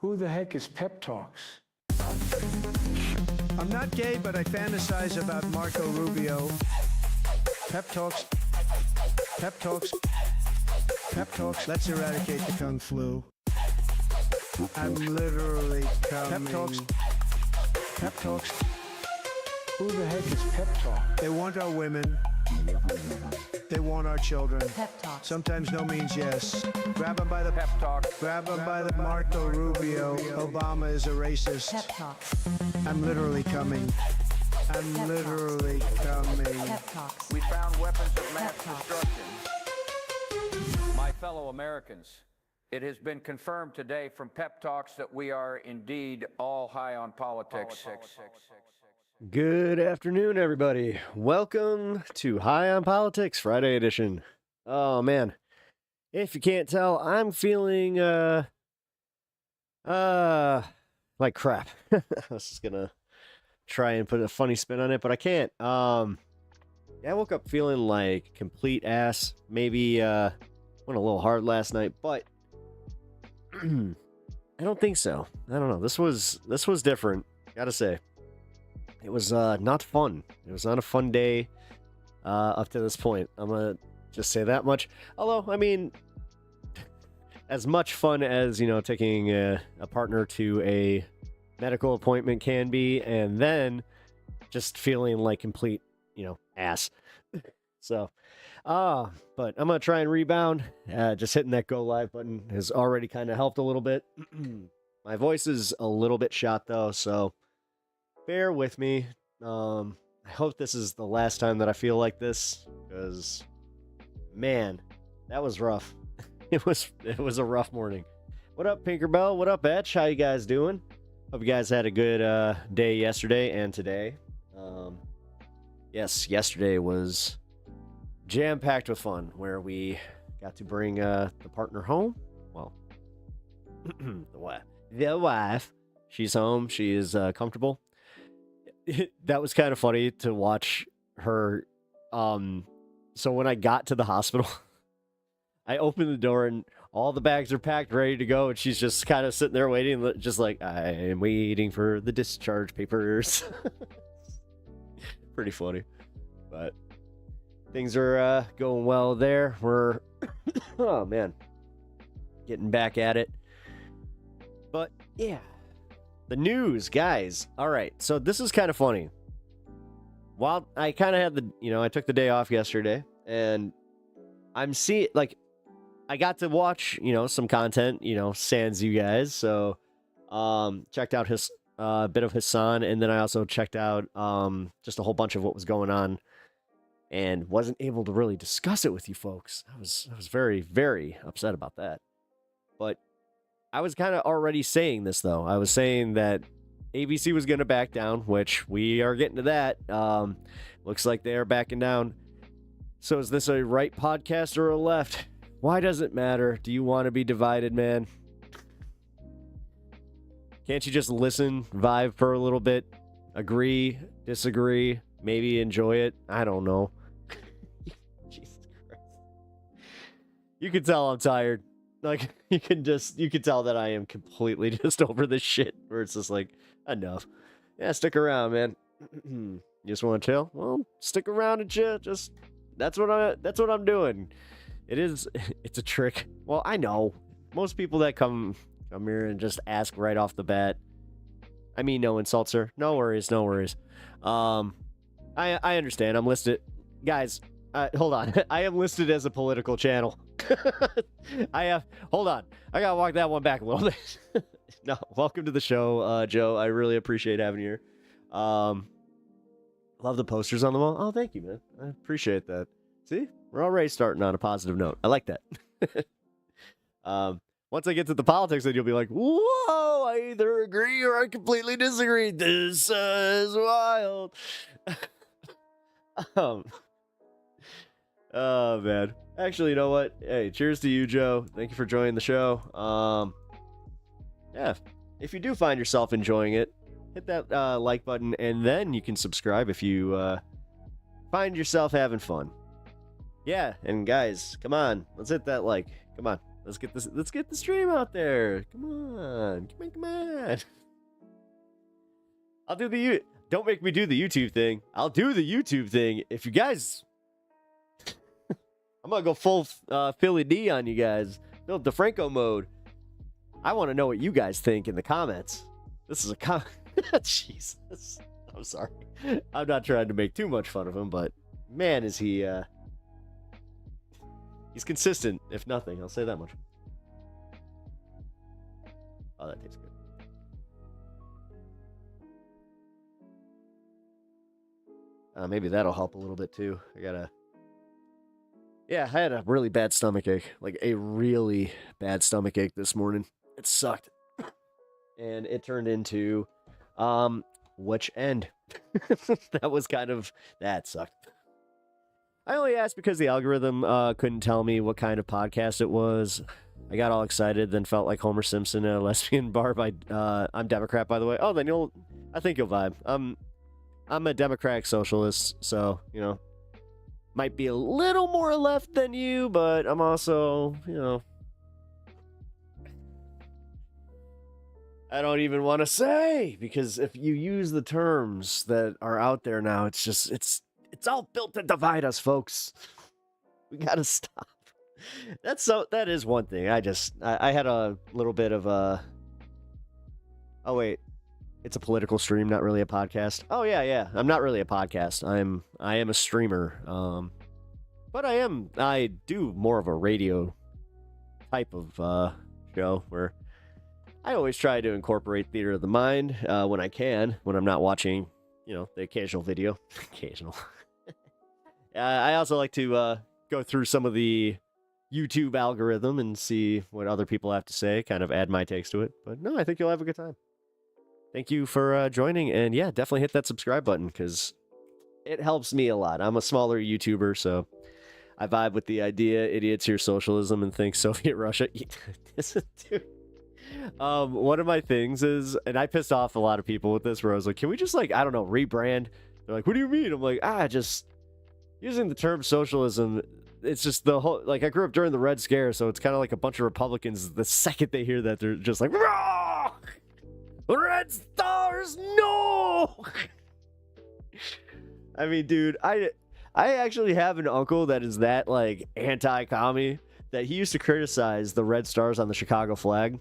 Who the heck is Pep Talks? I'm not gay, but I fantasize about Marco Rubio. Pep talks. Pep talks. Pep talks. Let's eradicate the Kung flu. I'm literally coming. Pep talks. Pep talks. Who the heck is Pep Talk? They want our women. They want our children. Pep talks. Sometimes no means yes. Grab them by the Pep talk. Grab them by the Marco Rubio. Obama is a racist. Pep talks. I'm literally coming. I'm Pep literally coming. Pep talks. We found weapons of mass Pep talks. destruction. My fellow Americans, it has been confirmed today from Pep Talks that we are indeed all high on politics. Good afternoon, everybody. Welcome to High on Politics Friday edition. Oh, man. If you can't tell, I'm feeling, like crap. I was just gonna try and put a funny spin on it, but I can't. I woke up feeling like complete ass. Maybe, went a little hard last night, but I don't think so. I don't know. This was different, gotta say. It was not fun. It was not a fun day up to this point. I'm going to just say that much. Although, I mean, as much fun as, taking a partner to a medical appointment can be, and then just feeling like complete, ass. So, but I'm going to try and rebound. Just hitting that go live button has already kind of helped a little bit. My voice is a little bit shot, though, so bear with me. I hope this is the last time that I feel like this, because, man, that was rough. It was a rough morning. What up, Pinkerbell? What up, Etch? How you guys doing? Hope you guys had a good day yesterday and today. Yes, yesterday was jam-packed with fun, where we got to bring the partner home. Well, the wife. She's home. She is comfortable. That was kind of funny to watch her. So when I got to the hospital, I opened the door and all the bags are packed, ready to go, and she's just kind of sitting there waiting, just like, I am waiting for the discharge papers. Pretty funny, but things are going well there. We're oh man, getting back at it. But yeah. The news, guys. All right, so this is kind of funny. While I kind of had I took the day off yesterday, and I'm seeing, like, I got to watch, some content, sans you guys. So, checked out his bit of Hassan, and then I also checked out just a whole bunch of what was going on, and wasn't able to really discuss it with you folks. I was very, very upset about that, but I was kind of already saying this, though. I was saying that ABC was going to back down, which we are getting to that. Looks like they are backing down. So is this a right podcast or a left? Why does it matter? Do you want to be divided, man? Can't you just listen, vibe for a little bit, agree, disagree, maybe enjoy it? I don't know. Jesus Christ. You can tell I'm tired. Like, you can tell that I am completely just over this shit, where it's just like, enough. Yeah, stick around, man. You just want to chill? Well, stick around and chill. Just, that's what I'm doing. It's a trick. Well, I know. Most people that come here and just ask right off the bat, I mean, no insults, sir. No worries. I understand. I'm listed. Guys, hold on. I am listed as a political channel. Hold on. I gotta walk that one back a little bit. No, welcome to the show, Joe. I really appreciate having you here. Love the posters on the wall. Oh, thank you, man. I appreciate that. See, we're already starting on a positive note. I like that. Once I get to the politics, then you'll be like, whoa, I either agree or I completely disagree. This is wild. Oh, man. Actually, you know what? Hey, cheers to you, Joe. Thank you for joining the show. Yeah, if you do find yourself enjoying it, hit that like button, and then you can subscribe if you find yourself having fun. Yeah, and guys, come on. Let's hit that like. Come on. Let's get this. Let's get the stream out there. Come on, come on. I'll do the. Don't make me do the YouTube thing. I'll do the YouTube thing if you guys. I'm gonna go full Philly D on you guys. Phil DeFranco mode. I want to know what you guys think in the comments. This is a Jesus. I'm sorry. I'm not trying to make too much fun of him, but man, is he. He's consistent, if nothing. I'll say that much. Oh, that tastes good. Maybe that'll help a little bit too. Yeah, I had a really bad stomach ache. Like a really bad stomach ache this morning. It sucked. And it turned into, which end? That sucked. I only asked because the algorithm couldn't tell me what kind of podcast it was. I got all excited, then felt like Homer Simpson at a lesbian bar by, I'm Democrat, by the way. Oh, then I think you'll vibe. I'm a Democratic socialist, so, you know, might be a little more left than you, but I'm also, you know, I don't even want to say, because if you use the terms that are out there now, it's just, it's all built to divide us, folks. We gotta stop. That is one thing. I had a little bit of a, oh wait, it's a political stream, not really a podcast. Oh yeah. I'm not really a podcast. I am a streamer. But I do more of a radio type of show where I always try to incorporate theater of the mind when I can, when I'm not watching, you know, the occasional video. Occasional. I also like to go through some of the YouTube algorithm and see what other people have to say, kind of add my takes to it. But no, I think you'll have a good time. Thank you for joining, and yeah, definitely hit that subscribe button, because it helps me a lot. I'm a smaller YouTuber, so I vibe with the idea, idiots hear socialism and think Soviet Russia. Dude. One of my things is, and I pissed off a lot of people with this, where I was like, can we just, like, I don't know, rebrand? They're like, what do you mean? I'm like, just using the term socialism, it's just the whole, like, I grew up during the Red Scare, so it's kind of like a bunch of Republicans, the second they hear that, they're just like, Rah! Red Stars, no! I mean, dude, I actually have an uncle that is that, like, anti-commie, that he used to criticize the red stars on the Chicago flag.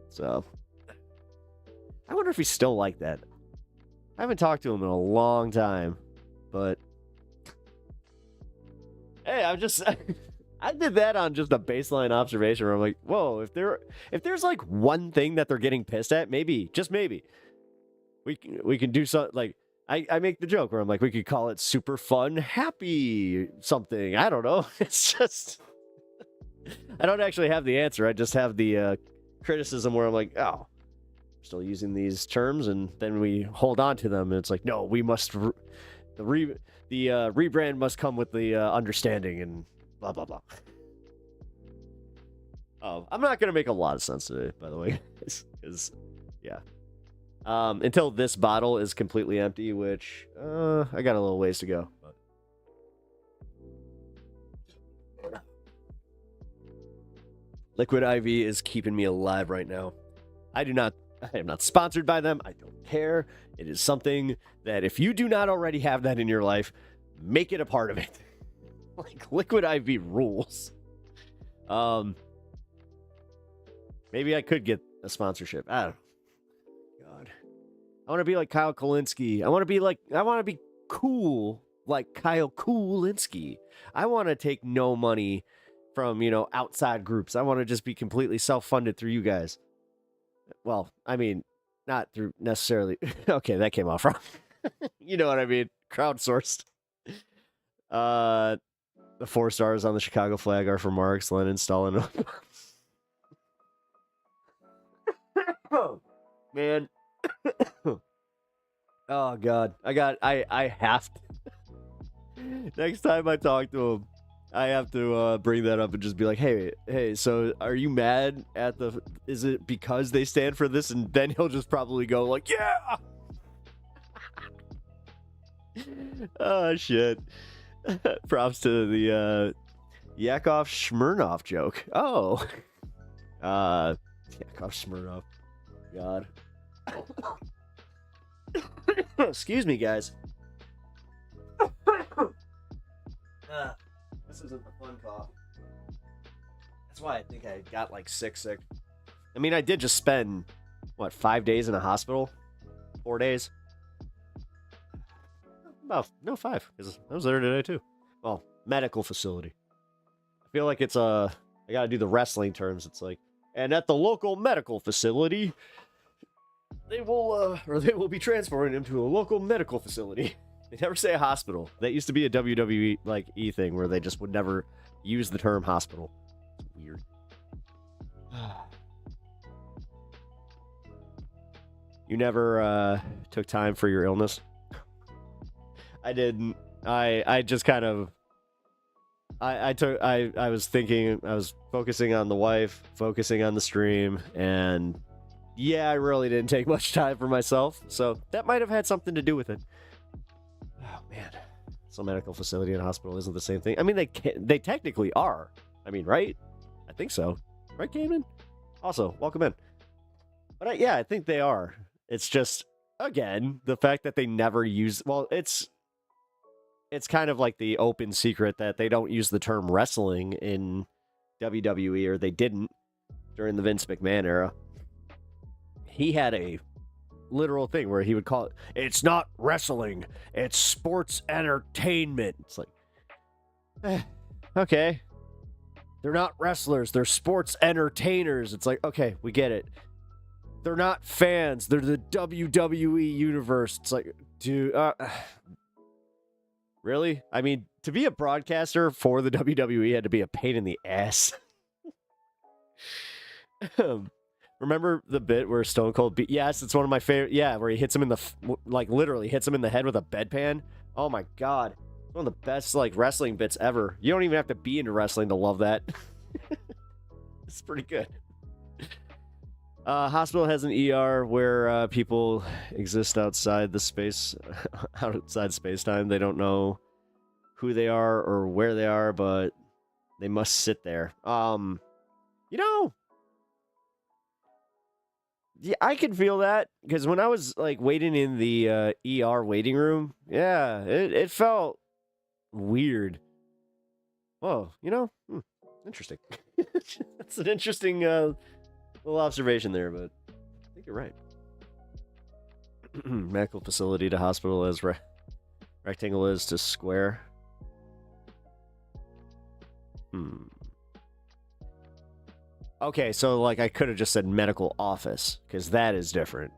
So, I wonder if he's still like that. I haven't talked to him in a long time, but hey, I did that on just a baseline observation where I'm like, whoa, if there's like one thing that they're getting pissed at, maybe, just maybe, we can do something. Like, I make the joke where I'm like, we could call it super fun, happy something. I don't know. It's just, I don't actually have the answer. I just have the criticism where I'm like, oh, we're still using these terms, and then we hold on to them, and it's like, no, we must, the rebrand must come with the understanding and blah, blah, blah. Oh, I'm not going to make a lot of sense today, by the way. Because, yeah. Until this bottle is completely empty, which, I got a little ways to go. But Liquid IV is keeping me alive right now. I am not sponsored by them. I don't care. It is something that if you do not already have that in your life, make it a part of it. Like, Liquid IV rules. Maybe I could get a sponsorship. I don't know. God. I want to be like Kyle Kulinski. I want to be cool like Kyle Kulinski. I want to take no money from, you know, outside groups. I want to just be completely self-funded through you guys. Well, I mean, not through necessarily. Okay, that came off wrong. You know what I mean? Crowdsourced. The 4 stars on the Chicago flag are for Marx, Lenin, Stalin. Oh, man. Oh, God. I have to. Next time I talk to him, I have to bring that up and just be like, hey, so are you mad at is it because they stand for this? And then he'll just probably go like, yeah! Oh, shit. Props to the, Yakov Smirnov joke. Oh. Yakov Smirnov. God. Excuse me, guys. This isn't a fun cough. That's why I think I got like sick. I mean, I did just spend, 5 days in a hospital? 4 days? No, 5, because I was there today too. Well, medical facility. I feel like it's I gotta do the wrestling terms. It's like, and at the local medical facility, they will be transporting him to a local medical facility. They never say a hospital. That used to be a WWE E thing where they just would never use the term hospital. It's weird. You never took time for your illness? I didn't. I just kind of I was thinking, I was focusing on the wife, focusing on the stream, and yeah, I really didn't take much time for myself, so that might have had something to do with it. Oh man, so medical facility and hospital isn't the same thing. I mean, they technically are. I mean, right? I think so. Right, Cayman? Also, welcome in. But yeah, I think they are. It's just, again, the fact that they never use, well, it's kind of like the open secret that they don't use the term wrestling in WWE, or they didn't during the Vince McMahon era. He had a literal thing where he would call it, it's not wrestling, it's sports entertainment. It's like, okay. They're not wrestlers, they're sports entertainers. It's like, okay, we get it. They're not fans, they're the WWE universe. It's like, dude, really? I mean, to be a broadcaster for the WWE had to be a pain in the ass. Remember the bit where Stone Cold beat? Yes, it's one of my favorite. Yeah, where he hits him in the literally hits him in the head with a bedpan. Oh my god, one of the best wrestling bits ever. You don't even have to be into wrestling to love that. It's pretty good. Hospital has an ER where people exist outside the space, outside space-time. They don't know who they are or where they are, but they must sit there. Yeah, I can feel that, because when I was waiting in the ER waiting room, yeah, it felt weird. Whoa, interesting. That's an interesting little observation there, but I think you're right. Medical facility to hospital as rectangle is to square. Okay, so I could have just said medical office, because that is different.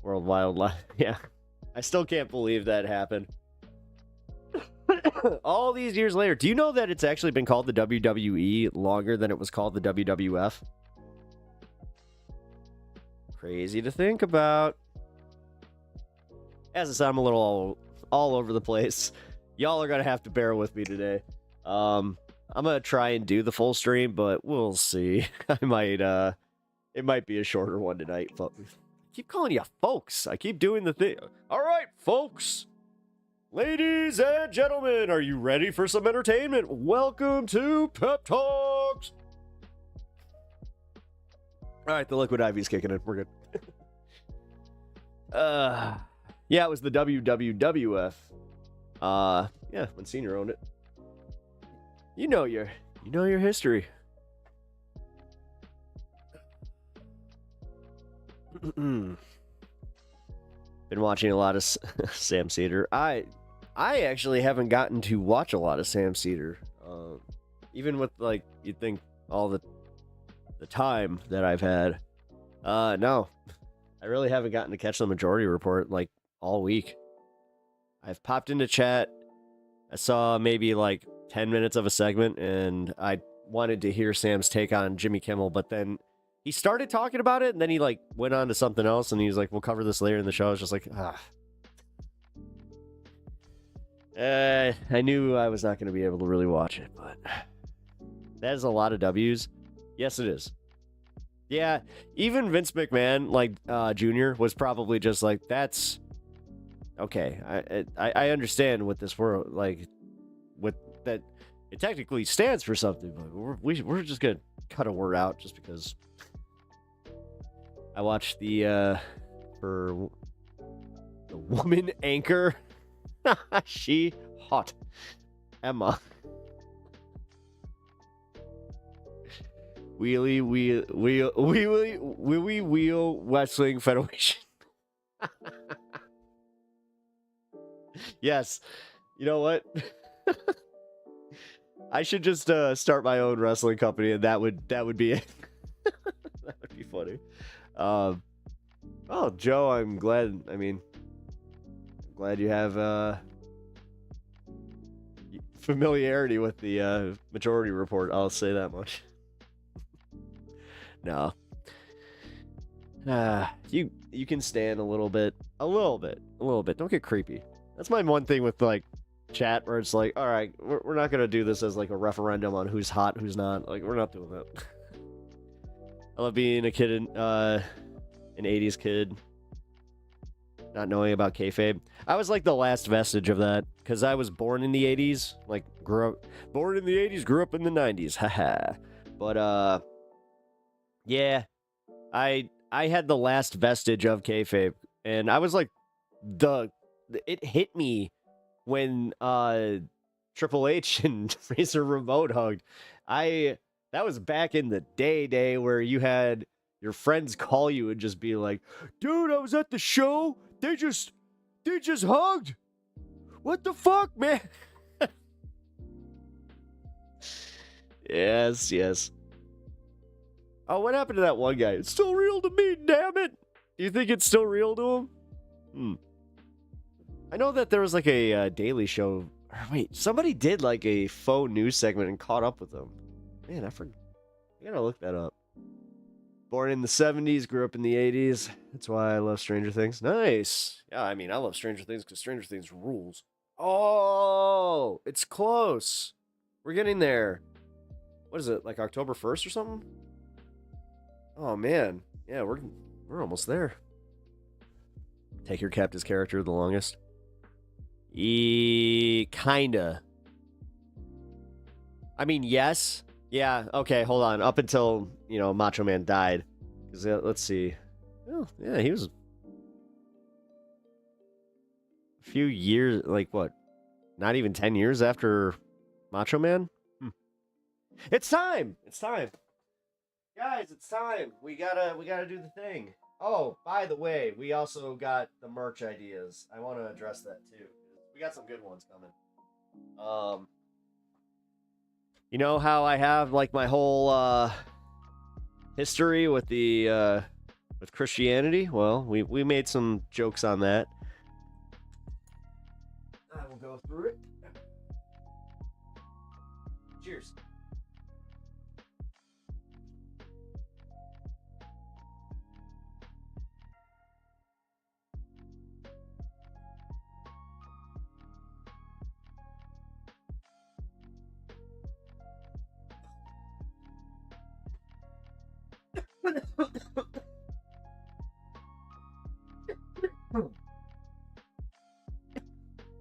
World Wildlife. Yeah. I still can't believe that happened. All these years later. Do you know that it's actually been called the WWE longer than it was called the WWF? Crazy to think about. As I said, I'm a little all over the place. Y'all are going to have to bear with me today. I'm going to try and do the full stream, but we'll see. I might, it might be a shorter one tonight. I keep calling you folks. I keep doing the thing. All right, folks. Ladies and gentlemen, are you ready for some entertainment? Welcome to Pep Talks. All right, the Liquid IV's kicking in. We're good. Yeah, it was the WWF. Yeah, when Senior owned it. You know your history. Been watching a lot of Sam Cedar. I actually haven't gotten to watch a lot of Sam Cedar. Even with you'd think all the time that I've had. No. I really haven't gotten to catch the Majority Report all week. I've popped into chat. I saw maybe 10 minutes of a segment, and I wanted to hear Sam's take on Jimmy Kimmel, but then he started talking about it, and then he went on to something else, and he was like, we'll cover this later in the show. I was just like, I knew I was not going to be able to really watch it, but that is a lot of W's. Yes, it is. Yeah, even Vince McMahon, Jr. was probably just that's okay. I understand what this world, with that it technically stands for something, but we're just gonna cut a word out just because I watched the for the woman anchor. She hot. Emma. Wheelie Wheel Wrestling Federation. Yes. You know what? I should just start my own wrestling company, and that would be it. That would be funny. Oh, Joe, I'm glad. I mean, I'm glad you have familiarity with the Majority Report. I'll say that much. No. You can stand a little bit. Don't get creepy. That's my one thing with like chat, where it's like, all right, we're not gonna do this as like a referendum on who's hot, who's not. Like, we're not doing that. I love being a kid, an 80s kid, not knowing about kayfabe. I was like the last vestige of that, because I was born in the 80s, like born in the 80s, grew up in the 90s, haha. But yeah, I had the last vestige of kayfabe, and I was like, it hit me when Triple H and Razor Remote hugged. That was back in the day where you had your friends call you and just be like, dude, I was at the show. They just hugged. What the fuck, man? Yes. Oh, what happened to that one guy? It's still real to me, damn it. Do you think it's still real to him? I know that there was like a Daily Show. Wait, somebody did like a faux news segment and caught up with them. Man, I gotta look that up. Born in the 70s, grew up in the 80s. That's why I love Stranger Things. Nice. Yeah, I mean, I love Stranger Things because Stranger Things rules. Oh, it's close. We're getting there. What is it, like October 1st or something? Oh, man. Yeah, we're almost there. Taker kept his character the longest. Kinda. I mean, yes. Yeah, okay, hold on. Up until, Macho Man died. Because, let's see. Oh, yeah, he was a few years, like what? Not even 10 years after Macho Man? It's time! It's time! Guys, it's time! We gotta do the thing. Oh, by the way, we also got the merch ideas. I want to address that, too. We got some good ones coming. You know how I have like my whole history with the with Christianity? Well, we made some jokes on that. I will go through it. Cheers.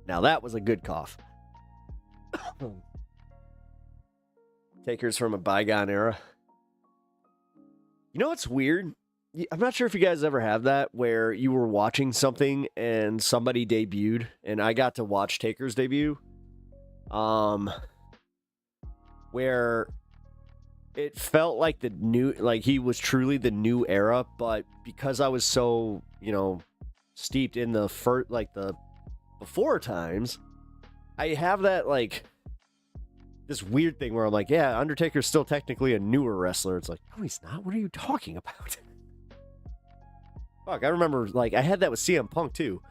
Now that was a good cough. Takers from a bygone era. You know what's weird? I'm not sure if you guys ever have that, where you were watching something and somebody debuted, and I got to watch Taker's debut. Where it felt like he was truly the new era, but because I was so, steeped in the before times, I have that this weird thing where I'm like, yeah, Undertaker's still technically a newer wrestler. It's like, no, he's not. What are you talking about? Fuck, I remember I had that with CM Punk too,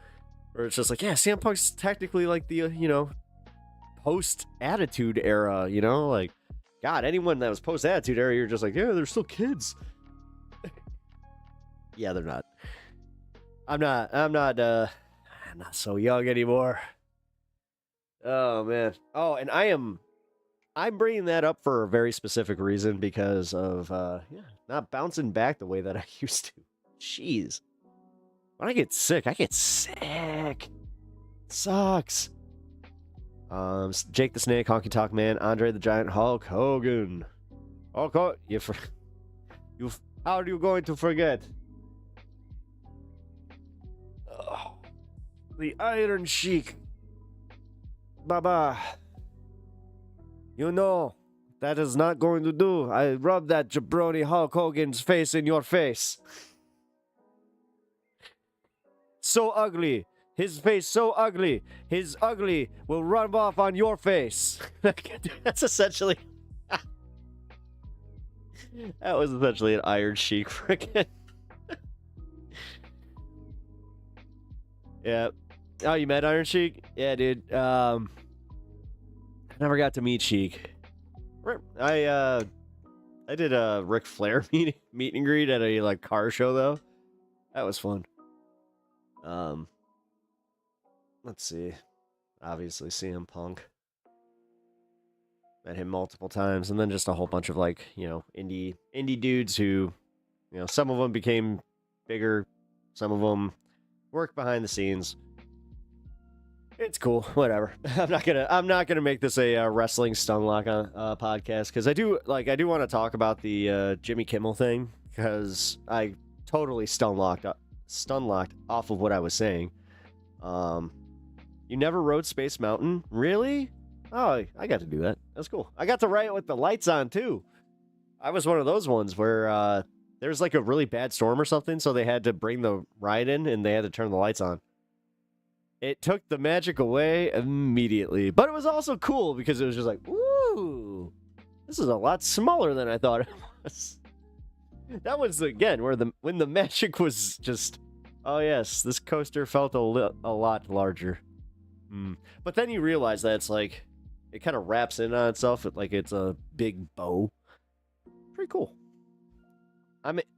where it's just like, yeah, CM Punk's technically like the post Attitude Era, God, anyone that was post Attitude Era, you're just like, yeah, they're still kids. Yeah, they're not. I'm not so young anymore. Oh man. Oh, and I'm bringing that up for a very specific reason, because of not bouncing back the way that I used to. Jeez. When I get sick, it sucks. Jake the Snake, Honky Tonk Man, Andre the Giant, Hulk Hogan. Hulk Hogan. How are you going to forget? The Iron Sheik. Baba. You know, that is not going to do. I rubbed that jabroni Hulk Hogan's face in your face. So ugly. His face so ugly. His ugly will rub off on your face. That's essentially... that was essentially an Iron Sheik frickin'. Yeah. Oh, you met Iron Sheik? Yeah, dude. I never got to meet Sheik. I did a Ric Flair meet and greet at a like car show though. That was fun. Let's see. Obviously CM Punk. Met him multiple times, and then just a whole bunch of like, you know, indie dudes who, you know, some of them became bigger, some of them worked behind the scenes. It's cool, whatever. I'm not gonna make this a wrestling Stunlock podcast because I do want to talk about the Jimmy Kimmel thing because I totally stunlocked off of what I was saying. You never rode Space Mountain, really? Oh, I got to do that. That's cool. I got to ride it with the lights on too. I was one of those ones where there was like a really bad storm or something, so they had to bring the ride in and they had to turn the lights on. It took the magic away immediately. But it was also cool because it was just like, ooh, this is a lot smaller than I thought it was. That was, again, when the magic was just, oh yes, this coaster felt a lot larger. But then you realize that it's like, it kind of wraps in on itself like it's a big bow. Pretty cool.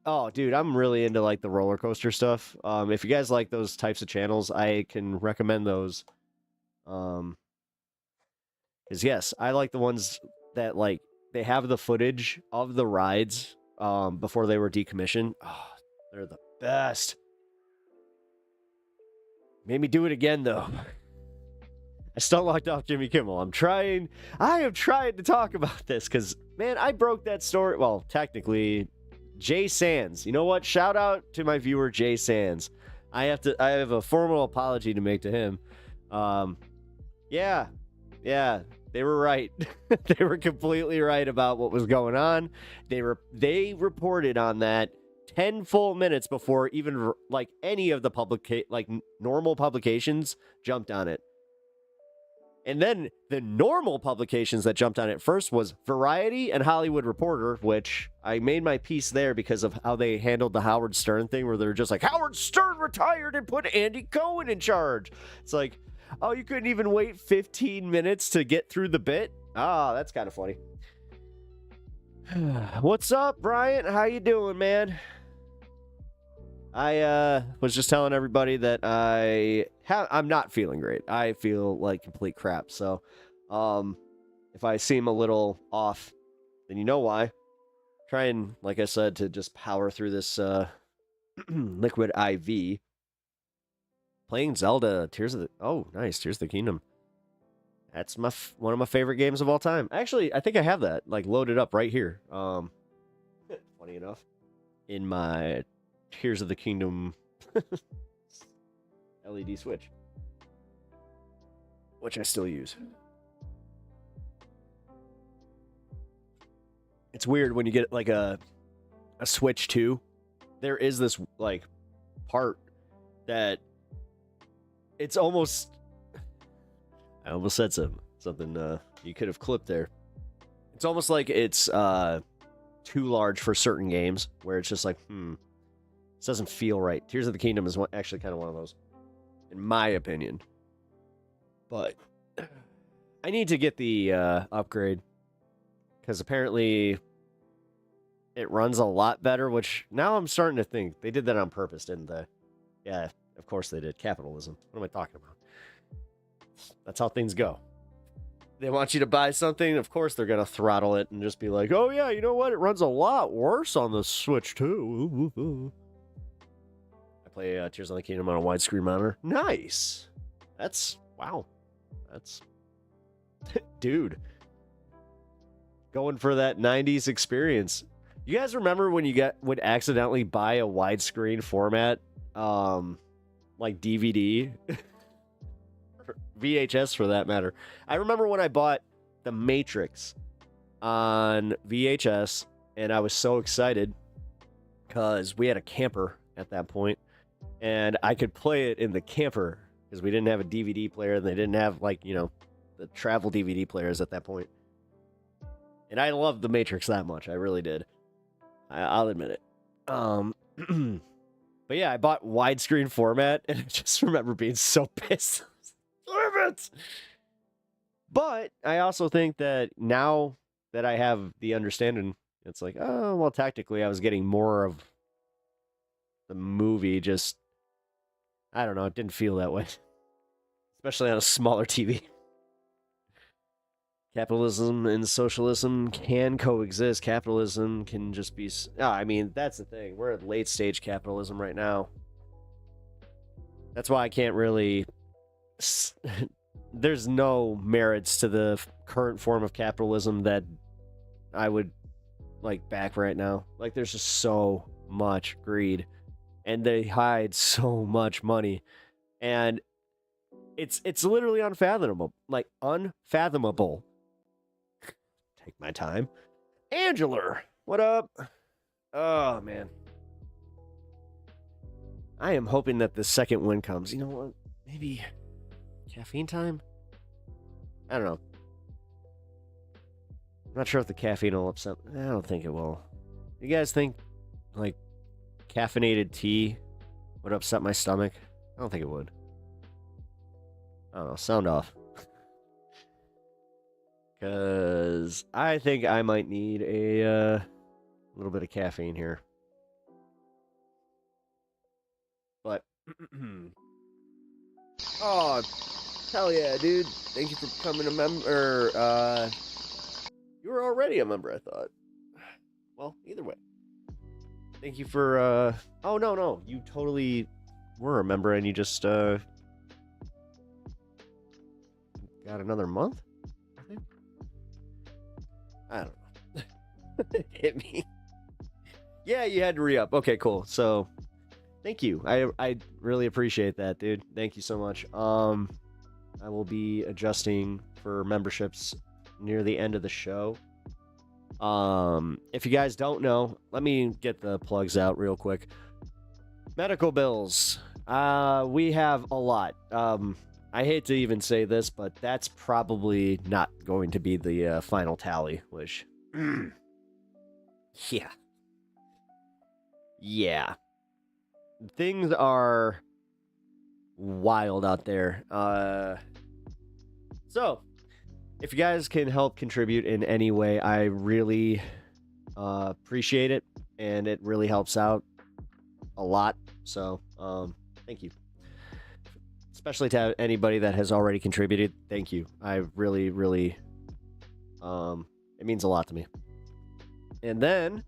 Oh, dude, I'm really into like the roller coaster stuff. If you guys like those types of channels, I can recommend those. Because yes, I like the ones that like they have the footage of the rides before they were decommissioned. Oh, they're the best. Made me do it again though. I still locked off Jimmy Kimmel. I am trying to talk about this because man, I broke that story. Well, technically. Jay Sands. You know what? Shout out to my viewer, Jay Sands. I have a formal apology to make to him. Yeah, they were right. They were completely right about what was going on. They reported on that 10 full minutes before even like any of the normal publications jumped on it. And then the normal publications that jumped on it first was Variety and Hollywood Reporter, which I made my piece there because of how they handled the Howard Stern thing, where they're just like, Howard Stern retired and put Andy Cohen in charge. It's like, oh, you couldn't even wait 15 minutes to get through the bit? Ah, that's kind of funny. What's up, Bryant? How you doing, man? I was just telling everybody that I'm not feeling great. I feel like complete crap. So, if I seem a little off, then you know why. Trying, like I said, to just power through this liquid IV. Playing Zelda, oh, nice, Tears of the Kingdom. That's one of my favorite games of all time. Actually, I think I have that like loaded up right here. Funny enough, in my Tears of the Kingdom LED switch, which I still use. It's weird when you get like a Switch 2. There is this like part that it's almost, I almost said something you could have clipped there. It's almost like it's too large for certain games where it's just like, this doesn't feel right. Tears of the Kingdom is actually kind of one of those, in my opinion. But I need to get the upgrade because apparently it runs a lot better, which now I'm starting to think they did that on purpose, didn't they? Yeah, of course they did. Capitalism. What am I talking about? That's how things go. They want you to buy something, of course they're going to throttle it and just be like, oh yeah, you know what? It runs a lot worse on the Switch too. I play Tears of the Kingdom on a widescreen monitor. Nice. Wow. That's Dude. Going for that 90s experience. You guys remember when you would accidentally buy a widescreen format, like DVD? VHS for that matter. I remember when I bought The Matrix on VHS, and I was so excited because we had a camper at that point, and I could play it in the camper because we didn't have a DVD player, and they didn't have, like, you know, the travel DVD players at that point. And I loved The Matrix that much. I really did. I'll admit it. But yeah, I bought widescreen format, and I just remember being so pissed. Damn it! But I also think that now that I have the understanding, it's like, oh, well, technically I was getting more of the movie, just, I don't know, it didn't feel that way. Especially on a smaller TV. Capitalism and socialism can coexist. Capitalism can just be... I mean, that's the thing. We're at late stage capitalism right now. That's why I can't really... There's no merits to the current form of capitalism that I would, like, back right now. Like, there's just so much greed. And they hide so much money. And it's literally unfathomable. Like, unfathomable. Take my time. Angela, what up? Oh, man. I am hoping that the second win comes. You know what? Maybe caffeine time? I don't know. I'm not sure if the caffeine will upset... I don't think it will. You guys think, like, caffeinated tea would upset my stomach? I don't think it would. I don't know. Sound off. Because I think I might need a little bit of caffeine here. But, oh, hell yeah, dude. Thank you for becoming a member. You were already a member, I thought. Well, either way. Thank you for, oh, no. You totally were a member and you just, got another month? I don't know. Hit me. Yeah, you had to re-up. Okay, cool. So, thank you. I really appreciate that, dude. Thank you so much. I will be adjusting for memberships near the end of the show. If you guys don't know, let me get the plugs out real quick. Medical bills. We have a lot. I hate to even say this, but that's probably not going to be the final tally, which... Yeah. Things are wild out there. So, if you guys can help contribute in any way, I really appreciate it, and it really helps out a lot. So, thank you. Especially to anybody that has already contributed, thank you. I really, really, it means a lot to me. And then,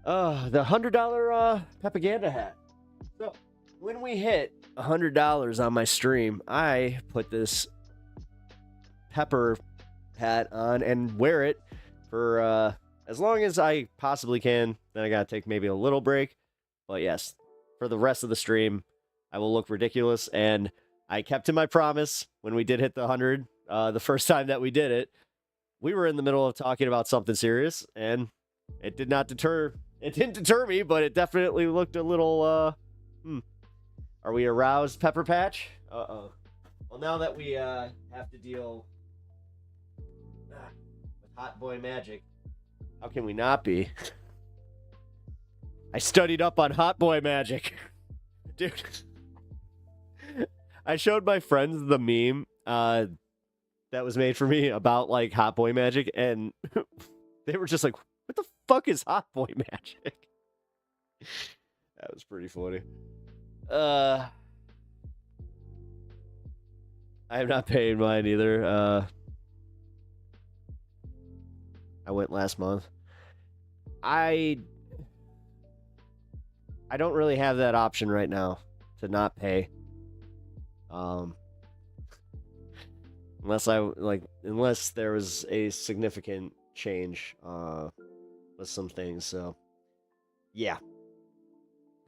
the $100 propaganda hat. So, when we hit $100 on my stream, I put this pepper hat on and wear it for as long as I possibly can. Then I gotta take maybe a little break. But yes, for the rest of the stream, I will look ridiculous, and I kept to my promise when we did hit the 100. The first time that we did it, we were in the middle of talking about something serious, and it did not deter. It didn't deter me, but it definitely looked a little. Are we aroused, Pepper Patch? Uh-oh. Well, now that we have to deal with Hot Boy Magic, how can we not be? I studied up on Hot Boy Magic, dude. I showed my friends the meme that was made for me about, like, Hot Boy Magic, and they were just like, what the fuck is Hot Boy Magic? That was pretty funny. I have not paid mine either. I went last month. I don't really have that option right now to not pay. unless there was a significant change with some things. So yeah,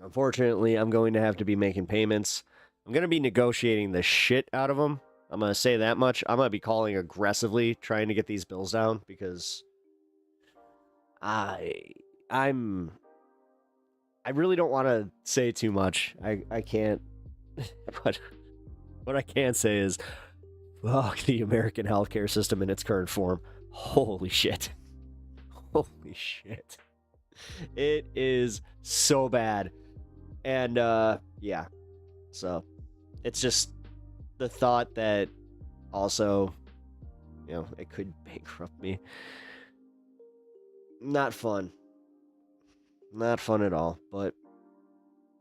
unfortunately, I'm going to have to be making payments. I'm going to be negotiating the shit out of them. I'm going to say that much. I'm going to be calling aggressively, trying to get these bills down, because I'm I really don't want to say too much. I can't. But what I can say is, fuck the American healthcare system in its current form. Holy shit. Holy shit. It is so bad. And yeah. So it's just the thought that also, you know, it could bankrupt me. Not fun. Not fun at all. But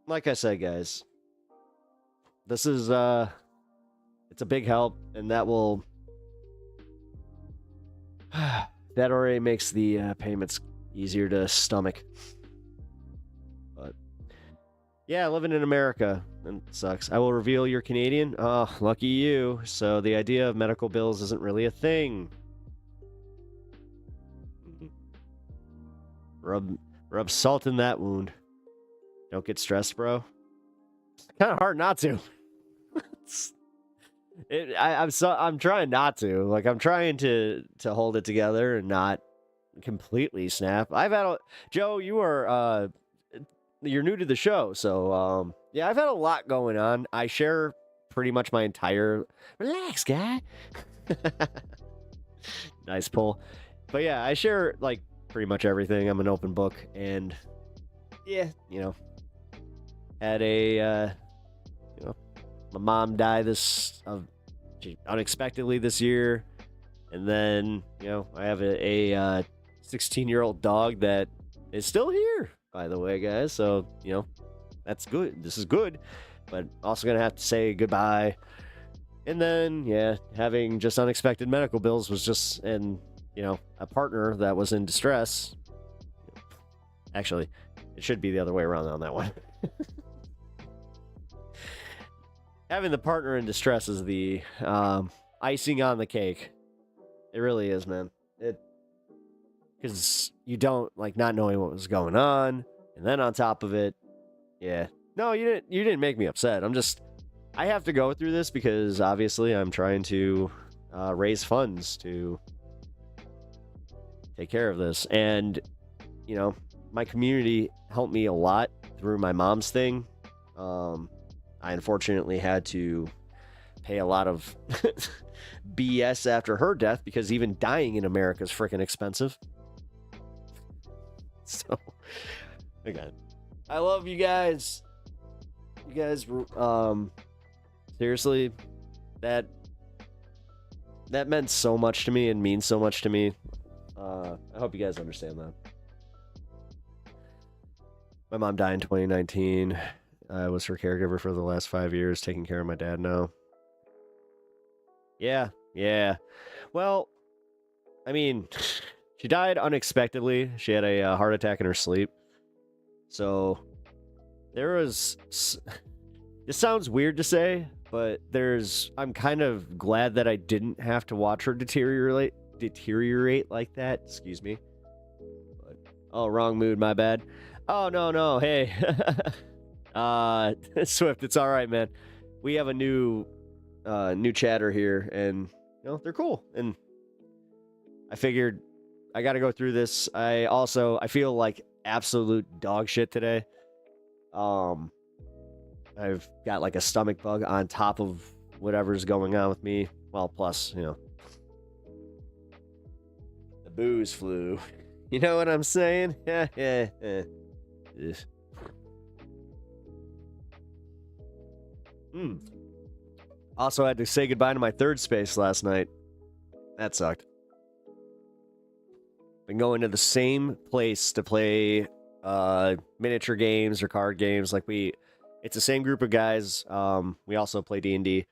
like I said, guys, this is it's a big help, and that will that already makes the payments easier to stomach. But yeah, living in America, and it sucks. I will reveal you're Canadian. Oh, lucky you. So the idea of medical bills isn't really a thing. Rub salt in that wound. Don't get stressed, bro. It's kind of hard not to. I'm trying not to. Like, I'm trying to hold it together and not completely snap. Joe, you're new to the show, so yeah, I've had a lot going on. I share pretty much my entire relax, guy. Nice pull. But yeah, I share like pretty much everything. I'm an open book, and yeah, you know, had a my mom died unexpectedly this year, and then, you know, I have a 16-year-old dog that is still here, by the way, guys. So, you know, that's good. This is good, but also gonna have to say goodbye. And then, yeah, having just unexpected medical bills was just, and you know, a partner that was in distress. Actually, it should be the other way around on that one. Having the partner in distress is the icing on the cake. It really is, man. Because you don't like not knowing what was going on, and then on top of it, yeah. No, you didn't make me upset. I have to go through this because obviously I'm trying to raise funds to take care of this, and you know, my community helped me a lot through my mom's thing. I unfortunately had to pay a lot of BS after her death, because even dying in America is freaking expensive. So, again, I love you guys. You guys, seriously, that meant so much to me and means so much to me. I hope you guys understand that. My mom died in 2019. I was her caregiver for the last 5 years, taking care of my dad now. Yeah. Well, I mean, she died unexpectedly. She had a heart attack in her sleep. So, there was... This sounds weird to say, but I'm kind of glad that I didn't have to watch her deteriorate like that. Excuse me. But, oh, wrong mood, my bad. Oh, no, hey. Swift, it's all right, man. We have a new chatter here, and you know, they're cool. And I figured I got to go through this. I feel like absolute dog shit today. I've got like a stomach bug on top of whatever's going on with me. Well, plus, you know, the booze flu. You know what I'm saying? Yeah. Also, I had to say goodbye to my third space last night. That sucked. Been going to the same place to play miniature games or card games. It's the same group of guys. We also play D&D.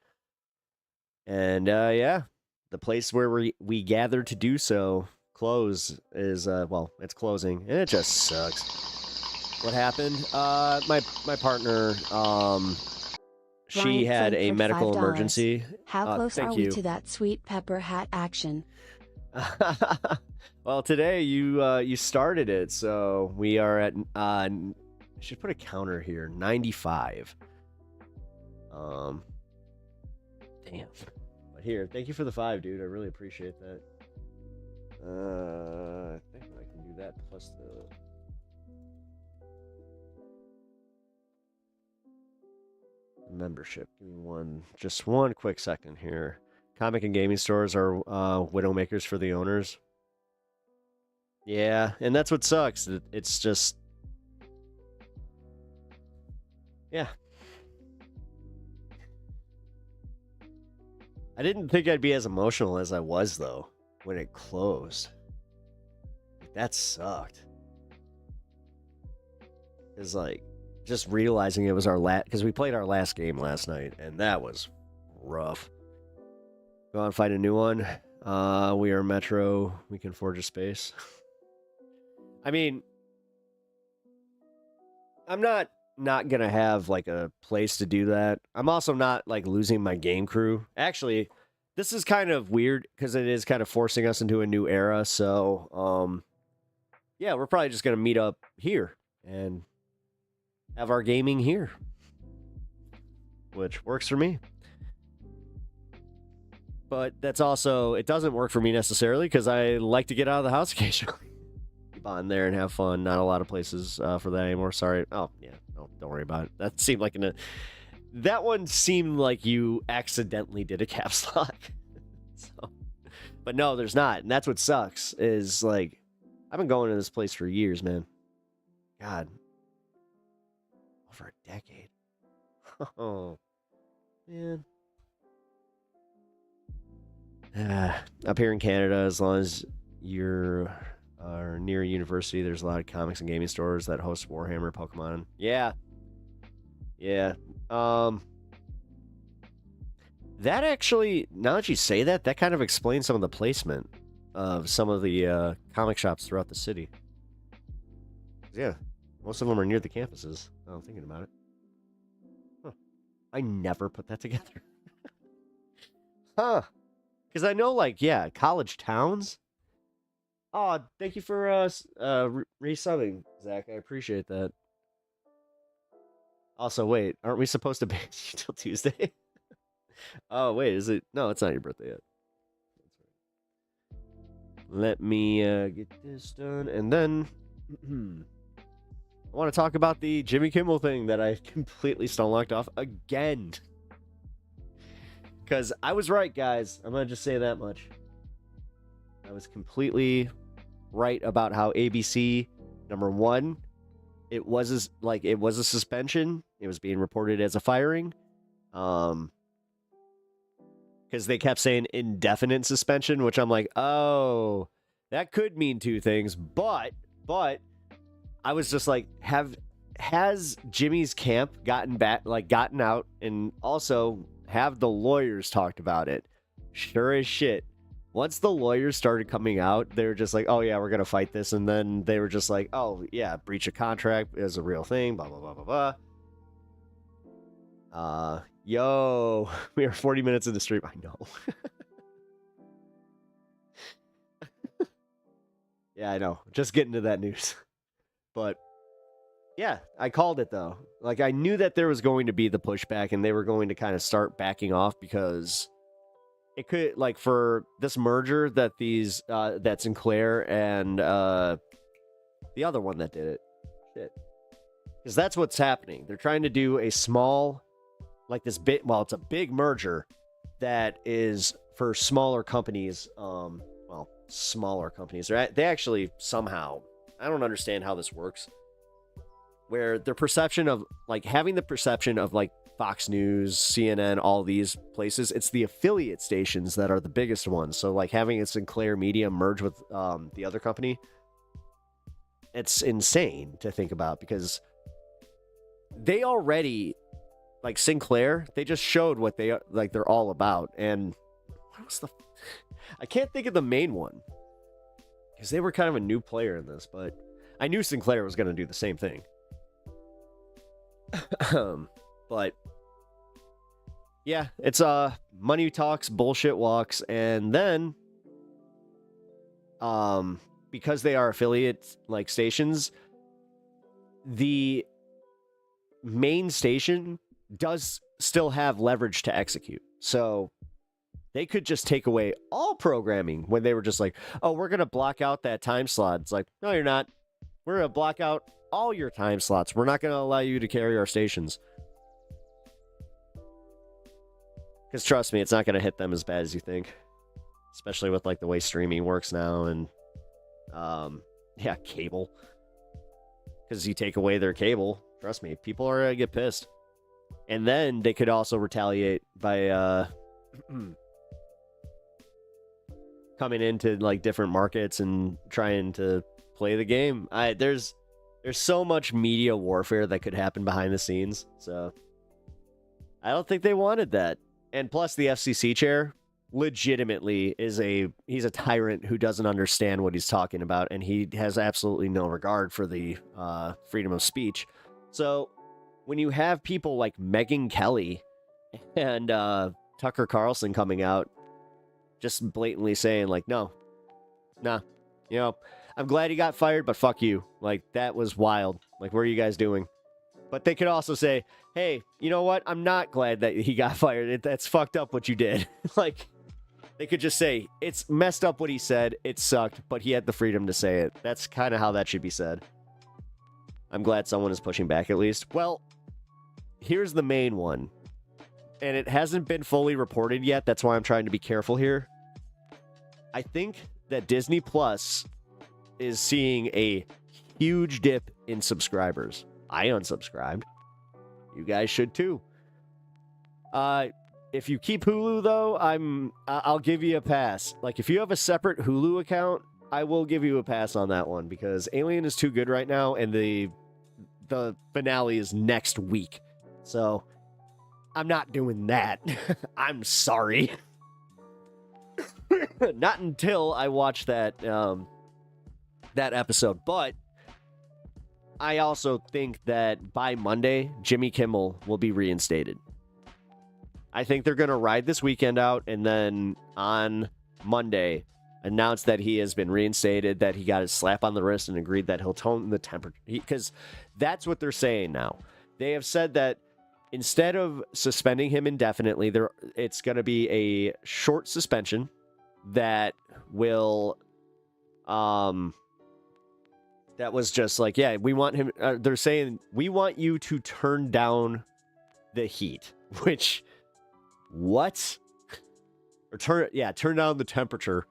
And yeah, the place where we gathered to do so is it's closing, and it just sucks. What happened? My partner she Bryant had a Flake for medical $5. emergency. How close thank are you. we to that sweet pepper hat action? Well, today you started it, so we are at I should put a counter here, 95. Damn. But here, thank you for the 5, dude. I really appreciate that. I think I can do that plus the membership. Give me just one quick second here. Comic and gaming stores are widowmakers for the owners. Yeah, and that's what sucks. It's just, yeah. I didn't think I'd be as emotional as I was, though, when it closed. That sucked. It's like, just realizing it was our last, because we played our last game last night, and that was rough. Go and find a new one. We are Metro. We can forge a space. I mean, I'm not gonna have like a place to do that. I'm also not like losing my game crew. Actually, this is kind of weird because it is kind of forcing us into a new era. So, yeah, we're probably just gonna meet up here and have our gaming here, which works for me. But that's also, it doesn't work for me necessarily because I like to get out of the house occasionally. Keep on there and have fun. Not a lot of places for that anymore. Sorry. Oh, yeah. No, don't worry about it. That seemed like that one seemed like you accidentally did a caps lock. So, but no, there's not. And that's what sucks is like, I've been going to this place for years, man. God. Over a decade. Oh, man. Up here in Canada, as long as you're near a university, there's a lot of comics and gaming stores that host Warhammer, Pokemon. Yeah. Yeah. That actually, now that you say that, that kind of explains some of the placement of some of the comic shops throughout the city. Yeah. Most of them are near the campuses. Oh, I'm thinking about it. Huh. I never put that together. Huh. Because I know, like, yeah, college towns. Oh, thank you for resubbing, Zach. I appreciate that. Also, wait, aren't we supposed to ban you till Tuesday? Oh, wait, is it? No, it's not your birthday yet. Let me get this done, and then I want to talk about the Jimmy Kimmel thing that I completely stonewalked off again. Because I was right, guys. I'm going to just say that much. I was completely right about how ABC, number one, it was a suspension. It was being reported as a firing. Because they kept saying indefinite suspension, which I'm like, oh, that could mean two things. But I was just like, has Jimmy's camp gotten out, and also have the lawyers talked about it? Sure as shit. Once the lawyers started coming out, they were just like, oh yeah, we're gonna fight this, and then they were just like, oh yeah, breach of contract is a real thing, blah blah blah blah blah. Yo, we are 40 minutes in the stream. I know. Yeah, I know. Just getting to that news. But yeah, I called it though. Like, I knew that there was going to be the pushback and they were going to kind of start backing off because it could, like, for this merger that that Sinclair and the other one that did it. Shit. Because that's what's happening. They're trying to do a small, like this bit, well, it's a big merger that is for smaller companies, smaller companies. They actually somehow, I don't understand how this works, where their perception of, like, having the perception of, like, Fox News, CNN, all these places, it's the affiliate stations that are the biggest ones. So, like, having a Sinclair Media merge with the other company, it's insane to think about because they already, like, Sinclair, they just showed what they're all about. And what was I can't think of the main one because they were kind of a new player in this, but I knew Sinclair was going to do the same thing. But yeah, it's money talks, bullshit walks, and then because they are affiliate like stations, the main station does still have leverage to execute. So they could just take away all programming when they were just like, oh, we're going to block out that time slot. It's like, no, you're not. We're going to block out all your time slots. We're not going to allow you to carry our stations. Because trust me, it's not going to hit them as bad as you think. Especially with like the way streaming works now and yeah, cable. Because you take away their cable, trust me, people are going to get pissed. And then they could also retaliate by coming into like different markets and trying to play the game. There's so much media warfare that could happen behind the scenes. So I don't think they wanted that. And plus the FCC chair legitimately he's a tyrant who doesn't understand what he's talking about, and he has absolutely no regard for the freedom of speech. So when you have people like Megyn Kelly and Tucker Carlson coming out just blatantly saying like, no, nah, you know, I'm glad he got fired, but fuck you. Like, that was wild. Like, what are you guys doing? But they could also say, hey, you know what? I'm not glad that he got fired. That's fucked up what you did. Like, they could just say, it's messed up what he said. It sucked, but he had the freedom to say it. That's kind of how that should be said. I'm glad someone is pushing back at least. Well, here's the main one. And it hasn't been fully reported yet. That's why I'm trying to be careful here. I think that Disney Plus is seeing a huge dip in subscribers. I unsubscribed. You guys should too. If you keep Hulu though, I'll give you a pass. Like if you have a separate Hulu account, I will give you a pass on that one because Alien is too good right now, and the finale is next week. So I'm not doing that. I'm sorry. Not until I watch that episode. But I also think that by Monday, Jimmy Kimmel will be reinstated. I think they're going to ride this weekend out and then on Monday announce that he has been reinstated, that he got his slap on the wrist and agreed that he'll tone the temperature. Because that's what they're saying now. They have said that instead of suspending him indefinitely, it's going to be a short suspension that will... that was just like, yeah, we want him... they're saying, we want you to turn down the heat. Which... What? Or turn down the temperature.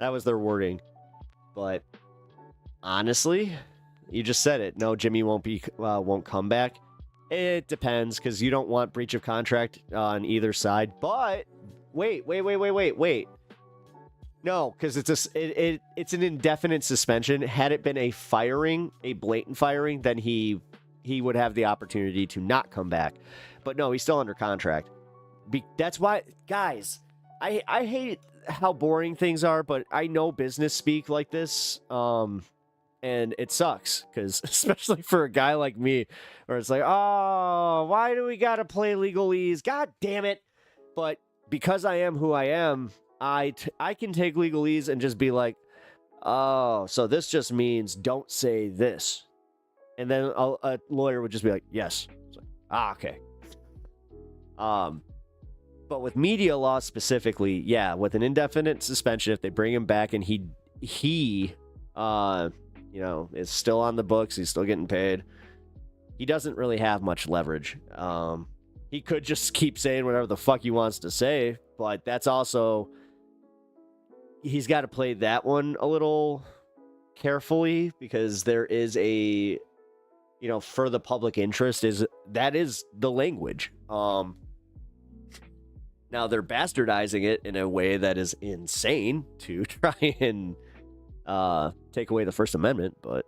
That was their wording. But honestly, you just said it. No, Jimmy won't come back. It depends, because you don't want breach of contract on either side. But wait. No, because it's an indefinite suspension. Had it been a blatant firing, then he would have the opportunity to not come back. But no, he's still under contract. That's why, guys, I hate how boring things are, but I know business speak like this, and it sucks, because especially for a guy like me, where it's like, oh, why do we gotta play legalese? God damn it! But because I am who I am, I can take legalese and just be like, oh, so this just means don't say this, and then a lawyer would just be like, yes, like, okay. But with media law specifically, yeah, with an indefinite suspension, if they bring him back and he is still on the books, he's still getting paid, he doesn't really have much leverage. He could just keep saying whatever the fuck he wants to say, but that's also, he's got to play that one a little carefully, because there is a, for the public interest, that is the language. Now, they're bastardizing it in a way that is insane to try and take away the First Amendment, but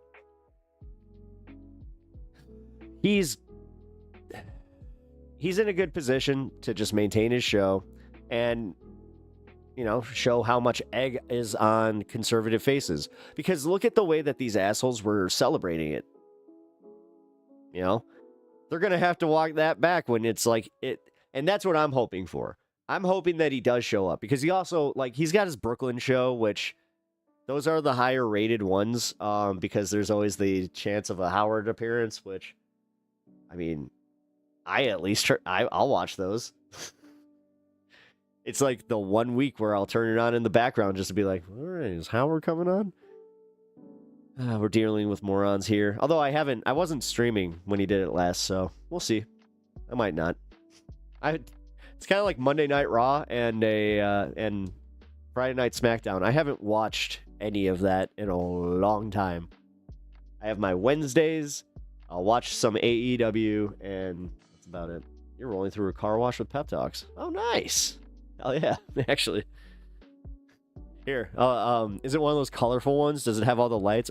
he's in a good position to just maintain his show and, show how much egg is on conservative faces. Because look at the way that these assholes were celebrating it. They're going to have to walk that back when it's like, And that's what I'm hoping for. I'm hoping that he does show up because he also, like, he's got his Brooklyn show, which those are the higher rated ones because there's always the chance of a Howard appearance, which, I mean, I at least, I'll watch those. It's like the 1 week where I'll turn it on in the background just to be like, all right, is Howard coming on? We're dealing with morons here. Although I wasn't streaming when he did it last, so we'll see. I might not. It's kind of like Monday Night Raw and Friday Night SmackDown. I haven't watched any of that in a long time. I have my Wednesdays. I'll watch some AEW, and that's about it. You're rolling through a car wash with Pep Talks. Oh, nice. Hell yeah, actually. Here, is it one of those colorful ones? Does it have all the lights?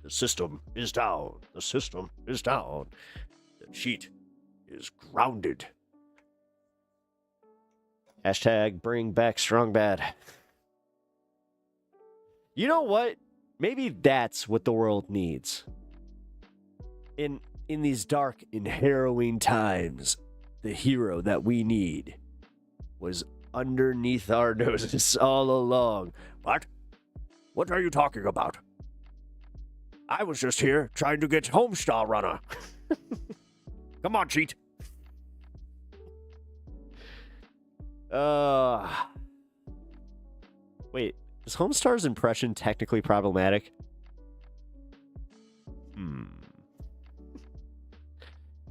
The system is down. The system is down. The cheat is grounded. Hashtag bring back strong bad. You know what? Maybe that's what the world needs. In these dark and harrowing times, the hero that we need was underneath our noses all along. What? What are you talking about? I was just here trying to get Homestar Runner. Come on, cheat. Wait, is Homestar's impression technically problematic?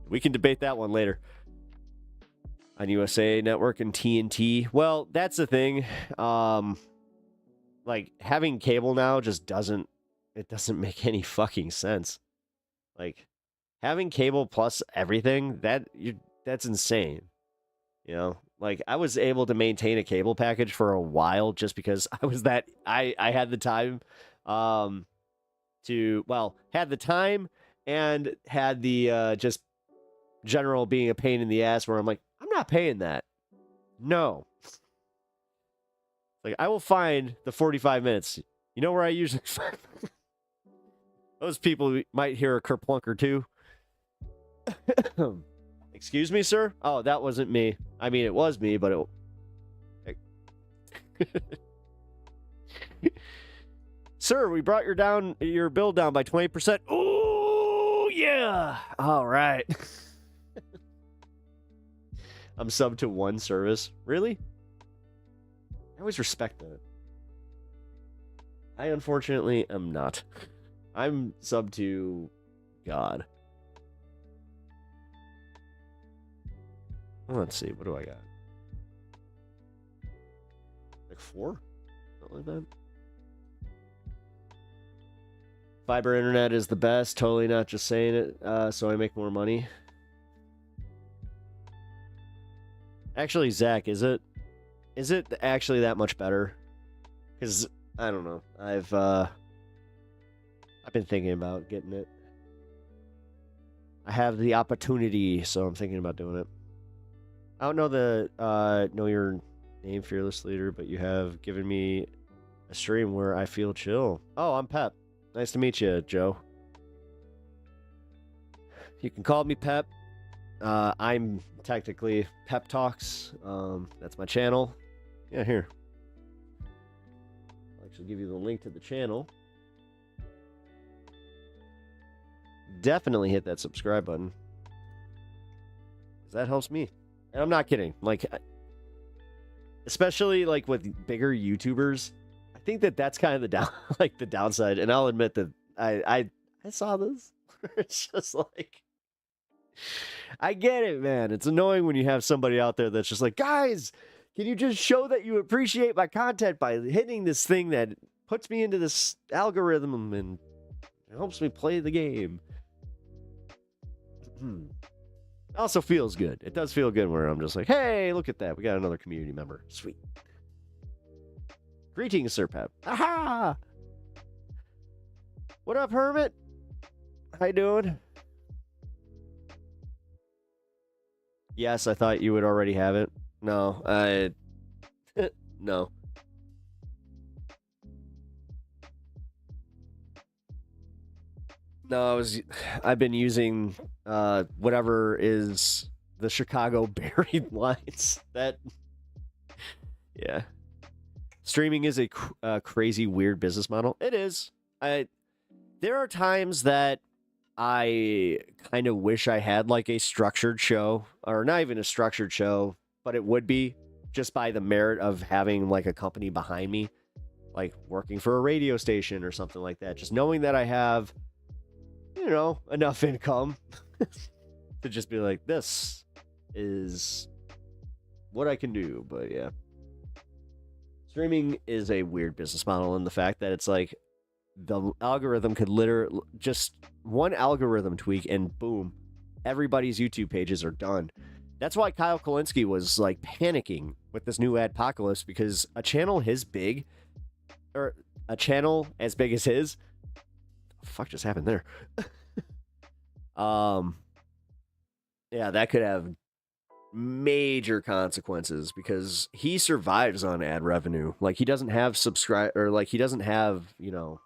We can debate that one later. On USA Network and TNT. Well, that's the thing. Like, having cable now just doesn't make any fucking sense. Like, having cable plus everything, that's insane. You know, like, I was able to maintain a cable package for a while just because I had the time had the time and had the just general being a pain in the ass where I'm like, I'm not paying that. No. Like, I will find the 45 minutes. You know where I usually find those people might hear a kerplunk or two. Excuse me, sir? Oh, that wasn't me. I mean, it was me, but Sir, we brought your bill down by 20%. Oh, yeah. All right. I'm subbed to one service. Really? I always respect that. I unfortunately am not. I'm subbed to God. Well, let's see. What do I got? Like 4? Something like that. Fiber internet is the best. Totally not just saying it so I make more money. Actually, Zach, is it actually that much better? Because I don't know. I've been thinking about getting it. I have the opportunity, so I'm thinking about doing it. I don't know your name, Fearless Leader, but you have given me a stream where I feel chill. Oh, I'm Pep. Nice to meet you, Joe. You can call me Pep. I'm technically Pep Talks. That's my channel. Yeah, here. I'll actually give you the link to the channel. Definitely hit that subscribe button, 'cause that helps me. And I'm not kidding. Like, especially like with bigger YouTubers, I think that's kind of the downside. And I'll admit that I saw this. It's just like, I get it, man. It's annoying when you have somebody out there that's just like, guys, can you just show that you appreciate my content by hitting this thing that puts me into this algorithm and helps me play the game? It also feels good. It does feel good where I'm just like, hey, look at that. We got another community member. Sweet. Greetings, Sir Pep. Aha! What up, Hermit? How you doing? Yes, I thought you would already have it. No, no. No, I've been using whatever is the Chicago buried lines. That, yeah. Streaming is a crazy, weird business model. It is. There are times that I kind of wish I had like a structured show, or not even a structured show, but it would be just by the merit of having like a company behind me, like working for a radio station or something like that. Just knowing that I have, you know, enough income to just be like, this is what I can do. But yeah, streaming is a weird business model in the fact that it's like the algorithm could literally just one algorithm tweak and boom, everybody's YouTube pages are done. That's why Kyle Kalinske was like panicking with this new adpocalypse, because a channel his big, or a channel as big as his, what the fuck just happened there? Yeah, that could have major consequences because he survives on ad revenue. Like he doesn't have he doesn't have, you know,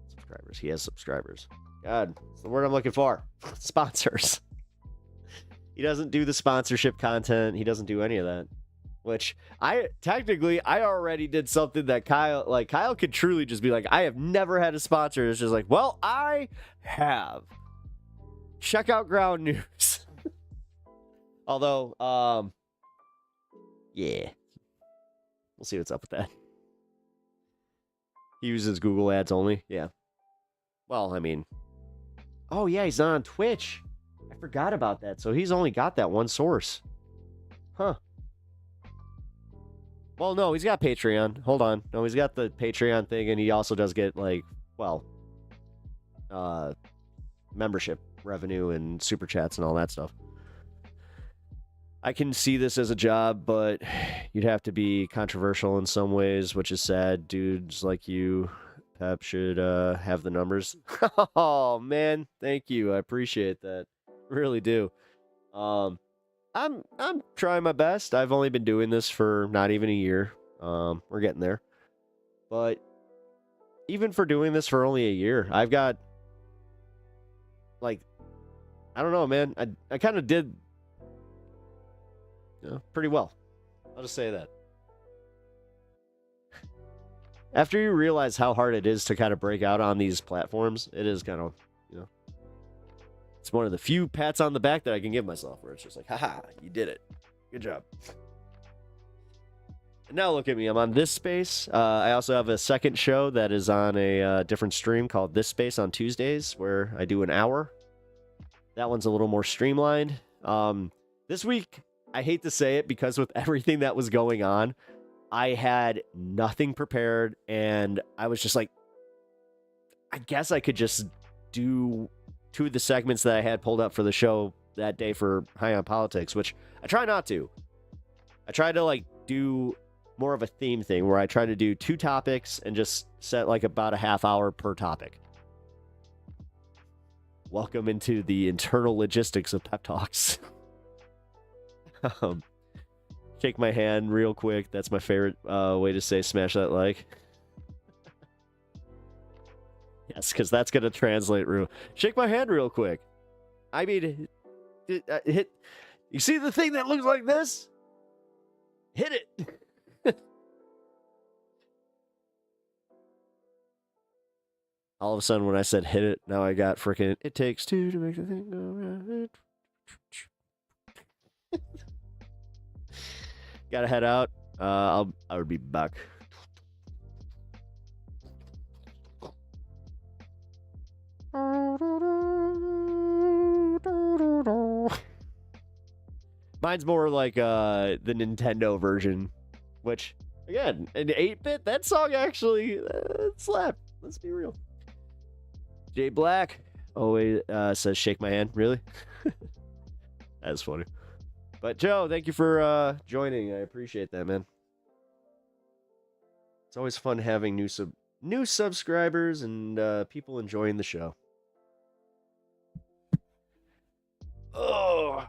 subscribers. He has subscribers. God, it's the word I'm looking for. Sponsors. He doesn't do the sponsorship content. He doesn't do any of that. Which I already did something that Kyle could truly just be like, I have never had a sponsor. It's just like, well, I have. Check out Ground News. Although, yeah. We'll see what's up with that. He uses Google Ads only. Yeah. Well, I mean, oh yeah, he's not on Twitch. I forgot about that. So he's only got that one source. Huh. Well, no, he's got Patreon. Hold on. No, he's got the Patreon thing, and he also does get, like, well, membership revenue and super chats and all that stuff. I can see this as a job, but you'd have to be controversial in some ways, which is sad. Dudes like you, Pep, should have the numbers. Oh, man. Thank you. I appreciate that. Really do. I'm trying my best. I've only been doing this for not even a year. We're getting there. But even for doing this for only a year, I've got, like, I don't know, man. I kind of did, you know, pretty well. I'll just say that. After you realize how hard it is to kind of break out on these platforms, it is kind of, you know, it's one of the few pats on the back that I can give myself where it's just like, haha, you did it. Good job. And now look at me. I'm on This Space. I also have a second show that is on a different stream called This Space on Tuesdays, where I do an hour. That one's a little more streamlined. This week, I hate to say it, because with everything that was going on, I had nothing prepared, and I was just like, I guess I could just do two of the segments that I had pulled up for the show that day for High on Politics, which I try not to. I try to like do more of a theme thing where I try to do two topics and just set like about a half hour per topic. Welcome into the internal logistics of Pep Talks. Shake my hand real quick. That's my favorite way to say smash that like. Yes, because that's going to translate real. Shake my hand real quick. I mean, hit. You see the thing that looks like this? Hit it. All of a sudden, when I said hit it, now I got freaking it takes two to make the thing go around. Gotta head out. I would be back. Mine's more like the Nintendo version, which, again, an 8-bit, that song actually slapped. Let's be real. Jay Black always says shake my hand. Really? That's funny. But Joe, thank you for joining. I appreciate that, man. It's always fun having new subscribers and people enjoying the show. Oh,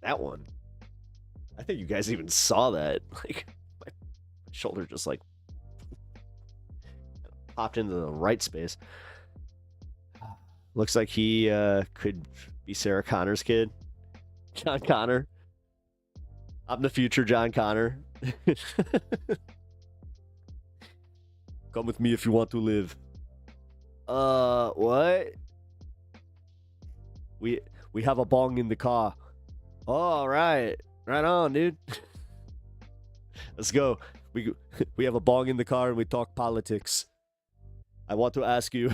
that one. I think you guys even saw that. Like, my Shoulder just like popped into the right space. Looks like he could be Sarah Connor's kid. John Connor. I'm the future John Connor. Come with me if you want to live. What? We have a bong in the car. Oh, all right. Right on, dude. Let's go. We have a bong in the car and we talk politics. I want to ask you.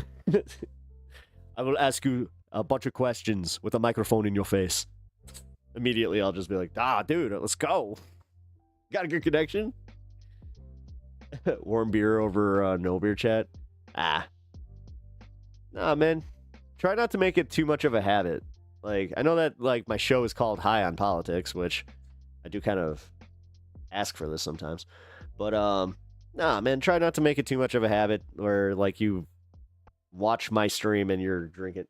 I will ask you a bunch of questions with a microphone in your face. Immediately, I'll just be like, dude, let's go. Got a good connection? Warm beer over no beer chat? Nah, man. Try not to make it too much of a habit. Like, I know that, like, my show is called High on Politics, which I do kind of ask for this sometimes. But, nah, man, try not to make it too much of a habit where, like, you watch my stream and you're drinking.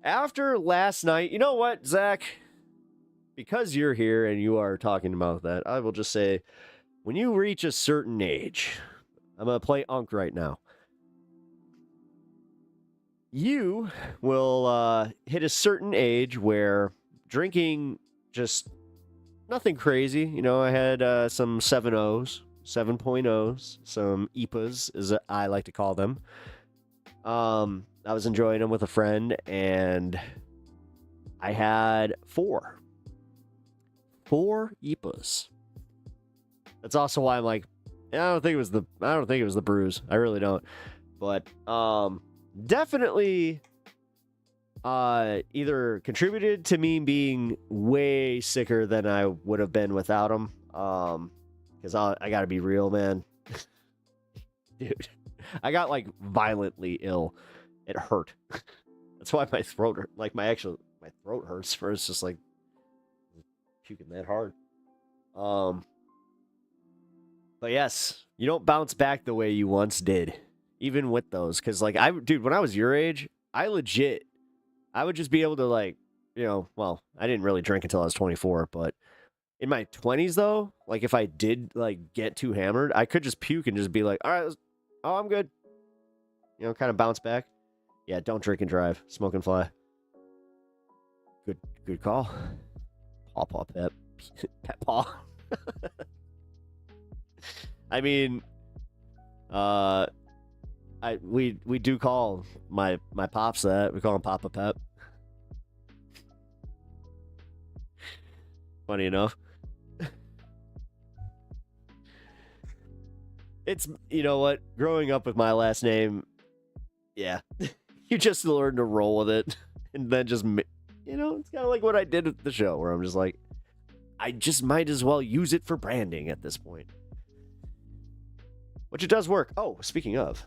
After last night, you know what, Zach? Because you're here and you are talking about that, I will just say, when you reach a certain age, I'm going to play Unk right now. You will hit a certain age where drinking just nothing crazy. You know, I had some 7.0s, 7.0s, some IPAs, as I like to call them. I was enjoying them with a friend, and I had four IPAs. That's also why I'm like, I don't think it was the brews. I really don't. But definitely either contributed to me being way sicker than I would have been without them. Because I gotta be real, man. Dude, I got like violently ill. It hurt. That's why my throat hurt. Like my throat hurts. For it's just like puking that hard. But yes, you don't bounce back the way you once did, even with those. Because like dude, when I was your age, I would just be able to like, you know, well, I didn't really drink until I was 24, but in my 20s though, like if I did like get too hammered, I could just puke and just be like, all right, I'm good. You know, kind of bounce back. Yeah, don't drink and drive. Smoke and fly. Good call. Paw pet. Pet paw. I mean, we do call my pops that. We call him Papa Pep. Funny enough. It's, you know what, growing up with my last name, yeah, you just learn to roll with it, and then just, you know, it's kind of like what I did with the show, where I'm just like, I just might as well use it for branding at this point. Which it does work. Oh, speaking of,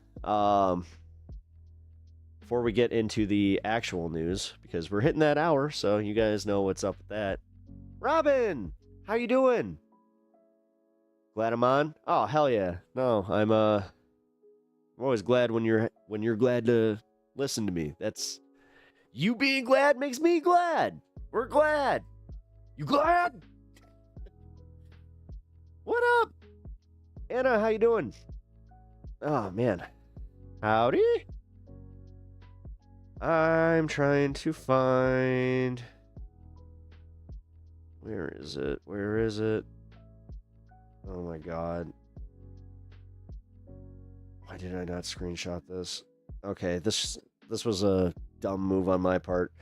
before we get into the actual news, because we're hitting that hour, so you guys know what's up with that. Robin, how you doing? Glad I'm on? Oh, hell yeah. No, I'm always glad when you're glad to listen to me. That's you being glad makes me glad. We're glad. You glad? What up? Anna, how you doing? Oh, man. Howdy? I'm trying to find... Where is it? Oh my god. Why did I not screenshot this? Okay, this was a dumb move on my part.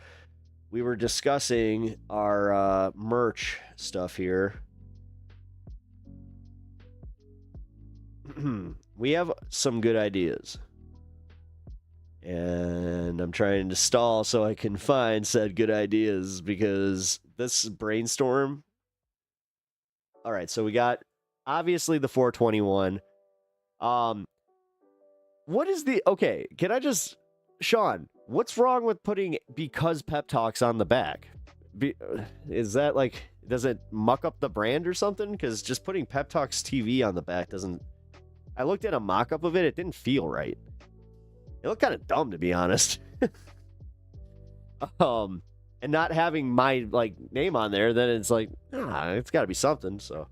We were discussing our merch stuff here. We have some good ideas. And I'm trying to stall so I can find said good ideas because this brainstorm... Alright, so we got obviously the 421. What is the... Okay, can I just... Sean, what's wrong with putting Because Pep Talks on the back? Is that like... Does it muck up the brand or something? Because just putting Pep Talks TV on the back doesn't... I looked at a mock-up of it. It didn't feel right. It looked kind of dumb, to be honest. And not having my like name on there, then it's like, it's got to be something. So,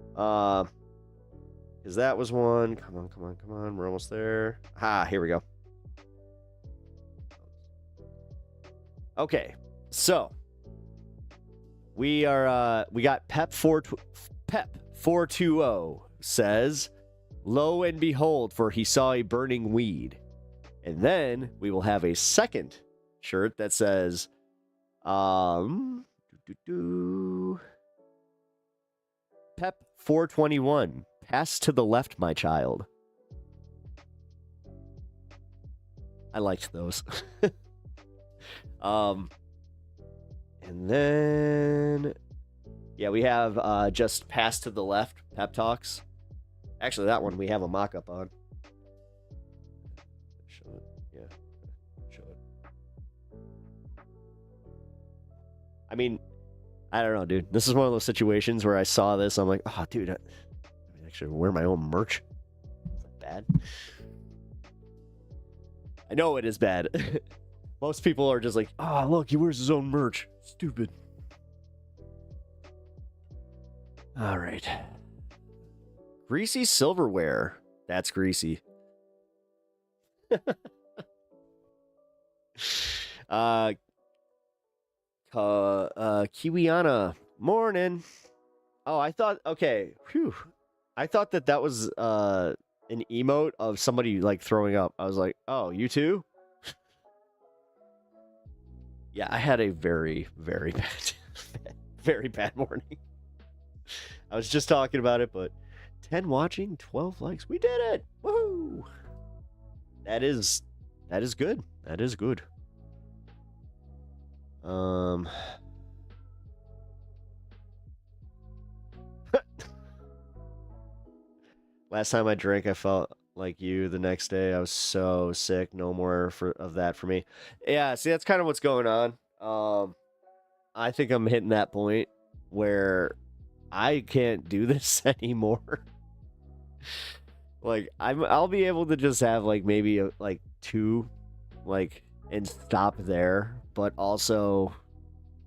because Because that was one. Come on, come on, come on. We're almost there. Ah, here we go. Okay, so we got Pep 420 says, "Lo and behold, for he saw a burning weed." And then we will have a second shirt that says, Pep 421, pass to the left, my child. I liked those. And then, yeah, we have just pass to the left, pep talks. Actually, that one we have a mock-up on. Show it. Yeah. Show it. I mean, I don't know, dude. This is one of those situations where I saw this. I'm like, oh, dude, I actually wear my own merch. Is that bad? I know it is bad. Most people are just like, oh, look, he wears his own merch. Stupid. All right. Greasy silverware. That's greasy. Kiwiana. Morning. Oh, I thought, okay. Whew. I thought that was an emote of somebody like throwing up. I was like, oh, you too? Yeah, I had a very, very bad, very bad morning. I was just talking about it, but 10 watching, 12 likes. We did it! Woohoo! That is good. That is good. Last time I drank, I felt like you. The next day, I was so sick. No more of that for me. Yeah, see, that's kind of what's going on. I think I'm hitting that point where I can't do this anymore. Like, I'll be able to just have like maybe like 2, like, and stop there. But also,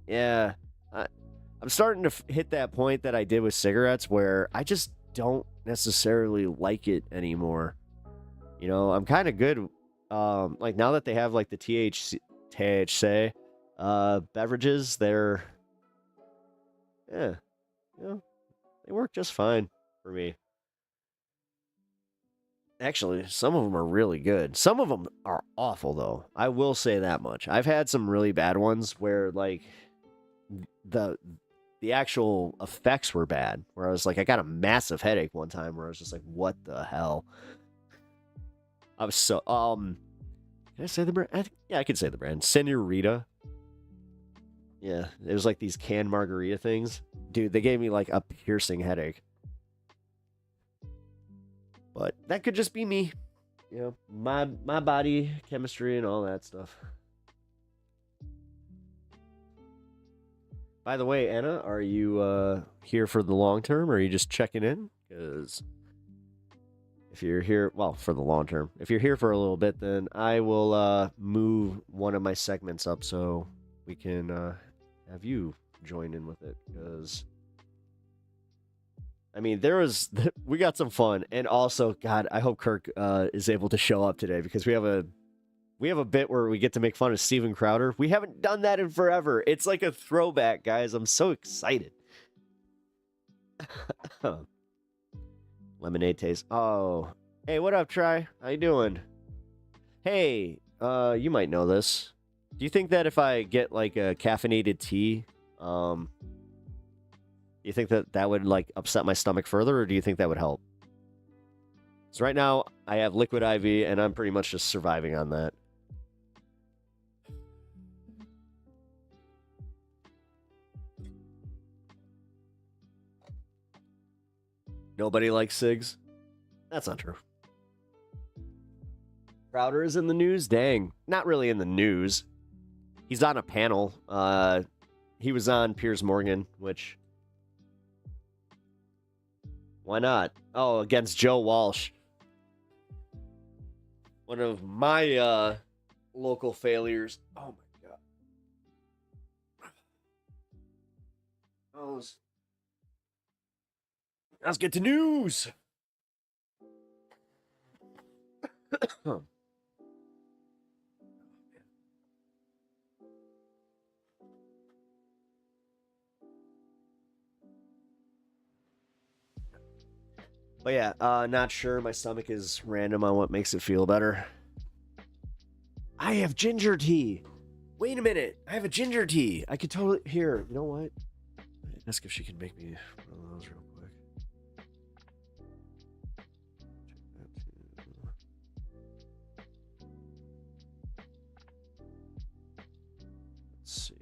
yeah, I'm starting to hit that point that I did with cigarettes where I just don't necessarily like it anymore. You know, I'm kind of good. Like now that they have like the THC beverages, they're, yeah, you know, they work just fine for me. Actually, some of them are really good. Some of them are awful, though. I will say that much. I've had some really bad ones where, like, the actual effects were bad. Where I was like, I got a massive headache one time where I was just like, what the hell? I was so, can I say the brand? Yeah, I can say the brand. Senorita. Yeah, it was like these canned margarita things. Dude, they gave me like a piercing headache. But that could just be me. You know, my body chemistry and all that stuff. By the way, Anna, are you here for the long term or are you just checking in? Because if you're here, well, for the long term. If you're here for a little bit, then I will move one of my segments up so we can have you join in with it. Because I mean, we got some fun, and also, God, I hope Kirk is able to show up today because we have a bit where we get to make fun of Steven Crowder. We haven't done that in forever. It's like a throwback, guys. I'm so excited. Lemonade taste. Oh, hey, what up, Try? How you doing? Hey, you might know this. Do you think that if I get like a caffeinated tea, you think that would like upset my stomach further, or do you think that would help? So right now I have liquid IV and I'm pretty much just surviving on that. Nobody likes cigs? That's not true. Crowder is in the news? Dang. Not really in the news. He's on a panel. He was on Piers Morgan, which... Why not? Oh, against Joe Walsh. One of my local failures. Oh my god. Oh, let's get to news. But yeah, not sure. My stomach is random on what makes it feel better. I have ginger tea. Wait a minute. I have a ginger tea. I could totally... Here, you know what? Ask if she can make me one of those real quick. Let's see.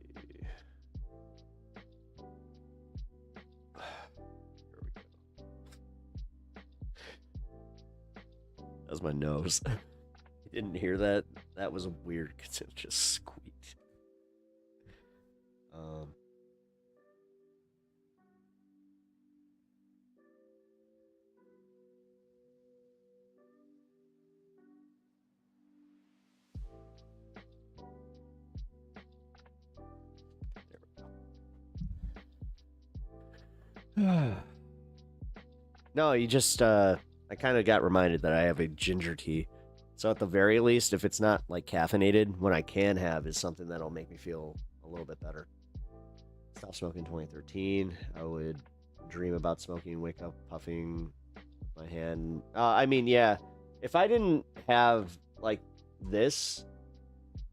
There we go. That was my nose. You didn't hear that? That was weird because it just squeaked. No, you just, I kind of got reminded that I have a ginger tea. So at the very least, if it's not, like, caffeinated, what I can have is something that'll make me feel a little bit better. Stopped smoking in 2013. I would dream about smoking, wake up puffing with my hand. I mean, yeah, if I didn't have, like, this,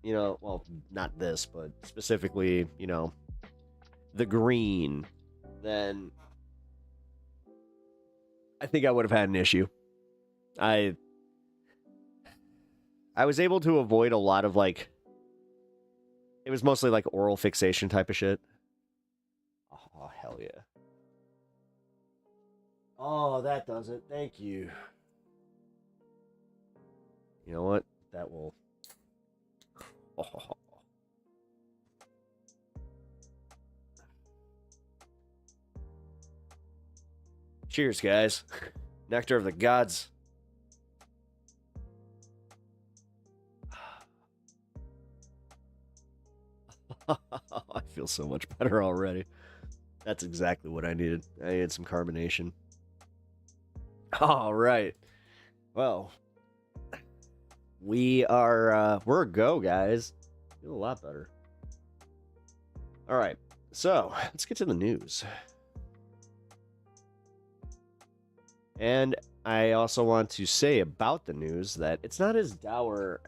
you know, well, not this, but specifically, you know, the green, then I think I would have had an issue. I was able to avoid a lot of, like, it was mostly like oral fixation type of shit. Oh, hell yeah. Oh, that does it. Thank you. You know what? That will... Oh. Cheers, guys. Nectar of the gods. I feel so much better already. That's exactly what I needed. I needed some carbonation. All right. Well, we're a go, guys. Feel a lot better. All right. So, let's get to the news. And I also want to say about the news that it's not as dour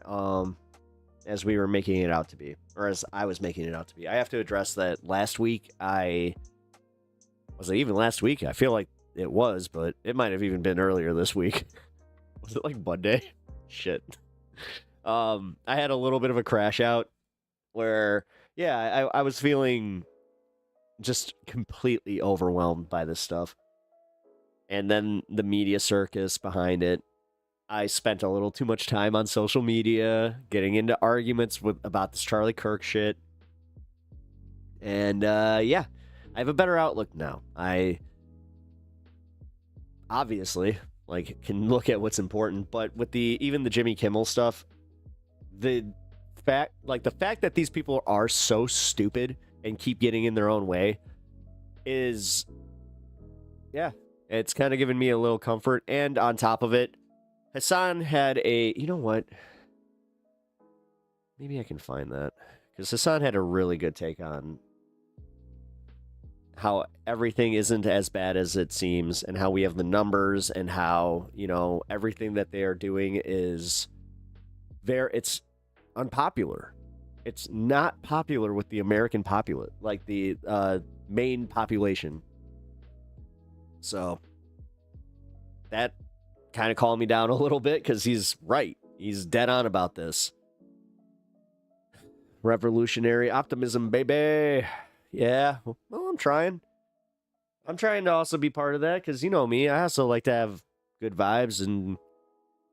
as we were making it out to be, or as I was making it out to be. I have to address that last week, was it even last week? I feel like it was, but it might have even been earlier this week. Was it like Monday? Shit. I had a little bit of a crash out where, yeah, I was feeling just completely overwhelmed by this stuff. And then the media circus behind it. I spent a little too much time on social media, getting into arguments about this Charlie Kirk shit. And, yeah, I have a better outlook now. I obviously, like, can look at what's important, but with even the Jimmy Kimmel stuff, the fact that these people are so stupid and keep getting in their own way is, yeah, it's kind of given me a little comfort. And on top of it, Hassan had you know what? Maybe I can find that. Because Hassan had a really good take on how everything isn't as bad as it seems, and how we have the numbers, and how, you know, everything that they are doing is it's unpopular. It's not popular with the American populace, like the main population. So that kind of calmed me down a little bit, because he's right. He's dead on about this. Revolutionary optimism, baby. Yeah, well, I'm trying. I'm trying to also be part of that, because you know me, I also like to have good vibes and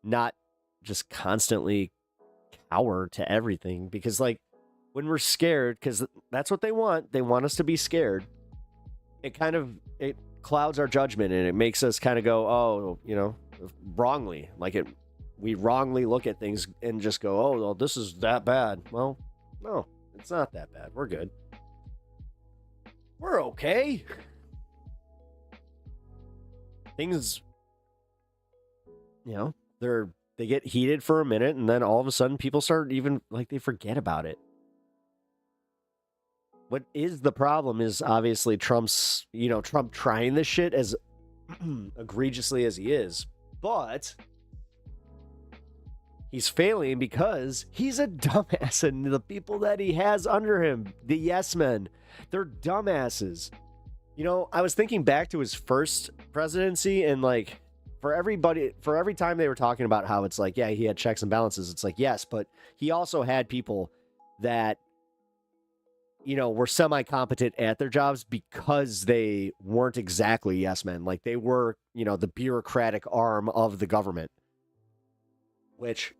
not just constantly cower to everything. Because, like, when we're scared, because that's what they want us to be scared, it clouds our judgment, and it makes us kind of go, oh, you know, wrongly. Like, we wrongly look at things and just go, oh, well, this is that bad. Well, no, it's not that bad. We're good. We're okay. Things, you know, they're they get heated for a minute, and then all of a sudden people start even, like, they forget about it. What is the problem is obviously Trump's, Trump trying this shit as egregiously as he is, but he's failing because he's a dumbass, and the people that he has under him, the yes men, they're dumbasses. I was thinking back to his first presidency, and like for every time they were talking about how it's like, yeah, he had checks and balances. It's like, yes, but he also had people that, were semi-competent at their jobs because they weren't exactly yes men. Like they were, the bureaucratic arm of the government, which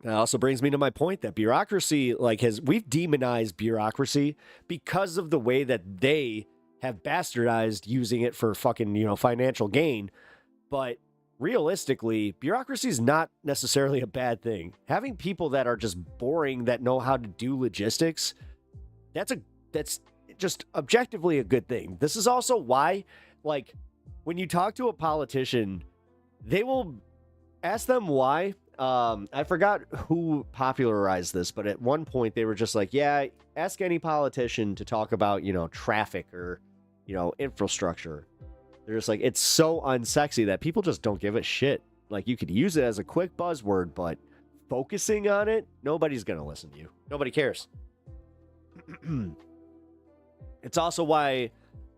also brings me to my point that bureaucracy, we've demonized bureaucracy because of the way that they have bastardized using it for fucking, financial gain. But realistically, bureaucracy is not necessarily a bad thing. Having people that are just boring, that know how to do logistics, that's just objectively a good thing. This is also why, when you talk to a politician, they will ask them why. I forgot who popularized this, but at one point they were just like, yeah, ask any politician to talk about, traffic or, infrastructure. They're just like, it's so unsexy that people just don't give a shit. Like, you could use it as a quick buzzword, but focusing on it, nobody's going to listen to you. Nobody cares. It's also why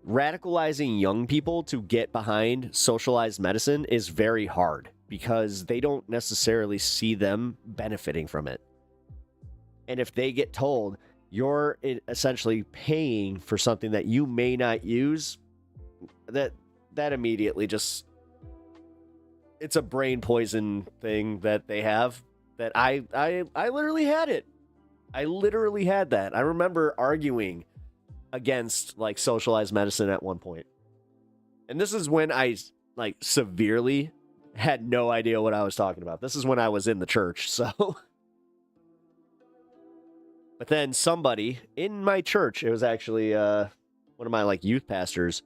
radicalizing young people to get behind socialized medicine is very hard, because they don't necessarily see them benefiting from it. And if they get told you're essentially paying for something that you may not use, that immediately just, it's a brain poison thing that they have, that I literally had it. I literally had that. I remember arguing against socialized medicine at one point. And this is when I severely had no idea what I was talking about. This is when I was in the church, so. But then somebody in my church, it was actually one of my youth pastors,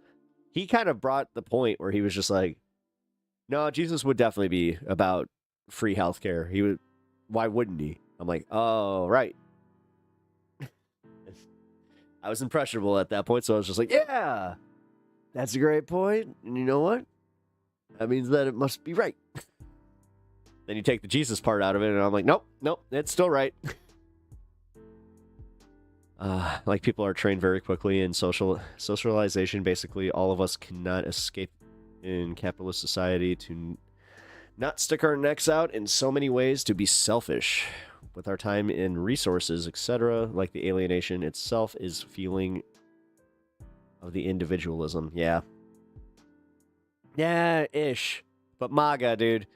he kind of brought the point where he was just like, no, Jesus would definitely be about free healthcare. He would, why wouldn't he? I'm like, oh, right. I was impressionable at that point, so I was just like, yeah, that's a great point. And you know what? That means that it must be right. Then you take the Jesus part out of it, and I'm like, nope, it's still right. People are trained very quickly in socialization. Basically, all of us cannot escape in capitalist society to not stick our necks out in so many ways, to be selfish with our time and resources, etc. Like the alienation itself is feeling of the individualism. Yeah, ish. But MAGA, dude.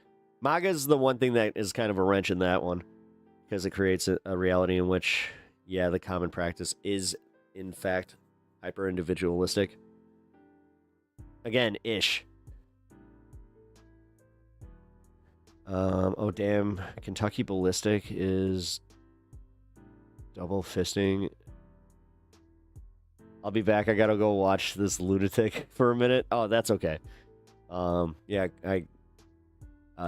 MAGA is the one thing that is kind of a wrench in that one, because it creates a reality in which, yeah, the common practice is, in fact, hyper-individualistic. Again, ish. Oh, damn. Kentucky Ballistic is double fisting. I'll be back. I gotta go watch this lunatic for a minute. Oh, that's okay. Yeah,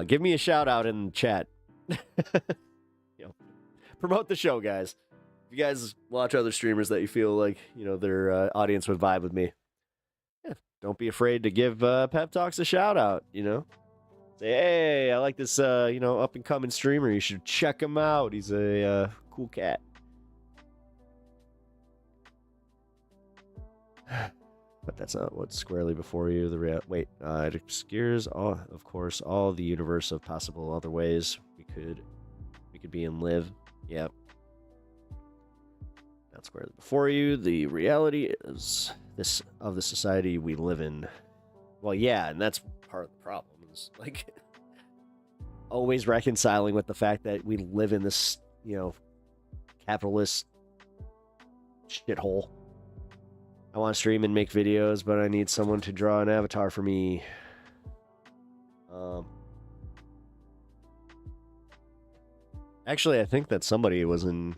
give me a shout out in chat. Promote the show, guys. If you guys watch other streamers that you feel like, their audience would vibe with me, yeah, don't be afraid to give Pep Talks a shout out, Say, hey, I like this, up and coming streamer. You should check him out. He's a cool cat. But that's not what's squarely before you. It obscures all, of course, all the universe of possible other ways we could be and live. Yep. Not squarely before you. The reality is this of the society we live in. Well, yeah, and that's part of the problem. Always reconciling with the fact that we live in this, capitalist shithole. I want to stream and make videos, but I need someone to draw an avatar for me. Actually, I think that somebody was in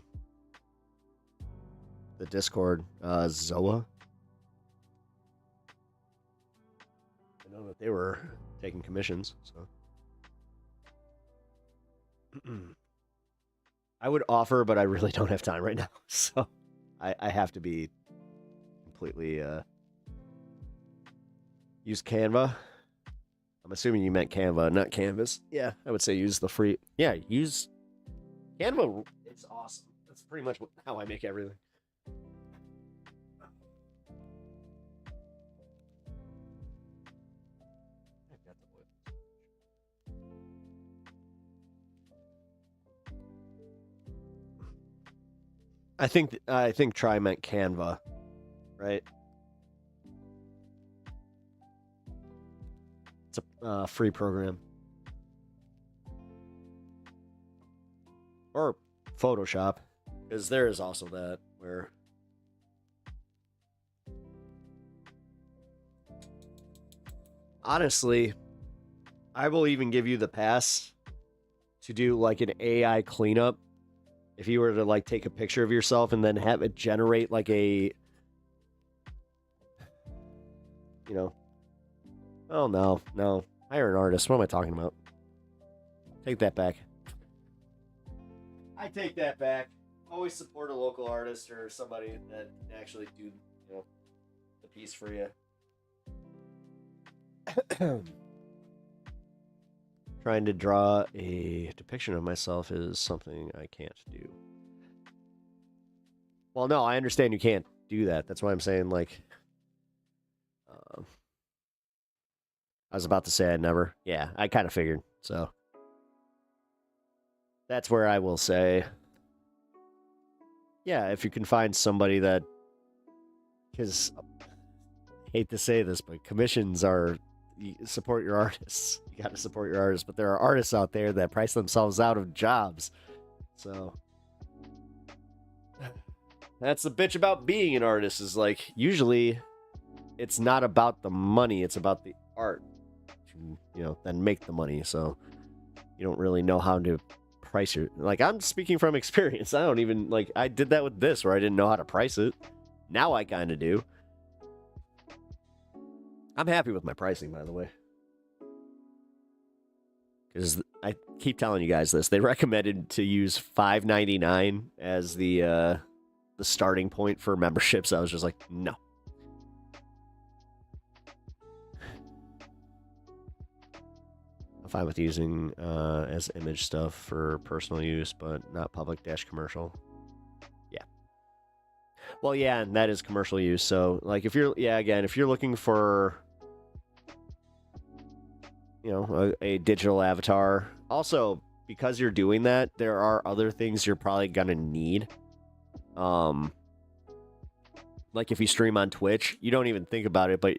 the Discord, Zoa. I know that they were taking commissions, so. I would offer, but I really don't have time right now. So I have to be completely use Canva. I'm assuming you meant Canva, not Canvas. Yeah, I would say use the free. Yeah, use Canva. It's awesome. That's pretty much how I make everything. I think try meant Canva, right? It's a free program. Or Photoshop, because there is also that where honestly, I will even give you the pass to do like an AI cleanup. If you were to like take a picture of yourself and then have it generate like a, you know, oh no, hire an artist. What am I talking about? Take that back. I take that back. Always support a local artist or somebody that can actually do, you know, the piece for you. Trying to draw a depiction of myself is something I can't do. Well, no, I understand you can't do that. That's why I'm saying, like, I was about to say I'd never. Yeah, I kind of figured. So that's where I will say, yeah, if you can find somebody that, because I hate to say this, but commissions are, you support your artists. You got to support your artists, but there are artists out there that price themselves out of jobs. So that's the bitch about being an artist, is like, usually it's not about the money, it's about the art to, you know, then make the money. So you don't really know how to price your, like, I'm speaking from experience. I don't even, like, I did that with this where I didn't know how to price it. Now I kind of do. I'm happy with my pricing, by the way, because I keep telling you guys this. They recommended to use $5.99 as the starting point for memberships. I was just like, no. I'm fine with using as image stuff for personal use, but not public-commercial. Yeah. Well, yeah, and that is commercial use. So, like, if you're, yeah, again, if you're looking for, you know, a digital avatar. Also, because you're doing that, there are other things you're probably gonna need. Like if you stream on Twitch, you don't even think about it, but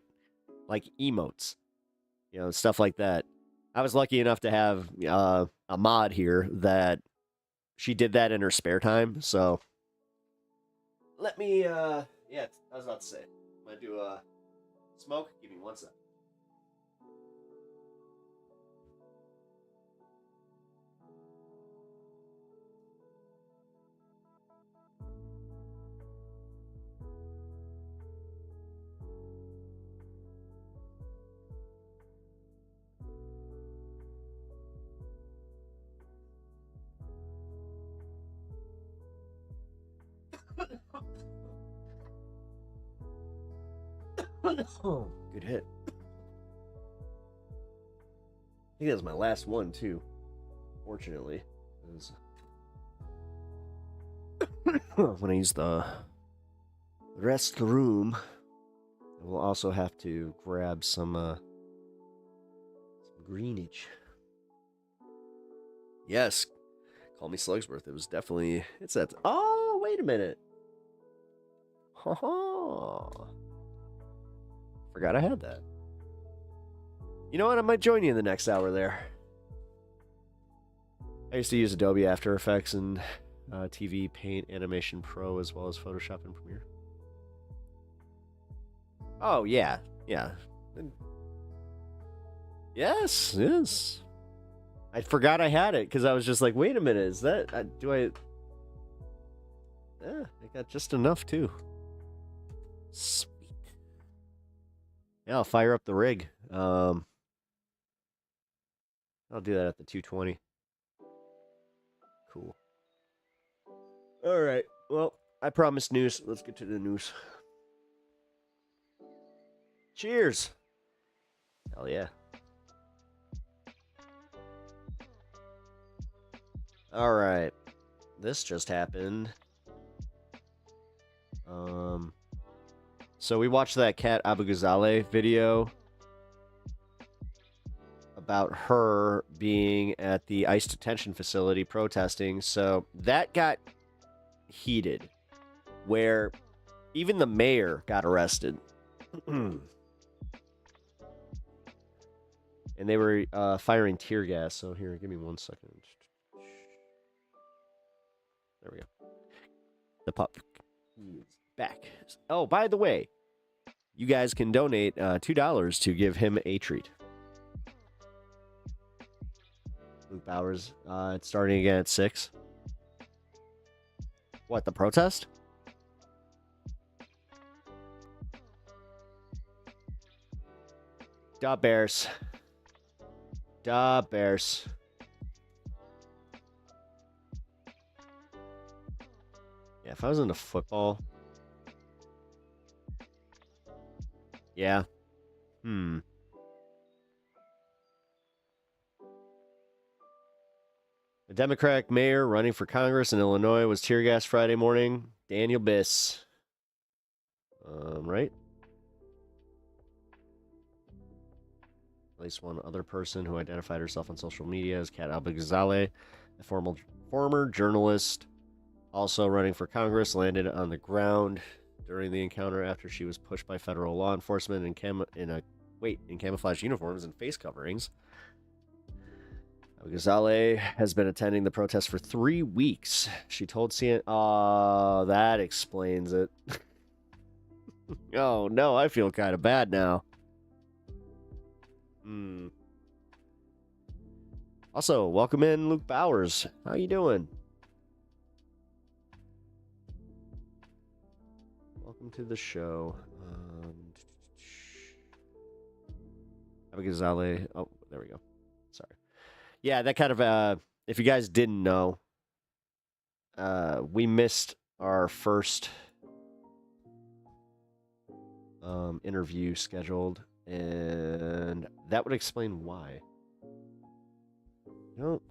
like emotes, you know, stuff like that. I was lucky enough to have a mod here that she did that in her spare time. So let me, yeah, I was about to say, I'm gonna do a smoke. Give me 1 sec. Good hit. I think that was my last one too. Fortunately, when I use the restroom, I will also have to grab some greenage. Yes, call me Slugsworth. It was definitely, it's that. Oh, wait a minute. Ha ha. Forgot I had that. You know what? I might join you in the next hour there. I used to use Adobe After Effects and TV Paint, Animation Pro, as well as Photoshop and Premiere. Oh, yeah. Yeah. Yes, yes. I forgot I had it because I was just like, wait a minute, is that, do I... Yeah, I got just enough too. Sweet. Yeah, I'll fire up the rig. I'll do that at the 220. All right. Well, I promised news. Let's get to the news. Cheers. Hell yeah. All right. This just happened. So we watched that Kat Abu Ghazaleh video about her being at the ICE detention facility protesting. So that got heated, where even the mayor got arrested. And they were firing tear gas. So here, give me 1 second. There we go. The pup is back. Oh, by the way, you guys can donate $2 to give him a treat. Luke Bowers, it's starting again at 6. What, the protest? Da Bears. Da Bears. Yeah, if I was into football. Yeah. The Democratic mayor running for Congress in Illinois was tear gassed Friday morning. Daniel Biss. Right? At least one other person who identified herself on social media as Kat Abu Ghazaleh, a former journalist, also running for Congress, landed on the ground during the encounter after she was pushed by federal law enforcement in camouflage uniforms and face coverings. Abu Ghazaleh has been attending the protest for 3 weeks. She told CNN, "Oh, that explains it." Oh no, I feel kind of bad now. Also, welcome in Luke Bowers. How you doing? Welcome to the show. Abu Ghazaleh. Oh, there we go. Sorry. Yeah, that kind of, if you guys didn't know, we missed our first interview scheduled, and that would explain why. No.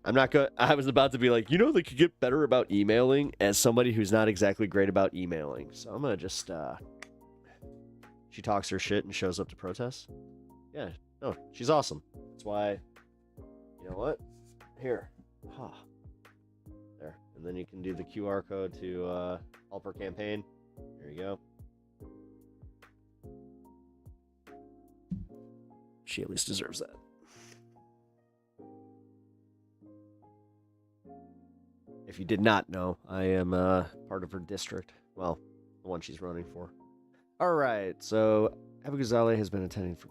I'm not going to... I was about to be like, they could get better about emailing, as somebody who's not exactly great about emailing. So I'm going to just... She talks her shit and shows up to protests. Yeah, no, she's awesome. That's why... You know what? Here. There. And then you can do the QR code to help her campaign. There you go. She at least deserves that. If you did not know, I am part of her district. Well, the one she's running for. All right, so Abu Ghazaleh has been attending for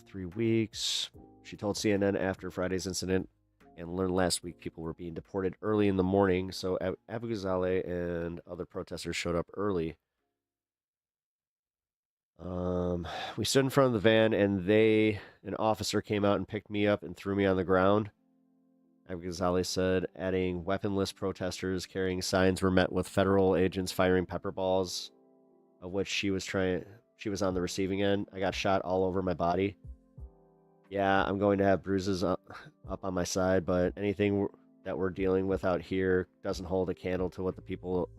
3 weeks. She told CNN after Friday's incident and learned last week people were being deported early in the morning. So Abu Ghazaleh and other protesters showed up early. We stood in front of the van, and an officer came out and picked me up and threw me on the ground. Abu Ghazaleh said, adding, weaponless protesters carrying signs were met with federal agents firing pepper balls, of which she was on the receiving end. I got shot all over my body. Yeah, I'm going to have bruises up on my side, but anything that we're dealing with out here doesn't hold a candle to what the people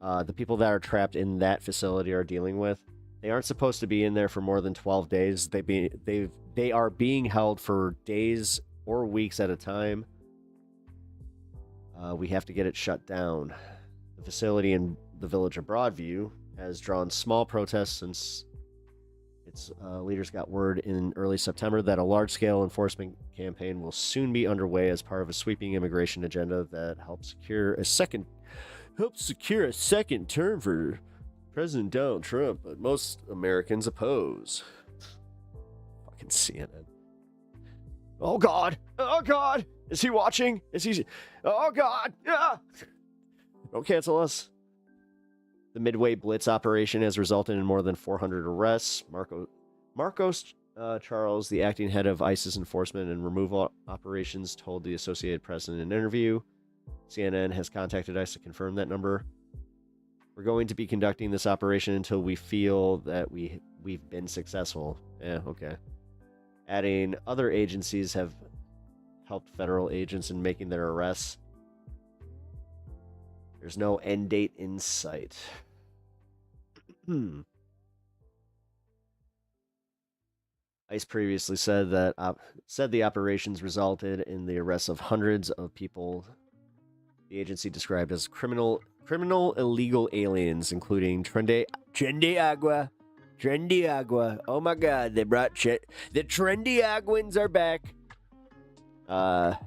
that are trapped in that facility are dealing with. They aren't supposed to be in there for more than 12 days. They are being held for days or weeks at a time. We have to get it shut down. The facility in the village of Broadview has drawn small protests since its leaders got word in early September that a large-scale enforcement campaign will soon be underway as part of a sweeping immigration agenda that helps secure a second term for President Donald Trump, but most Americans oppose. Fucking CNN. Oh God! Oh God! Is he watching? Oh God! Ah! Don't cancel us. The Midway Blitz operation has resulted in more than 400 arrests. Marcos Charles, the acting head of ISIS enforcement and removal operations, told the Associated Press in an interview. CNN has contacted ICE to confirm that number. We're going to be conducting this operation until we feel that we've been successful. Yeah, okay. Adding, other agencies have helped federal agents in making their arrests. There's no end date in sight. ICE previously said that the operations resulted in the arrests of hundreds of people. The agency described as criminal illegal aliens, including Trendy Agua. Oh my God, they brought the Trendy Aguans are back. The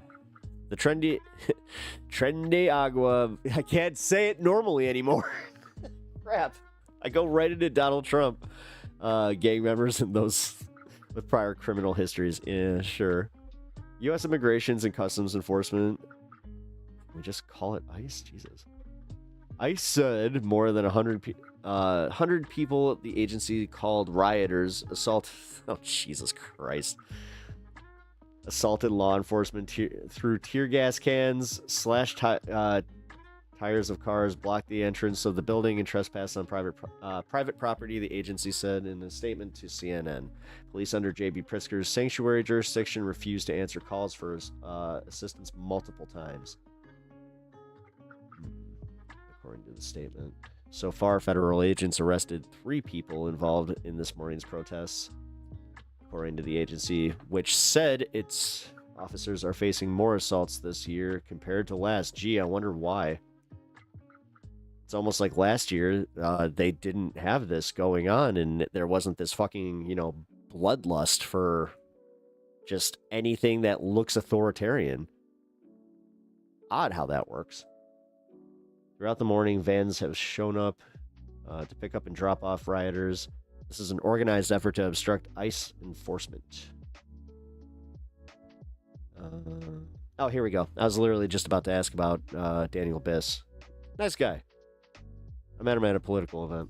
Trendy Agua. I can't say it normally anymore. Crap. I go right into Donald Trump. Gang members and those with prior criminal histories. Yeah, sure. U.S. Immigrations and Customs Enforcement. We just call it ICE? Jesus. ICE said more than 100 people the agency called rioters oh, Jesus Christ. Assaulted law enforcement through tear gas cans, slashed tires of cars, blocked the entrance of the building, and trespassed on private property, the agency said in a statement to CNN. Police under J.B. Pritzker's sanctuary jurisdiction refused to answer calls for assistance multiple times. According to the statement. So far, federal agents arrested 3 people involved in this morning's protests, according to the agency, which said its officers are facing more assaults this year compared to last. Gee, I wonder why. It's almost like last year, they didn't have this going on, and there wasn't this fucking, bloodlust for just anything that looks authoritarian. Odd how that works. Throughout the morning, vans have shown up to pick up and drop off rioters. This is an organized effort to obstruct ICE enforcement. Oh, here we go. I was literally just about to ask about Daniel Biss. Nice guy. I met him at a political event.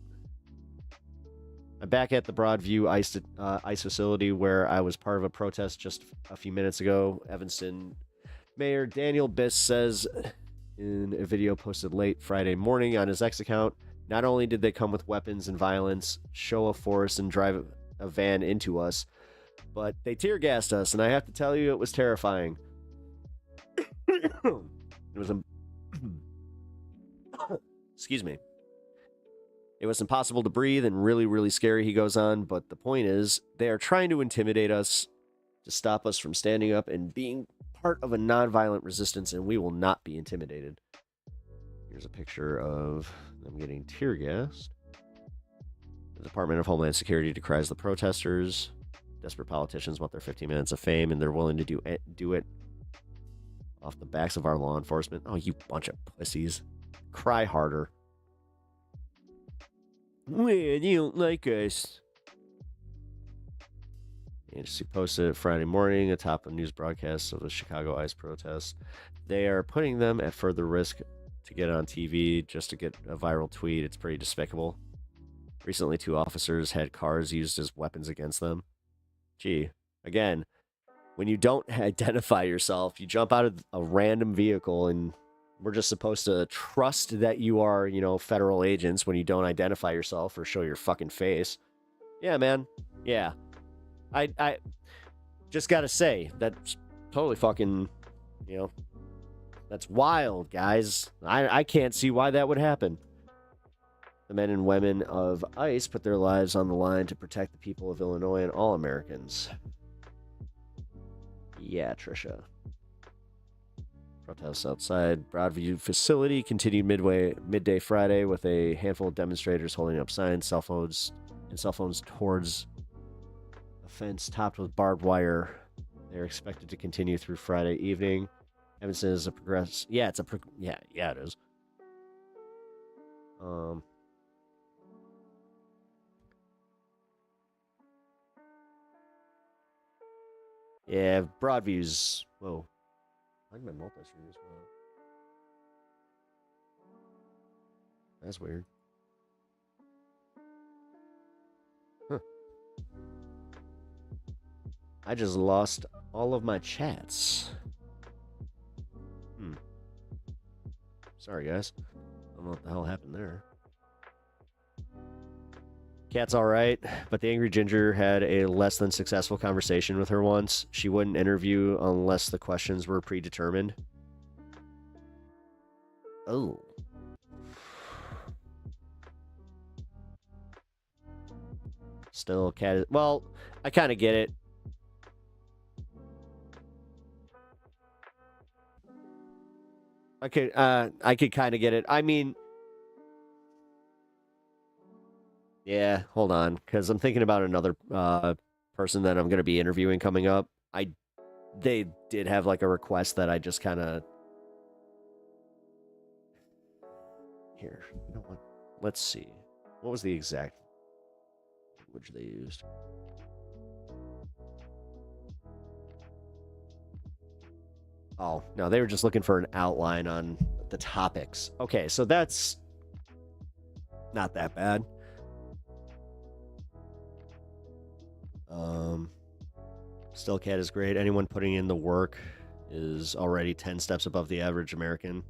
I'm back at the Broadview ICE facility where I was part of a protest just a few minutes ago. Evanston Mayor Daniel Biss says in a video posted late Friday morning on his X account, not only did they come with weapons and violence, show of force, and drive a van into us, but they tear gassed us, and I have to tell you, it was terrifying. It was excuse me. It was impossible to breathe and really, really scary, he goes on, but the point is, they are trying to intimidate us, to stop us from standing up and being part of a nonviolent resistance, and we will not be intimidated. Here's a picture of them getting tear gassed. The Department of Homeland Security decries the protesters. Desperate politicians want their 15 minutes of fame, and they're willing to do it off the backs of our law enforcement. Oh, you bunch of pussies. Cry harder. Well, you don't like us. Agency posted it Friday morning atop a news broadcast of the Chicago ICE protests. They are putting them at further risk to get on TV just to get a viral tweet. It's pretty despicable. Recently, 2 officers had cars used as weapons against them. Gee, again, when you don't identify yourself, you jump out of a random vehicle and we're just supposed to trust that you are, federal agents when you don't identify yourself or show your fucking face. Yeah, man. Yeah. I just gotta say, that's totally fucking, that's wild, guys. I can't see why that would happen. The men and women of ICE put their lives on the line to protect the people of Illinois and all Americans. Yeah, Trisha. Protests outside Broadview facility continued midday Friday with a handful of demonstrators holding up signs, cell phones towards a fence topped with barbed wire. They're expected to continue through Friday evening. Evanston is a progress. Yeah, it is. Yeah, Broadview's. Whoa. I like my multi-screen as well. That's weird. Huh. I just lost all of my chats. Sorry, guys. I don't know what the hell happened there. Cat's alright, but the Angry Ginger had a less than successful conversation with her once. She wouldn't interview unless the questions were predetermined. Oh. Still, Cat is... Well, I kind of get it. I could kind of get it. I mean... Yeah, hold on, because I'm thinking about another person that I'm going to be interviewing coming up. They did have like a request that I just kind of... Here, you know what? Let's see. What was the exact language they used? Oh, no, they were just looking for an outline on the topics. Okay, so that's not that bad. Still, Cat is great. Anyone putting in the work is already 10 steps above the average American.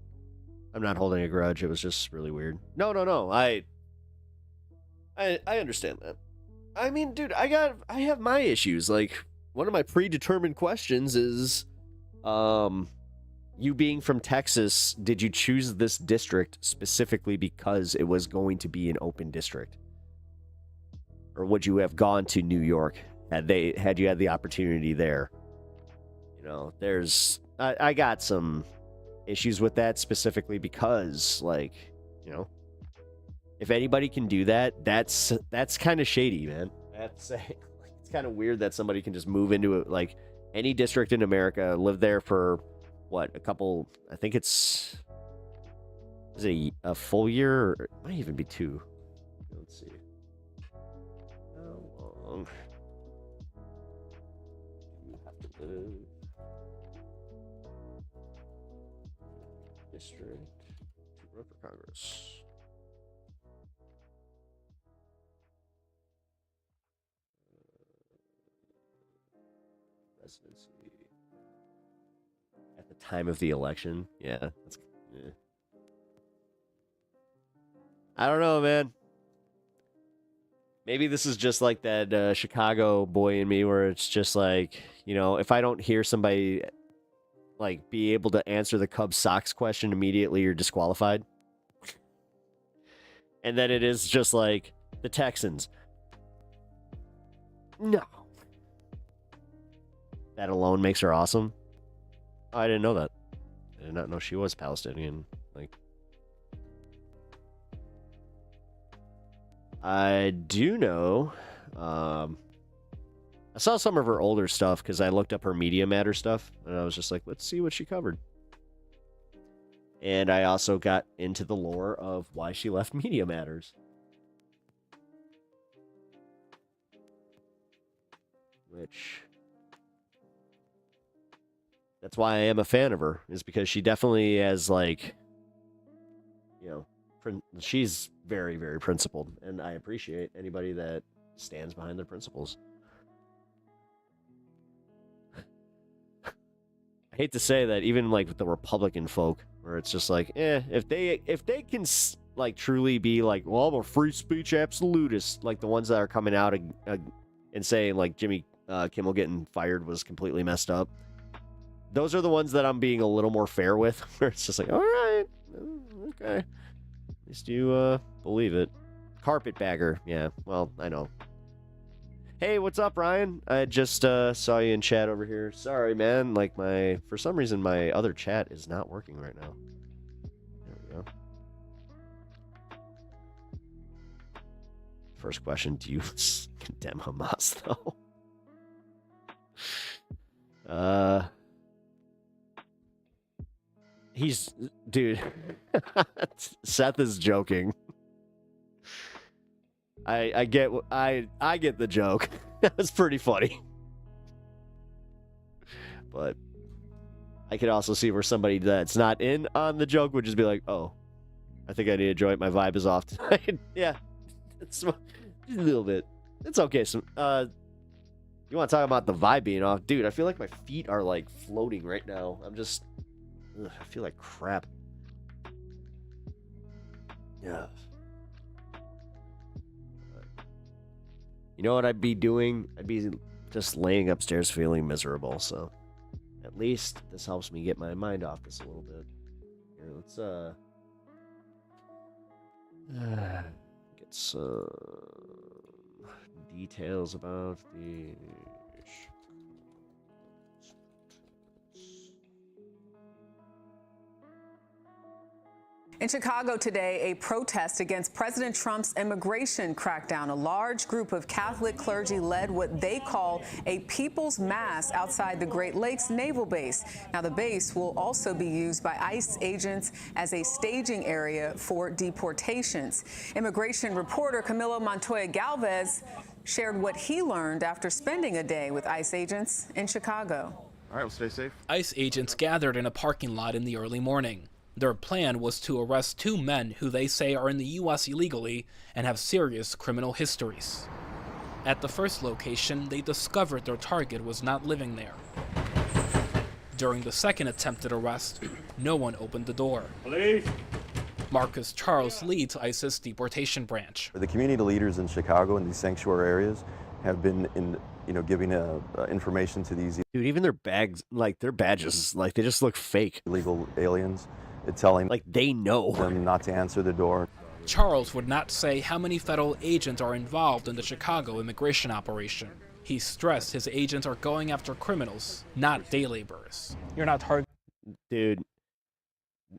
I'm not holding a grudge. It was just really weird. No. I understand that. I mean, dude, I have my issues. Like, one of my predetermined questions is, you being from Texas, did you choose this district specifically because it was going to be an open district? Or would you have gone to New York had you had the opportunity there? You know, I got some issues with that specifically because, like, you know, if anybody can do that, that's kind of shady, man. It's kind of weird that somebody can just move into it, like any district in America, live there for what, a couple, I think is it a full year, or it might even be 2. Let's see. How long do you have to live? District to run for Congress. Residency at the time of the election. Yeah, that's. Yeah. I don't know, man. Maybe this is just like that Chicago boy in me, where it's just like, you know, if I don't hear somebody like be able to answer the Cubs Sox question immediately, you're disqualified. And then it is just like the Texans. No. That alone makes her awesome. Oh, I didn't know that. I did not know she was Palestinian. Like, I do know. I saw some of her older stuff because I looked up her Media Matter stuff, and I was just like, let's see what she covered. And I also got into the lore of why she left Media Matters. Which... that's why I am a fan of her, is because she definitely has, like, you know, she's very, very principled, and I appreciate anybody that stands behind their principles. I hate to say that, even like with the Republican folk, where it's just like, if they can like truly be like, well, I'm a free speech absolutist, like the ones that are coming out and saying like Jimmy Kimmel getting fired was completely messed up. Those are the ones that I'm being a little more fair with, where it's just like, all right, okay, at least you believe it. Carpetbagger, yeah, well, I know. Hey, what's up, Ryan? I just saw you in chat over here. Sorry, man. Like, for some reason, my other chat is not working right now. There we go. First question, do you condemn Hamas, though? Dude, Seth is joking. I get the joke. That was pretty funny. But I could also see where somebody that's not in on the joke would just be like, oh, I think I need a joint. My vibe is off tonight. Yeah, it's just a little bit. It's okay. So, You want to talk about the vibe being off? Dude, I feel like my feet are like floating right now. I'm just... I feel like crap. Yeah. You know what I'd be doing? I'd be just laying upstairs feeling miserable, so... At least this helps me get my mind off this a little bit. Here, let's, get some details about the... In Chicago today, a protest against President Trump's immigration crackdown. A large group of Catholic clergy led what they call a people's mass outside the Great Lakes Naval Base. Now, the base will also be used by ICE agents as a staging area for deportations. Immigration reporter Camilo Montoya Galvez shared what he learned after spending a day with ICE agents in Chicago. All right, well, stay safe. ICE agents gathered in a parking lot in the early morning. Their plan was to arrest 2 men who they say are in the U.S. illegally and have serious criminal histories. At the first location, they discovered their target was not living there. During the second attempted arrest, no one opened the door. Police! Marcus Charles leads ICE's deportation branch. The community leaders in Chicago in these sanctuary areas have been giving information to these Dude, even their bags, like their badges, like they just look fake. illegal aliens, telling Like they know. them not to answer the door. Charles would not say how many federal agents are involved in the Chicago immigration operation. He stressed his agents are going after criminals, not day laborers. You're not targeting. Dude,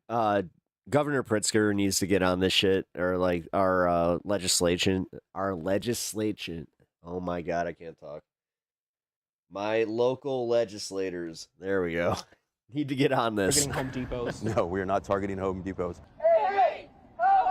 Governor Pritzker needs to get on this shit, or like our legislation. Oh my God, I can't talk. My local legislators, there we go, need to get on this. Home Depots. No, we are not targeting Home Depots.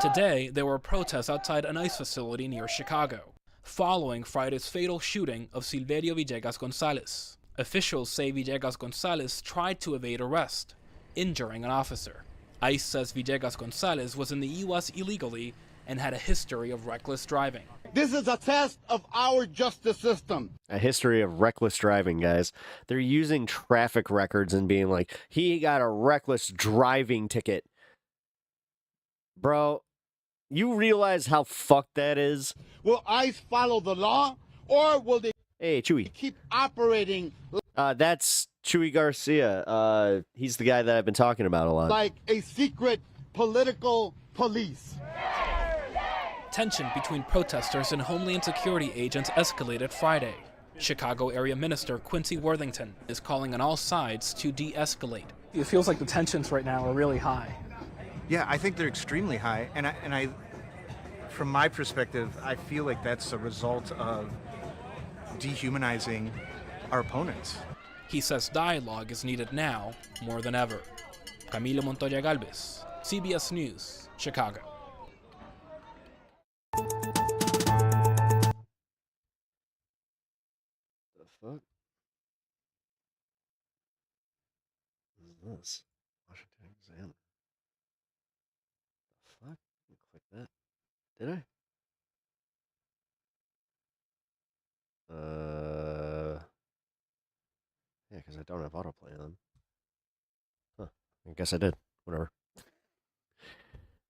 Today, there were protests outside an ICE facility near Chicago, following Friday's fatal shooting of Silverio Villegas Gonzalez. Officials say Villegas Gonzalez tried to evade arrest, injuring an officer. ICE says Villegas Gonzalez was in the U.S. illegally and had a history of reckless driving. This is a test of our justice system. A history of reckless driving, guys. They're using traffic records and being like, he got a reckless driving ticket. Bro, you realize how fucked that is? Will ICE follow the law, or will they Hey, Chewy. keep operating That's Chewy Garcia. He's the guy that I've been talking about a lot. like a secret political police? Tension between protesters and Homeland Security agents escalated Friday. Chicago area minister Quincy Worthington is calling on all sides to de-escalate. It feels like the tensions right now are really high. Yeah, I think they're extremely high, and I, from my perspective, I feel like that's a result of dehumanizing our opponents. He says dialogue is needed now more than ever. Camilo Montoya Galvez, CBS News, Chicago. The fuck? What is this? Washington Examiner. The fuck? Click that. Did I? Yeah, because I don't have autoplay on. Huh. I guess I did. Whatever.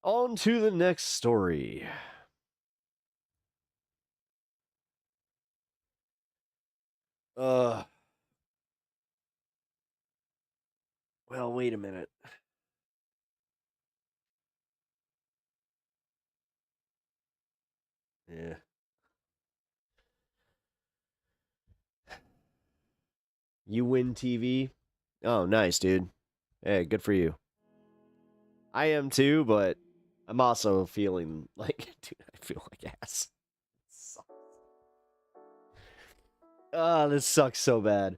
On to the next story. Well, wait a minute. Yeah. You win TV? Oh, nice, dude. Hey, good for you. I am too, but I'm also feeling like, dude, I feel like ass. Oh, this sucks so bad.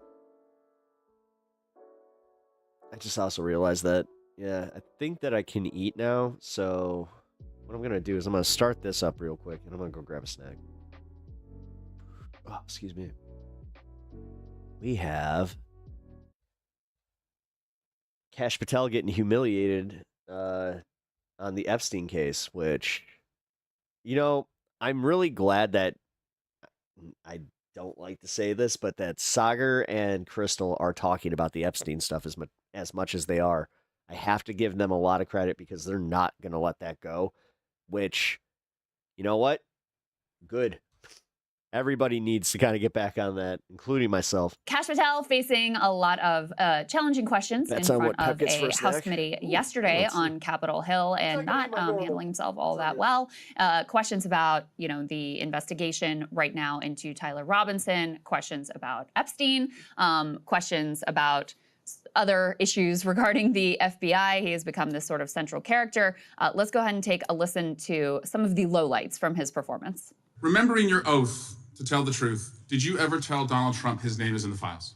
I just also realized that, yeah, I think that I can eat now, so what I'm going to do is I'm going to start this up real quick, and I'm going to go grab a snack. Oh, excuse me. We have Kash Patel getting humiliated on the Epstein case, which, you know, I'm really glad that don't like to say this, but that Sagar and Crystal are talking about the Epstein stuff as much as they are. I have to give them a lot of credit because they're not going to let that go, which, you know what? Good. Everybody needs to kind of get back on that, including myself. Kash Patel facing a lot of challenging questions in front of a House committee yesterday on Capitol Hill and not handling himself all that well. Questions about, the investigation right now into Tyler Robinson, questions about Epstein, questions about other issues regarding the FBI. He has become this sort of central character. Let's go ahead and take a listen to some of the lowlights from his performance. Remembering your oath to tell the truth, did you ever tell Donald Trump his name is in the files?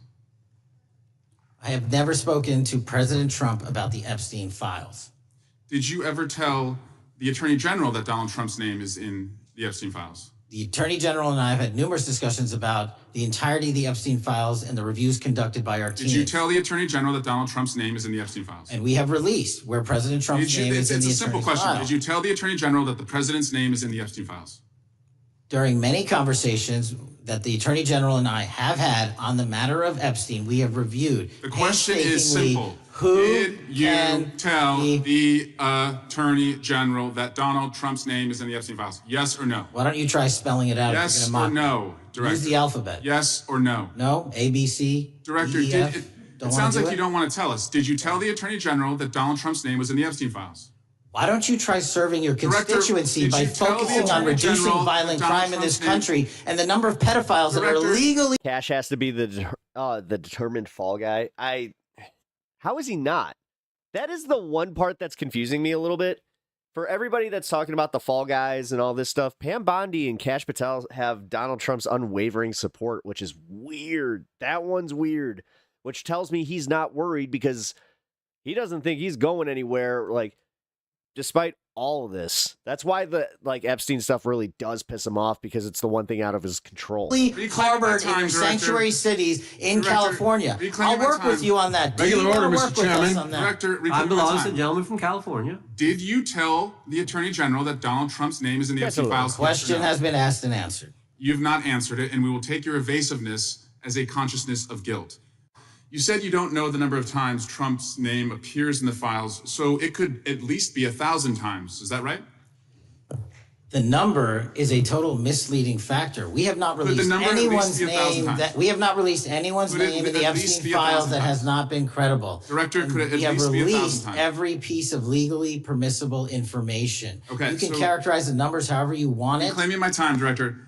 I have never spoken to President Trump about the Epstein files. Did you ever tell the Attorney General that Donald Trump's name is in the Epstein files? The Attorney General and I have had numerous discussions about the entirety of the Epstein files and the reviews conducted by our team. Did you tell the Attorney General that Donald Trump's name is in the Epstein files? And we have released where President Trump's name is in the It's a simple question. file. Did you tell the Attorney General that the President's name is in the Epstein files? During many conversations that the Attorney General and I have had on the matter of Epstein, we have reviewed. The question is simple. Who did you tell the Attorney General that Donald Trump's name is in the Epstein files? Yes or no? Why don't you try spelling it out? Yes or no, Director? Use the alphabet. Yes or no? No, A, B, C, Director, D, E, F. it sounds like you don't want to tell us. Did you tell the Attorney General that Donald Trump's name was in the Epstein files? Why don't you try serving your constituency by focusing on reducing violent crime in this country and the number of pedophiles that are legally... Cash has to be the determined fall guy. How is he not? That is the one part that's confusing me a little bit. For everybody that's talking about the fall guys and all this stuff, Pam Bondi and Kash Patel have Donald Trump's unwavering support, which is weird. That one's weird, which tells me he's not worried because he doesn't think he's going anywhere, despite all of this. That's why the Epstein stuff really does piss him off, because it's the one thing out of his control. Harbored in your sanctuary cities in California. I'll work with you on that. Regular order, Mr. Chairman. Director, I'm the lawless gentleman from California. Did you tell the Attorney General that Donald Trump's name is in the Epstein files? The question has been asked and answered. You've not answered it, and we will take your evasiveness as a consciousness of guilt. You said you don't know the number of times Trump's name appears in the files, so it could at least be 1,000 times. Is that right? The number is a total misleading factor. We have not released anyone's name in the Epstein files that has not been credible. Director, could it at least be 1,000 times? We have released every piece of legally permissible information. Okay, you can characterize the numbers however you want it. Claiming my time, Director.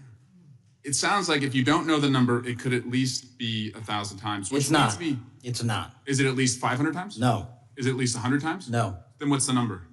It sounds like if you don't know the number, it could at least be 1,000 times. It's not. It's not. Is it at least 500 times? No. Is it at least 100 times? No. Then what's the number?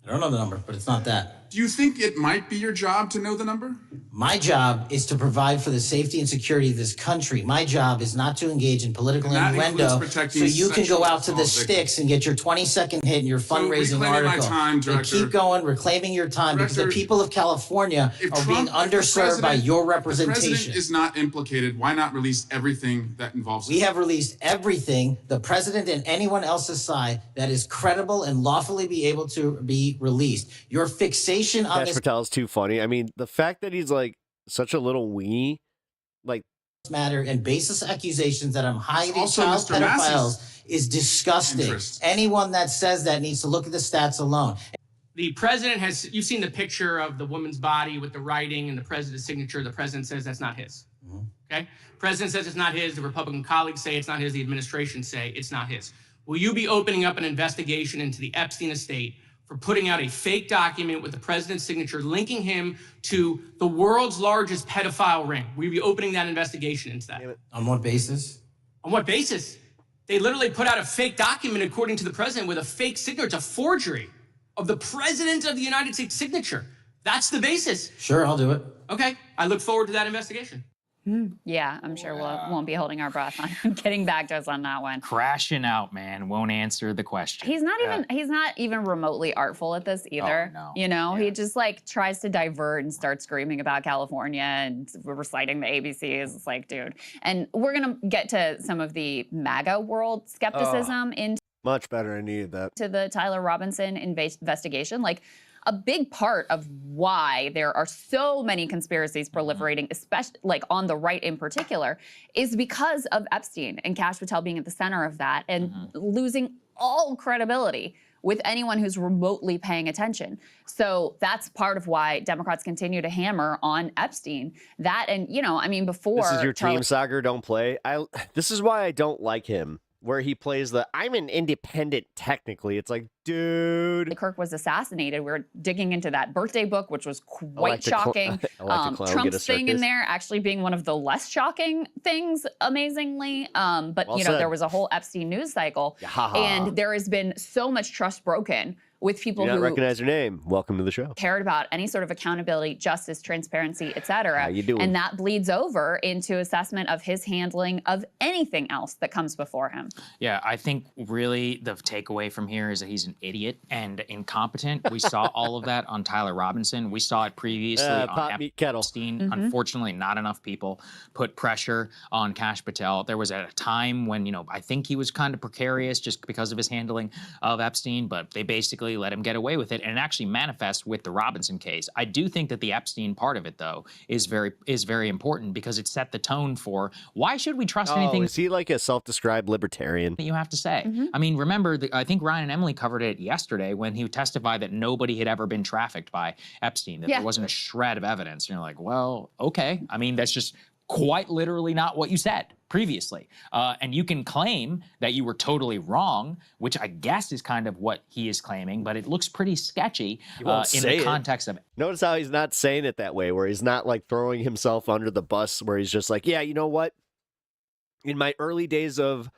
I don't know the number, but it's not that. Do you think it might be your job to know the number? My job is to provide for the safety and security of this country. My job is not to engage in political innuendo so you can go out to the sticks and get your 20-second hit in your fundraising article. And keep going, reclaiming your time, because the people of California are being underserved by your representation. If the president is not implicated, why not release everything that involves him? We have released everything, the president and anyone else's side, that is credible and lawfully be able to be released. Your fixation on Kash this Patel is too funny. I mean, the fact that he's such a little weenie, matter and baseless accusations that I'm hiding child pedophiles is disgusting. Anyone that says that needs to look at the stats alone. The president you've seen the picture of the woman's body with the writing and the president's signature. The president says that's not his. Okay? President says it's not his. The Republican colleagues say it's not his. The administration say it's not his. Will you be opening up an investigation into the Epstein estate for putting out a fake document with the president's signature linking him to the world's largest pedophile ring? Will you be opening that investigation into that? On what basis? On what basis? They literally put out a fake document, according to the president, with a fake signature. It's a forgery of the president of the United States signature. That's the basis. Sure, I'll do it. Okay, I look forward to that investigation. Yeah, I'm sure we won't be holding our breath on getting back to us on that one. Crashing out, man. Won't answer the question. He's not even remotely artful at this either. Oh, no. You know, he just tries to divert and start screaming about California and reciting the ABCs. It's like, dude. And we're gonna get to some of the MAGA world skepticism into much better. I needed that. To the Tyler Robinson investigation. a big part of why there are so many conspiracies proliferating, especially like on the right in particular, is because of Epstein and Kash Patel being at the center of that and losing all credibility with anyone who's remotely paying attention. So that's part of why Democrats continue to hammer on Epstein. That and, you know, I mean, before— This is your team, Sagar, don't play. This is why I don't like him, where he plays the, I'm an independent technically. It's like, dude. Kirk was assassinated. We're digging into that birthday book, which was quite shocking. Trump's thing in there actually being one of the less shocking things, amazingly. But, Well you know, said. there was a whole Epstein news cycle. And there has been so much trust broken with people Do not who recognize your name. Welcome to the show. cared about any sort of accountability, justice, transparency, et cetera. How you doing? And that bleeds over into assessment of his handling of anything else that comes before him. Yeah, I think really the takeaway from here is that he's an idiot and incompetent. We saw all of that on Tyler Robinson. We saw it previously on Epstein. Unfortunately, not enough people put pressure on Kash Patel. There was a time when, you know, I think he was kind of precarious just because of his handling of Epstein, but they basically let him get away with it, and it actually manifests with the Robinson case. I do think that the Epstein part of it, though, is very important because it set the tone for why should we trust anything. Is he like a self-described libertarian? That you have to say. I mean, remember, I think Ryan and Emily covered it yesterday when he testified that nobody had ever been trafficked by Epstein, that there wasn't a shred of evidence. And you're like, well, okay. I mean, that's just quite literally not what you said previously. And you can claim that you were totally wrong, which I guess is kind of what he is claiming, but it looks pretty sketchy in the context of— Notice how he's not saying it that way, where he's not like throwing himself under the bus, where he's just like, yeah, you know what? In my early days of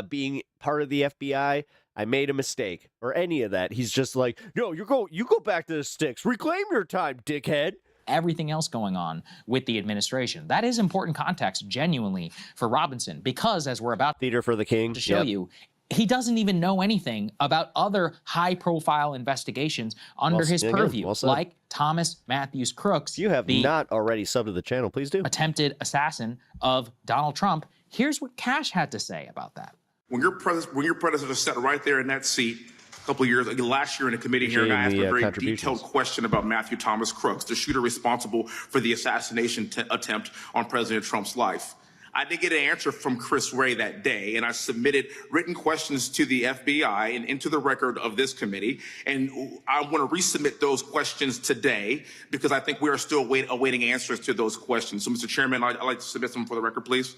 being part of the FBI, I made a mistake, or any of that. He's just like, no, you go back to the sticks. Reclaim your time, dickhead. Everything else going on with the administration. That is important context, genuinely, for Robinson, because as we're about Theater for the King to show you, he doesn't even know anything about other high-profile investigations under his purview, like Thomas Matthews Crooks. You have not already subbed to the channel, please do. Attempted assassin of Donald Trump. Here's what Kash had to say about that. When your predecessor sat right there in that seat a couple of years, last year in a committee hearing, I asked a very detailed question about Matthew Thomas Crooks, the shooter responsible for the assassination attempt on President Trump's life. I did get an answer from Chris Wray that day, and I submitted written questions to the FBI and into the record of this committee. And I want to resubmit those questions today because I think we are still awaiting answers to those questions. So, Mr. Chairman, I'd like to submit them for the record, please.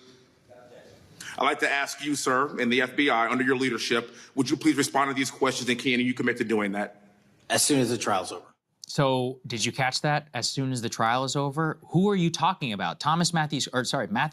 I'd like to ask you, sir, and the FBI, under your leadership, would you please respond to these questions, and can you commit to doing that? As soon as the trial's over. So did you catch that? As soon as the trial is over? Who are you talking about? Matthew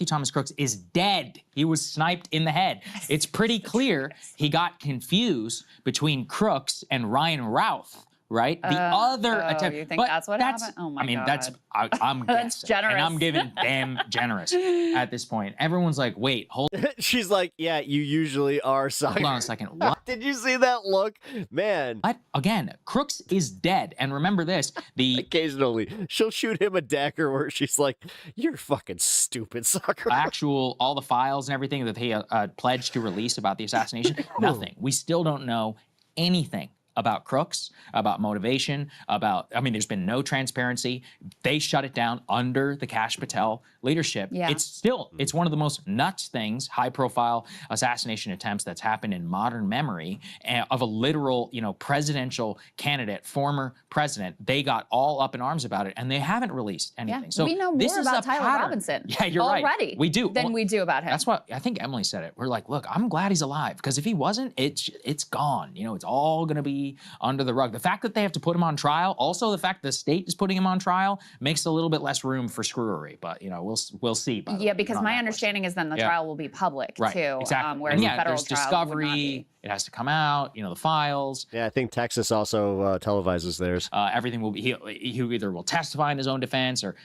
Thomas Crooks is dead. He was sniped in the head. It's pretty clear he got confused between Crooks and Ryan Routh. Right? The other attempt. You think that's what happened? Oh my God. I'm That's guessing. generous. And I'm giving damn generous at this point. Everyone's like, wait, hold She's like, yeah, you usually are, Sagar. on a second. What? Did you see that look? Man. What? Again, Crooks is dead. And remember this, occasionally she'll shoot him a dagger where she's like, you're fucking stupid, Sagar. all the files and everything that he pledged to release about the assassination, nothing. We still don't know anything about Crooks, about motivation, there's been no transparency. They shut it down under the Kash Patel leadership. Yeah. It's one of the most nuts things, high-profile assassination attempts that's happened in modern memory of a literal, presidential candidate, former president. They got all up in arms about it, and they haven't released anything. Yeah. So we know this more is about a Tyler pattern. Robinson. Yeah, you're already right. We do. Than we do about him. That's what I think Emily said it. We're like, look, I'm glad he's alive, because if he wasn't, it's gone. It's all going to be under the rug. The fact that they have to put him on trial, also the fact the state is putting him on trial, makes a little bit less room for screwery. But we'll see. Yeah, because my understanding is then the trial will be public too. Exactly. Whereas the federal there's trial discovery. would not be. It has to come out. The files. Yeah, I think Texas also televises theirs. Everything will be. He either will testify in his own defense, or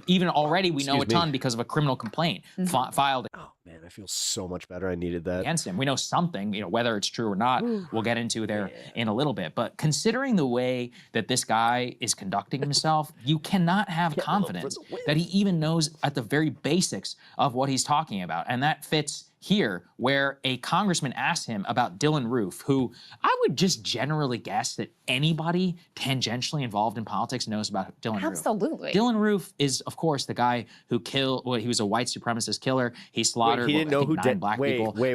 even already we know a ton because of a criminal complaint filed. Oh man, I feel so much better. I needed that against him. We know something. Whether it's true or not, we'll get into there in a little bit. But considering the way that this guy is conducting himself, you cannot have confidence that he even knows at the very basics of what he's talking about, and that fits here where a congressman asked him about Dylan Roof, who I would just generally guess that anybody tangentially involved in politics knows about Dylan Roof. Absolutely. Dylan Roof is, of course, the guy who killed, well, he was a white supremacist killer. He slaughtered, he didn't know who 9 black people. Wait,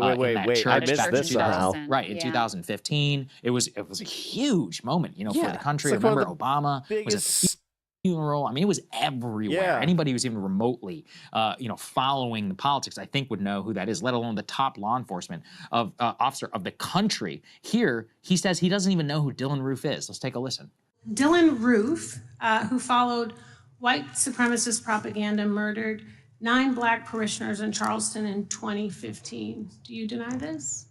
church I missed this somehow. Right, in 2015. It was a huge moment, you know, for the country. Like remember Obama was a funeral. I mean, it was everywhere. Yeah. Anybody who's even remotely, you know, following the politics, I think, would know who that is, let alone the top law enforcement officer of the country. Here, he says he doesn't even know who Dylan Roof is. Let's take a listen. Dylan Roof, who followed white supremacist propaganda, murdered 9 black parishioners in Charleston in 2015. Do you deny this?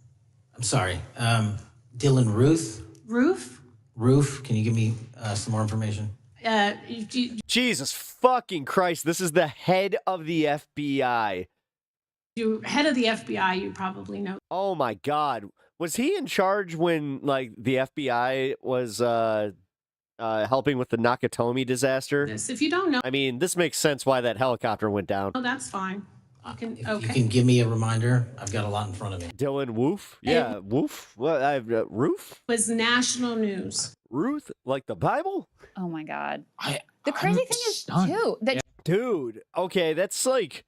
I'm sorry. Dylan Roof? Roof, can you give me some more information? Jesus fucking Christ, this is the head of the FBI. You're head of the FBI, you probably know. Oh my God. Was he in charge when, like, the FBI was helping with the Nakatomi disaster? If you don't know... I mean, this makes sense why that helicopter went down. Oh, that's fine. Okay. You can give me a reminder. I've got a lot in front of me. Dylan Woof? Yeah, Woof? What? Roof? Was national news. Ruth? Like the Bible? Oh my God. The crazy thing is, too, that Dude, okay, that's like...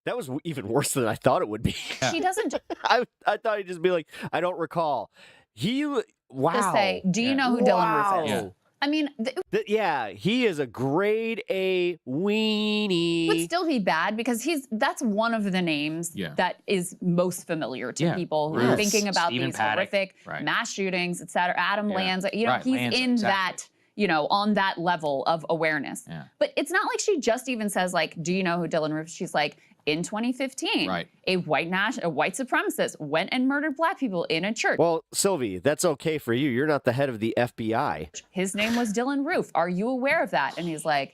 That was even worse than I thought it would be. she doesn't I thought he'd just be like, I don't recall. Wow. just say, do you know who Dylan Roof is? Yeah. I mean, yeah, he is a grade A weenie. would still be bad because that's one of the names that is most familiar to people who are thinking about Stephen these Paddock. horrific mass shootings, et cetera. Adam Lanza, you know, he's Lanza, in that, you know, on that level of awareness. Yeah. But it's not like she just even says, like, do you know who Dylan Roof is? She's like, in 2015, a white supremacist went and murdered black people in a church. Well, Sylvie, that's okay for you. You're not the head of the FBI. His name was Dylan Roof. Are you aware of that? And he's like,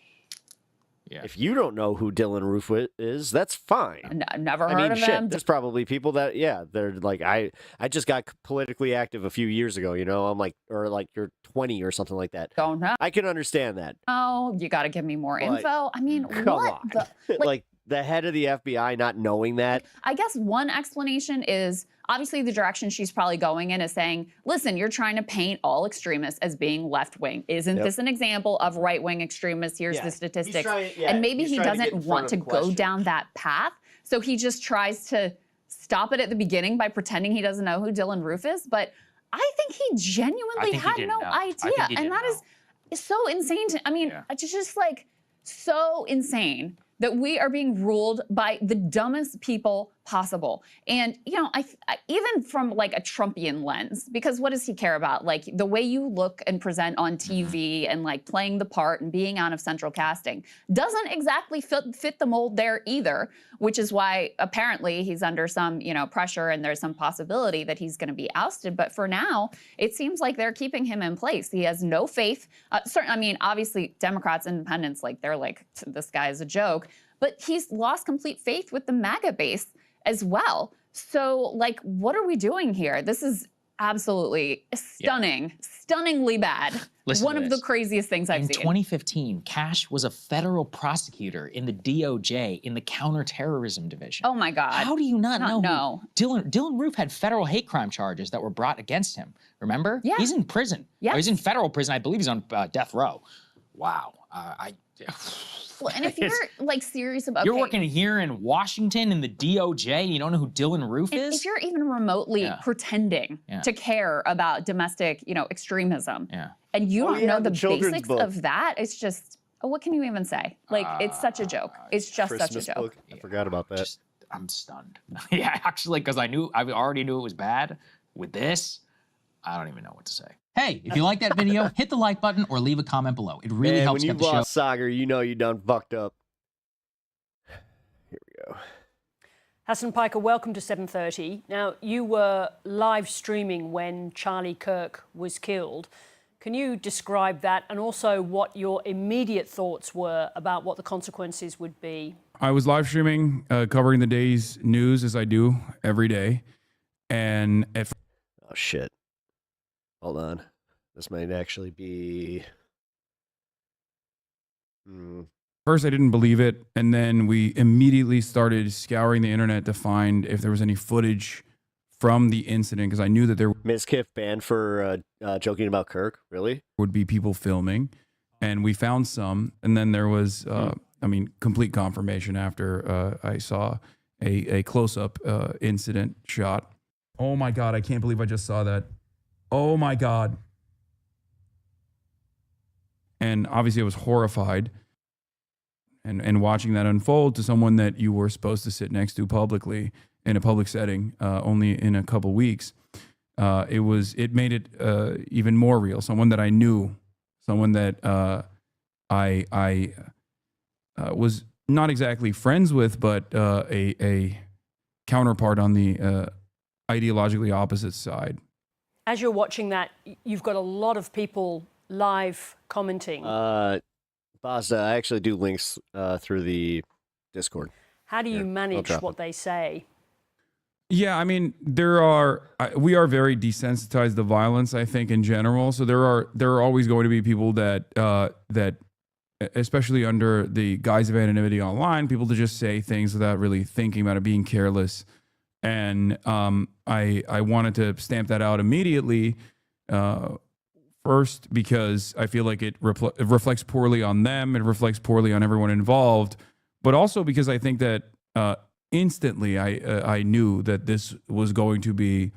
if you don't know who Dylan Roof is, that's fine. Never heard of him. There's probably people that, they're like, I just got politically active a few years ago, you know? I'm like, or like you're 20 or something like that. Don't know. I can understand that. Oh, you got to give me more info. I mean, Come what? on. Like the head of the FBI not knowing that. I guess one explanation is obviously the direction she's probably going in is saying, listen, you're trying to paint all extremists as being left-wing. Isn't this an example of right-wing extremists? Here's the statistics. And maybe he doesn't want to go down that path. So he just tries to stop it at the beginning by pretending he doesn't know who Dylan Roof is. But I think he genuinely had no idea. And that is so insane. I mean, it's just like so insane that we are being ruled by the dumbest people possible. And, you know, I even from like a Trumpian lens, because what does he care about? Like the way you look and present on TV and like playing the part and being out of central casting doesn't exactly fit the mold there either, which is why apparently he's under some, you know, pressure and there's some possibility that he's going to be ousted. But for now, it seems like they're keeping him in place. He has no faith. I mean, obviously Democrats, independents, like they're like, this guy is a joke, but he's lost complete faith with the MAGA base as well. So, like, what are we doing here? This is absolutely stunningly bad. Listen One to of this. the craziest things I've In seen. 2015, Cash was a federal prosecutor in the DOJ in the counterterrorism division. Oh my God. How do you not know? No. Dylan Roof had federal hate crime charges that were brought against him. Remember? Yeah. He's in prison. Yes. Or he's in federal prison. I believe he's on death row. Wow. Well, and if you're like serious about You're working here in Washington in the DOJ and you don't know who Dylan Roof is? If you're even remotely pretending to care about domestic, you know, extremism, and you don't know the basics of that, it's just, what can you even say? Like, it's such a joke. It's just Christmas such a joke. book. I forgot about that. I'm stunned. Yeah, actually, because I already knew it was bad. With this, I don't even know what to say. Hey, if you like that video, hit the like button or leave a comment below. It really helps get the show. When you lost Sagar, you know you done fucked up. Here we go. Hassan Piker, welcome to 7:30. Now, you were live streaming when Charlie Kirk was killed. Can you describe that and also what your immediate thoughts were about what the consequences would be? I was live streaming, covering the day's news as I do every day. And if... Oh, shit. Hold on. This might actually be... First, I didn't believe it, and then we immediately started scouring the internet to find if there was any footage from the incident, because I knew that there Ms. Kiff banned for joking about Kirk. Really? would be people filming, and we found some. And then there was, I mean, complete confirmation after I saw a close-up incident shot. Oh my God, I can't believe I just saw that. Oh my God. And obviously I was horrified. And watching that unfold to someone that you were supposed to sit next to publicly in a public setting, only in a couple weeks, it made it even more real. Someone that I knew, someone that I was not exactly friends with, but a counterpart on the ideologically opposite side. As you're watching that, you've got a lot of people live commenting. Boz, I actually do links through the Discord. How do you manage what they say? Yeah, I mean, we are very desensitized to violence, I think, in general. So there are always going to be people that especially under the guise of anonymity online, people to just say things without really thinking about it, being careless. And I wanted to stamp that out immediately. First, because I feel like it reflects poorly on them, it reflects poorly on everyone involved, but also because I think that instantly I knew that this was going to be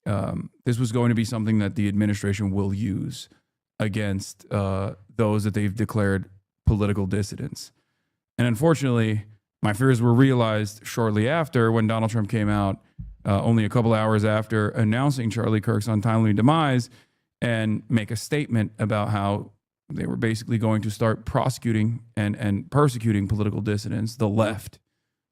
something that the administration will use against those that they've declared political dissidents. And unfortunately, my fears were realized shortly after when Donald Trump came out, only a couple hours after announcing Charlie Kirk's untimely demise, and make a statement about how they were basically going to start prosecuting and persecuting political dissidents, the left,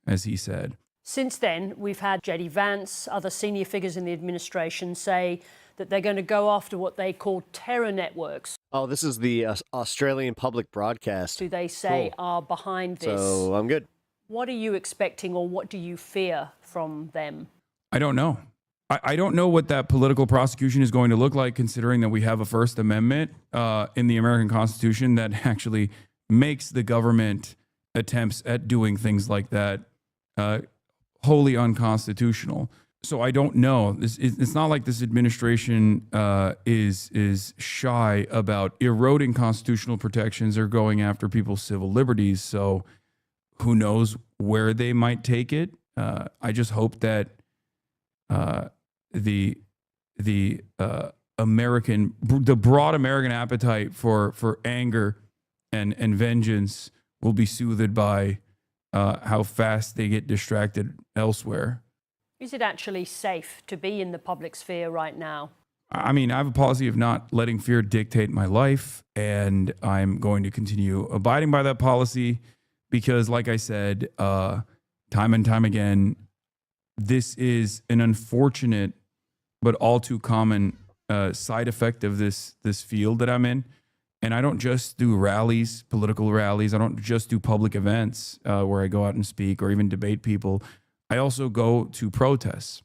as he said. Since then, we've had J.D. Vance, other senior figures in the administration say that they're going to go after what they call terror networks. Oh, this is the Australian public broadcast. Who they say are behind this. So I'm good. What are you expecting, or what do you fear from them? I don't know. I don't know what that political prosecution is going to look like, considering that we have a First Amendment in the American Constitution that actually makes the government attempts at doing things like that wholly unconstitutional. So I don't know. It's not like this administration is shy about eroding constitutional protections or going after people's civil liberties. So who knows where they might take it? I just hope that the broad American appetite for anger and vengeance will be soothed by how fast they get distracted elsewhere. Is it actually safe to be in the public sphere right now? I mean, I have a policy of not letting fear dictate my life, and I'm going to continue abiding by that policy because, like I said, time and time again, this is an unfortunate but all too common side effect of this field that I'm in. And I don't just do rallies, political rallies. I don't just do public events where I go out and speak or even debate people. I also go to protests,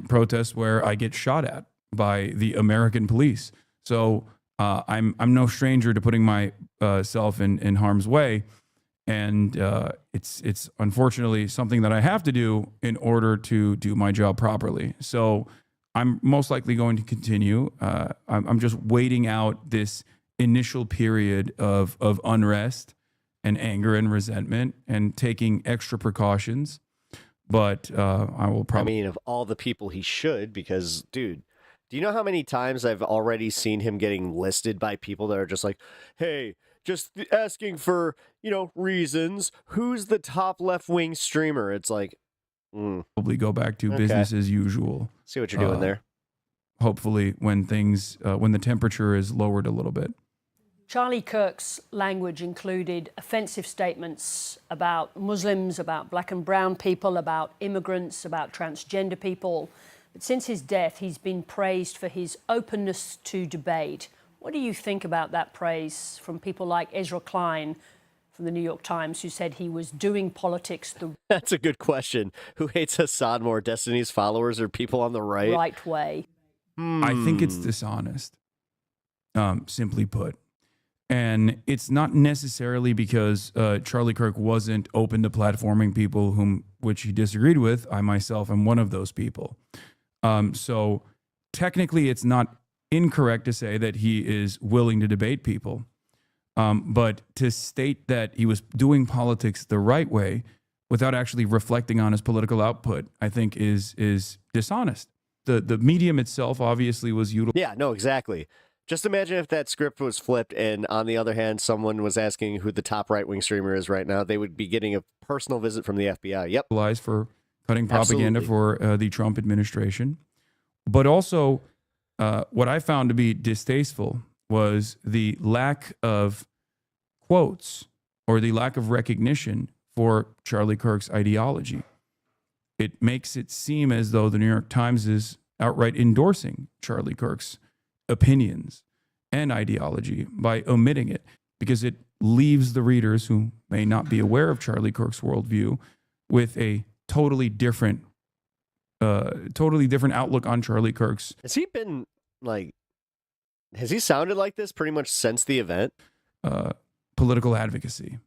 protests where I get shot at by the American police. So I'm no stranger to putting myself in harm's way. And it's unfortunately something that I have to do in order to do my job properly. So I'm most likely going to continue. I'm just waiting out this initial period of unrest and anger and resentment and taking extra precautions. But I will probably... I mean, of all the people he should, because, dude, do you know how many times I've already seen him getting listed by people that are just like, hey, just asking for, reasons. Who's the top left-wing streamer? It's like, probably go back to business as usual. See what you're doing there. Hopefully when the temperature is lowered a little bit. Charlie Kirk's language included offensive statements about Muslims, about black and brown people, about immigrants, about transgender people. But since his death, he's been praised for his openness to debate. What do you think about that praise from people like Ezra Klein from the New York Times, who said he was doing politics the That's a good question. Who hates Assad more, Destiny's followers or people on the right way? I think it's dishonest, simply put. And it's not necessarily because Charlie Kirk wasn't open to platforming people which he disagreed with. I myself am one of those people. So technically, it's not incorrect to say that he is willing to debate people. But to state that he was doing politics the right way without actually reflecting on his political output, I think is dishonest. The medium itself obviously was utilized. Yeah, no, exactly. Just imagine if that script was flipped and on the other hand, someone was asking who the top right-wing streamer is right now. They would be getting a personal visit from the FBI. Yep. For cutting propaganda for the Trump administration. But also, what I found to be distasteful was the lack of quotes or the lack of recognition for Charlie Kirk's ideology. It makes it seem as though the New York Times is outright endorsing Charlie Kirk's opinions and ideology by omitting it, because it leaves the readers who may not be aware of Charlie Kirk's worldview with a totally different outlook on Charlie Kirk's. Has he sounded like this pretty much since the event? Political advocacy.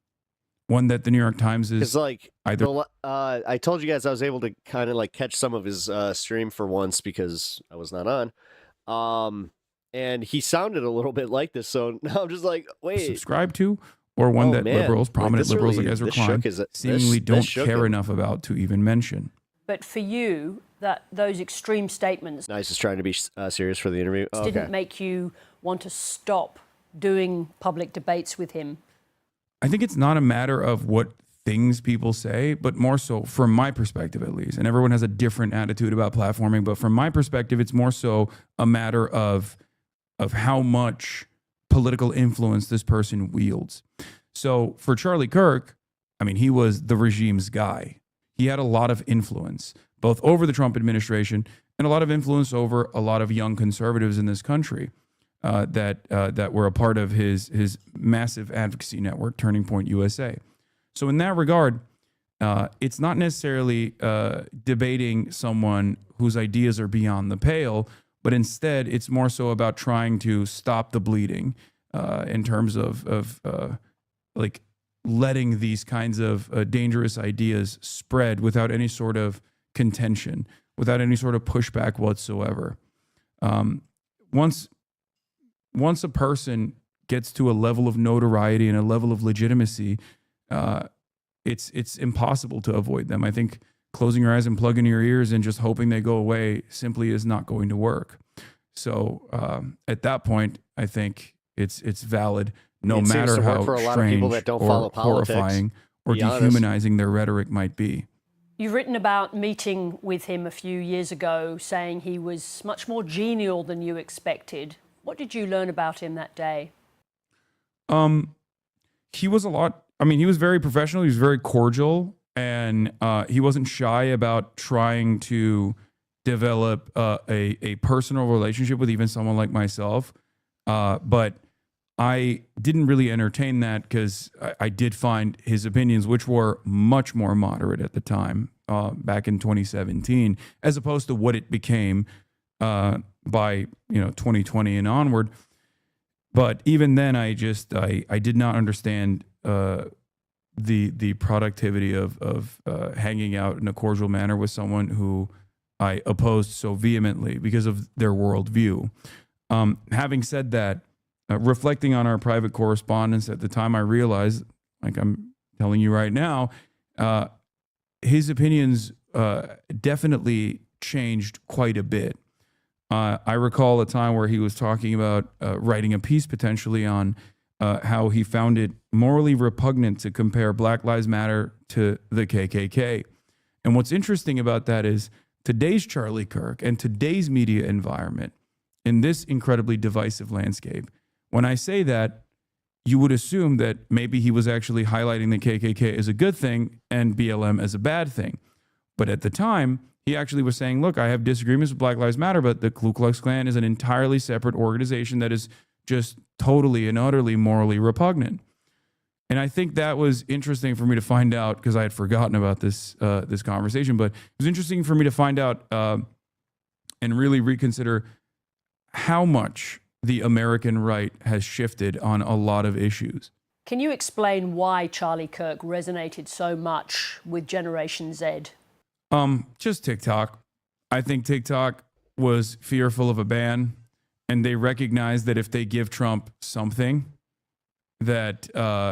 One that the New York Times is either. I told you guys I was able to kind of catch some of his stream for once because I was not on. And he sounded a little bit like this. So now I'm just like, wait. Subscribe to, or one that liberals, prominent liberals like Ezra Klein, seemingly don't care enough about to even mention. But for you, those extreme statements. Nice is trying to be serious for the interview. Didn't make you want to stop doing public debates with him. I think it's not a matter of what things people say, but more so from my perspective, at least. And everyone has a different attitude about platforming. But from my perspective, it's more so a matter of how much political influence this person wields. So for Charlie Kirk, I mean, he was the regime's guy. He had a lot of influence, both over the Trump administration and a lot of influence over a lot of young conservatives in this country that were a part of his massive advocacy network, Turning Point USA. So in that regard, it's not necessarily debating someone whose ideas are beyond the pale, but instead it's more so about trying to stop the bleeding in terms of letting these kinds of dangerous ideas spread without any sort of contention, without any sort of pushback whatsoever. Once a person gets to a level of notoriety and a level of legitimacy, it's impossible to avoid them. I think closing your eyes and plugging your ears and just hoping they go away simply is not going to work. So at that point, I think it's valid, no matter how strange or horrifying or dehumanizing their rhetoric might be. You've written about meeting with him a few years ago, saying he was much more genial than you expected. What did you learn about him that day? He was he was very professional. He was very cordial, and he wasn't shy about trying to develop a personal relationship with even someone like myself. But I didn't really entertain that because I did find his opinions, which were much more moderate at the time, back in 2017, as opposed to what it became by 2020 and onward. But even then, I did not understand the productivity of hanging out in a cordial manner with someone who I opposed so vehemently because of their worldview. Having said that, reflecting on our private correspondence at the time, I realized, like I'm telling you right now, his opinions definitely changed quite a bit. I recall a time where he was talking about writing a piece potentially on how he found it morally repugnant to compare Black Lives Matter to the KKK. And what's interesting about that is today's Charlie Kirk and today's media environment in this incredibly divisive landscape. When I say that, you would assume that maybe he was actually highlighting the KKK as a good thing and BLM as a bad thing. But at the time, he actually was saying, look, I have disagreements with Black Lives Matter, but the Ku Klux Klan is an entirely separate organization that is just totally and utterly morally repugnant. And I think that was interesting for me to find out, because I had forgotten about this conversation, but it was interesting for me to find out and really reconsider how much the American right has shifted on a lot of issues. Can you explain why Charlie Kirk resonated so much with Generation Z? Just TikTok. I think TikTok was fearful of a ban, and they recognized that if they give Trump something, that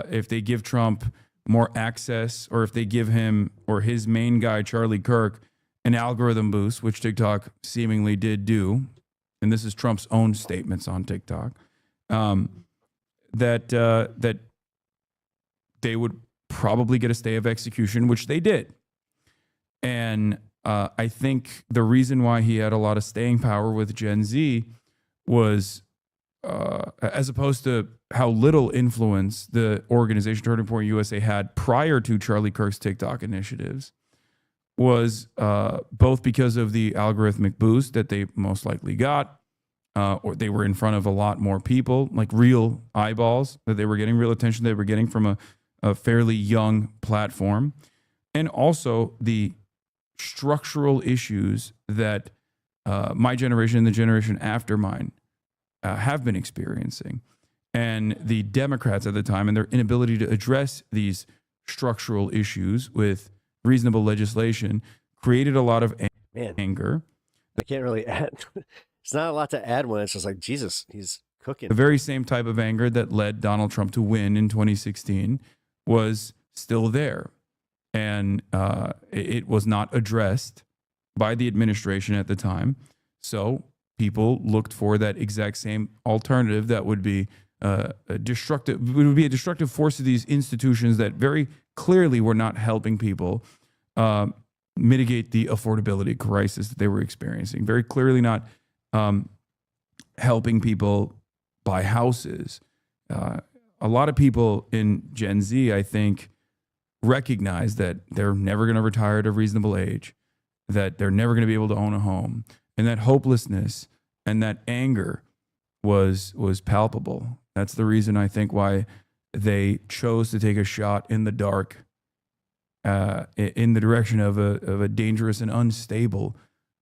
if they give Trump more access, or if they give him or his main guy, Charlie Kirk, an algorithm boost, which TikTok seemingly did do, and this is Trump's own statements on TikTok, that they would probably get a stay of execution, which they did. And I think the reason why he had a lot of staying power with Gen Z was, as opposed to how little influence the organization Turning Point USA had prior to Charlie Kirk's TikTok initiatives, was both because of the algorithmic boost that they most likely got, or they were in front of a lot more people, like real eyeballs that they were getting, real attention they were getting from a fairly young platform, and also the structural issues that my generation and the generation after mine have been experiencing. And the Democrats at the time, and their inability to address these structural issues with reasonable legislation, created a lot of anger. I can't really add. It's not a lot to add when it's just like, Jesus, he's cooking. The very same type of anger that led Donald Trump to win in 2016 was still there. And it was not addressed by the administration at the time. So people looked for that exact same alternative that would be a destructive force to these institutions that very clearly were not helping people mitigate the affordability crisis that they were experiencing. Very clearly not helping people buy houses. A lot of people in Gen Z, I think, recognize that they're never going to retire at a reasonable age, that they're never going to be able to own a home, and that hopelessness and that anger was palpable. That's the reason, I think, why they chose to take a shot in the dark in the direction of a dangerous and unstable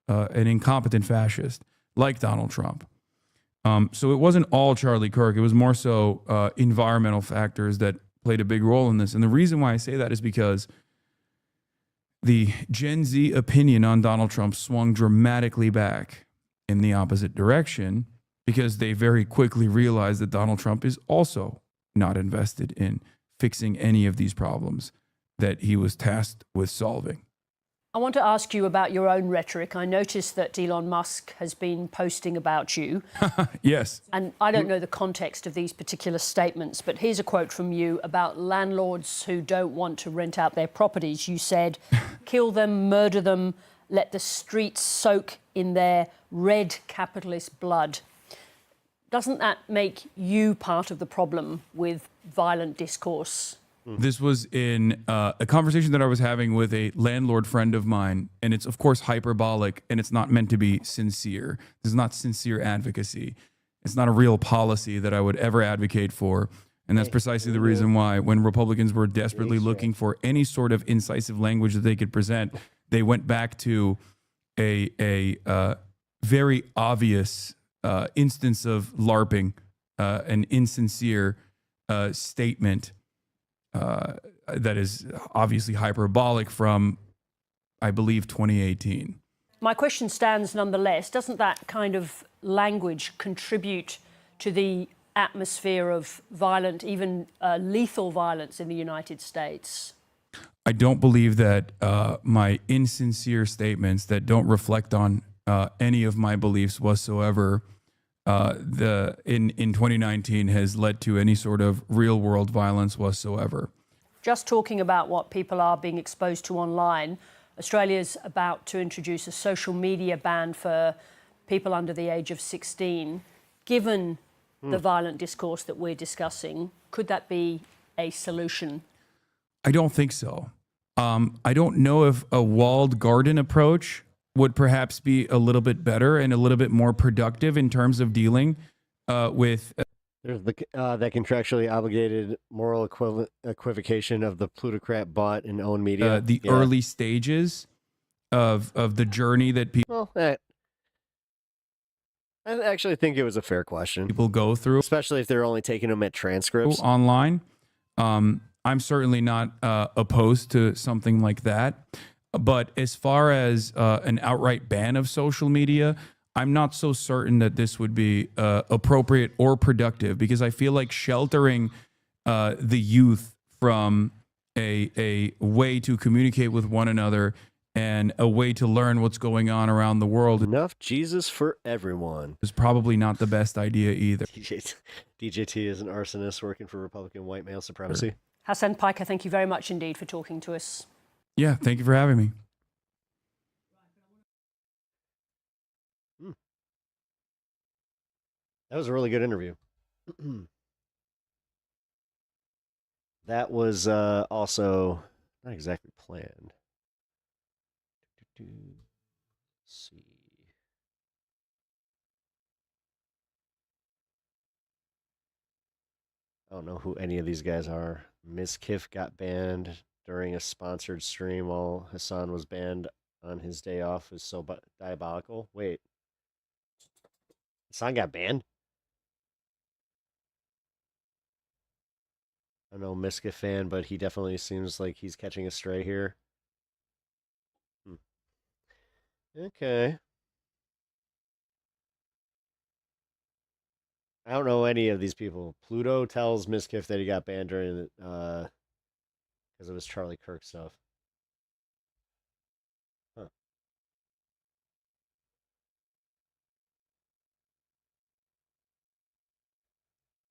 and incompetent fascist like Donald Trump. So it wasn't all Charlie Kirk. It was more so environmental factors that played a big role in this. And the reason why I say that is because the Gen Z opinion on Donald Trump swung dramatically back in the opposite direction, because they very quickly realized that Donald Trump is also not invested in fixing any of these problems that he was tasked with solving. I want to ask you about your own rhetoric. I noticed that Elon Musk has been posting about you. Yes. And I don't know the context of these particular statements, but here's a quote from you about landlords who don't want to rent out their properties. You said, kill them, murder them, let the streets soak in their red capitalist blood. Doesn't that make you part of the problem with violent discourse? This was in a conversation that I was having with a landlord friend of mine, and it's, of course, hyperbolic, and it's not meant to be sincere. This is not sincere advocacy. It's not a real policy that I would ever advocate for, and that's precisely the reason why, when Republicans were desperately looking for any sort of incisive language that they could present, they went back to a very obvious instance of LARPing, an insincere statement that is obviously hyperbolic from, I believe, 2018. My question stands nonetheless. Doesn't that kind of language contribute to the atmosphere of violent, even lethal violence in the United States? I don't believe that my insincere statements that don't reflect on any of my beliefs whatsoever in 2019 has led to any sort of real world violence whatsoever. Just talking about what people are being exposed to online, Australia's about to introduce a social media ban for people under the age of 16. Given the violent discourse that we're discussing, could that be a solution? I don't think so. I don't know if a walled garden approach would perhaps be a little bit better and a little bit more productive in terms of dealing with. There's that contractually obligated moral equivocation of the plutocrat bought and owned media. The early stages of the journey that people. Well, I actually think it was a fair question. People go through, especially if they're only taking them at transcripts online. I'm certainly not opposed to something like that. But as far as an outright ban of social media, I'm not so certain that this would be appropriate or productive, because I feel like sheltering the youth from a way to communicate with one another and a way to learn what's going on around the world. Enough Jesus for everyone is probably not the best idea either. DJT is an arsonist working for Republican white male supremacy. Hassan Piker, thank you very much indeed for talking to us. Yeah, thank you for having me. That was a really good interview. That was also not exactly planned. Let's see. I don't know who any of these guys are. Ms. Kiff got banned during a sponsored stream while Hassan was banned on his day off. Is so diabolical. Wait. Hassan got banned? I don't know Miska fan, but he definitely seems like he's catching a stray here. Okay. I don't know any of these people. Pluto tells Miskiff that he got banned during the because of his Charlie Kirk stuff. Huh.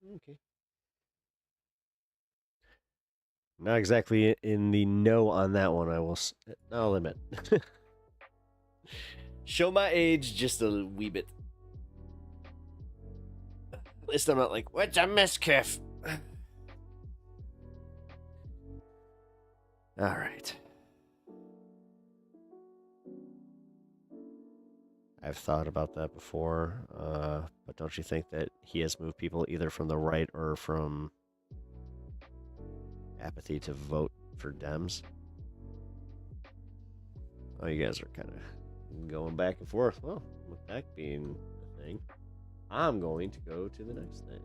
Okay. Not exactly in the know on that one. I'll admit. Show my age just a wee bit. At least I'm not like, what's a Miskiff? All right. I've thought about that before, but don't you think that he has moved people either from the right or from apathy to vote for Dems? Oh, you guys are kind of going back and forth. Well, with that being the thing, I'm going to go to the next thing.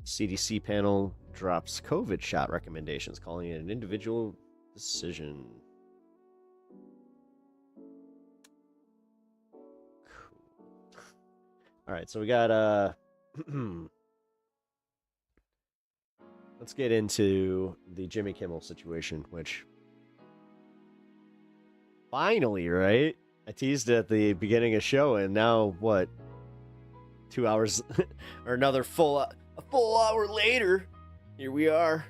CDC panel drops COVID shot recommendations, calling it an individual decision. Cool. All right, so we got let's get into the Jimmy Kimmel situation, which finally, right? I teased it at the beginning of the show, and now what? 2 hours or a full hour later, here we are.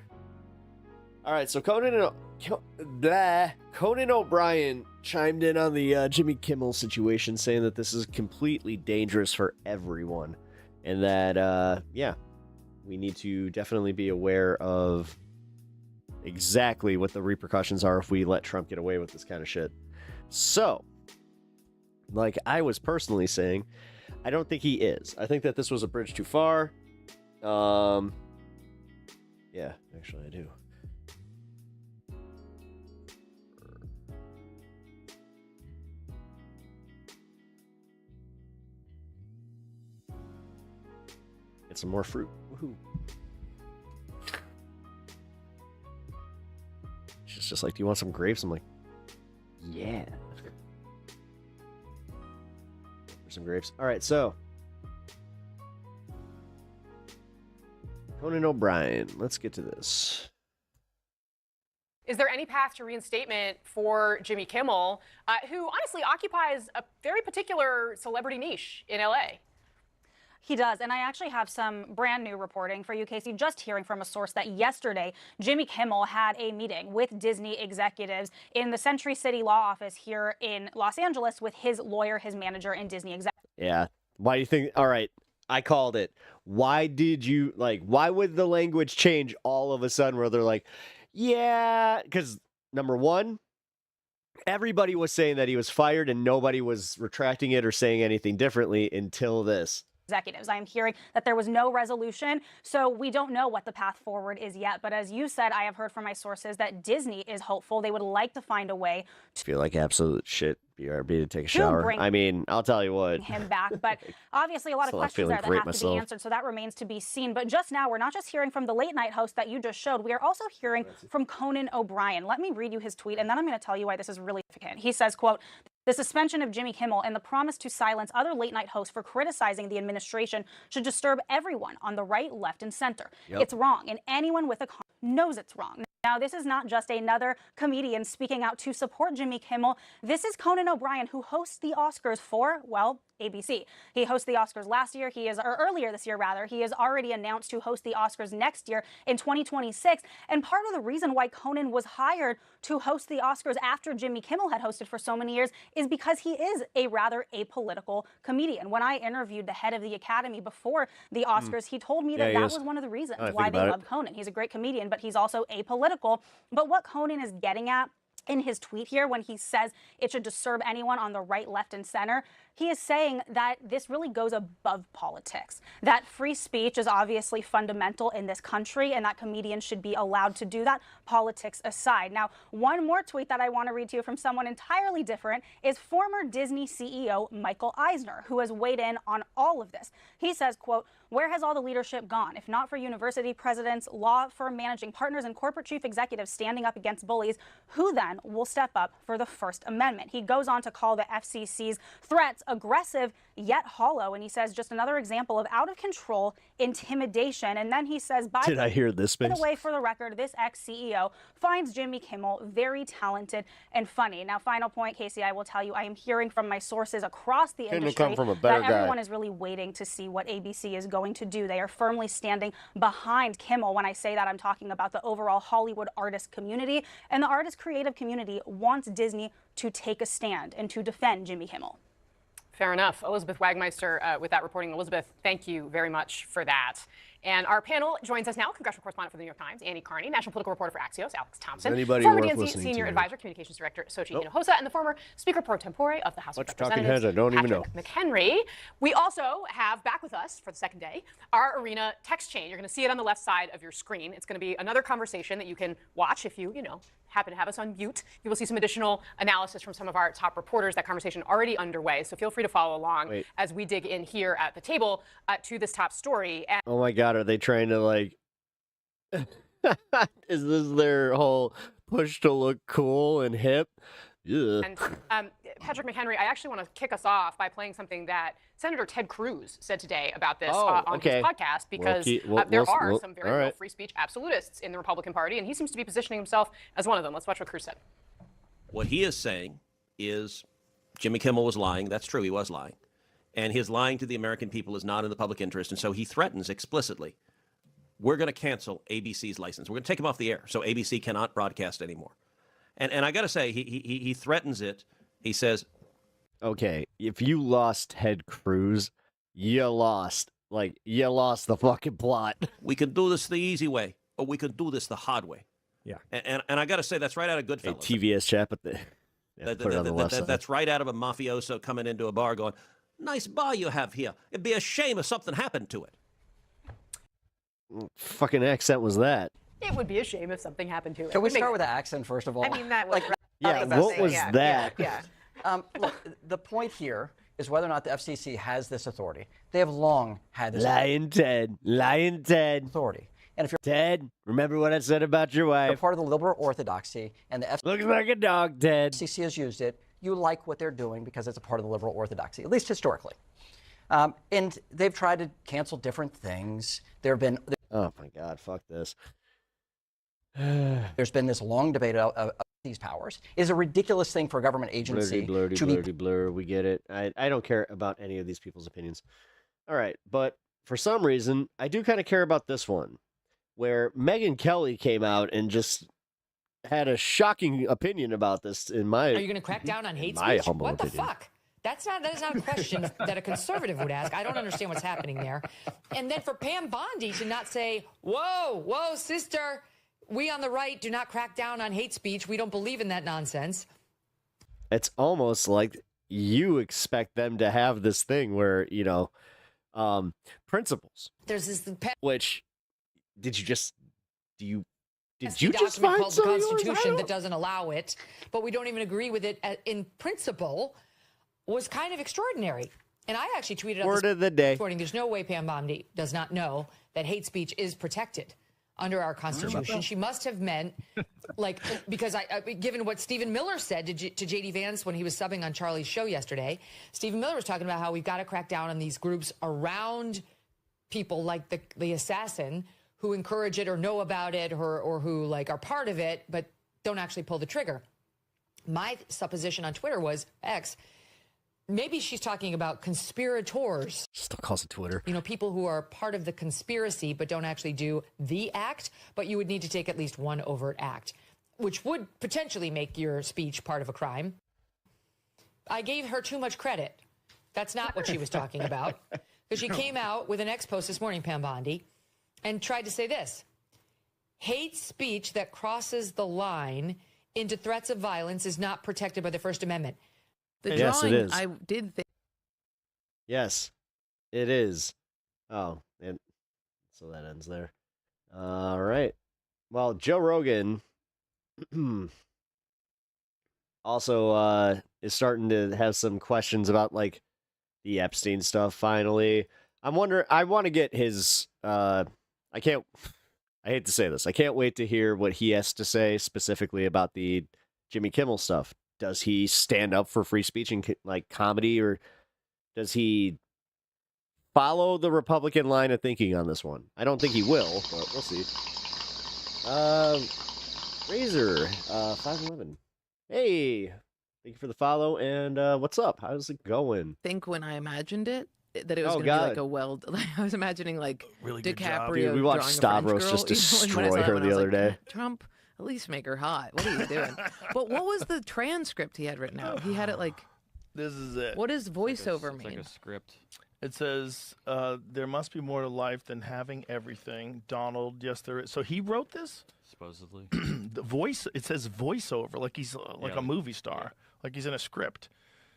All right, so Conan O'Brien chimed in on the Jimmy Kimmel situation, saying that this is completely dangerous for everyone, and that we need to definitely be aware of exactly what the repercussions are if we let Trump get away with this kind of shit. So, like I was personally saying, I don't think he is. I think that this was a bridge too far. Yeah, actually I do. Get some more fruit. Woohoo. She's just like, do you want some grapes? I'm like, yeah. Some grapes. All right, so Conan O'Brien, let's get to this. Is there any path to reinstatement for Jimmy Kimmel, who honestly occupies a very particular celebrity niche in LA? He does, and I actually have some brand new reporting for you, Casey, just hearing from a source that yesterday Jimmy Kimmel had a meeting with Disney executives in the Century City law office here in Los Angeles with his lawyer, his manager, and Disney executives. Yeah. Why do you think? All right, I called it. Why would the language change all of a sudden where they're like, yeah, because number one, everybody was saying that he was fired and nobody was retracting it or saying anything differently until this. executives. I am hearing that there was no resolution, so we don't know what the path forward is yet. But as you said, I have heard from my sources that Disney is hopeful. They would like to find a way I feel like absolute shit, BRB, to take a shower. I mean, I'll tell you what. Him back, but obviously a lot of questions there that have to be answered, so that remains to be seen. But just now, we're not just hearing from the late night host that you just showed, we are also hearing from Conan O'Brien. Let me read you his tweet, and then I'm going to tell you why this is really significant. He says, quote, "The suspension of Jimmy Kimmel and the promise to silence other late-night hosts for criticizing the administration should disturb everyone on the right, left, and center. It's wrong, and anyone with a conscience knows it's wrong." Now, this is not just another comedian speaking out to support Jimmy Kimmel. This is Conan O'Brien, who hosts the Oscars for, well, ABC. He hosted the Oscars last year. Or earlier this year, rather. He has already announced to host the Oscars next year in 2026. And part of the reason why Conan was hired to host the Oscars after Jimmy Kimmel had hosted for so many years is because he is a rather apolitical comedian. When I interviewed the head of the Academy before the Oscars, he told me that was one of the reasons why they love Conan. He's a great comedian, but he's also apolitical. But what Conan is getting at in his tweet here, when he says it should disturb anyone on the right, left, and center, he is saying that this really goes above politics, that free speech is obviously fundamental in this country and that comedians should be allowed to do that, politics aside. Now, one more tweet that I want to read to you from someone entirely different is former Disney CEO Michael Eisner, who has weighed in on all of this. He says, quote, "Where has all the leadership gone? If not for university presidents, law firm managing partners, and corporate chief executives standing up against bullies, who then will step up for the First Amendment?" He goes on to call the FCC's threats aggressive yet hollow, and he says just another example of out of control intimidation. And then he says, Did I hear this? By the way, for the record, this ex-CEO finds Jimmy Kimmel very talented and funny. Now, final point, Casey, I will tell you, I am hearing from my sources across the industry that everyone is really waiting to see what ABC is going to do. They are firmly standing behind Kimmel. When I say that, I'm talking about the overall Hollywood artist community, and the artist creative community wants Disney to take a stand and to defend Jimmy Kimmel. Fair enough. Elizabeth Wagmeister with that reporting. Elizabeth, thank you very much for that. And our panel joins us now, congressional correspondent for the New York Times, Annie Carney, national political reporter for Axios, Alex Thompson, former DNC senior advisor, communications director, Sochi Hinojosa, and the former speaker pro tempore of the House of Representatives, I don't even know. McHenry. We also have back with us for the second day our Arena text chain. You're going to see it on the left side of your screen. It's going to be another conversation that you can watch if you happen to have us on mute. You will see some additional analysis from some of our top reporters. That conversation already underway, so feel free to follow along as we dig in here at the table to this top story. And oh my God, are they trying to is this their whole push to look cool and hip? Ugh. And Patrick McHenry, I actually want to kick us off by playing something that Senator Ted Cruz said today about this on his podcast, because there are some very real free speech absolutists in the Republican Party, and he seems to be positioning himself as one of them. Let's watch what Cruz said. What he is saying is Jimmy Kimmel was lying. That's true. He was lying. And his lying to the American people is not in the public interest. And so he threatens explicitly, we're going to cancel ABC's license. We're going to take him off the air so ABC cannot broadcast anymore. And I got to say, he threatens it. He says, okay, if you lost Ted Cruz, you lost the fucking plot. We can do this the easy way, or we can do this the hard way. Yeah. And I got to say, that's right out of Goodfellas. Hey, TVS chat, but that's right out of a mafioso coming into a bar going, nice bar you have here. It'd be a shame if something happened to it. Fucking accent was that? It would be a shame if something happened to it. Can we start with the accent first of all? I mean, that was what was that? Yeah. Look, the point here is whether or not the FCC has this authority. They have long had this Lying Ted authority. And if you're Ted, remember what I said about your wife? Part of the liberal orthodoxy, and the FCC looks like a dog, Ted. FCC has used it. You like what they're doing because it's a part of the liberal orthodoxy, at least historically. And they've tried to cancel different things. Oh my God, fuck this. There's been this long debate of these powers. It is a ridiculous thing for a government agency blur. We get it. I don't care about any of these people's opinions. All right, but for some reason, I do kind of care about this one, where Megyn Kelly came out and just had a shocking opinion about this. Are you going to crack down on hate speech? What the fuck? That is not a question that a conservative would ask. I don't understand what's happening there. And then for Pam Bondi to not say, whoa, sister, we on the right do not crack down on hate speech. We don't believe in that nonsense. It's almost like you expect them to have this thing where, principles. There's this Which did you just find document called the some of yours? Constitution that doesn't allow it, but we don't even agree with it in principle, was kind of extraordinary. And I actually tweeted out Word of the day. this morning, there's no way Pam Bondi does not know that hate speech is protected under our Constitution. She must have meant, like, because given what Stephen Miller said to J.D. Vance when he was subbing on Charlie's show yesterday, Stephen Miller was talking about how we've got to crack down on these groups around people like the assassin who encourage it or know about it or who, like, are part of it but don't actually pull the trigger. My supposition on Twitter was, X, maybe she's talking about conspirators. Still calls it Twitter. You know, people who are part of the conspiracy but don't actually do the act, but you would need to take at least one overt act, which would potentially make your speech part of a crime. I gave her too much credit. That's not what she was talking about. Because she came out with an X post this morning, Pam Bondi, and tried to say this: hate speech that crosses the line into threats of violence is not protected by the First Amendment. Yes, it is. I did think. Yes, it is. Oh, and so that ends there. All right. Well, Joe Rogan also is starting to have some questions about, like, the Epstein stuff. Finally, I want to get his. I hate to say this. I can't wait to hear what he has to say specifically about the Jimmy Kimmel stuff. Does he stand up for free speech and, like, comedy, or does he follow the Republican line of thinking on this one? I don't think he will, but we'll see. Razor 511. Hey, thank you for the follow. And what's up? How's it going? I think when I imagined it, that it was going to be like I was imagining, like, really DiCaprio. Dude, we watched Stavros just destroy her the other day. Trump, at least make her hot. What are you doing? But what was the transcript he had written out? He had it like. This is it. What does voiceover mean? It's like a script. It says, there must be more to life than having everything. Donald, yes, there is. So he wrote this? Supposedly. The voice, it says voiceover, like he's like a movie star, like he's in a script.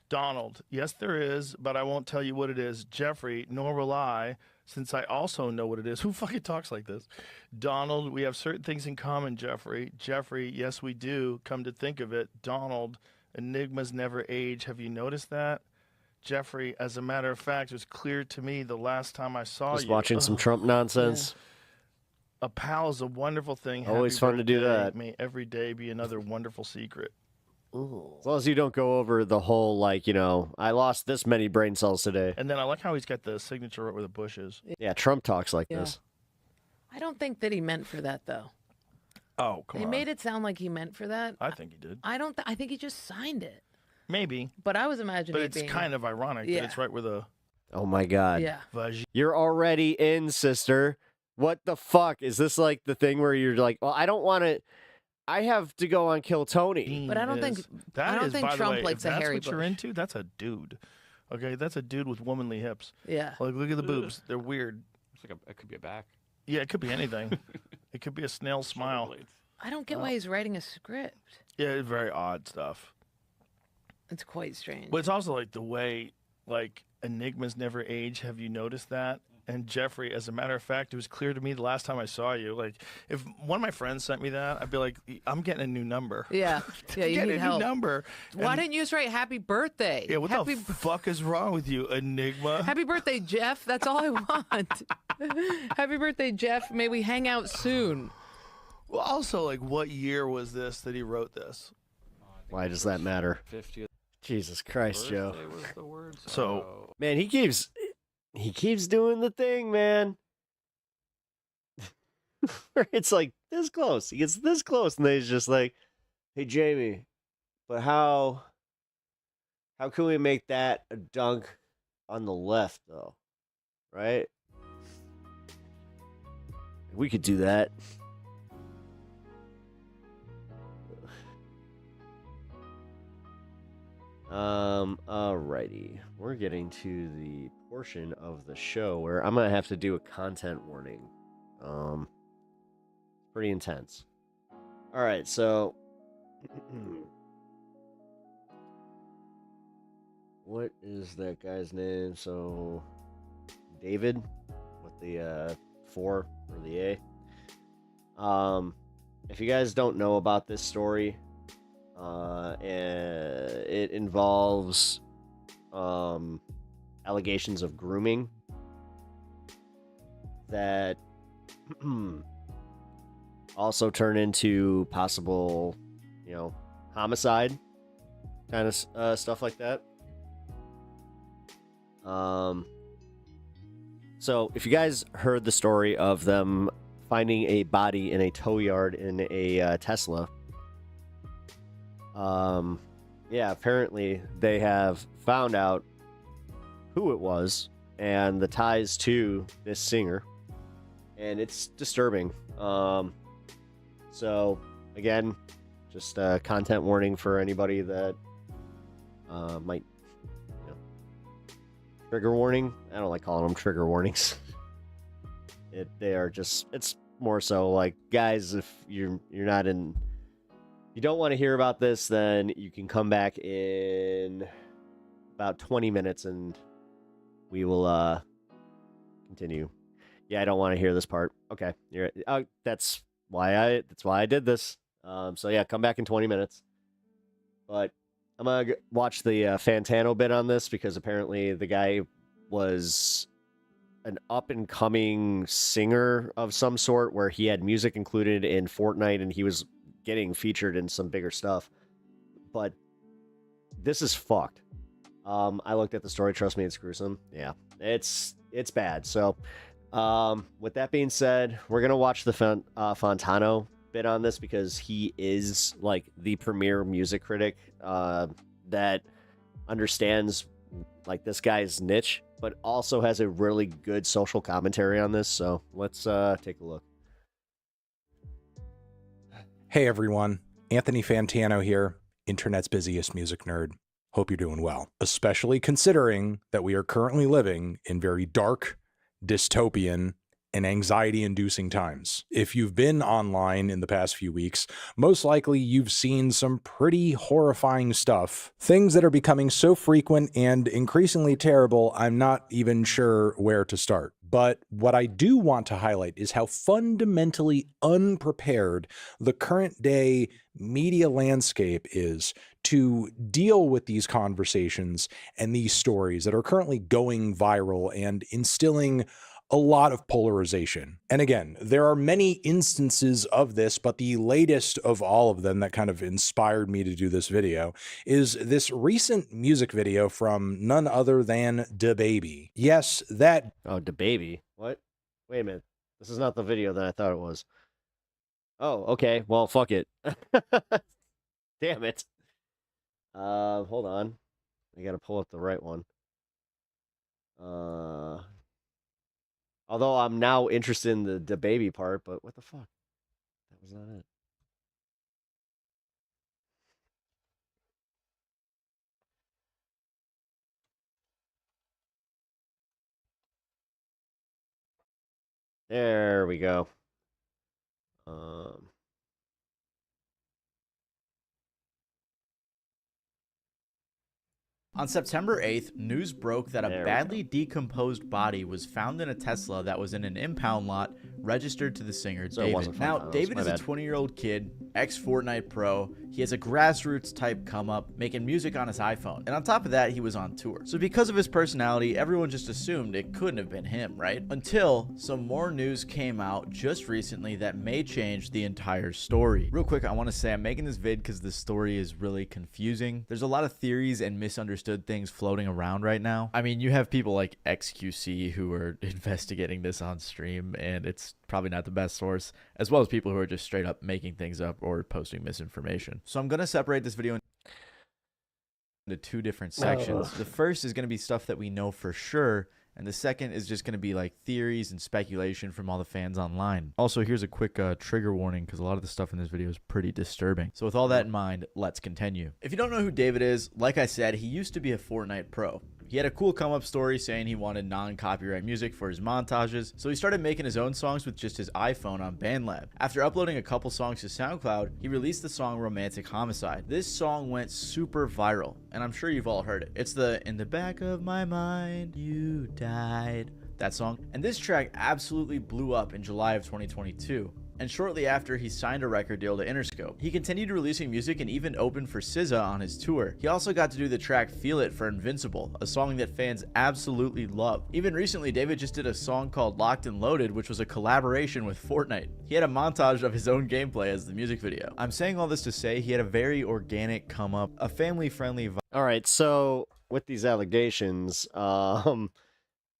Donald, yes, there is, but I won't tell you what it is. Jeffrey, nor will I, since I also know what it is. Who fucking talks like this? Donald, we have certain things in common, Jeffrey. Jeffrey, yes, we do. Come to think of it. Donald, enigmas never age. Have you noticed that? Jeffrey, as a matter of fact, it was clear to me the last time I saw you. Just watching some Trump nonsense. Yeah. A pal is a wonderful thing. Always fun to do that. May every day be another wonderful secret. Ooh. As long as you don't go over the whole, like, you know, I lost this many brain cells today. And then I like how he's got the signature right where the bush is. Yeah, Trump talks like this. I don't think that he meant for that, though. Oh, come on. They made it sound like he meant for that. I think he did. I don't. I think he just signed it. Maybe. But I was imagining. But it's kind of ironic that it's right where the. Oh my God. Yeah. You're already in, sister. What the fuck? Is this like the thing where you're like, well, I don't want to. I have to go on Kill Tony. But I don't think. I don't think Trump likes a hairy bush. That's what you're into. That's a dude. Okay, that's a dude with womanly hips. Yeah. Like, look at the boobs. They're weird. It's like it could be a back. Yeah, it could be anything. It could be a snail smile. I don't get why he's writing a script. Yeah, it's very odd stuff. It's quite strange. But it's also like the way, like, enigmas never age. Have you noticed that? And Jeffrey, as a matter of fact, it was clear to me the last time I saw you. Like, if one of my friends sent me that, I'd be like, I'm getting a new number. Yeah. Yeah, you need help. New number. Why didn't you just write happy birthday? Yeah, what the fuck is wrong with you, Enigma? Happy birthday, Jeff. That's all I want. Happy birthday, Jeff. May we hang out soon. Well, also, like, what year was this that he wrote this? Why does that matter? 50th. Jesus Christ, Joe. Was the word, so, man, he keeps doing the thing, man. It's like this close. He gets this close, and then he's just like, "Hey, Jamie, but how can we make that a dunk on the left, though? Right? We could do that." Alrighty. We're getting to the portion of the show where I'm gonna have to do a content warning. Pretty intense. Alright, so what is that guy's name? So David with the 4 or the A. If you guys don't know about this story, it involves allegations of grooming that also turn into possible, homicide kind of stuff like that. So if you guys heard the story of them finding a body in a tow yard in a Tesla, yeah, apparently they have found out who it was and the ties to this singer, and it's disturbing. So again, just a content warning for anybody that might, trigger warning. I don't like calling them trigger warnings. It's more so like, guys, if you don't want to hear about this, then you can come back in about 20 minutes and we will continue. Yeah, I don't want to hear this part. Okay, you're right. That's why I did this. So yeah, come back in 20 minutes. But I'm gonna watch the Fantano bit on this, because apparently the guy was an up-and-coming singer of some sort, where he had music included in Fortnite and he was getting featured in some bigger stuff. But this is fucked. I looked at the story. Trust me, it's gruesome. Yeah, it's bad. So with that being said, we're gonna watch the Fantano bit on this, because he is like the premier music critic that understands like this guy's niche, but also has a really good social commentary on this. So let's take a look. Hey everyone, Anthony Fantano here, internet's busiest music nerd. Hope you're doing well, especially considering that we are currently living in very dark, dystopian, and anxiety-inducing times. If you've been online in the past few weeks, most likely you've seen some pretty horrifying stuff. Things that are becoming so frequent and increasingly terrible, I'm not even sure where to start. But what I do want to highlight is how fundamentally unprepared the current day media landscape is to deal with these conversations and these stories that are currently going viral and instilling a lot of polarization. And again, there are many instances of this, but the latest of all of them that kind of inspired me to do this video is this recent music video from none other than DaBaby. Yes, that... Oh, DaBaby? What? Wait a minute. This is not the video that I thought it was. Oh, okay. Well, fuck it. Damn it. Hold on. I gotta pull up the right one. Although I'm now interested in the DaBaby part, but what the fuck? That was not it. There we go. On September 8th, news broke that a badly decomposed body was found in a Tesla that was in an impound lot registered to the singer David. Now, David is a 20-year-old kid, ex-Fortnite pro. He has a grassroots type come up, making music on his iPhone. And on top of that, he was on tour. So because of his personality, everyone just assumed it couldn't have been him, right? Until some more news came out just recently that may change the entire story. Real quick, I want to say I'm making this vid because the story is really confusing. There's a lot of theories and misunderstood things floating around right now. I mean, you have people like XQC who are investigating this on stream, and it's probably not the best source, as well as people who are just straight up making things up or posting misinformation. So I'm going to separate this video into two different sections. The first is going to be stuff that we know for sure, and the second is just going to be like theories and speculation from all the fans online. Also, here's a quick trigger warning, because a lot of the stuff in this video is pretty disturbing. So with all that in mind, let's continue. If you don't know who David is, like I said, he used to be a Fortnite pro. He had a cool come-up story saying he wanted non-copyright music for his montages, so he started making his own songs with just his iPhone on BandLab. After uploading a couple songs to SoundCloud, he released the song Romantic Homicide. This song went super viral, and I'm sure you've all heard it. It's the "In the back of my mind, you died, that song. And this track absolutely blew up in July of 2022. And shortly after, he signed a record deal to Interscope. He continued releasing music and even opened for SZA on his tour. He also got to do the track Feel It for Invincible, a song that fans absolutely love. Even recently, David just did a song called Locked and Loaded, which was a collaboration with Fortnite. He had a montage of his own gameplay as the music video. I'm saying all this to say he had a very organic come up, a family-friendly vibe. All right, so with these allegations,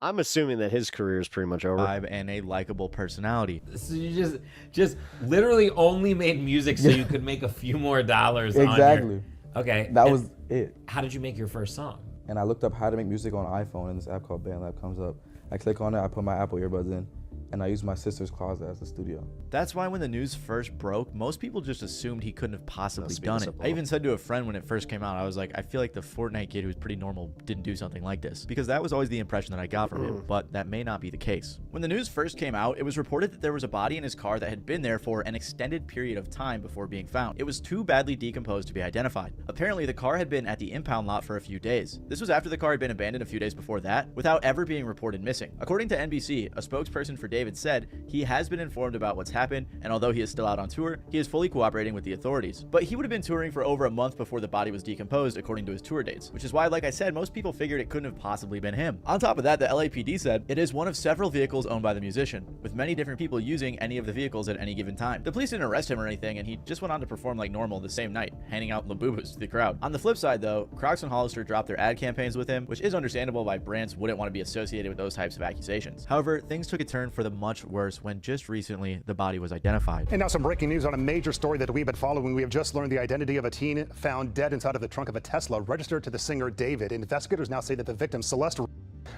I'm assuming that his career is pretty much over. And a likable personality. So you just literally only made music so you could make a few more dollars. Exactly. Okay. That was it. How did you make your first song? And I looked up how to make music on iPhone, and this app called BandLab comes up. I click on it, I put my Apple earbuds in, and I use my sister's closet as a studio. That's why when the news first broke, most people just assumed he couldn't have possibly done it. I even said to a friend when it first came out, I was like, I feel like the Fortnite kid who's pretty normal didn't do something like this, because that was always the impression that I got from him, but that may not be the case. When the news first came out, it was reported that there was a body in his car that had been there for an extended period of time before being found. It was too badly decomposed to be identified. Apparently, the car had been at the impound lot for a few days. This was after the car had been abandoned a few days before that, without ever being reported missing. According to NBC, a spokesperson for David said he has been informed about what's happened, and although he is still out on tour, he is fully cooperating with the authorities. But he would have been touring for over a month before the body was decomposed, according to his tour dates, which is why, like I said, most people figured it couldn't have possibly been him. On top of that, the LAPD said it is one of several vehicles owned by the musician, with many different people using any of the vehicles at any given time. The police didn't arrest him or anything, and he just went on to perform like normal the same night, handing out Labubus to the crowd. On the flip side, though, Crocs and Hollister dropped their ad campaigns with him, which is understandable why brands wouldn't want to be associated with those types of accusations. However, things took a turn for the much worse when just recently the body was identified. And now some breaking news on a major story that we've been following. We have just learned the identity of a teen found dead inside of the trunk of a Tesla registered to the singer David. Investigators now say that the victim, Celeste,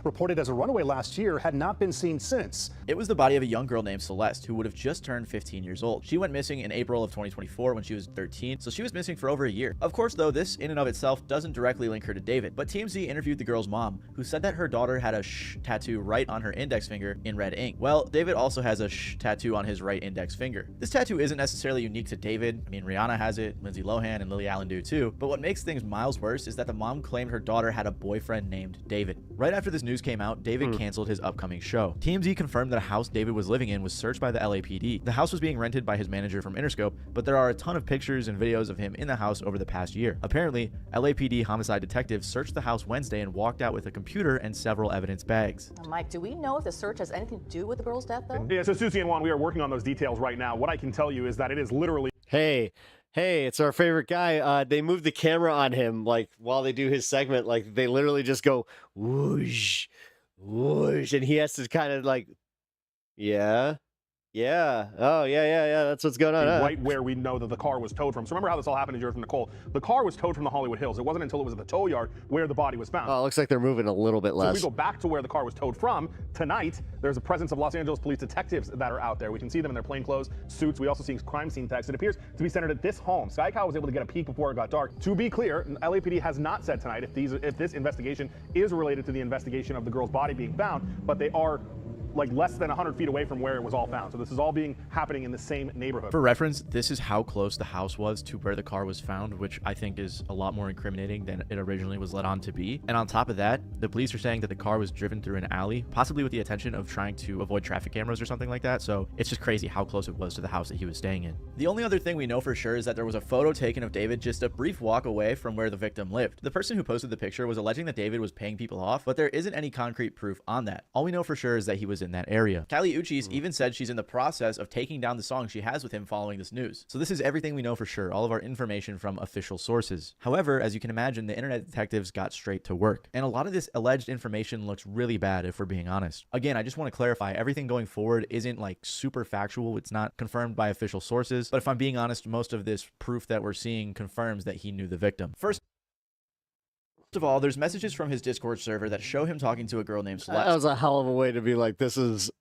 reported as a runaway last year, had not been seen since. It was the body of a young girl named Celeste who would have just turned 15 years old. She went missing in April of 2024 when she was 13, so she was missing for over a year. Of course, though, this in and of itself doesn't directly link her to David, but TMZ interviewed the girl's mom, who said that her daughter had a sh tattoo right on her index finger in red ink. Well, David also has a sh tattoo on his right index finger. This tattoo isn't necessarily unique to David. I mean, Rihanna has it, Lindsay Lohan and Lily Allen do too, but what makes things miles worse is that the mom claimed her daughter had a boyfriend named David. Right after this news came out, David canceled his upcoming show. TMZ confirmed that a house David was living in was searched by the LAPD. The house was being rented by his manager from Interscope, but there are a ton of pictures and videos of him in the house over the past year. Apparently, LAPD homicide detectives searched the house Wednesday and walked out with a computer and several evidence bags. Mike, do we know if the search has anything to do with the girl's death, though? Yeah, so Susie and Juan, we are working on those details right now. What I can tell you is that it is literally... Hey, it's our favorite guy. They move the camera on him, like, while they do his segment. Like, they literally just go, whoosh, whoosh, and he has to kind of, like, yeah. Oh, yeah. That's what's going on. Right where we know that the car was towed from. So remember how this all happened in Jared from Nicole? The car was towed from the Hollywood Hills. It wasn't until it was at the tow yard where the body was found. Oh, it looks like they're moving a little bit less. So we go back to where the car was towed from. Tonight, there's a presence of Los Angeles police detectives that are out there. We can see them in their plainclothes suits. We also see crime scene text. It appears to be centered at this home. Sky Cow was able to get a peek before it got dark. To be clear, LAPD has not said tonight if this investigation is related to the investigation of the girl's body being found, but they are like less than 100 feet away from where it was all found. So this is all happening in the same neighborhood. For reference, this is how close the house was to where the car was found, which I think is a lot more incriminating than it originally was led on to be. And on top of that, the police are saying that the car was driven through an alley, possibly with the intention of trying to avoid traffic cameras or something like that. So it's just crazy how close it was to the house that he was staying in. The only other thing we know for sure is that there was a photo taken of David just a brief walk away from where the victim lived. The person who posted the picture was alleging that David was paying people off, but there isn't any concrete proof on that. All we know for sure is that he was in that area. Kylie Uchis even said she's in the process of taking down the song she has with him following this news. So this is everything we know for sure, all of our information from official sources. However, as you can imagine, the internet detectives got straight to work. And a lot of this alleged information looks really bad if we're being honest. Again, I just want to clarify, everything going forward isn't like super factual. It's not confirmed by official sources. But if I'm being honest, most of this proof that we're seeing confirms that he knew the victim. First of all, there's messages from his Discord server that show him talking to a girl named Celeste. That was a hell of a way to be like, this is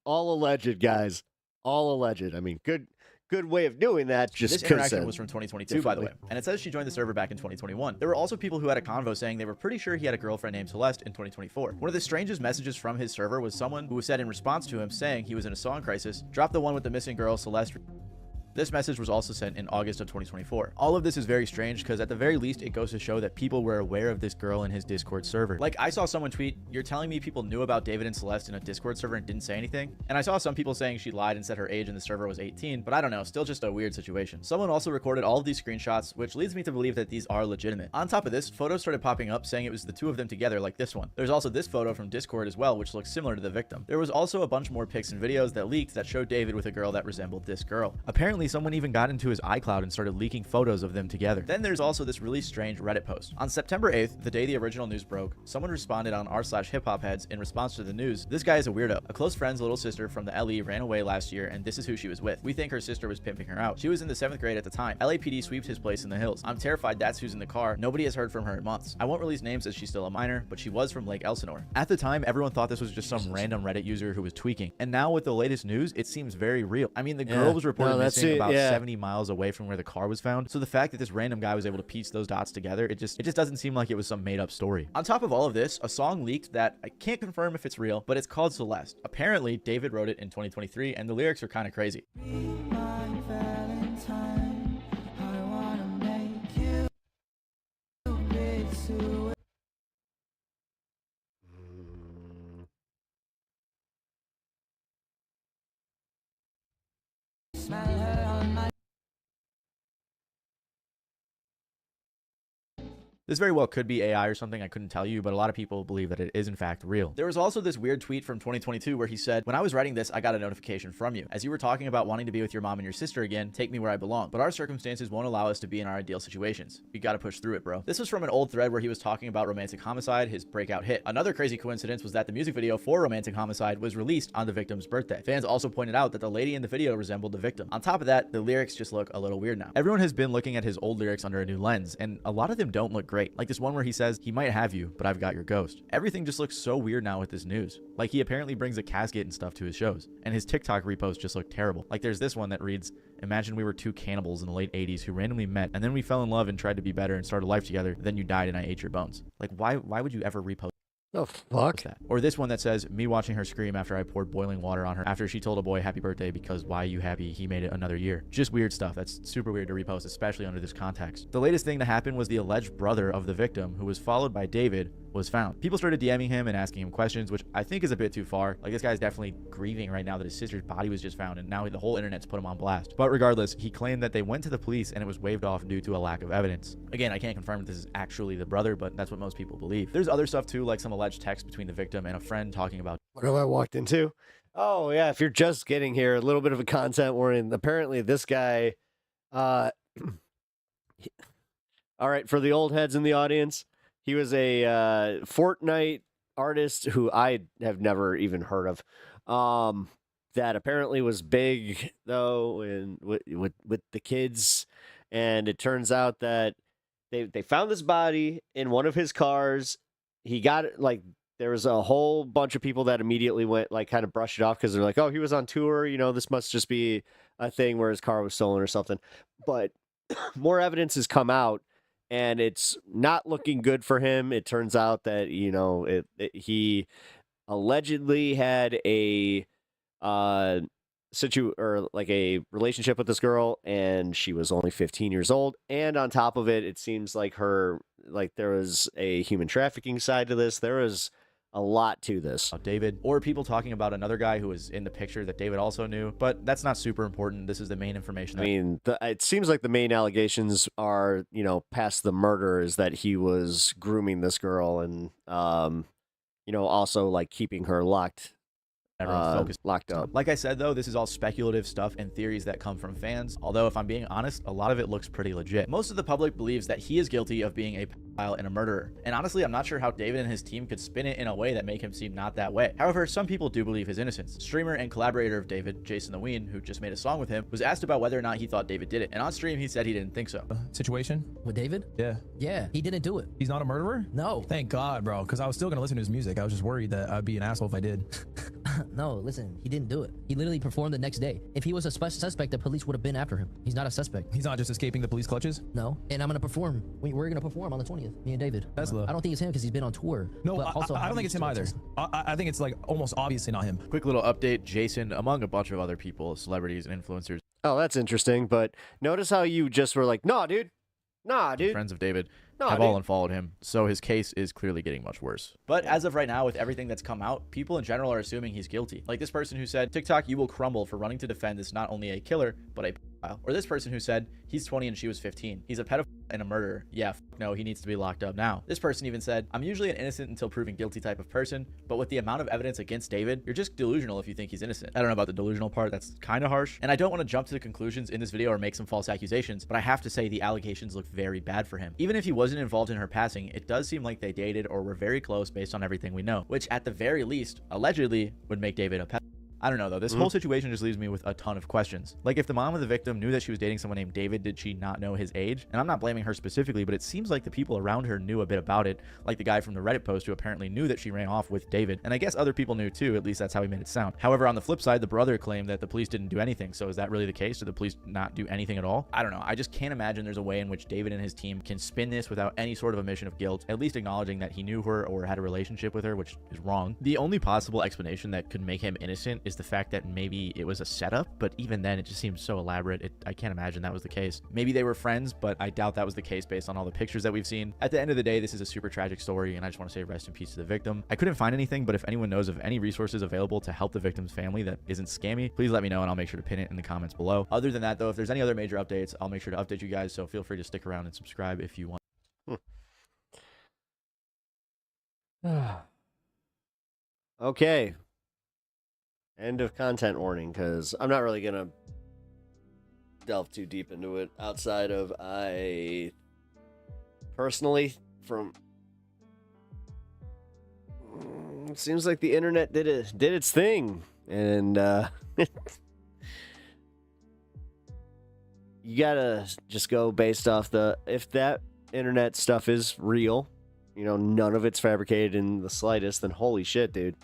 all alleged, guys. All alleged. I mean, good way of doing that. Just this interaction was from 2022, by the way, and it says she joined the server back in 2021. There were also people who had a convo saying they were pretty sure he had a girlfriend named Celeste in 2024. One of the strangest messages from his server was someone who said in response to him saying he was in a song crisis, drop the one with the missing girl Celeste. This message was also sent in August of 2024. All of this is very strange because at the very least it goes to show that people were aware of this girl in his Discord server. Like, I saw someone tweet, "You're telling me people knew about David and Celeste in a Discord server and didn't say anything?" And I saw some people saying she lied and said her age in the server was 18, but I don't know, still just a weird situation. Someone also recorded all of these screenshots, which leads me to believe that these are legitimate. On top of this, photos started popping up saying it was the two of them together, like this one. There's also this photo from Discord as well, which looks similar to the victim. There was also a bunch more pics and videos that leaked that showed David with a girl that resembled this girl. Apparently, someone even got into his iCloud and started leaking photos of them together. Then there's also this really strange Reddit post. On September 8th, the day the original news broke, someone responded on r/hiphopheads in response to the news. "This guy is a weirdo. A close friend's little sister from the LE ran away last year and this is who she was with. We think her sister was pimping her out. She was in the 7th grade at the time. LAPD sweeps his place in the hills. I'm terrified that's who's in the car. Nobody has heard from her in months. I won't release names as she's still a minor, but she was from Lake Elsinore." At the time, everyone thought this was just some random Reddit user who was tweaking. And now with the latest news, it seems very real. I mean, the girl was reported missing about 70 miles away from where the car was found. So the fact that this random guy was able to piece those dots together, it just doesn't seem like it was some made up story. On top of all of this, a song leaked that I can't confirm if it's real, but it's called Celeste. Apparently, David wrote it in 2023, and the lyrics are kind of crazy. This very well could be AI or something, I couldn't tell you, but a lot of people believe that it is in fact real. There was also this weird tweet from 2022 where he said, "When I was writing this, I got a notification from you. As you were talking about wanting to be with your mom and your sister again, take me where I belong. But our circumstances won't allow us to be in our ideal situations. We gotta push through it, bro." This was from an old thread where he was talking about Romantic Homicide, his breakout hit. Another crazy coincidence was that the music video for Romantic Homicide was released on the victim's birthday. Fans also pointed out that the lady in the video resembled the victim. On top of that, the lyrics just look a little weird now. Everyone has been looking at his old lyrics under a new lens, and a lot of them don't look great. Like this one where he says, "He might have you, but I've got your ghost." Everything just looks so weird now with this news. Like, he apparently brings a casket and stuff to his shows, and his TikTok reposts just look terrible. Like, there's this one that reads, "Imagine we were two cannibals in the late 80s who randomly met, and then we fell in love and tried to be better and start a life together, then you died and I ate your bones." Like, why would you ever repost the fuck? That? Or this one that says, "Me watching her scream after I poured boiling water on her after she told a boy happy birthday because why you happy, he made it another year." Just weird stuff that's super weird to repost, especially under this context. The latest thing to happen was the alleged brother of the victim, who was followed by David, was found. People started DMing him and asking him questions, which I think is a bit too far. Like, this guy's definitely grieving right now that his sister's body was just found, and now the whole internet's put him on blast. But regardless, he claimed that they went to the police and it was waived off due to a lack of evidence. Again, I can't confirm if this is actually the brother, but that's what most people believe. There's other stuff too, like some alleged text between the victim and a friend talking about, "What have I walked into?" Oh yeah, if you're just getting here, a little bit of a content warning. Apparently this guy, all right, for the old heads in the audience, he was a Fortnite artist who I have never even heard of. That apparently was big though, and with the kids, and it turns out that they found this body in one of his cars. He got it, like, there was a whole bunch of people that immediately went, like, kind of brushed it off because they're like, "Oh, he was on tour, you know, this must just be a thing where his car was stolen or something." But more evidence has come out, and it's not looking good for him. It turns out that, you know, he allegedly had a like a relationship with this girl, and she was only 15 years old. And on top of it, it seems like there was a human trafficking side to this. There was a lot to this. David, or people talking about another guy who was in the picture that David also knew, but that's not super important. This is the main information. I mean, it seems like the main allegations are, you know, past the murder, is that he was grooming this girl and, you know, also like keeping her locked up. Like I said, though, this is all speculative stuff and theories that come from fans. Although, if I'm being honest, a lot of it looks pretty legit. Most of the public believes that he is guilty of being a pedophile and a murderer. And honestly, I'm not sure how David and his team could spin it in a way that make him seem not that way. However, some people do believe his innocence. Streamer and collaborator of David, Jason the Ween, who just made a song with him, was asked about whether or not he thought David did it. And on stream, he said he didn't think so. Situation with David? Yeah, he didn't do it. He's not a murderer? No. Thank God, bro, because I was still gonna listen to his music. I was just worried that I'd be an asshole if I did. No, listen, he didn't do it. He literally performed the next day. If he was a suspect, the police would have been after him. He's not a suspect. He's not just escaping the police clutches? No, and I'm gonna perform. We're gonna perform on the 20th, me and David. Tesla. I don't think it's him because he's been on tour. No, but also, I don't think it's him either. I think it's like almost obviously not him. Quick little update, Jason, among a bunch of other people, celebrities and influencers, Oh, that's interesting. But notice how you just were like, nah, dude. Nah, dude. Friends of David Nah, have dude. all unfollowed him, so his case is clearly getting much worse. But as of right now, with everything that's come out, people in general are assuming he's guilty. Like this person who said, TikTok, you will crumble for running to defend this not only a killer, but a pedophile. Or this person who said, he's 20 and she was 15. He's a pedophile and a murderer. Yeah, no, he needs to be locked up now. This person even said, I'm usually an innocent until proven guilty type of person, but with the amount of evidence against David, you're just delusional if you think he's innocent. I don't know about the delusional part, that's kind of harsh. And I don't want to jump to the conclusions in this video or make some false accusations, but I have to say the allegations look very bad for him. Even if he wasn't involved in her passing, it does seem like they dated or were very close based on everything we know, which at the very least, allegedly, would make David a pedophile. I don't know though, this whole situation just leaves me with a ton of questions. Like if the mom of the victim knew that she was dating someone named David, did she not know his age? And I'm not blaming her specifically, but it seems like the people around her knew a bit about it, like the guy from the Reddit post who apparently knew that she ran off with David. And I guess other people knew too, at least that's how he made it sound. However, on the flip side, the brother claimed that the police didn't do anything. So is that really the case? Did the police not do anything at all? I don't know. I just can't imagine there's a way in which David and his team can spin this without any sort of admission of guilt, at least acknowledging that he knew her or had a relationship with her, which is wrong. The only possible explanation that could make him innocent is the fact that maybe it was a setup, but even then it just seems so elaborate. I can't imagine that was the case. Maybe they were friends, but I doubt that was the case based on all the pictures that we've seen. At the end of the day, this is a super tragic story, and I just want to say rest in peace to the victim. I couldn't find anything, but if anyone knows of any resources available to help the victim's family that isn't scammy, please let me know and I'll make sure to pin it in the comments below. Other than that though, if there's any other major updates, I'll make sure to update you guys, so feel free to stick around and subscribe if you want. Okay. End of content warning, because I'm not really going to delve too deep into it outside of I personally from it seems like the internet did its thing, and you gotta just go based off if that internet stuff is real, you know, none of it's fabricated in the slightest, then holy shit, dude,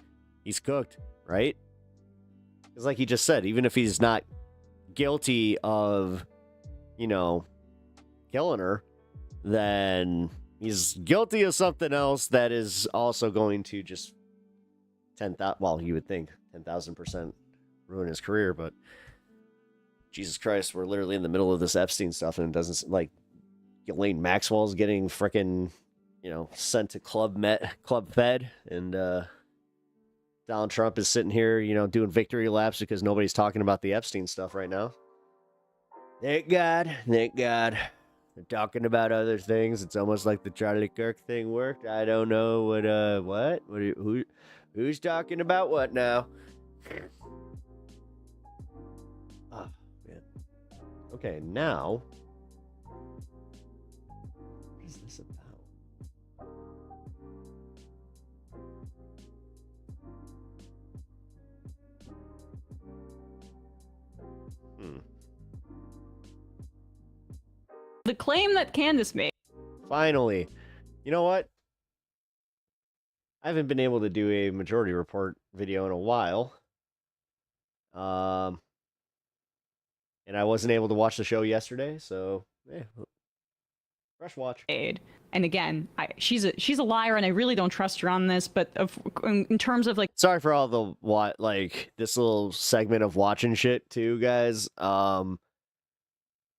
he's cooked, right? Because like he just said, even if he's not guilty of, you know, killing her, then he's guilty of something else that is also going to just 10,000, well, you would think 10,000% ruin his career, but Jesus Christ, we're literally in the middle of this Epstein stuff, and it doesn't, like, Ghislaine Maxwell's getting frickin', you know, sent to Club Fed, and Donald Trump is sitting here, you know, doing victory laps because nobody's talking about the Epstein stuff right now. Thank God. Thank God. They're talking about other things. It's almost like the Charlie Kirk thing worked. I don't know who's talking about what now. Oh, man. Okay, now. What is this about? The claim that Candace made. Finally. You know what? I haven't been able to do a Majority Report video in a while. And I wasn't able to watch the show yesterday, so yeah. Fresh watch. And again, she's a liar, and I really don't trust her on this. But in terms of like, sorry for all the this little segment of watching shit too, guys.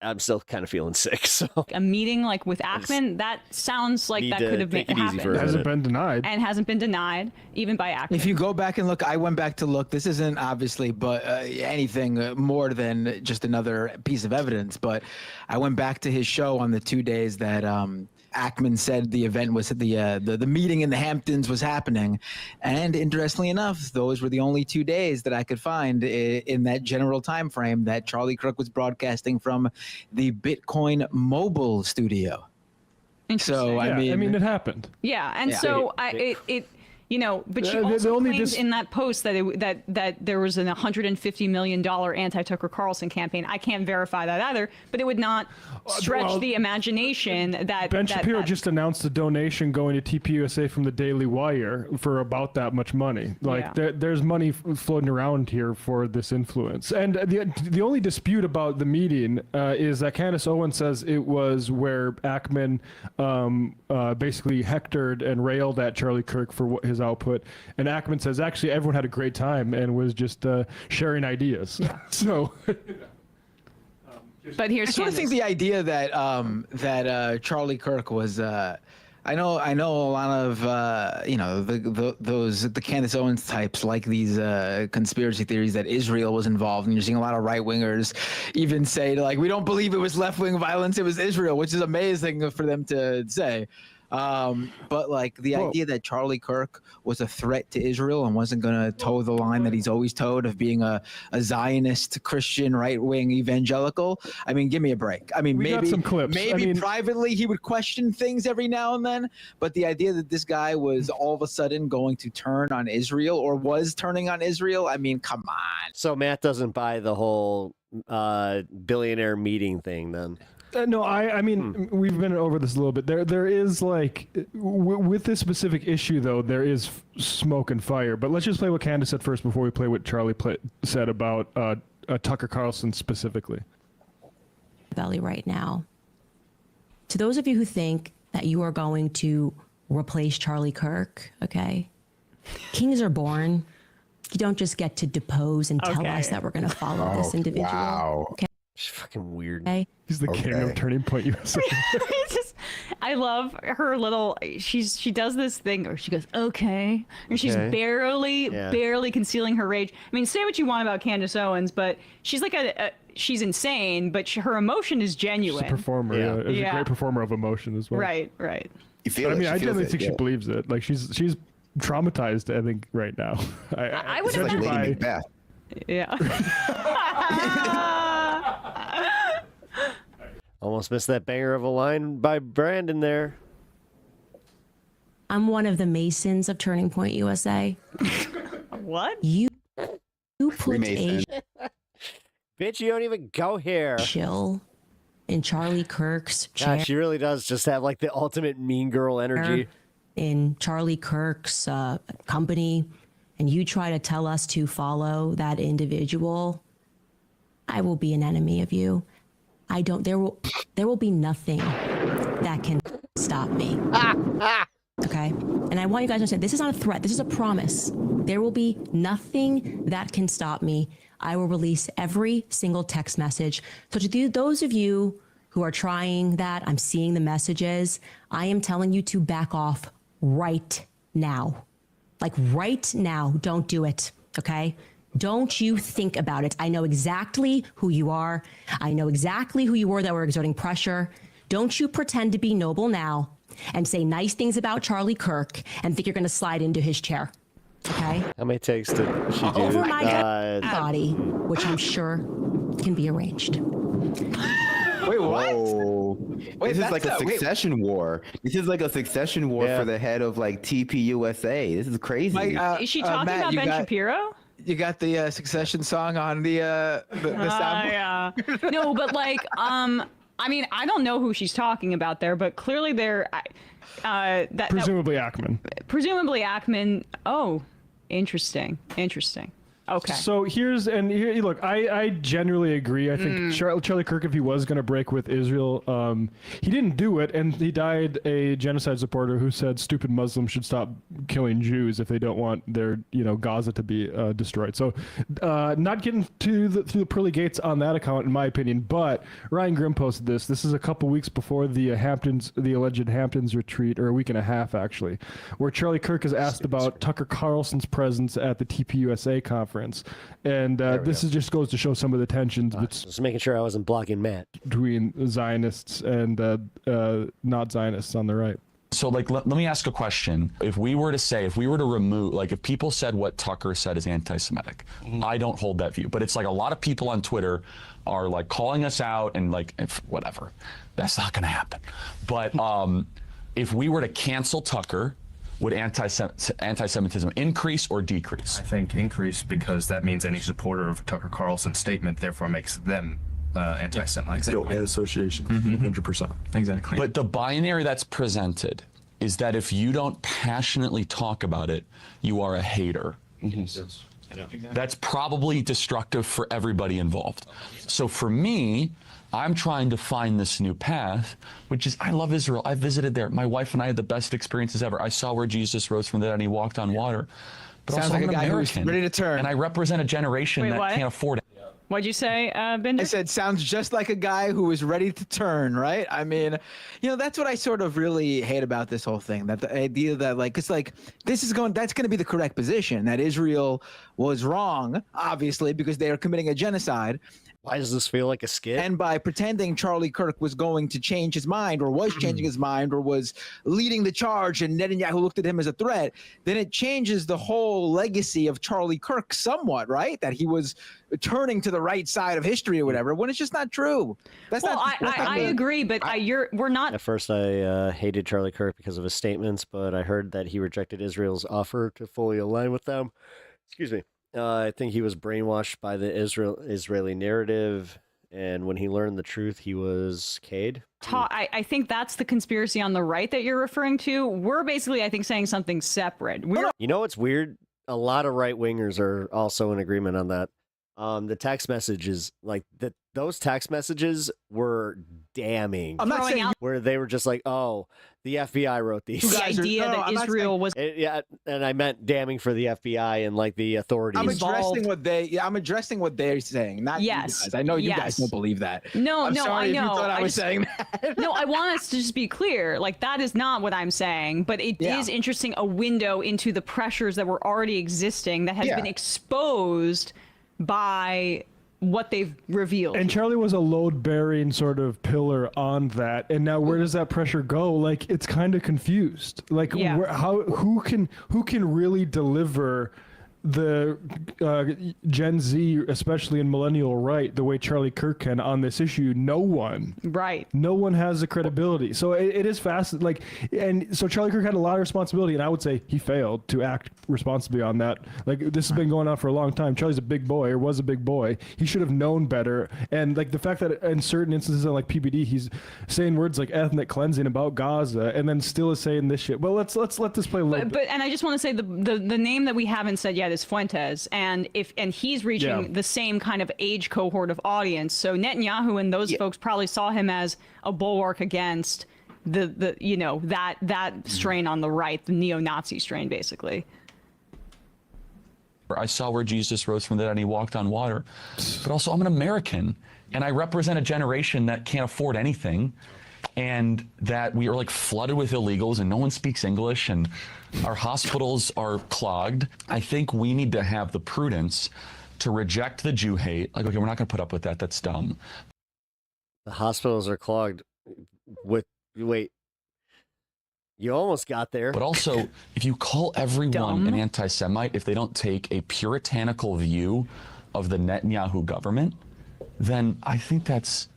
I'm still kind of feeling sick, so a meeting like with Ackman, that sounds like that could have happened. Hasn't been denied. And hasn't been denied, even by Ackman. If you go back and look, I went back to look. This isn't obviously, but anything more than just another piece of evidence. But I went back to his show on the 2 days that Ackman said the event was at the meeting in the Hamptons was happening, and interestingly enough, those were the only 2 days that I could find in that general time frame that Charlie Kirk was broadcasting from the Bitcoin mobile studio. So yeah, I mean, it happened. Yeah, and so you know, but she also claimed in that post that that there was an $150 million anti-Tucker Carlson campaign. I can't verify that either, but it would not stretch the imagination that Ben Shapiro just announced a donation going to TPUSA from the Daily Wire for about that much money. Like there's money floating around here for this influence. And the only dispute about the meeting is that Candace Owens says it was where Ackman basically hectored and railed at Charlie Kirk for his output, and Ackman says actually everyone had a great time and was just sharing ideas. So But here's I sort of think the idea that Charlie Kirk was. I know a lot of the Candace Owens types like these conspiracy theories that Israel was involved, and you're seeing a lot of right wingers even say like, we don't believe it was left wing violence, it was Israel, which is amazing for them to say. But like the idea that Charlie Kirk was a threat to Israel and wasn't going to toe the line that he's always toed of being a Zionist Christian right-wing evangelical. I mean, give me a break. I mean, maybe some clips. Maybe privately he would question things every now and then, but the idea that this guy was all of a sudden going to turn on Israel or was turning on Israel, I mean, come on. So Matt doesn't buy the whole billionaire meeting thing then? No, I mean, we've been over this a little bit. There is like, with this specific issue though, there is smoke and fire. But let's just play what Candace said first before we play what Charlie said about Tucker Carlson specifically. Belly right now. To those of you who think that you are going to replace Charlie Kirk, okay? Kings are born. You don't just get to depose and tell us that we're going to follow this individual. Wow. Okay? It's fucking weird. Okay? He's the king of Turning Point USA. I love her little. She does this thing where she goes okay, and she's barely concealing her rage. I mean, say what you want about Candace Owens, but she's like she's insane, but her emotion is genuine. She's a performer. Yeah. She's a great performer of emotion as well. Right. You feel I mean, I genuinely think she believes it. Like she's traumatized, I think, right now. I would judging imagine. by Macbeth. Yeah. Almost missed that banger of a line by Brandon there. I'm one of the Masons of Turning Point USA. What? You put a Bitch, you don't even go here. chill in Charlie Kirk's chair. Gosh, she really does just have like the ultimate mean girl energy. In Charlie Kirk's company, and you try to tell us to follow that individual, I will be an enemy of you. There will be nothing that can stop me. Okay? And I want you guys to understand, this is not a threat. This is a promise. There will be nothing that can stop me. I will release every single text message. So to those of you who are trying that, I'm seeing the messages, I am telling you to back off right now. Like right now, don't do it, okay? Don't you think about it. I know exactly who you are. I know exactly who you were that were exerting pressure. Don't you pretend to be noble now and say nice things about Charlie Kirk and think you're going to slide into his chair, okay? How many takes did she do? Over my body, which I'm sure can be arranged. Wait, what? Wait, this is like a succession war. This is like a succession war for the head of like TPUSA. This is crazy. Is she talking Matt, about Ben Shapiro? You got the Succession song on the soundboard? Yeah. No, but like, I mean, I don't know who she's talking about there, but clearly they're presumably Ackman. Presumably Ackman. Oh, interesting. Okay. So here, look, I generally agree. I think Charlie Kirk, if he was going to break with Israel, he didn't do it, and he died a genocide supporter who said stupid Muslims should stop killing Jews if they don't want their, Gaza to be destroyed. So, not getting through the pearly gates on that account, in my opinion. But Ryan Grimm posted this. This is a couple weeks before the alleged Hamptons retreat, or a week and a half actually, where Charlie Kirk is asked about Tucker Carlson's presence at the TPUSA conference. And this just goes to show some of the tensions. Just making sure I wasn't blocking Matt. Between Zionists and not Zionists on the right. So, like, let me ask a question. If we were to remove, like, if people said what Tucker said is anti-Semitic, I don't hold that view. But it's like a lot of people on Twitter are, like, calling us out and, like, whatever. That's not going to happen. But if we were to cancel Tucker, would anti-Semitism increase or decrease? I think increase, because that means any supporter of Tucker Carlson's statement therefore makes them anti-Semite. Still an association, 100%. Exactly. But the binary that's presented is that if you don't passionately talk about it, you are a hater. Yes. That's probably destructive for everybody involved. So for me, I'm trying to find this new path, which is, I love Israel. I visited there. My wife and I had the best experiences ever. I saw where Jesus rose from the dead and he walked on water. But Sounds also like I'm a guy who's American, ready to turn. and I represent a generation that can't afford it. What'd you say, Binder? I said, sounds just like a guy who is ready to turn, right? I mean, that's what I sort of really hate about this whole thing. That the idea that that's going to be the correct position, that Israel was wrong, obviously, because they are committing a genocide. Why does this feel like a skit? And by pretending Charlie Kirk was going to change his mind, or was changing his mind, or was leading the charge, and Netanyahu looked at him as a threat, then it changes the whole legacy of Charlie Kirk somewhat, right? That he was turning to the right side of history or whatever, when it's just not true. I agree, but we're not. At first, I hated Charlie Kirk because of his statements, but I heard that he rejected Israel's offer to fully align with them. Excuse me. I think he was brainwashed by the Israeli narrative, and when he learned the truth, he was cayed. I think that's the conspiracy on the right that you're referring to. We're basically, I think, saying something separate. You know what's weird? A lot of right-wingers are also in agreement on that. The text messages, those text messages were damning. I'm not saying where they were just like, "Oh, the FBI wrote these." The idea that Israel was, yeah, and I meant damning for the FBI and the authorities. I'm addressing what they're saying, not you guys. I know you guys don't believe that. No, I'm sorry I know. If you thought I was saying that. No, I want us to just be clear. That is not what I'm saying, but it is interesting, a window into the pressures that were already existing that has been exposed by what they've revealed. And Charlie was a load-bearing sort of pillar on that. And now where does that pressure go? It's kind of confused. Who can really deliver the Gen Z, especially in millennial right, the way Charlie Kirk can on this issue? No one. Right. No one has the credibility. So it is fast. And so Charlie Kirk had a lot of responsibility, and I would say he failed to act responsibly on that. This has been going on for a long time. Charlie's a big boy, or was a big boy. He should have known better. And the fact that in certain instances on PBD, he's saying words like ethnic cleansing about Gaza, and then still is saying this shit. Well, let's let this play a little bit. And I just want to say the name that we haven't said yet is Fuentes, and he's reaching the same kind of age cohort of audience. So Netanyahu and those folks probably saw him as a bulwark against that strain on the right, the neo-Nazi strain, basically. I saw where Jesus rose from the dead and he walked on water. But also, I'm an American, and I represent a generation that can't afford anything, and that we are flooded with illegals, and no one speaks English, and our hospitals are clogged. I think we need to have the prudence to reject the Jew hate. Okay, we're not going to put up with that. That's dumb. The hospitals are clogged with... Wait. You almost got there. But also, if you call everyone an anti-Semite, if they don't take a puritanical view of the Netanyahu government, then I think it's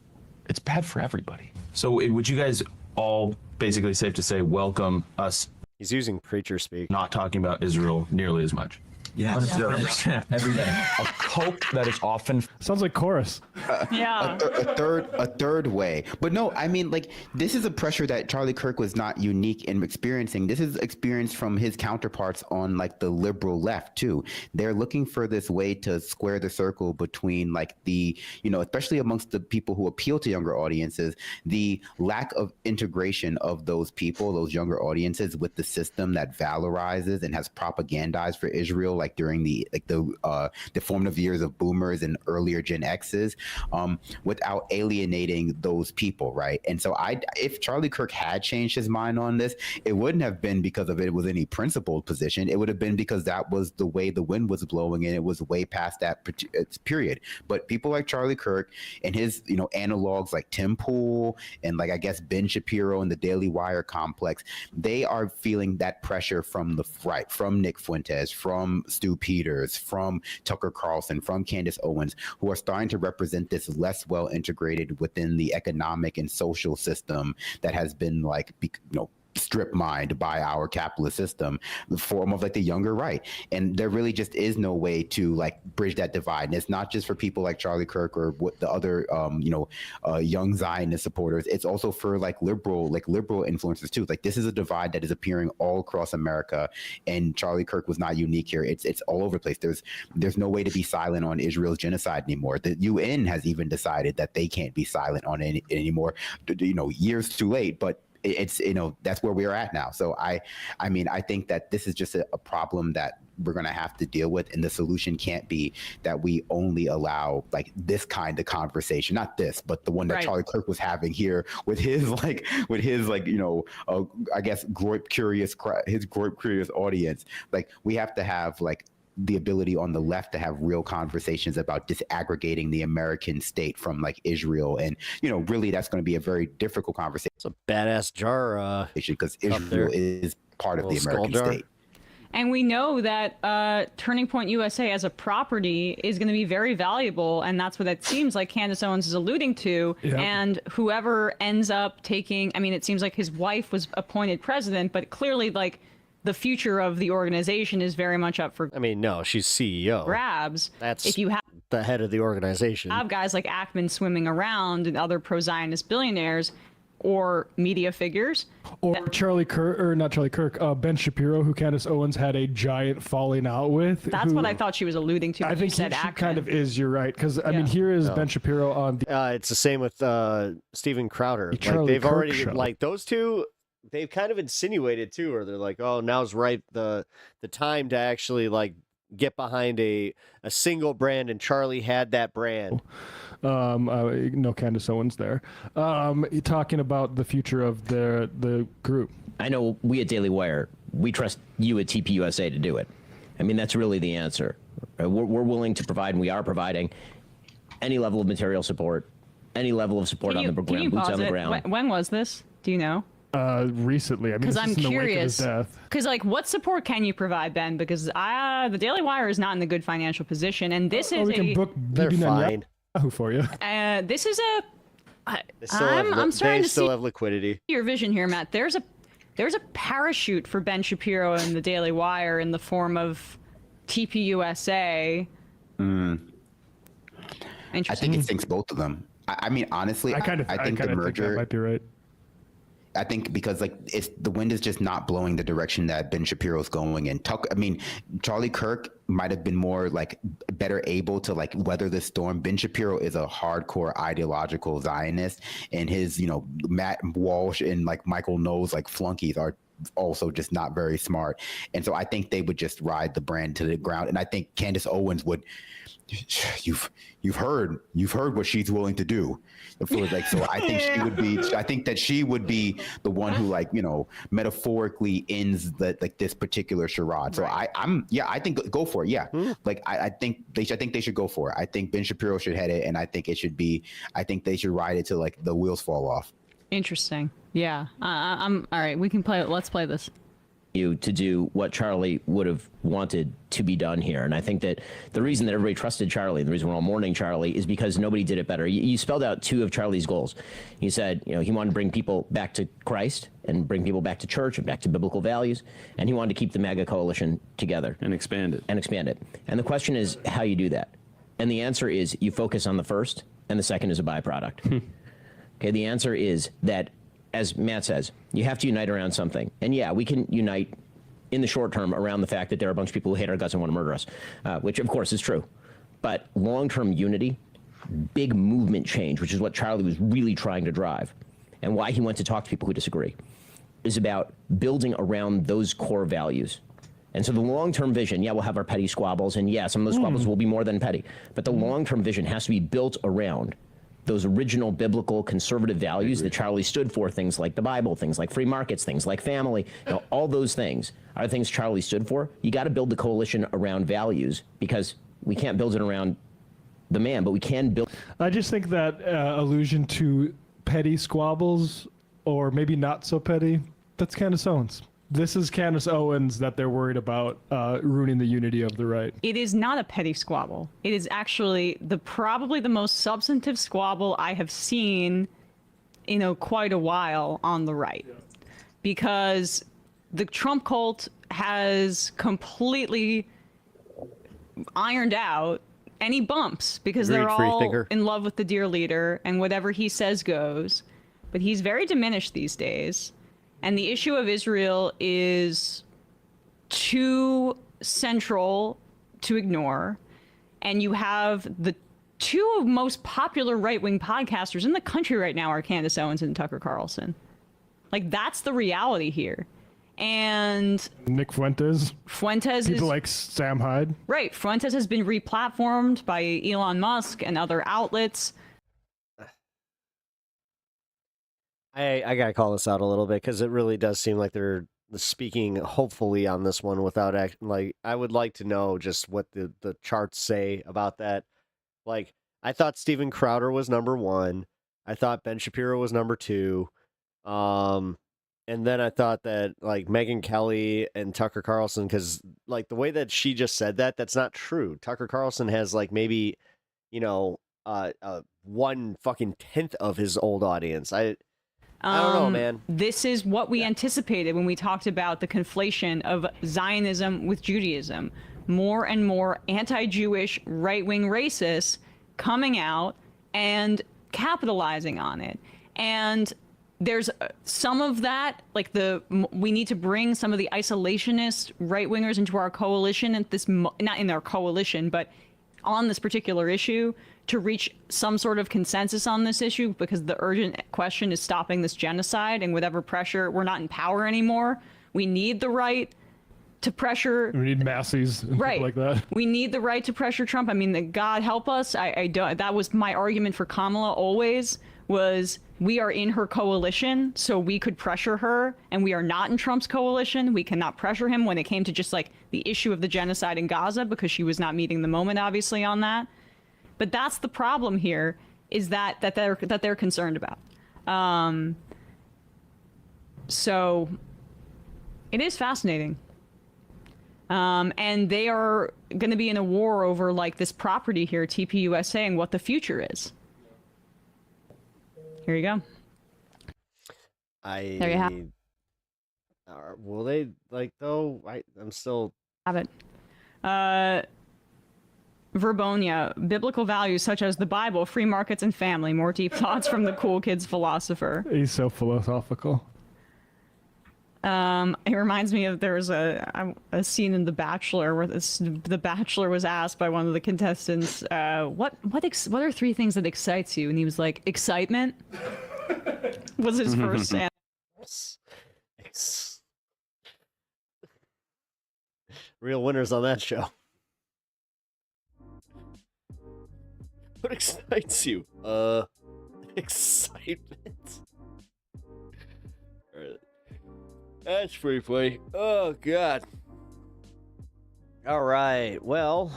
bad for everybody. So would you guys all basically safe to say welcome us? He's using preacher speak. Not talking about Israel nearly as much. Yes, 100%. Every day. A coke that is often sounds like chorus. A third way. But no, I mean, this is a pressure that Charlie Kirk was not unique in experiencing. This is experienced from his counterparts on the liberal left too. They're looking for this way to square the circle between the, especially amongst the people who appeal to younger audiences, the lack of integration of those people, those younger audiences, with the system that valorizes and has propagandized for Israel during the formative years of boomers and earlier Gen X's, without alienating those people, right? And so if Charlie Kirk had changed his mind on this, it wouldn't have been because of it was any principled position. It would have been because that was the way the wind was blowing, and it was way past that period. But people like Charlie Kirk and his analogs like Tim Pool and I guess Ben Shapiro and the Daily Wire complex, they are feeling that pressure from the right, from Nick Fuentes, from Stu Peters, from Tucker Carlson, from Candace Owens, who are starting to represent this less well integrated within the economic and social system that has been strip mined by our capitalist system, the form of the younger right. And there really just is no way to bridge that divide. And it's not just for people like Charlie Kirk or what the other young Zionist supporters. It's also for liberal influencers too. This is a divide that is appearing all across America, and Charlie Kirk was not unique here. It's all over the place. There's no way to be silent on Israel's genocide anymore. The UN has even decided that they can't be silent on it anymore. Years too late, but it's that's where we are at now. So I mean I think that this is just a problem that we're going to have to deal with. And the solution can't be that we only allow like this kind of conversation, not this, but the one that Charlie Kirk was having here with his I guess groip curious audience. Like we have to have like the ability on the left to have real conversations about disaggregating the American state from like Israel. And, really that's going to be a very difficult conversation. It's a badass jar. Because Israel is part of the American state. And we know that Turning Point USA as a property is going to be very valuable, and that's what it seems like Candace Owens is alluding to. Yep. And whoever ends up taking, I mean, it seems like his wife was appointed president, but clearly, like, the future of the organization is very much up for no, she's CEO. Grabs. That's if you have the head of the organization. Have guys like Ackman swimming around and other pro-Zionist billionaires or media figures. Or Charlie Kirk, or not Charlie Kirk, Ben Shapiro, who Candace Owens had a giant falling out with. That's what I thought she was alluding to. I think she kind of is, you're right. Because, I mean, here is Ben Shapiro on the... it's the same with Steven Crowder. Like, Charlie they've Kirk already, show. like, those two... They've kind of insinuated too, or they're like, "Oh, now's the time to actually like get behind a single brand," and Charlie had that brand. No Candace Owens there. Talking about the future of the group. I know we at Daily Wire, we trust you at TPUSA to do it. I mean, that's really the answer. We're willing to provide, and we are providing any level of material support, any level of support on the ground, boots on the ground. When was this? Do you know? Recently. I mean, because I'm curious. Death. Because like, what support can you provide, Ben? Because the Daily Wire is not in a good financial position, and this is we can book They're fine. Netanyahu for you. This is a. I'm starting to still see have liquidity. Your vision here, Matt. There's a parachute for Ben Shapiro and the Daily Wire in the form of TPUSA. I think it sinks both of them. I mean, honestly, I think the merger think that might be right. I think because like the wind is just not blowing the direction that Ben Shapiro's going in. Charlie Kirk might have been more like better able to like weather the storm. Ben Shapiro is a hardcore ideological Zionist, and his Matt Walsh and like Michael Knowles like flunkies are also just not very smart. And so I think they would just ride the brand to the ground. And I think Candace Owens would. You've heard what she's willing to do. So I think that she would be the one who metaphorically ends this particular charade. So I think go for it. Yeah. I think they should go for it. I think Ben Shapiro should head it, and I think they should ride it till like the wheels fall off. Interesting. Yeah. I'm all right. We can play it. Let's play this. You to do what Charlie would have wanted to be done here. And I think that the reason that everybody trusted Charlie, the reason we're all mourning Charlie, is because nobody did it better. You spelled out two of Charlie's goals. He said, he wanted to bring people back to Christ and bring people back to church and back to biblical values. And he wanted to keep the MAGA coalition together. And expand it. And the question is how you do that. And the answer is you focus on the first, and the second is a byproduct. Okay, the answer is that, as Matt says, you have to unite around something. And yeah, we can unite in the short term around the fact that there are a bunch of people who hate our guts and want to murder us, which of course is true. But long-term unity, big movement change, which is what Charlie was really trying to drive, and why he went to talk to people who disagree, is about building around those core values. And so the long-term vision, we'll have our petty squabbles, and some of those squabbles will be more than petty, but the long-term vision has to be built around those original biblical conservative values that Charlie stood for, things like the Bible, things like free markets, things like family, all those things are things Charlie stood for. You got to build the coalition around values, because we can't build it around the man, but we can build. I just think that allusion to petty squabbles, or maybe not so petty, that's Candace Owens. This is Candace Owens that they're worried about ruining the unity of the right. It is not a petty squabble. It is actually probably the most substantive squabble I have seen in quite a while on the right. Because the Trump cult has completely ironed out any bumps, because they're all in love with the dear leader, and whatever he says goes. But he's very diminished these days. And the issue of Israel is too central to ignore. And you have the two most popular right-wing podcasters in the country right now are Candace Owens and Tucker Carlson. Like, that's the reality here. And Nick Fuentes. Fuentes People is like Sam Hyde. right. Fuentes has been replatformed by Elon Musk and other outlets. I gotta call this out a little bit because it really does seem like they're speaking hopefully on this one without like I would like to know just what the charts say about that. Like I thought Steven Crowder was number 1. I thought Ben Shapiro was number 2. And then I thought that like Megyn Kelly and Tucker Carlson, because like the way that she just said that, that's not true. Tucker Carlson has like maybe, you know, 1/10 of his old audience. I don't know, man. This is what we anticipated when we talked about the conflation of Zionism with Judaism. More and more anti-Jewish, right-wing racists coming out and capitalizing on it. And there's some of that, like we need to bring some of the isolationist right-wingers into our coalition, and not in our coalition, but on this particular issue, to reach some sort of consensus on this issue, because the urgent question is stopping this genocide. And whatever pressure, we're not in power anymore. We need the right to pressure. We need Massey's and Right. people like that. We need the right to pressure Trump. I mean, God help us. I don't. That was my argument for Kamala always. Was we are in her coalition, so we could pressure her, and we are not in Trump's coalition. We cannot pressure him when it came to just like the issue of the genocide in Gaza, because she was not meeting the moment, obviously, on that. But that's the problem here, is that they're concerned about. So it is fascinating. And they are going to be in a war over like this property here, TPUSA, and what the future is. Here you go. There you have it. Will they like though? I'm still have it. Verbonia, biblical values such as the Bible, free markets, and family. More deep thoughts from the cool kids philosopher. He's so philosophical. It reminds me of there was a scene in The Bachelor where the Bachelor was asked by one of the contestants, what are 3 things that excites you? And he was like, excitement was his first answer. Real winners on that show. What excites you? Excitement. Alright. That's pretty funny. Oh, God. All right. Well.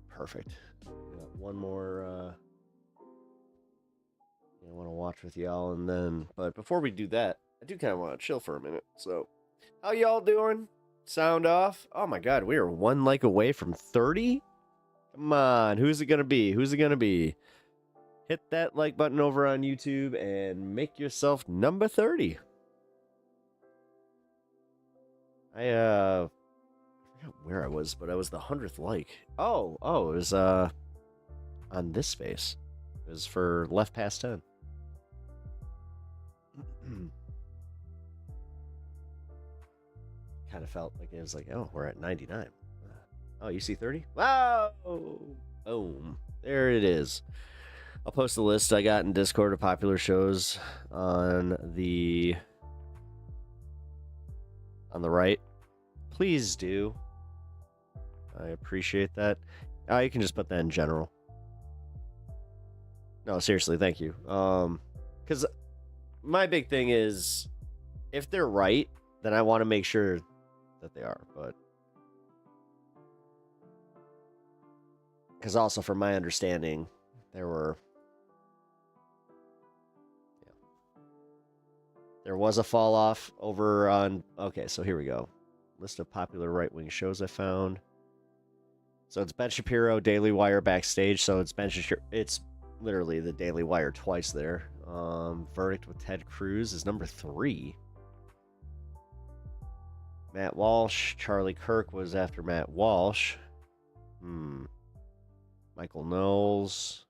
Perfect. Got one more I want to watch with y'all, and then, but before we do that, I do kind of want to chill for a minute. So, how y'all doing? Sound off? Oh my God, we are 1 like away from 30. Come on, who's it gonna be? Who's it gonna be? Hit that like button over on YouTube and make yourself number 30. I forgot where I was, but I was the 100th like. Oh, it was on this space. It was for left past 10. Kind of felt like it was like, oh, we're at 99. Oh, you see 30? Wow! Boom. There it is. I'll post the list I got in Discord of popular shows on the right. Please do. I appreciate that. You can just put that in general. No, seriously, thank you. Because my big thing is, if they're right, then I want to make sure that they are, but because also from my understanding, there was a fall off over on, okay, so here we go. List of popular right-wing shows I found. So it's Ben Shapiro, Daily Wire Backstage, so it's Ben Shapiro, it's literally the Daily Wire twice there. Verdict with Ted Cruz is number 3. Matt Walsh, Charlie Kirk was after Matt Walsh. Michael Knowles,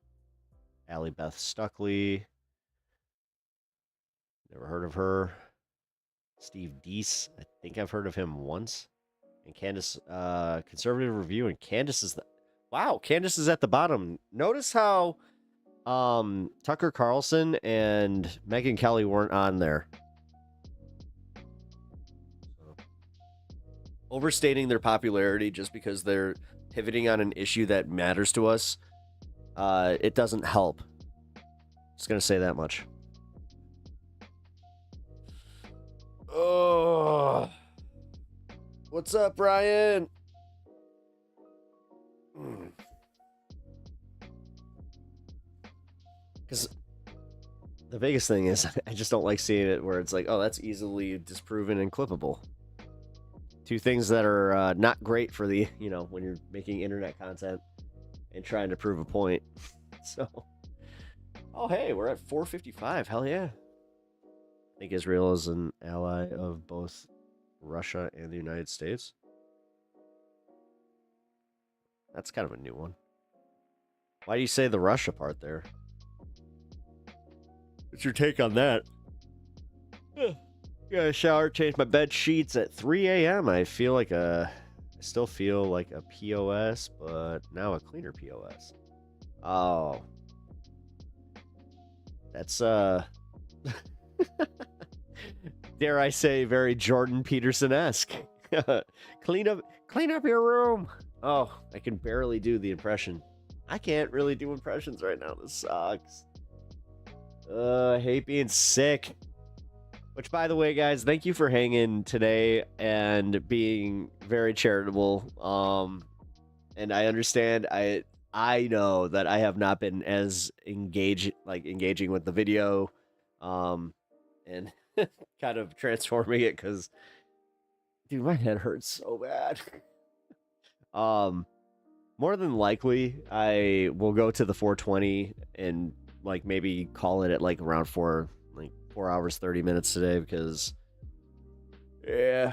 Allie Beth Stuckley. Never heard of her. Steve Deese, I think I've heard of him once. And Candace, Conservative Review, and Candace is Candace is at the bottom. Notice how Tucker Carlson and Megyn Kelly weren't on there. Overstating their popularity just because they're pivoting on an issue that matters to us, it doesn't help. Just gonna say that much. Oh, what's up, Brian? Because the biggest thing is I just don't like seeing it where it's like, oh, that's easily disproven and clippable. Two things that are not great for the, when you're making internet content and trying to prove a point. So, oh, hey, we're at 4:55. Hell yeah. I think Israel is an ally of both Russia and the United States. That's kind of a new one. Why do you say the Russia part there? What's your take on that? Got a shower, changed my bed sheets at 3 a.m. I still feel like a POS, but now a cleaner POS. Oh. That's, dare I say, very Jordan Peterson-esque. Clean up your room. Oh, I can barely do the impression. I can't really do impressions right now. This sucks. I hate being sick. Which, by the way, guys, thank you for hanging today and being very charitable. And I understand. I know that I have not been as engaging with the video, and kind of transforming it because, dude, my head hurts so bad. More than likely, I will go to the 420 and maybe call it at around 4 hours 30 minutes today because yeah.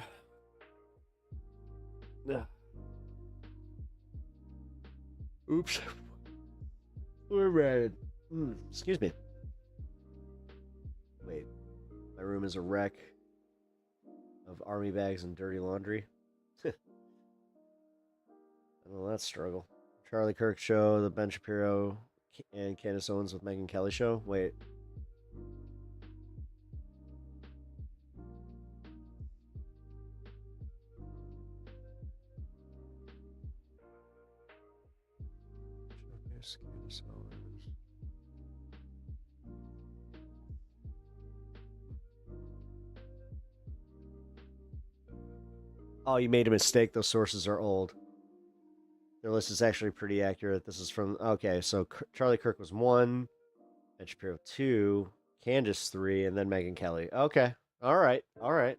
Oops. We're ready. Excuse me. Wait. My room is a wreck of army bags and dirty laundry. I know that struggle. Charlie Kirk show, the Ben Shapiro and Candace Owens with Megyn Kelly show. Wait. Candace Owens. Oh, you made a mistake. Those sources are old. Their list is actually pretty accurate. This is from... Okay, so Charlie Kirk was 1, Ben Shapiro 2, Candace 3, and then Megyn Kelly. Okay. All right. Well,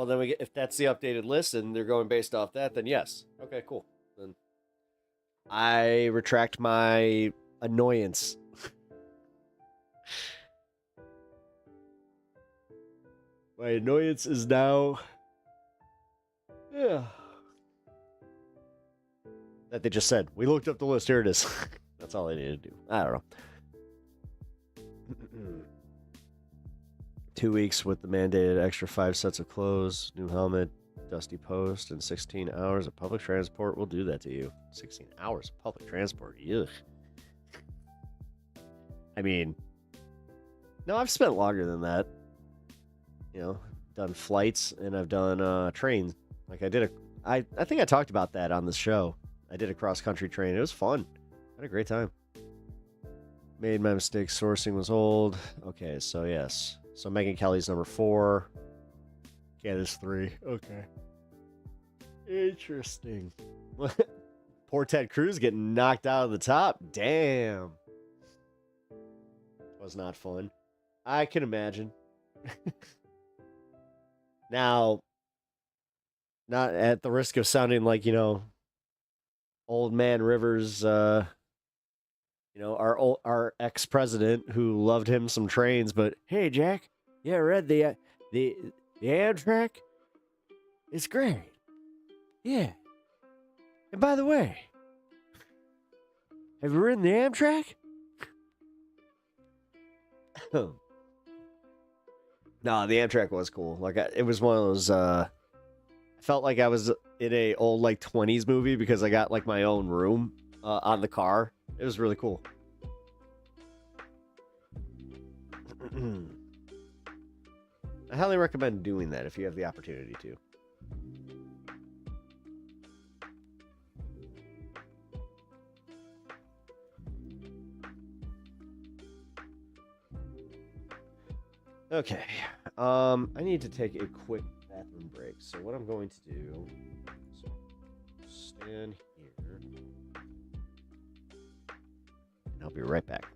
then if that's the updated list and they're going based off that, then yes. Okay, cool. Then I retract my annoyance. My annoyance is now... Yeah. That they just said. We looked up the list. Here it is. That's all they needed to do. I don't know. 2 weeks with the mandated extra 5 sets of clothes, new helmet, dusty post, and 16 hours of public transport will do that to you. 16 hours of public transport. Ugh. I mean, no, I've spent longer than that. Done flights and I've done trains. I think I talked about that on this show. I did a cross-country train. It was fun. I had a great time. Made my mistake. Sourcing was old. Okay, so yes. So Megyn Kelly's number 4. Candace 3. Okay. Interesting. Poor Ted Cruz getting knocked out of the top. Damn. Was not fun. I can imagine. Now, not at the risk of sounding like, old man Rivers, our ex-president who loved him some trains, but hey, Jack, yeah, I read the Amtrak. It's great. Yeah. And by the way, have you ridden the Amtrak? No, the Amtrak was cool. It was one of those. I felt like I was in a old 20s movie because I got my own room on the car. It was really cool. I highly recommend doing that if you have the opportunity to. Okay, I need to take a quick bathroom break. So what I'm going to do is stand here, and I'll be right back.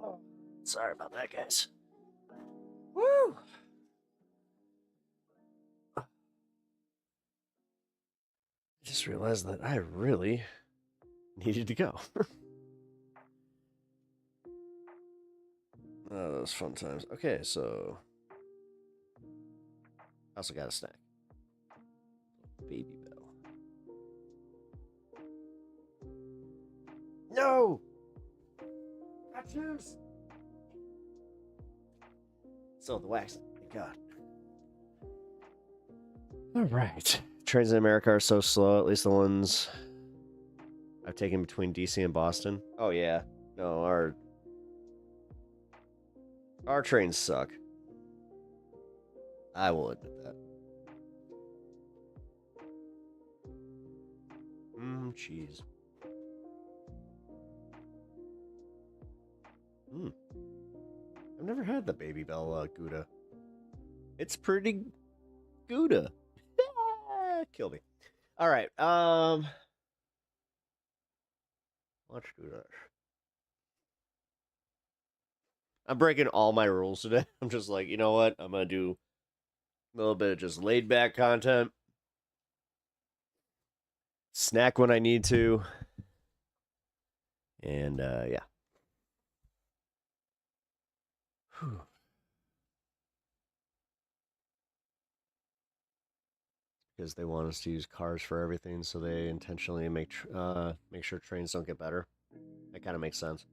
Oh, sorry about that, guys. Woo! I just realized that I really needed to go. Oh, those fun times. Okay, so I also got a snack. Baby Bell. No! Not juice! So the wax. Thank God. All right. Trains in America are so slow, at least the ones I've taken between DC and Boston. Oh, yeah. No, our trains suck. I will admit that. Cheese. I've never had the Baby Bell Gouda. It's pretty Gouda. Kill me. All right. Watch Gouda. I'm breaking all my rules today. I'm just like, you know what? I'm gonna do a little bit of just laid back content. Snack when I need to. And yeah. Whew. Because they want us to use cars for everything, so they intentionally make sure trains don't get better. That kind of makes sense.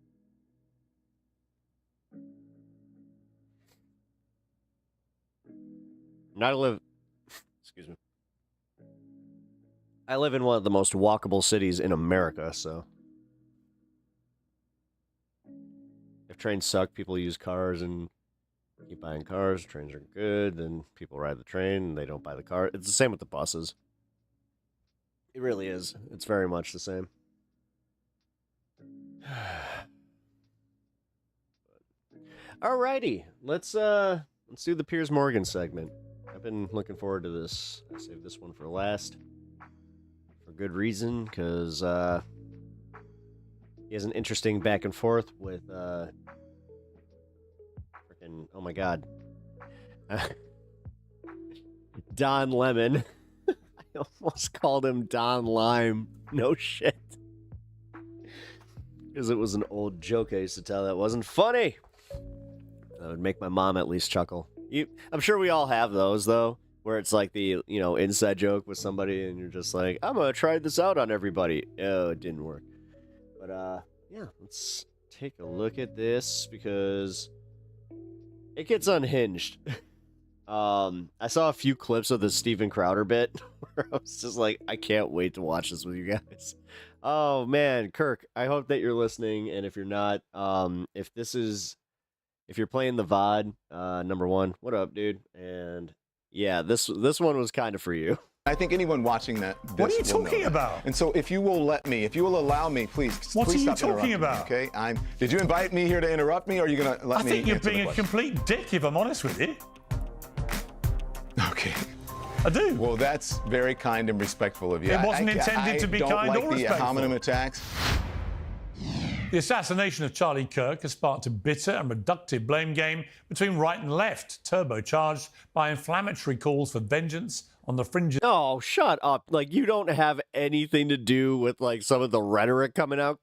And excuse me. I live in one of the most walkable cities in America, so if trains suck, people use cars and keep buying cars. Trains are good, then people ride the train and they don't buy the car. It's the same with the buses. It really is. It's very much the same. Alrighty, let's do the Piers Morgan segment. I've been looking forward to this. I saved this one for last. For good reason, because he has an interesting back and forth with freaking, oh my god, Don Lemon. I almost called him Don Lime. No shit. Because it was an old joke I used to tell that wasn't funny. That would make my mom at least chuckle. I'm sure we all have those, though, where it's like the, inside joke with somebody and you're just like, I'm going to try this out on everybody. Oh, it didn't work. But, yeah, let's take a look at this because it gets unhinged. I saw a few clips of the Steven Crowder bit where I was just like, I can't wait to watch this with you guys. Oh, man, Kirk, I hope that you're listening, and if you're not, if you're playing the VOD, number one, what up, dude? And yeah, this one was kind of for you. I think anyone watching that. What are you talking about? And so, if you will allow me, please. What please are you stop talking about? Okay, Did you invite me here to interrupt me, or are you gonna let me? I think you're being a complete dick, if I'm honest with you. Okay. I do. Well, that's very kind and respectful of you. It wasn't intended to be kind or respectful. I don't like the ad hominem attacks. The assassination of Charlie Kirk has sparked a bitter and reductive blame game between right and left, turbocharged by inflammatory calls for vengeance on the fringes. Oh, shut up. Like, you don't have anything to do with, like, some of the rhetoric coming out.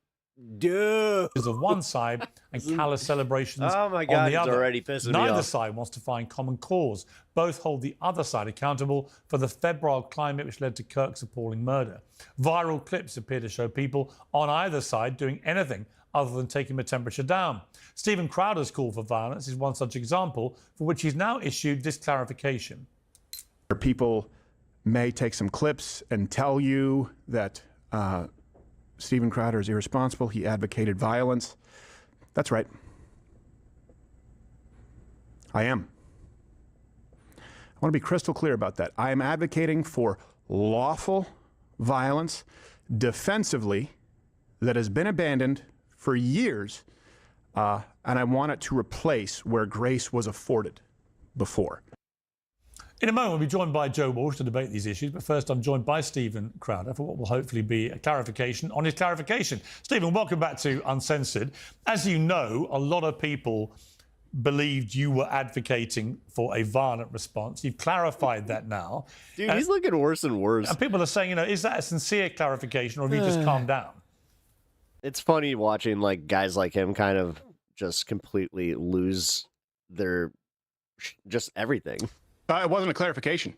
Dude. Of one side and callous celebrations oh my God, on the other. Already pissing me off. Neither side wants to find common cause. Both hold the other side accountable for the febrile climate which led to Kirk's appalling murder. Viral clips appear to show people on either side doing anything other than taking the temperature down. Steven Crowder's call for violence is one such example, for which he's now issued this clarification. People may take some clips and tell you that Steven Crowder is irresponsible. He advocated violence. That's right. I am. I want to be crystal clear about that. I am advocating for lawful violence defensively that has been abandoned for years, and I want it to replace where grace was afforded before. In a moment, we'll be joined by Joe Walsh to debate these issues, but first I'm joined by Steven Crowder for what will hopefully be a clarification on his clarification. Steven, welcome back to Uncensored. As you know, a lot of people believed you were advocating for a violent response. You've clarified that now. Dude, he's looking worse and worse. And people are saying, is that a sincere clarification or have you just calmed down? It's funny watching like guys like him kind of just completely lose their just everything. It wasn't a clarification.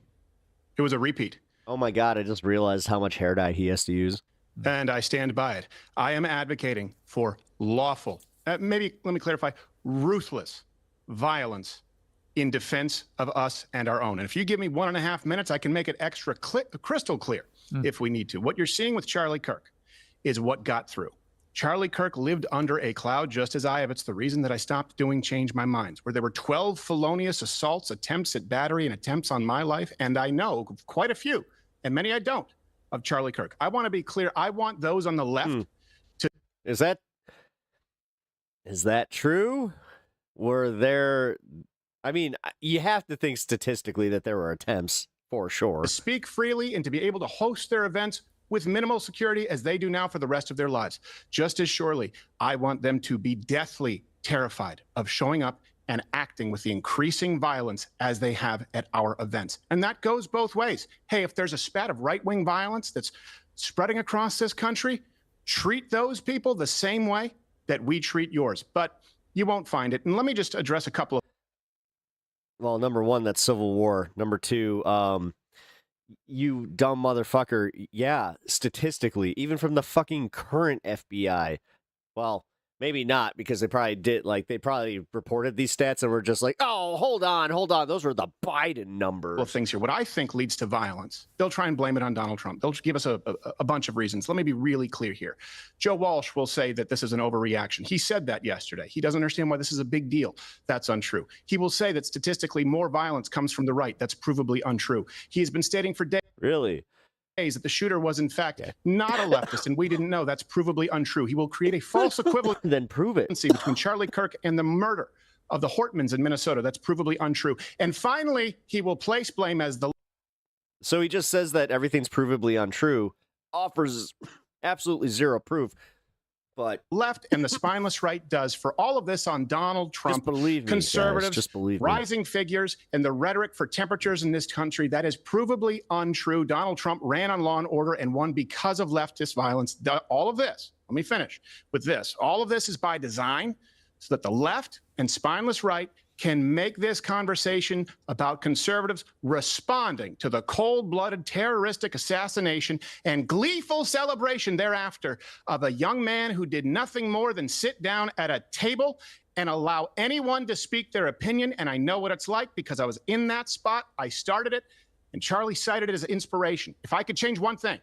It was a repeat. Oh my God, I just realized how much hair dye he has to use. And I stand by it. I am advocating for lawful, maybe let me clarify, ruthless violence in defense of us and our own. And if you give me 1.5 minutes, I can make it extra crystal clear if we need to. What you're seeing with Charlie Kirk is what got through. Charlie Kirk lived under a cloud just as I have. It's the reason that I stopped doing Change My Minds, where there were 12 felonious assaults, attempts at battery, and attempts on my life. And I know quite a few, and many I don't, of Charlie Kirk. I want to be clear. I want those on the left to... Is that true? Were there... I mean, you have to think statistically that there were attempts, for sure. To speak freely and to be able to host their events with minimal security as they do now for the rest of their lives. Just as surely, I want them to be deathly terrified of showing up and acting with the increasing violence as they have at our events. And that goes both ways. Hey, if there's a spat of right-wing violence that's spreading across this country, treat those people the same way that we treat yours. But you won't find it. And let me just address a couple of... Well, number one, that's civil war. Number two, you dumb motherfucker. Yeah, statistically, even from the fucking current FBI, well, Maybe not, because they probably did, like, they probably reported these stats and were just like, oh, hold on. Those are the Biden numbers. Well, things here. What I think leads to violence, they'll try and blame it on Donald Trump. They'll give us a bunch of reasons. Let me be really clear here. Joe Walsh will say that this is an overreaction. He said that yesterday. He doesn't understand why this is a big deal. That's untrue. He will say that statistically more violence comes from the right. That's provably untrue. He has been stating for days. Really? That the shooter was in fact not a leftist, and we didn't know. That's provably untrue. He will create a false equivalency then prove it between Charlie Kirk and the murder of the Hortmans in Minnesota. That's provably untrue. And finally, he will place blame as the. So he just says that everything's provably untrue, offers absolutely zero proof. But left and the spineless right does for all of this on Donald Trump, just believe me, conservatives, guys. Just believe me. Rising figures, and the rhetoric for temperatures in this country. That is provably untrue. Donald Trump ran on Law and Order and won because of leftist violence. All of this, let me finish with this. All of this is by design so that the left and spineless right can make this conversation about conservatives responding to the cold-blooded terroristic assassination and gleeful celebration thereafter of a young man who did nothing more than sit down at a table and allow anyone to speak their opinion. And I know what it's like because I was in that spot. I started it, and Charlie cited it as inspiration. If I could change one thing,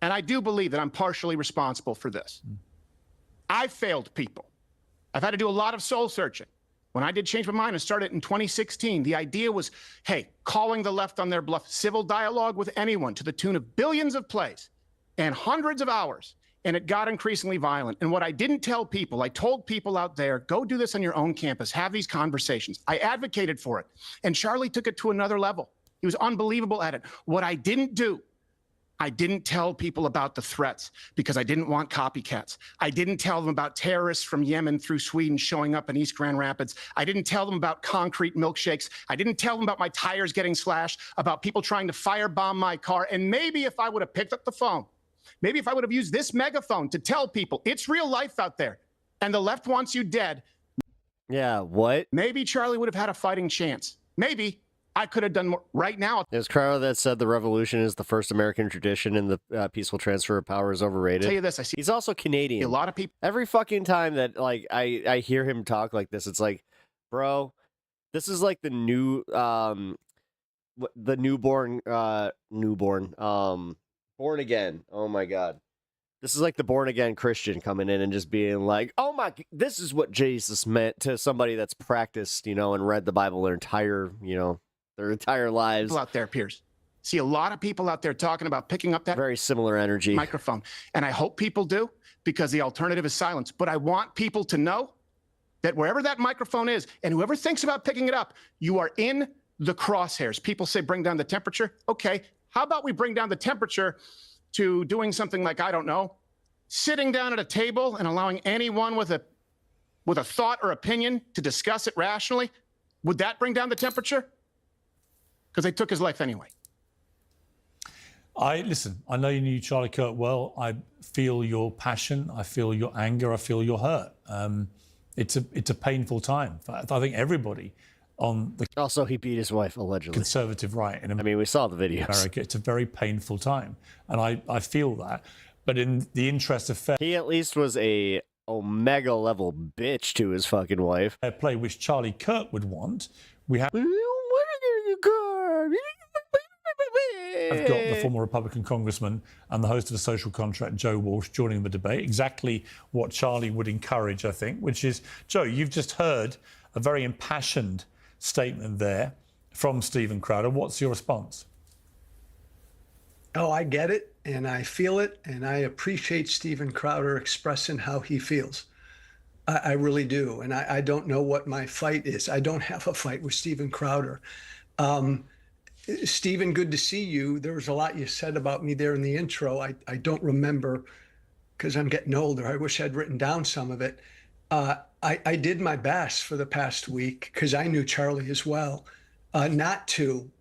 and I do believe that I'm partially responsible for this, I failed people. I've had to do a lot of soul searching. When I did change my mind and started in 2016, the idea was, hey, calling the left on their bluff, civil dialogue with anyone to the tune of billions of plays and hundreds of hours. And it got increasingly violent. And what I didn't tell people, I told people out there, go do this on your own campus, have these conversations. I advocated for it. And Charlie took it to another level. He was unbelievable at it. What I didn't do, I didn't tell people about the threats because I didn't want copycats. I didn't tell them about terrorists from Yemen through Sweden showing up in East Grand Rapids. I didn't tell them about concrete milkshakes. I didn't tell them about my tires getting slashed, about people trying to firebomb my car. And maybe if I would have picked up the phone, maybe if I would have used this megaphone to tell people it's real life out there and the left wants you dead. Yeah, what? Maybe Charlie would have had a fighting chance. Maybe. I could have done more. Right now, it was Crowder that said the revolution is the first American tradition and the peaceful transfer of power is overrated. I'll tell you this, I see he's also Canadian. A lot of people. Every fucking time that like I hear him talk like this, it's like, bro, this is like the newborn born again. Oh my god. This is like the born again Christian coming in and just being like, oh my, this is what Jesus meant to somebody that's practiced, and read the Bible their entire lives. People out there, Piers. See a lot of people out there talking about picking up that very similar energy microphone. And I hope people do, because the alternative is silence. But I want people to know that wherever that microphone is, and whoever thinks about picking it up, you are in the crosshairs. People say bring down the temperature. Okay, how about we bring down the temperature to doing something like, I don't know, sitting down at a table and allowing anyone with a thought or opinion to discuss it rationally? Would that bring down the temperature? Because they took his life anyway. Listen, I know you knew Charlie Kirk well. I feel your passion. I feel your anger. I feel your hurt. It's a painful time. I think everybody on the also he beat his wife allegedly conservative right. I mean, we saw the videos. America, it's a very painful time, and I feel that. But in the interest of fair, he at least was a omega level bitch to his fucking wife. Fair play, which Charlie Kirk would want. We have. I've got the former Republican congressman and the host of The Social Contract, Joe Walsh, joining the debate. Exactly what Charlie would encourage, I think, which is, Joe, you've just heard a very impassioned statement there from Stephen Crowder. What's your response? Oh, I get it, and I feel it, and I appreciate Stephen Crowder expressing how he feels. I really do, and I don't know what my fight is. I don't have a fight with Stephen Crowder. Stephen, good to see you. There was a lot you said about me there in the intro. I don't remember because I'm getting older. I wish I'd written down some of it. I did my best for the past week because I knew Charlie as well, not to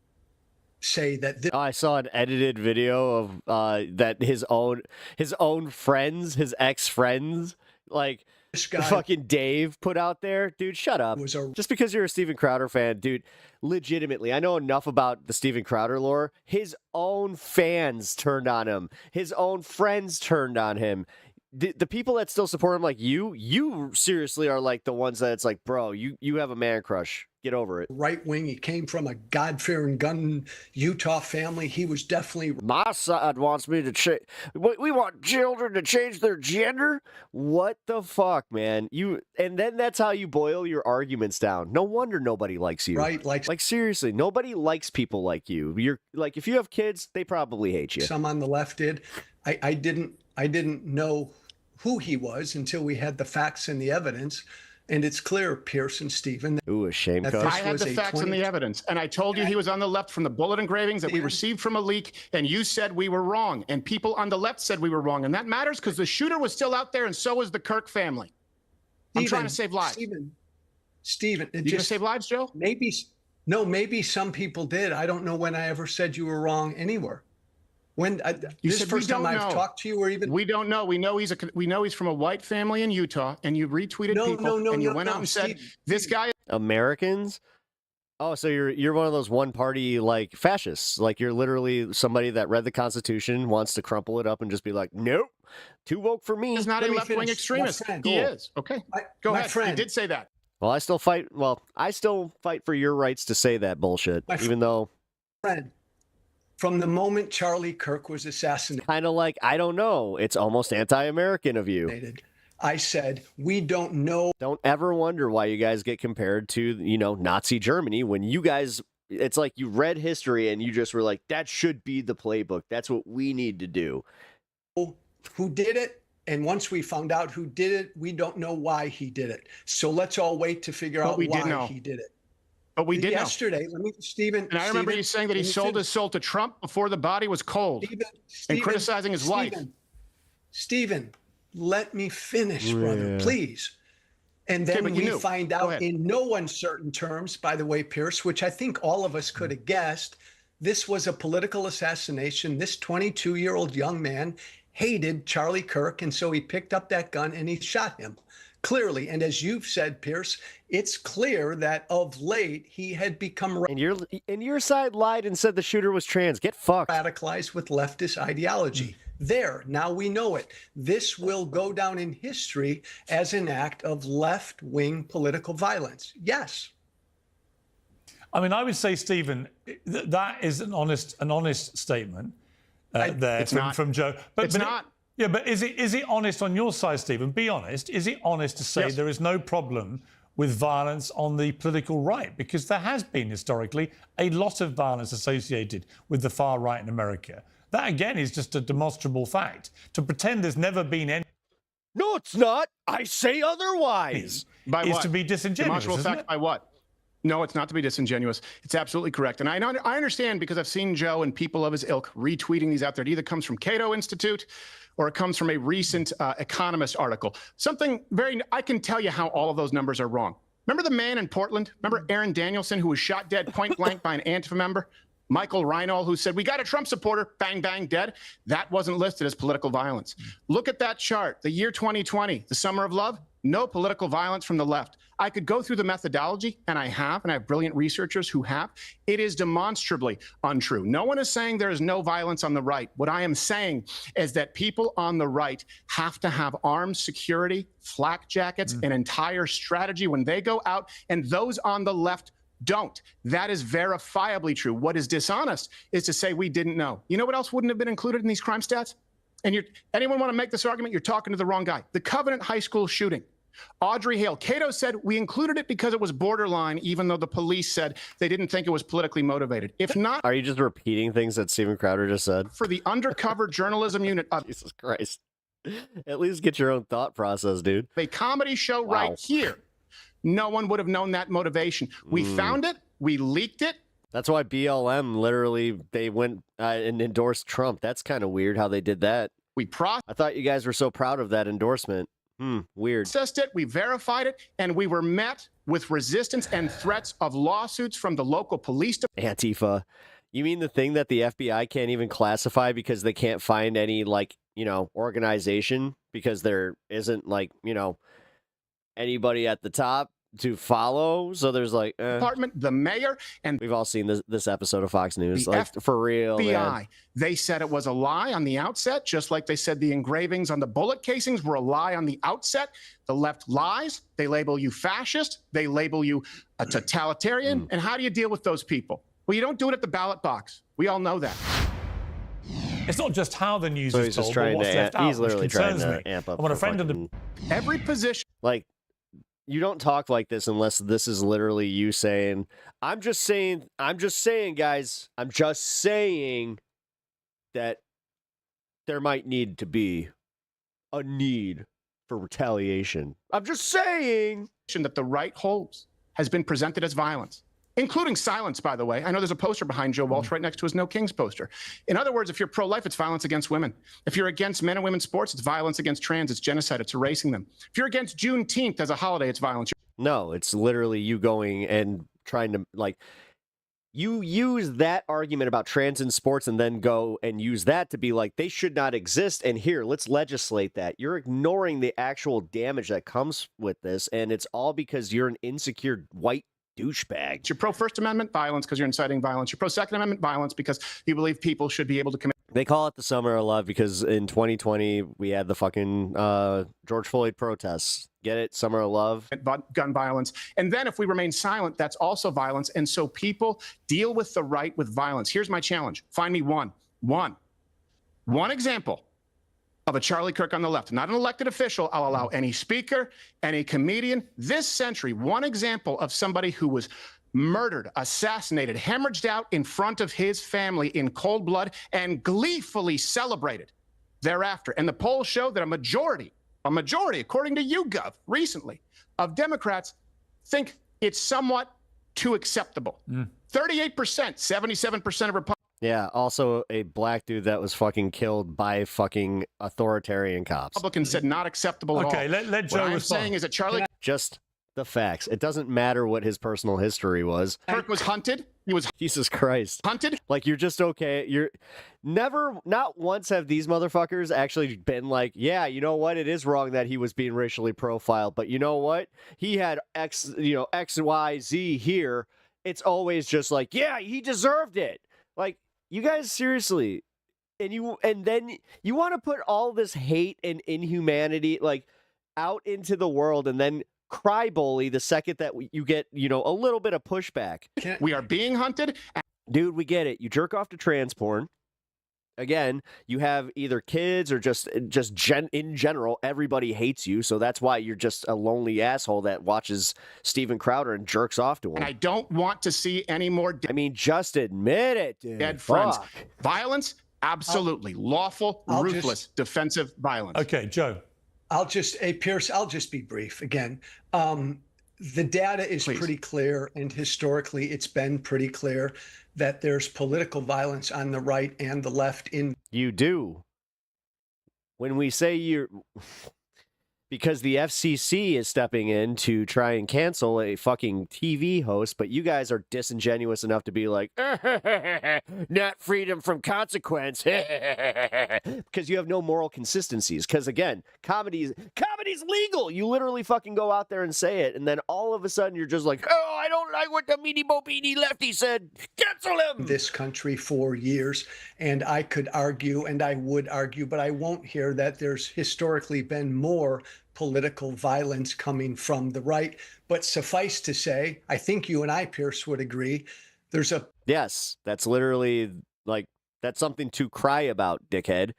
say that I saw an edited video of that his own friends, his ex-friends, like this guy, fucking Dave put out there. Dude, shut up. Just because you're a Stephen Crowder fan, dude, legitimately, I know enough about the Stephen Crowder lore. His own fans turned on him. His own friends turned on him. the people that still support him, like you seriously are like the ones that it's like, bro, you have a man crush. Get over it. Right wing. He came from a God-fearing gun Utah family. He was definitely. My side wants me to change. We want children to change their gender. What the fuck, man? And then that's how you boil your arguments down. No wonder nobody likes you. Right, like seriously, nobody likes people like you. You're like, if you have kids, they probably hate you. Some on the left did. I didn't know who he was until we had the facts and the evidence. And it's clear, Pierce and Stephen. Ooh, a shame. I had the facts and the evidence, and I told you he was on the left from the bullet engravings that we received from a leak, and you said we were wrong, and people on the left said we were wrong, and that matters because the shooter was still out there, and so was the Kirk family. I'm trying to save lives. Stephen, you gonna save lives, Joe? Maybe some people did. I don't know when I ever said you were wrong anywhere. When you this said first time I've talked to you, or even we don't know. We know he's from a white family in Utah, and you retweeted people, and you went out and said this guy. Americans. Oh, so you're one of those one party like fascists. Like you're literally somebody that read the Constitution, wants to crumple it up and just be like, nope, too woke for me. He's not a left wing extremist. He is. Okay, go ahead. You did say that. Well, I still fight for your rights to say that bullshit, even though. From the moment Charlie Kirk was assassinated. Kind of like, I don't know. It's almost anti-American of you. I said, we don't know. Don't ever wonder why you guys get compared to, Nazi Germany when you guys, it's like you read history and you just were like, that should be the playbook. That's what we need to do. Who did it? And once we found out who did it, we don't know why he did it. So let's all wait to figure out why he did it. But we did yesterday. know. Let me, Stephen. And I remember you saying that he sold his soul to Trump before the body was cold, and criticizing his wife. Stephen, let me finish, brother, please. And then we find out in no uncertain terms, by the way, Pierce, which I think all of us could have guessed, this was a political assassination. This 22-year-old young man hated Charlie Kirk, and so he picked up that gun and he shot him. Clearly, and as you've said, Pierce, it's clear that of late he had become and your side lied and said the shooter was trans. Get fucked. Radicalized with leftist ideology. There, now we know it. This will go down in history as an act of left-wing political violence. Yes. I mean, I would say, Stephen, that is an honest statement from Joe. But it's not. Yeah, but is it honest on your side, Stephen? Be honest. Is it honest to say there is no problem with violence on the political right? Because there has been historically a lot of violence associated with the far right in America. That, again, is just a demonstrable fact. To pretend there's never been any... No, it's not. I say otherwise. By is what? to be disingenuous, Demonstrable fact by what? No, it's not to be disingenuous. It's absolutely correct. And I understand because I've seen Joe and people of his ilk retweeting these out there. It either comes from Cato Institute or it comes from a recent Economist article. I can tell you how all of those numbers are wrong. Remember the man in Portland? Remember Aaron Danielson, who was shot dead point blank by an Antifa member? Michael Reinhold, who said, we got a Trump supporter, bang, bang, dead. That wasn't listed as political violence. Look at that chart. The year 2020, the summer of love, no political violence from the left. I could go through the methodology, and I have brilliant researchers who have. It is demonstrably untrue. No one is saying there is no violence on the right. What I am saying is that people on the right have to have armed security, flak jackets, an entire strategy when they go out, and those on the left don't. That is verifiably true. What is dishonest is to say we didn't know. You know what else wouldn't have been included in these crime stats? And anyone want to make this argument? You're talking to the wrong guy. The Covenant High School shooting. Audrey Hale. Cato said we included it because it was borderline, even though the police said they didn't think it was politically motivated. If not... Are you just repeating things that Steven Crowder just said? For the undercover journalism unit of... Jesus Christ. At least get your own thought process, dude. A comedy show right here. No one would have known that motivation. We found it. We leaked it. That's why BLM literally, they went and endorsed Trump. That's kind of weird how they did that. I thought you guys were so proud of that endorsement. Weird. Processed it, we verified it, and we were met with resistance and threats of lawsuits from the local police department. Antifa. You mean the thing that the FBI can't even classify because they can't find any, organization because there isn't, anybody at the top to follow. So there's like department, the mayor, and we've all seen this episode of Fox News, like for real. FBI. Man. They said it was a lie on the outset, just like they said the engravings on the bullet casings were a lie on the outset. The left lies. They label you fascist. They label you a totalitarian. And how do you deal with those people? Well, you don't do it at the ballot box. We all know that. It's not just how the news So is he's told, just but trying what's to. left out, He's literally which trying concerns to me. amp up. I want a for friend fucking- Every position. Like, you don't talk like this unless this is literally you saying, I'm just saying, guys, I'm just saying that there might need to be a need for retaliation. I'm just saying that the right holds has been presented as violence, including silence, by the way. I know there's a poster behind Joe Walsh right next to his No Kings poster. In other words, if you're pro-life, it's violence against women. If you're against men and women's sports, it's violence against trans, it's genocide, it's erasing them. If you're against Juneteenth as a holiday, it's violence. no, it's literally you going and trying to, like, you use that argument about trans in sports and then go and use that to be like, they should not exist. And here, let's legislate that. You're ignoring the actual damage that comes with this. And it's all because you're an insecure white douchebag. You're pro-First Amendment violence because you're inciting violence. You're pro-Second Amendment violence because you believe people should be able to commit. They call it the Summer of Love because in 2020, we had the fucking George Floyd protests. Get it? Summer of Love. Gun violence. And then if we remain silent, that's also violence. And so people deal with the right with violence. Here's my challenge. Find me one example of a Charlie Kirk on the left, not an elected official. I'll allow any speaker, any comedian this century, one example of somebody who was murdered, assassinated, hemorrhaged out in front of his family in cold blood and gleefully celebrated thereafter. And the polls show that a majority, according to YouGov recently, of Democrats think it's somewhat too acceptable. 38%, 77% of Republicans. Yeah, also a black dude that was fucking killed by fucking authoritarian cops. Republicans said not acceptable at all. Okay, let Joe What I'm respond. saying is that Charlie Just the facts. It doesn't matter what his personal history was. Kirk was hunted. He was Jesus Christ. hunted. Like, you're just okay. You're never, not once have these motherfuckers actually been like, yeah, you know what? It is wrong that he was being racially profiled, but you know what? He had X, X, Y, Z here. It's always just like, yeah, he deserved it. Like, you guys seriously, and then you want to put all this hate and inhumanity like out into the world and then cry bully the second that you get, a little bit of pushback. We are being hunted. Dude, we get it. You jerk off to trans porn. Again, you have either kids or just in general, everybody hates you. So that's why you're just a lonely asshole that watches Steven Crowder and jerks off to him. And I don't want to see any more just admit it, dude. dead friends. Violence, absolutely. Lawful, ruthless, defensive violence. Okay, Joe. Pierce, I'll just be brief again. The data is pretty clear, and historically it's been pretty clear that there's political violence on the right and the left in. You do. When we say you're... Because the FCC is stepping in to try and cancel a fucking TV host, but you guys are disingenuous enough to be like, not freedom from consequence, because you have no moral consistencies. Because again, comedy's legal. You literally fucking go out there and say it, and then all of a sudden you're just like, oh, I don't like what the meanie bo beanie lefty said. Cancel him. This country for years, and I could argue, and I would argue, but I won't hear that there's historically been more political violence coming from the right. But suffice to say, I think you and I, Pierce, would agree, there's a... Yes, that's literally, like, that's something to cry about, dickhead.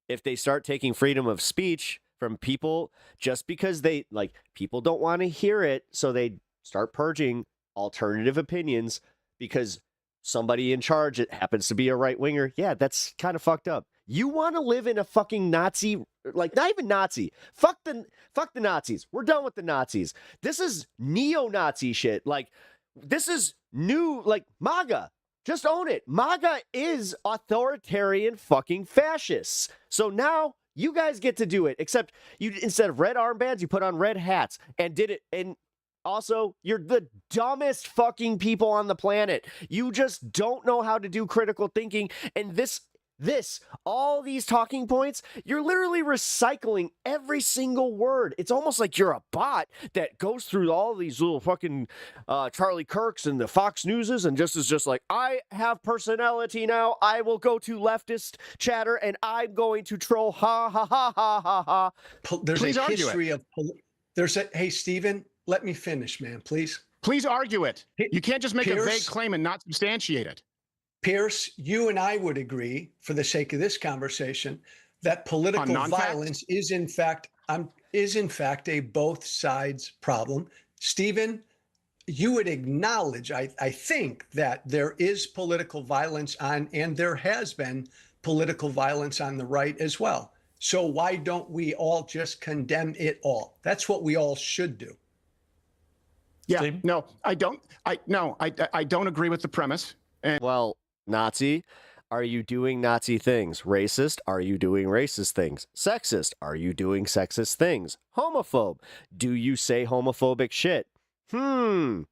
If they start taking freedom of speech from people just because they, like, people don't want to hear it, so they start purging alternative opinions because somebody in charge, it happens to be a right-winger, yeah, that's kind of fucked up. You want to live in a fucking Nazi, like, not even Nazi. Fuck the Nazis. We're done with the Nazis. This is neo-Nazi shit. Like, this is new, like, MAGA. Just own it. MAGA is authoritarian fucking fascists. So now you guys get to do it, except you, instead of red armbands, you put on red hats and did it. And also, you're the dumbest fucking people on the planet. You just don't know how to do critical thinking. And this all these talking points, you're literally recycling every single word. It's almost like you're a bot that goes through all these little fucking Charlie Kirks and the Fox Newses and just is just like, I have personality now. I will go to leftist chatter and I'm going to troll. Ha ha ha ha ha ha. There's Please a argue history of. Hey, Stephen, let me finish, man, please. Please argue it. You can't just make a vague Pierce- claim and not substantiate it. Pierce, you and I would agree, for the sake of this conversation, that political violence is in fact a both sides problem. Stephen, you would acknowledge, I think, that there is political violence on, and there has been political violence on the right as well. So why don't we all just condemn it all? That's what we all should do. Yeah, Steve? No, I don't. I don't agree with the premise. Well, Nazi, are you doing Nazi things? Racist, are you doing racist things? Sexist, are you doing sexist things? Homophobe, do you say homophobic shit? Yeah,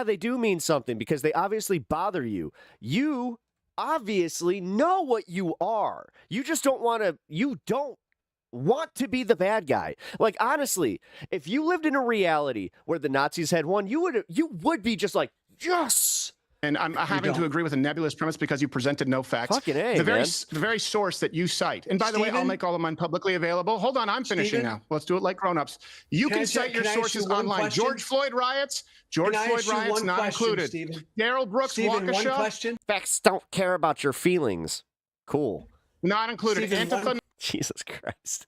they do mean something because they obviously bother you. You obviously know what you are. You just don't want to, you don't want to be the bad guy. Like, honestly, if you lived in a reality where the Nazis had won, you would be just like, yes. And I'm having to agree with a nebulous premise because you presented no facts. Fucking A, the very source that you cite. And by the way, I'll make all of mine publicly available. Hold on, I'm finishing now. Let's do it like grown-ups. You can cite your sources online. George Floyd riots, not included. Daryl Brooks, Waukesha. Facts don't care about your feelings. Cool. Not included. Antifa. Jesus Christ.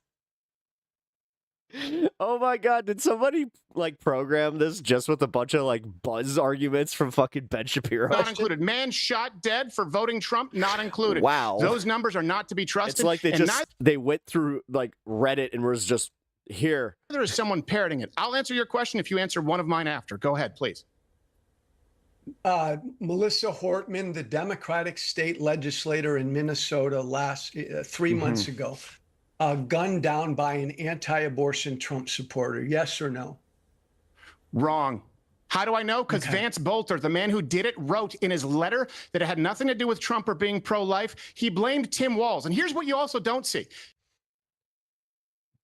Oh my God, did somebody like program this just with a bunch of like buzz arguments from fucking Ben Shapiro? Not included. Man shot dead for voting Trump, not included. Wow. Those numbers are not to be trusted. It's like they went through like Reddit and was just here. There is someone parroting it. I'll answer your question if you answer one of mine after. Go ahead, please. Melissa Hortman, the Democratic state legislator in Minnesota, last 3 months ago, gunned down by an anti-abortion Trump supporter. Yes or no? Wrong. How do I know? Because Vance Bolter, the man who did it, wrote in his letter that it had nothing to do with Trump or being pro-life. He blamed Tim Walz. And here's what you also don't see.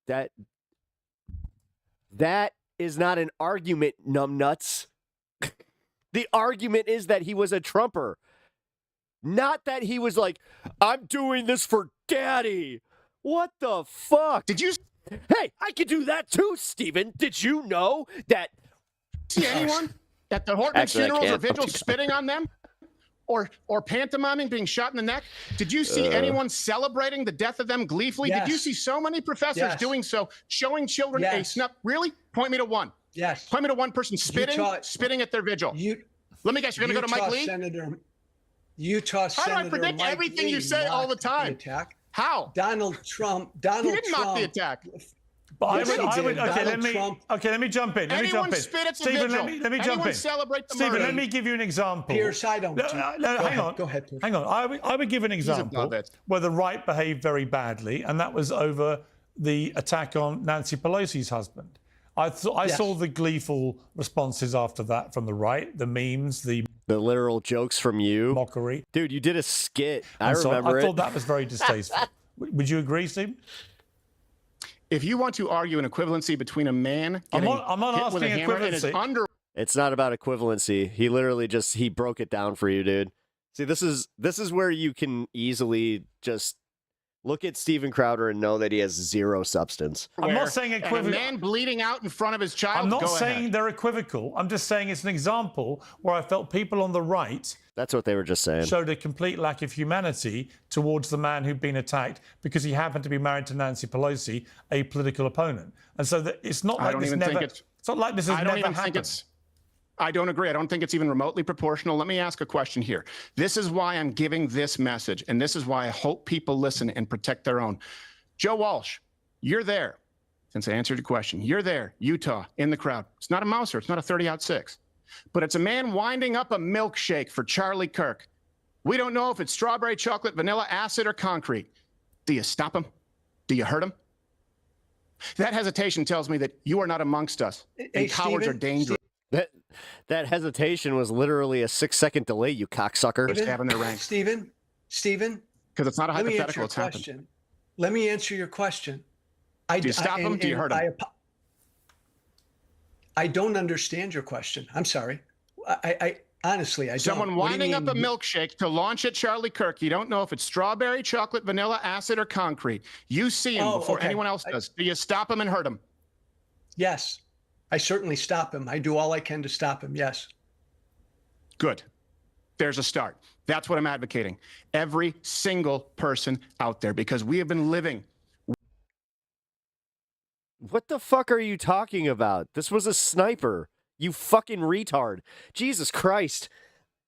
That is not an argument, numbnuts. The argument is that he was a Trumper. Not that he was like, I'm doing this for daddy. What the fuck? Did you? Hey, I could do that too, Steven. Did you know that? See anyone at the Hortman funerals or vigils spitting on them? Or pantomiming being shot in the neck? Did you see anyone celebrating the death of them gleefully? Yes. Did you see so many professors doing so, showing children a snuff? Really? Point me to one. Yes. Point me to one person spitting at their vigil. Let me guess, you're going to go to Mike Lee? Utah Senator How do I predict Mike everything Lee you say all the time? Attack. How? Donald Trump. He didn't mock the attack. But I would. Okay, let me jump in. Anyone spit at the Stephen, vigil? let me jump Anyone in. celebrate the Stephen, murder? let me give you an example. Pierce, I don't. Hang on. Go ahead, Pierce. Hang on. I would give an example where the right behaved very badly, and that was over the attack on Nancy Pelosi's husband. I saw the gleeful responses after that from the right, the memes, the literal jokes from you. Mockery. Dude, you did a skit. I remember it. I thought that was very distasteful. Would you agree, Steve? If you want to argue an equivalency between a man getting I'm not hit with a asking hammer in his equivalency. It's not about equivalency. He literally he broke it down for you, dude. See, this is where you can easily just look at Steven Crowder and know that he has zero substance. I'm not saying equivocal. A man bleeding out in front of his child. I'm not saying they're equivocal. I'm just saying it's an example where I felt people on the right. That's what they were just saying. Showed a complete lack of humanity towards the man who'd been attacked because he happened to be married to Nancy Pelosi, a political opponent. And so it's not like this never. It's not like this has never happened. I don't agree. I don't think it's even remotely proportional. Let me ask a question here. This is why I'm giving this message, and this is why I hope people listen and protect their own. Joe Walsh, you're there. Since I answered your question, you're there, Utah, in the crowd. It's not a Mouser. It's not a 30-06. But it's a man winding up a milkshake for Charlie Kirk. We don't know if it's strawberry, chocolate, vanilla, acid, or concrete. Do you stop him? Do you hurt him? That hesitation tells me that you are not amongst us, and cowards are dangerous. That hesitation was literally a 6-second delay, you cocksucker. Having their ranks. Stephen, Stephen? Because it's not a Let me answer hypothetical. your It's happened. question. Let me answer your question. Do you stop him? Do you hurt him? I don't understand your question. I'm sorry. I honestly, I don't. Someone What do you winding up a mean? milkshake to launch at Charlie Kirk. You don't know if it's strawberry, chocolate, vanilla, acid, or concrete. You see him before okay. anyone else does. Do you stop him and hurt him? Yes, I certainly stop him. I do all I can to stop him. Yes. Good. There's a start. That's what I'm advocating. Every single person out there, because we have been living. What the fuck are you talking about? This was a sniper. You fucking retard. Jesus Christ.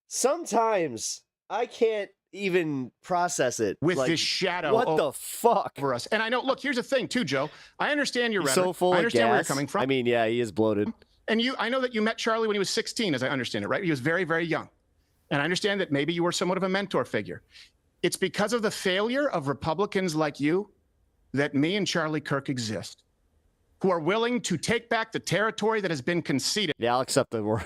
Sometimes I can't even process it. With Like, this shadow. What the fuck? Over us. And I know, look, here's the thing too, Joe. I understand your He's rhetoric. so full I of understand where you're gas. coming from. I mean, yeah, he is bloated. And I know that you met Charlie when he was 16, as I understand it, right? He was very, very young. And I understand that maybe you were somewhat of a mentor figure. It's because of the failure of Republicans like you that me and Charlie Kirk exist, who are willing to take back the territory that has been conceded. Yeah, I'll accept the word,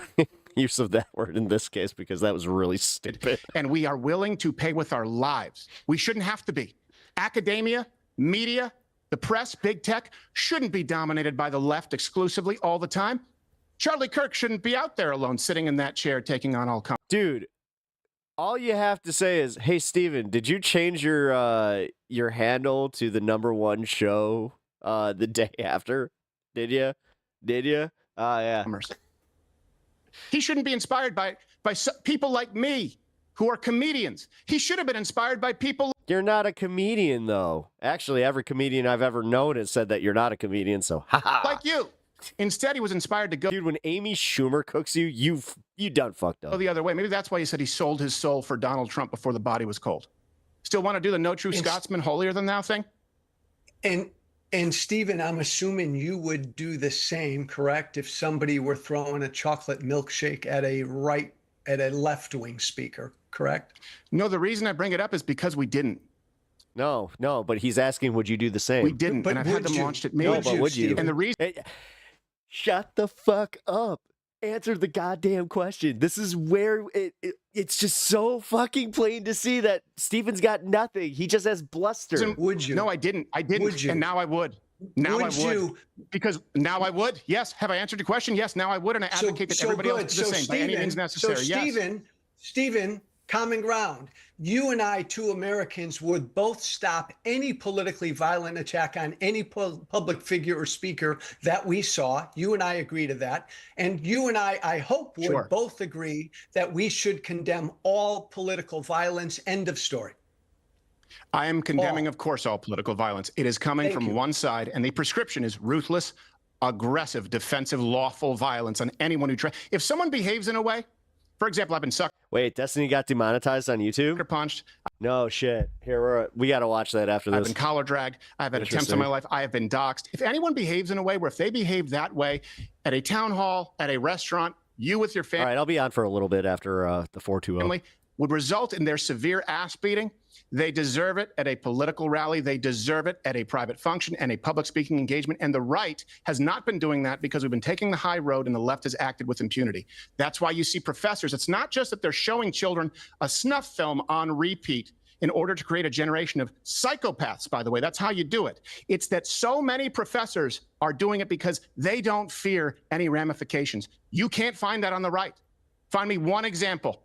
use of that word in this case because that was really stupid. And we are willing to pay with our lives. We shouldn't have to be. Academia, media, the press, big tech shouldn't be dominated by the left exclusively all the time. Charlie Kirk shouldn't be out there alone, sitting in that chair, taking on all. Dude, all you have to say is, "Hey, Steven, did you change your handle to the #1 show the day after? Did you? Did you? Yeah." He shouldn't be inspired by people like me, who are comedians. He should have been inspired by people. You're not a comedian, though. Actually, every comedian I've ever known has said that you're not a comedian. So, haha. Like you. Instead, he was inspired to go. Dude, when Amy Schumer cooks you, you done fucked up. Go the other way. Maybe that's why he said he sold his soul for Donald Trump before the body was cold. Still want to do the no true Scotsman holier than thou thing? And Stephen, I'm assuming you would do the same, correct? If somebody were throwing a chocolate milkshake at a left-wing speaker, correct? No, the reason I bring it up is because we didn't. No, but he's asking, would you do the same? We didn't, and I've had them launched at me. No, but would you? And the reason... Hey, shut the fuck up. Answer the goddamn question. This is where it's just so fucking plain to see that Steven's got nothing. He just has bluster. Would you? No, I didn't. I didn't. Would you? And now I would. Now Would I would. you? Because now I would. Yes. Have I answered your question? Yes. Now I would, and I advocate that everybody else do the same by any means necessary. So Stephen, common ground. You and I, two Americans, would both stop any politically violent attack on any public figure or speaker that we saw. You and I agree to that. And you and I hope, would both agree that we should condemn all political violence. End of story. I am condemning, of course, all political violence. It is coming from one side, and the prescription is ruthless, aggressive, defensive, lawful violence on anyone who tries. If someone behaves in a way, for example, I've been sucked. Wait, Destiny got demonetized on YouTube? Punched. No shit. Here, we got to watch that after this. I've been collar dragged. I've had attempts on my life. I have been doxxed. If anyone behaves in a way where if they behave that way at a town hall, at a restaurant, you with your family. All right, I'll be on for a little bit after the 420. Would result in their severe ass beating. They deserve it at a political rally. They deserve it at a private function and a public speaking engagement. And the right has not been doing that because we've been taking the high road and the left has acted with impunity. That's why you see professors. It's not just that they're showing children a snuff film on repeat in order to create a generation of psychopaths, by the way. That's how you do it. It's that so many professors are doing it because they don't fear any ramifications. You can't find that on the right. Find me one example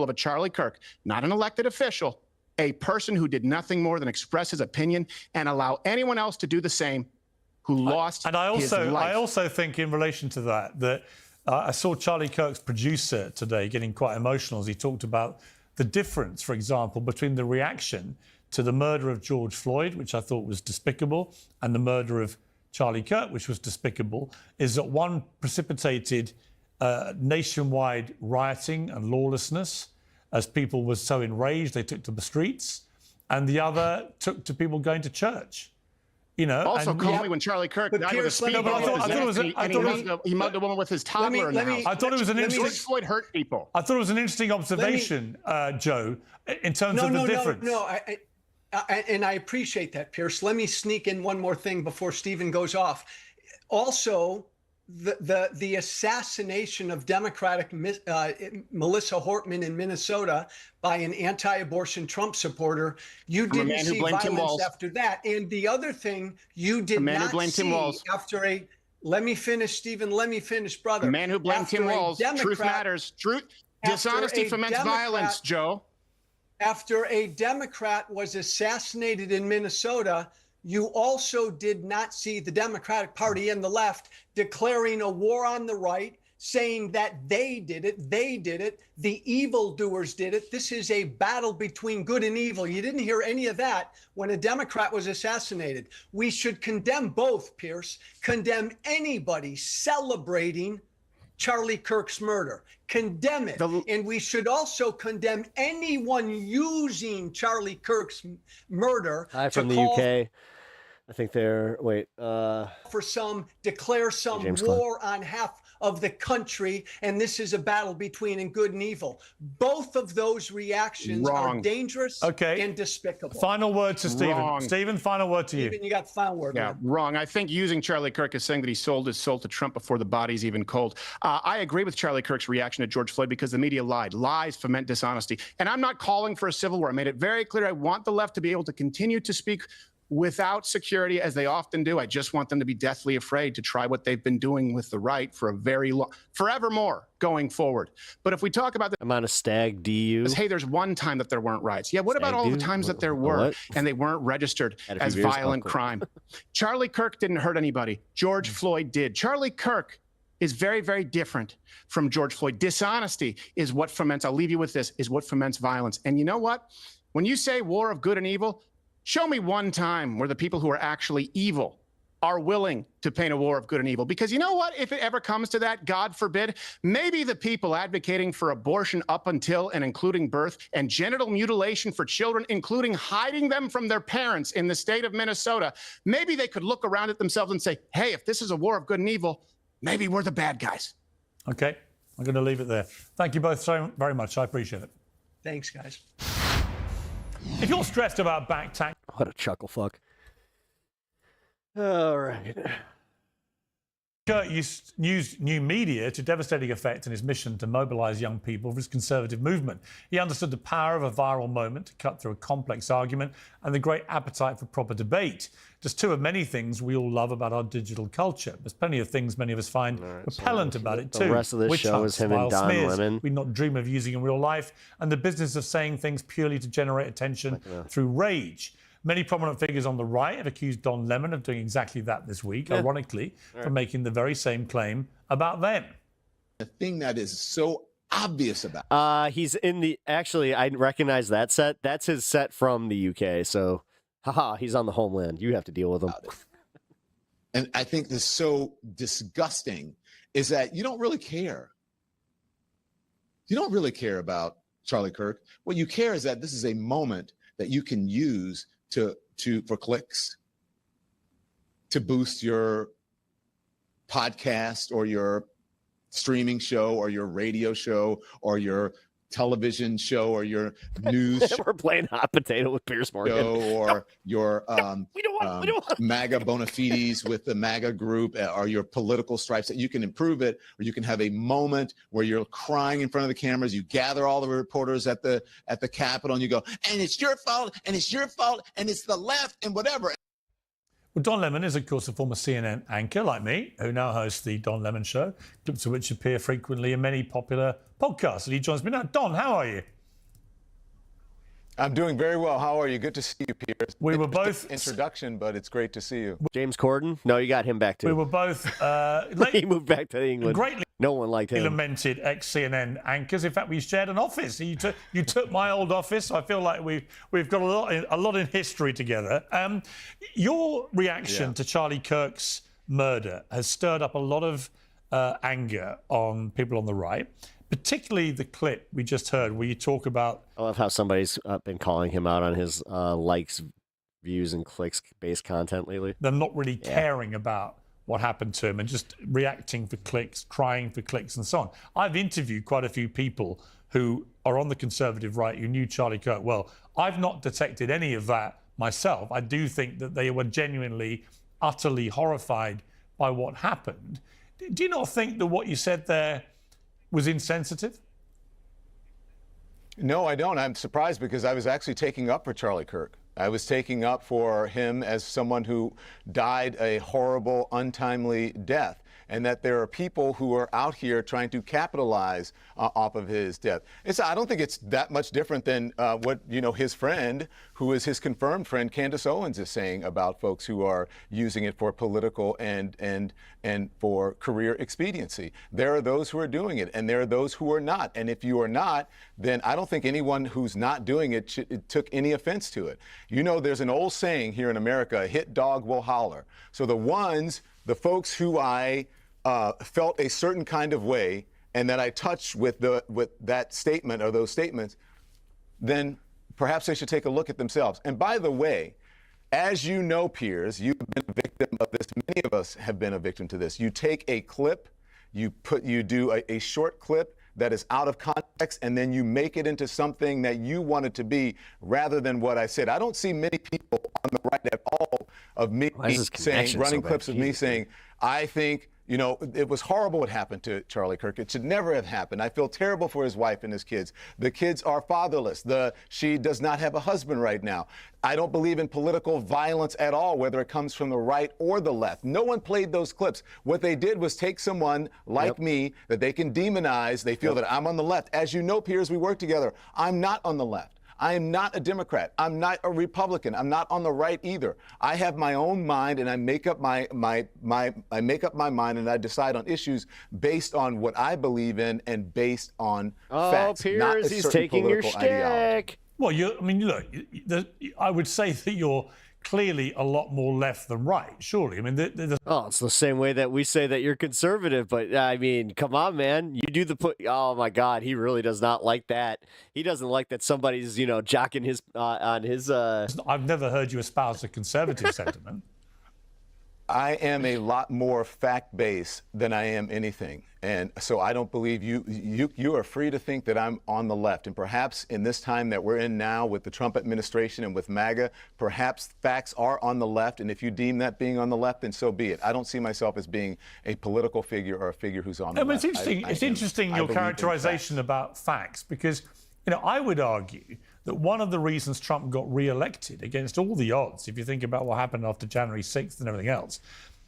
of a Charlie Kirk, not an elected official, a person who did nothing more than express his opinion and allow anyone else to do the same, who lost his life. I also think in relation to that I saw Charlie Kirk's producer today getting quite emotional as he talked about the difference, for example, between the reaction to the murder of George Floyd, which I thought was despicable, and the murder of Charlie Kirk, which was despicable, is that one precipitated nationwide rioting and lawlessness as people were so enraged they took to the streets, and the other took to people going to church. You know, also call me when Charlie Kirk died with a speedball. He mugged a woman with his toddler in the house. I thought it was an interesting. George Floyd hurt people. I thought it was an interesting observation, Joe, in terms of the difference. And I appreciate that, Pierce. Let me sneak in one more thing before Stephen goes off. Also, the assassination of Democratic Melissa Hortman in Minnesota by an anti-abortion Trump supporter. You From a didn't man who see blamed Tim violence Walz. after that. And the other thing you did man who not blamed Tim see Walz. after a, let me finish, Stephen, let me finish, brother. The man who blamed After Tim a Walz. Truth Democrat- matters. Truth. after Dishonesty a foments violence, Joe. After a Democrat was assassinated in Minnesota, you also did not see the Democratic Party and the left declaring a war on the right, saying that they did it, the evildoers did it. This is a battle between good and evil. You didn't hear any of that when a Democrat was assassinated. We should condemn both, Pierce, condemn anybody celebrating Charlie Kirk's murder. Condemn it. And we should also condemn anyone using Charlie Kirk's murder Hi from to the call UK. I think they're for declare some James war on half of the country, and this is a battle between good and evil. Both of those reactions are dangerous and despicable. Final word to Stephen. Wrong. Stephen, final word to you. Stephen, you got the final word. Yeah, man. wrong. I think using Charlie Kirk as saying that he sold his soul to Trump before the body's even cold. I agree with Charlie Kirk's reaction to George Floyd because the media lied. Lies foment dishonesty. And I'm not calling for a civil war. I made it very clear I want the left to be able to continue to speak without security, as they often do. I just want them to be deathly afraid to try what they've been doing with the right for a very long, forevermore going forward. But if we talk about the amount of stag DU, hey, there's one time that there weren't riots. Yeah, what about all the times that there were and they weren't registered as violent crime? Charlie Kirk didn't hurt anybody. George Floyd did. Charlie Kirk is very, very different from George Floyd. Dishonesty is what foments, I'll leave you with this, is what foments violence. And you know what? When you say war of good and evil, show me one time where the people who are actually evil are willing to paint a war of good and evil. Because you know what? If it ever comes to that, God forbid, maybe the people advocating for abortion up until and including birth and genital mutilation for children, including hiding them from their parents in the state of Minnesota, maybe they could look around at themselves and say, hey, if this is a war of good and evil, maybe we're the bad guys. Okay, I'm going to leave it there. Thank you both so very much. I appreciate it. Thanks, guys. If you're stressed about back tax... What a chuckle fuck. All right. Kirk used new media to devastating effect in his mission to mobilise young people for his conservative movement. He understood the power of a viral moment to cut through a complex argument and the great appetite for proper debate. Just two of many things we all love about our digital culture. There's plenty of things many of us find repellent about it too. The rest of this show is him and Don Lemon. We'd not dream of using in real life, and the business of saying things purely to generate attention through rage. Many prominent figures on the right have accused Don Lemon of doing exactly that this week, ironically, for making the very same claim about them. The thing that is so obvious about. He's in the, actually, I recognize that set. That's his set from the UK. So, haha, he's on the homeland. You have to deal with him. And I think this is so disgusting is that you don't really care. You don't really care about Charlie Kirk. What you care is that this is a moment that you can use for clicks, to boost your podcast or your streaming show or your radio show or your television show or your news We're playing hot potato with Pierce Morgan. show or your MAGA bona fides with the MAGA group or your political stripes, that you can improve it, or you can have a moment where you're crying in front of the cameras. You gather all the reporters at the Capitol and you go, and it's your fault, and it's your fault, and it's the left and whatever. Well, Don Lemon is, of course, a former CNN anchor like me, who now hosts the Don Lemon Show, clips of which appear frequently in many popular podcasts. And he joins me now. Don, how are you? I'm doing very well. How are you? Good to see you, Pierce. We were both... Introduction, but it's great to see you. James Corden? No, you got him back too. We were both... he moved back to England. Greatly no one liked him. Lamented ex-CNN anchors. In fact, we shared an office. You took my old office. So I feel like we've got a lot in history together. Your reaction to Charlie Kirk's murder has stirred up a lot of anger on people on the right, particularly the clip we just heard where you talk about... I love how somebody's been calling him out on his likes, views, and clicks-based content lately. They're not really caring about what happened to him and just reacting for clicks, crying for clicks, and so on. I've interviewed quite a few people who are on the conservative right who knew Charlie Kirk well. I've not detected any of that myself. I do think that they were genuinely, utterly horrified by what happened. Do you not think that what you said there was insensitive? No, I don't. I'm surprised because I was actually taking up for Charlie Kirk. I was taking up for him as someone who died a horrible, untimely death, and that there are people who are out here trying to capitalize off of his death. I don't think it's that much different than what his friend, who is his confirmed friend, Candace Owens, is saying about folks who are using it for political and for career expediency. There are those who are doing it, and there are those who are not. And if you are not, then I don't think anyone who's not doing it took any offense to it. There's an old saying here in America: a hit dog will holler. So the folks who I felt a certain kind of way and that I touched with that statement or those statements, then perhaps they should take a look at themselves. And by the way, as you know, Piers, you've been a victim of this. Many of us have been a victim to this. You take a clip, you do a short clip that is out of context, and then you make it into something that you want it to be rather than what I said. I don't see many people on the right at all of me running clips of me saying, I think, it was horrible what happened to Charlie Kirk. It should never have happened. I feel terrible for his wife and his kids. The kids are fatherless. She does not have a husband right now. I don't believe in political violence at all, whether it comes from the right or the left. No one played those clips. What they did was take someone like me that they can demonize. They feel that I'm on the left. As you know, Piers, we work together. I'm not on the left. I am not a Democrat. I'm not a Republican. I'm not on the right either. I have my own mind, and I make up my mind, and I decide on issues based on what I believe in and based on facts. Piers, not a he's certain taking your political ideology. shtick. Well, look, I would say that you're clearly a lot more left than right, surely. I mean, it's the same way that we say that you're conservative, but I mean, come on, man. You do oh my God, he really does not like that. He doesn't like that somebody's, jocking his, on his, I've never heard you espouse a conservative sentiment. I am a lot more fact-based than I am anything. And so I don't believe you are free to think that I'm on the left. And perhaps in this time that we're in now with the Trump administration and with MAGA, perhaps facts are on the left. And if you deem that being on the left, then so be it. I don't see myself as being a political figure or a figure who's on the left. It's interesting. It's interesting your characterization about facts, because I would argue that one of the reasons Trump got re-elected against all the odds, if you think about what happened after January 6th and everything else,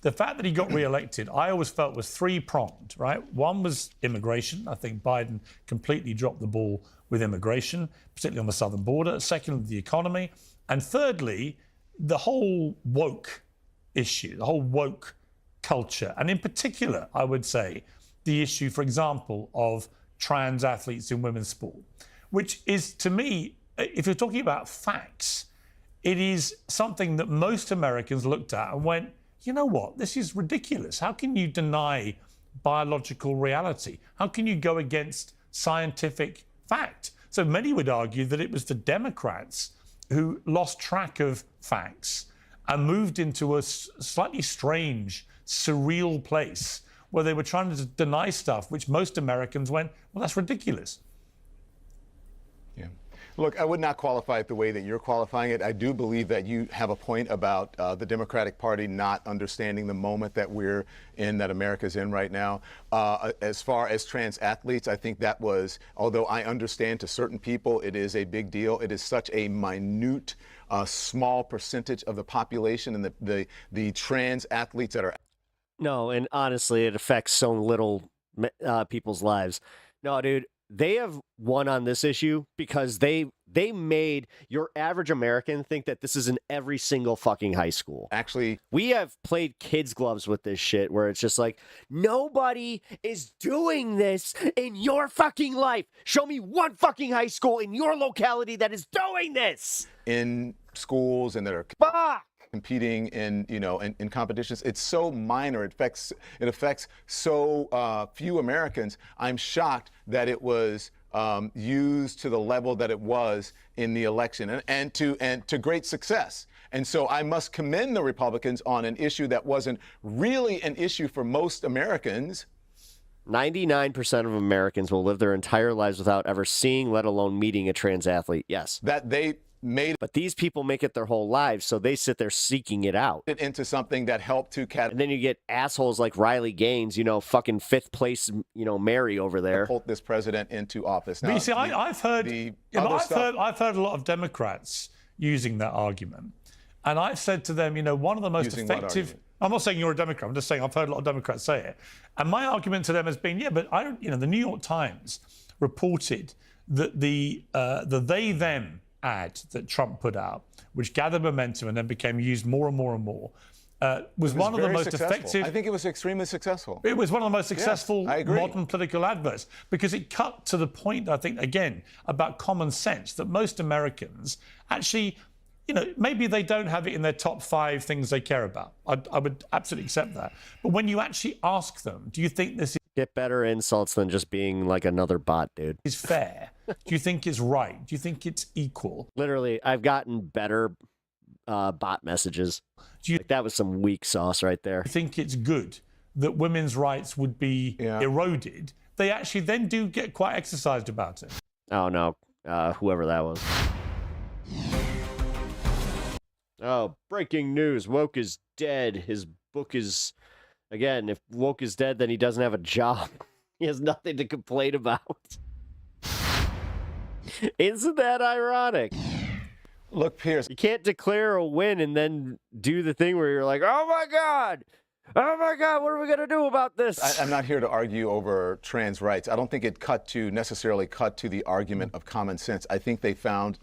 the fact that he got re-elected, I always felt was three-pronged, right? One was immigration. I think Biden completely dropped the ball with immigration, particularly on the southern border. Secondly, the economy. And thirdly, the whole woke issue, the whole woke culture. And in particular, I would say, the issue, for example, of trans athletes in women's sport, which is, to me, if you're talking about facts, it is something that most Americans looked at and went, you know what, this is ridiculous. How can you deny biological reality? How can you go against scientific fact? So many would argue that it was the Democrats who lost track of facts and moved into a slightly strange, surreal place where they were trying to deny stuff which most Americans went, well, that's ridiculous. Look, I would not qualify it the way that you're qualifying it. I do believe that you have a point about the Democratic Party not understanding the moment that we're in, that America's in right now. As far as trans athletes, I think that was, although I understand to certain people it is a big deal, it is such a minute, small percentage of the population, and the trans athletes that are. No, and honestly, it affects so little people's lives. No, dude. They have won on this issue because they made your average American think that this is in every single fucking high school. Actually, we have played kids' gloves with this shit where it's just like, nobody is doing this in your fucking life. Show me one fucking high school in your locality that is doing this. In schools and that are competing in in competitions. It's so minor. It affects so few Americans. I'm shocked that it was used to the level that it was in the election, and to great success. And so I must commend the Republicans on an issue that wasn't really an issue for most Americans. 99% of Americans will live their entire lives without ever seeing, let alone meeting, a trans athlete. Yes. That they made But these people make it their whole lives, so they sit there seeking it out. it into something that helped to And then you get assholes like Riley Gaines, fucking 5th place, Mary over there. catapult this president into office. But Now, you see, I've heard, I've heard a lot of Democrats using that argument, and I've said to them, one of the most Using what effective. argument? I'm not saying you're a Democrat. I'm just saying I've heard a lot of Democrats say it, and my argument to them has been, yeah, but I don't. The New York Times reported that the they them ad that Trump put out, which gathered momentum and then became used more and more and more, was one of the most effective. I think it was extremely successful. It was one of the most successful I agree. modern political adverts because it cut to the point, I think, again, about common sense that most Americans actually, maybe they don't have it in their top 5 things they care about. I would absolutely accept that. But when you actually ask them, do you think this Get better insults than just being like another bot, dude. is fair? Do you think it's right? Do you think it's equal? Literally, I've gotten better bot messages. That was some weak sauce right there. Do you think it's good that women's rights would be eroded? They actually then do get quite exercised about it. Oh, no. Whoever that was. Oh, breaking news. Woke is dead. His book is... Again, if Woke is dead, then he doesn't have a job. He has nothing to complain about. Isn't that ironic? Look, Piers. You can't declare a win and then do the thing where you're like, oh my God, what are we going to do about this? I'm not here to argue over trans rights. I don't think it necessarily cut to the argument of common sense. I think they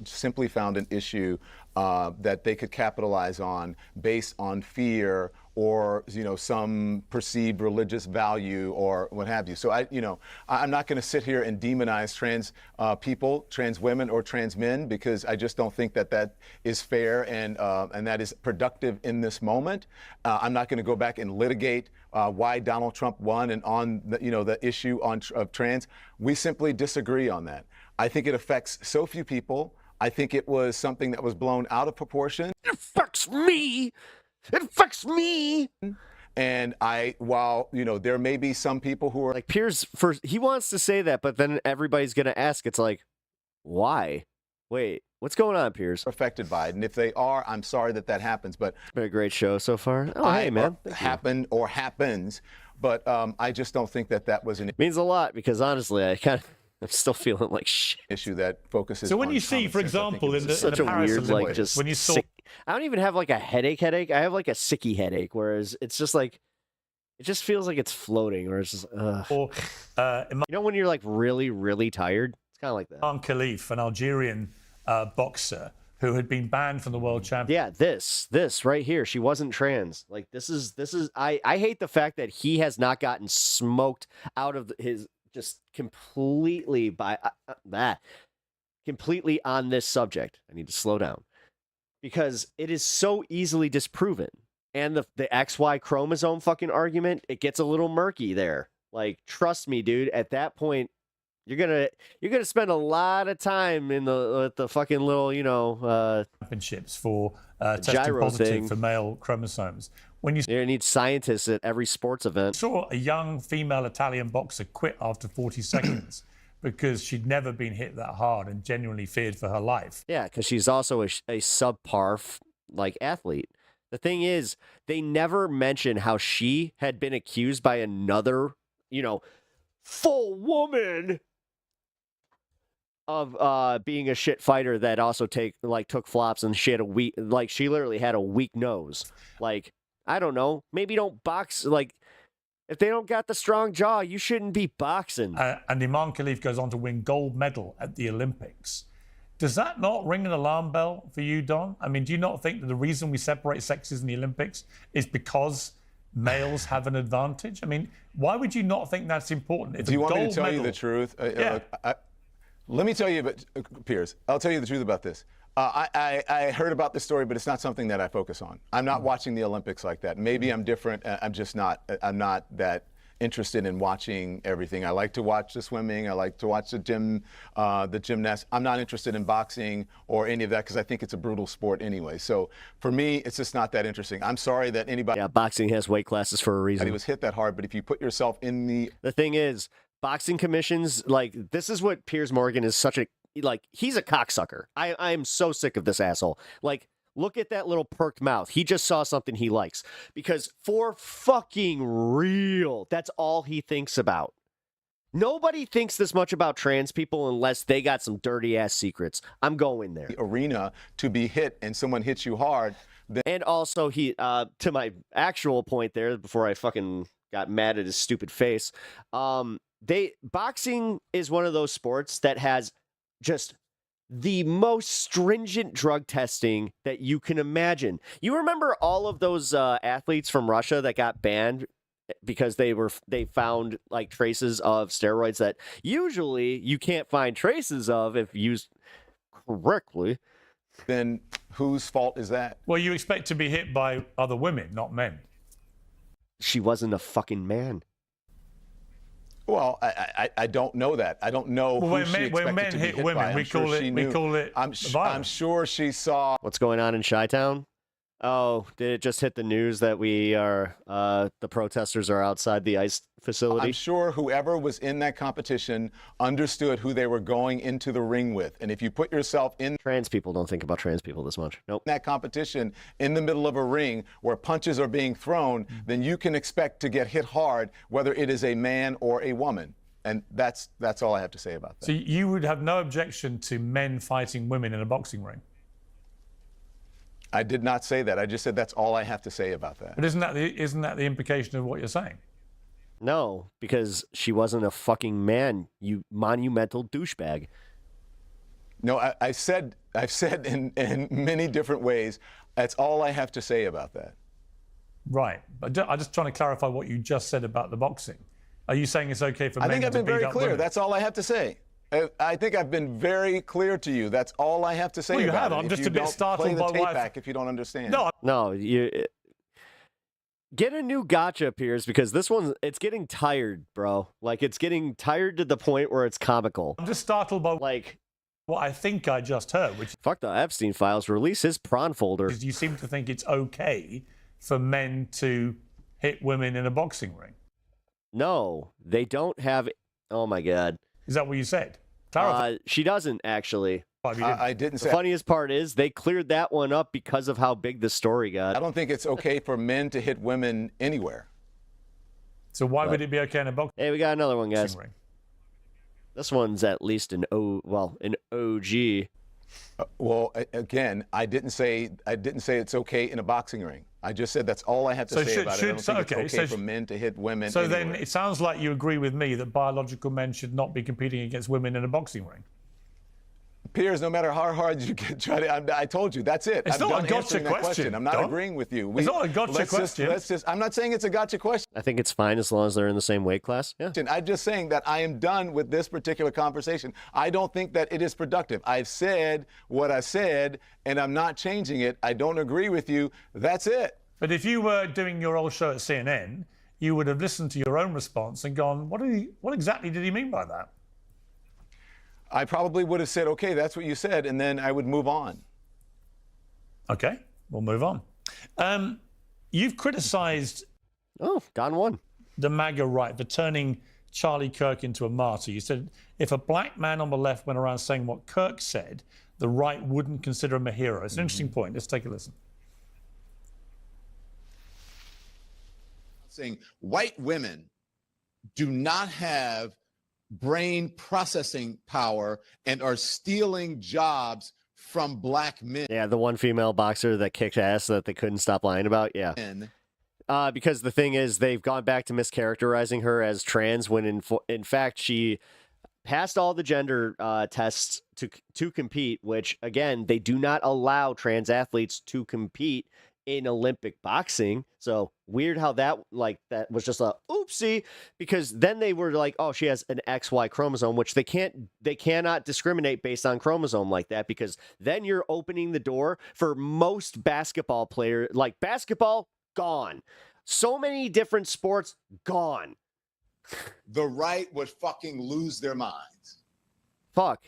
simply found an issue that they could capitalize on based on fear or some perceived religious value or what have you. So I'm not going to sit here and demonize trans people, trans women, or trans men because I just don't think that is fair and that is productive in this moment. I'm not going to go back and litigate why Donald Trump won and on the issue of trans. We simply disagree on that. I think it affects so few people. I think it was something that was blown out of proportion. It affects me. It affects me. And while there may be some people who are like Piers, he wants to say that, but then everybody's going to ask. It's like, why? Wait, what's going on, Piers? Affected by it, and if they are, I'm sorry that happens. But it's been a great show so far. Oh, hey, man, happened or happens. But I just don't think that was an means a lot because honestly, I'm still feeling like shit. Issue that focuses. So when you see, for example, in the such a Paris weird, Olympics, like, just when you saw, sick, I don't even have like a headache. I have like a sicky headache, whereas it's just like, it just feels like it's floating, or it's just. Or, when you're like really, really tired, it's kind of like that. Imam Khalif, an Algerian boxer who had been banned from the world championship. Yeah, this right here. She wasn't trans. Like this is. I hate the fact that he has not gotten smoked out of his. Just completely by completely on this subject. I need to slow down because it is so easily disproven. And the XY chromosome fucking argument, it gets a little murky there. Like, trust me, dude, at that point, you're gonna spend a lot of time in the fucking little, championships for testing gyro positive thing for male chromosomes. When you need scientists at every sports event. Saw a young female Italian boxer quit after 40 seconds because she'd never been hit that hard and genuinely feared for her life. Yeah, because she's also a subpar athlete. The thing is, they never mention how she had been accused by another, full woman of being a shit fighter that also took flops, and she had she literally had a weak nose. Like, I don't know, maybe don't box. Like, if they don't got the strong jaw, you shouldn't be boxing. And Imam Khalif goes on to win gold medal at the Olympics. Does that not ring an alarm bell for you, Don? I mean, do you not think that the reason we separate sexes in the Olympics is because males have an advantage? I mean, why would you not think that's important? Do you want me to tell you the truth? Yeah. Let me tell you, Piers, I'll tell you the truth about this. I heard about this story, but it's not something that I focus on. I'm not watching the Olympics like that. Maybe I'm different. I'm just not. I'm not that interested in watching everything. I like to watch the swimming. I like to watch the gymnasts. I'm not interested in boxing or any of that because I think it's a brutal sport anyway. So for me, it's just not that interesting. I'm sorry that anybody. Yeah, boxing has weight classes for a reason. He was hit that hard, but if you put yourself in the thing is, boxing commissions, this is what Piers Morgan is such a. he's a cocksucker. I am so sick of this asshole. Like, look at that little perked mouth. He just saw something he likes. Because for fucking real, that's all he thinks about. Nobody thinks this much about trans people unless they got some dirty ass secrets. I'm going there. Arena to be hit and someone hits you hard. And also, he to my actual point there, before I fucking got mad at his stupid face, boxing is one of those sports that has just the most stringent drug testing that you can imagine. You remember all of those athletes from Russia that got banned because they found like traces of steroids that usually you can't find traces of if used correctly. Then whose fault is that? Well, you expect to be hit by other women, not men. She wasn't a fucking man. Well, I don't know that. I don't know who she expected when men to be hit hit women, by. we call it I'm sure she saw. What's going on in Chi-Town? Oh, did it just hit the news that the protesters are outside the ICE facility? I'm sure whoever was in that competition understood who they were going into the ring with. And if you put yourself in... Trans people don't think about trans people this much. Nope. That competition in the middle of a ring where punches are being thrown, then you can expect to get hit hard, whether it is a man or a woman. And that's all I have to say about that. So you would have no objection to men fighting women in a boxing ring? I did not say that. I just said that's all I have to say about that. But isn't that the implication of what you're saying? No, because she wasn't a fucking man, you monumental douchebag. No, I've said in many different ways, that's all I have to say about that. Right. But I'm just trying to clarify what you just said about the boxing. Are you saying it's okay for men to beat up women? I think I've been very clear. That's all I have to say. I think I've been very clear to you. That's all I have to say about it. Well, you have. I'm just a bit startled by why. Back if you don't understand. No, you get a new gotcha, Piers, because this one, it's getting tired, bro. Like, it's getting tired to the point where it's comical. I'm just startled by what I think I just heard. Which fuck the Epstein files. Release his prawn folder. You seem to think it's okay for men to hit women in a boxing ring. No, they don't have. Oh my God. Is that what you said? She doesn't actually. I didn't say. The funniest part is they cleared that one up because of how big the story got. I don't think it's okay for men to hit women anywhere. So why would it be okay in a boxing? Hey, we got another one, guys. Ring? This one's at least an OG. Well, again, I didn't say it's okay in a boxing ring. I just said that's all I have to say about it. I don't think it's okay for men to hit women. So anywhere. then it sounds like you agree with me that biological men should not be competing against women in a boxing ring. Piers, no matter how hard you get, I told you, that's it. It's not a gotcha question. I'm not agreeing with you. It's not a gotcha question. I'm not saying it's a gotcha question. I think it's fine as long as they're in the same weight class. Yeah. I'm just saying that I am done with this particular conversation. I don't think that it is productive. I've said what I said, and I'm not changing it. I don't agree with you. That's it. But if you were doing your old show at CNN, you would have listened to your own response and gone, what exactly did he mean by that? I probably would have said, okay, that's what you said, and then I would move on. Okay, we'll move on. You've criticized Don won. The MAGA right for turning Charlie Kirk into a martyr. You said if a black man on the left went around saying what Kirk said, the right wouldn't consider him a hero. It's an interesting point. Let's take a listen. Saying white women do not have brain processing power and are stealing jobs from black men. Yeah, the one female boxer that kicked ass that they couldn't stop lying about. Yeah. Because the thing is, they've gone back to mischaracterizing her as trans when in fact she passed all the gender tests to compete, which again, they do not allow trans athletes to compete in Olympic boxing. So weird how that was just a oopsie, because then they were like, oh, she has an XY chromosome, which they cannot discriminate based on chromosome like that, because then you're opening the door for most basketball players, like basketball gone. So many different sports gone. The right would fucking lose their minds. Fuck.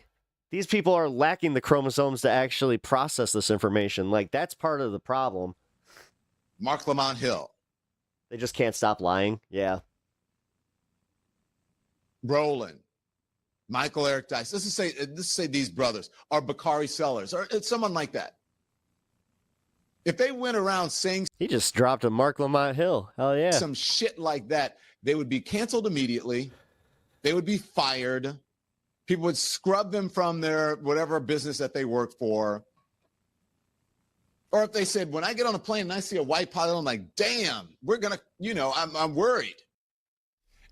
These people are lacking the chromosomes to actually process this information. Like, that's part of the problem. Mark Lamont Hill. They just can't stop lying. Yeah. Roland. Michael Eric Dice. Let's just say these brothers, or Bakari Sellers, or someone like that. If they went around saying he just dropped a Mark Lamont Hill. Hell yeah. Some shit like that, they would be canceled immediately. They would be fired. People would scrub them from their whatever business that they work for. Or if they said, when I get on a plane and I see a white pilot, I'm like, damn, we're going to, I'm worried.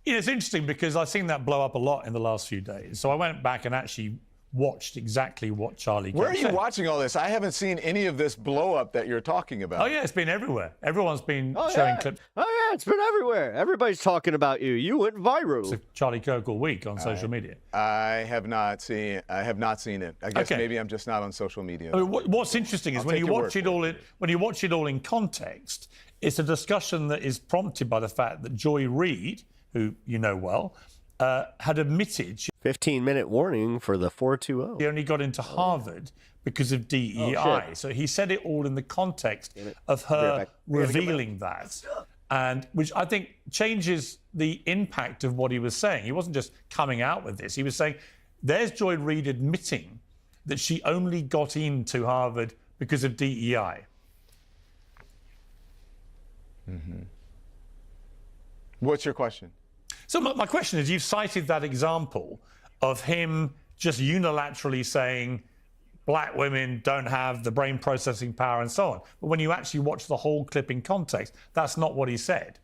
Yeah, it's interesting because I've seen that blow up a lot in the last few days. So I went back and actually watched exactly what Charlie Where are Kirk you said. watching all this? I haven't seen any of this blow up that you're talking about. Oh, yeah, it's been everywhere. Everyone's been showing clips. Oh, yeah, it's been everywhere. Everybody's talking about you. You went viral. Of Charlie Kirk all week on social media. I have not seen it. I guess maybe I'm just not on social media. I mean, what's interesting is when you watch it all in context, it's a discussion that is prompted by the fact that Joy Reid, who you know well, had admitted 15-minute warning for the 420. He only got into Harvard because of DEI. So he said it all in the context of her revealing that, and which I think changes the impact of what he was saying. He wasn't just coming out with this. He was saying, there's Joy Reid admitting that she only got into Harvard because of DEI. Mm-hmm. What's your question? So my question is, you've cited that example of him just unilaterally saying black women don't have the brain processing power and so on. But when you actually watch the whole clip in context, that's not what he said.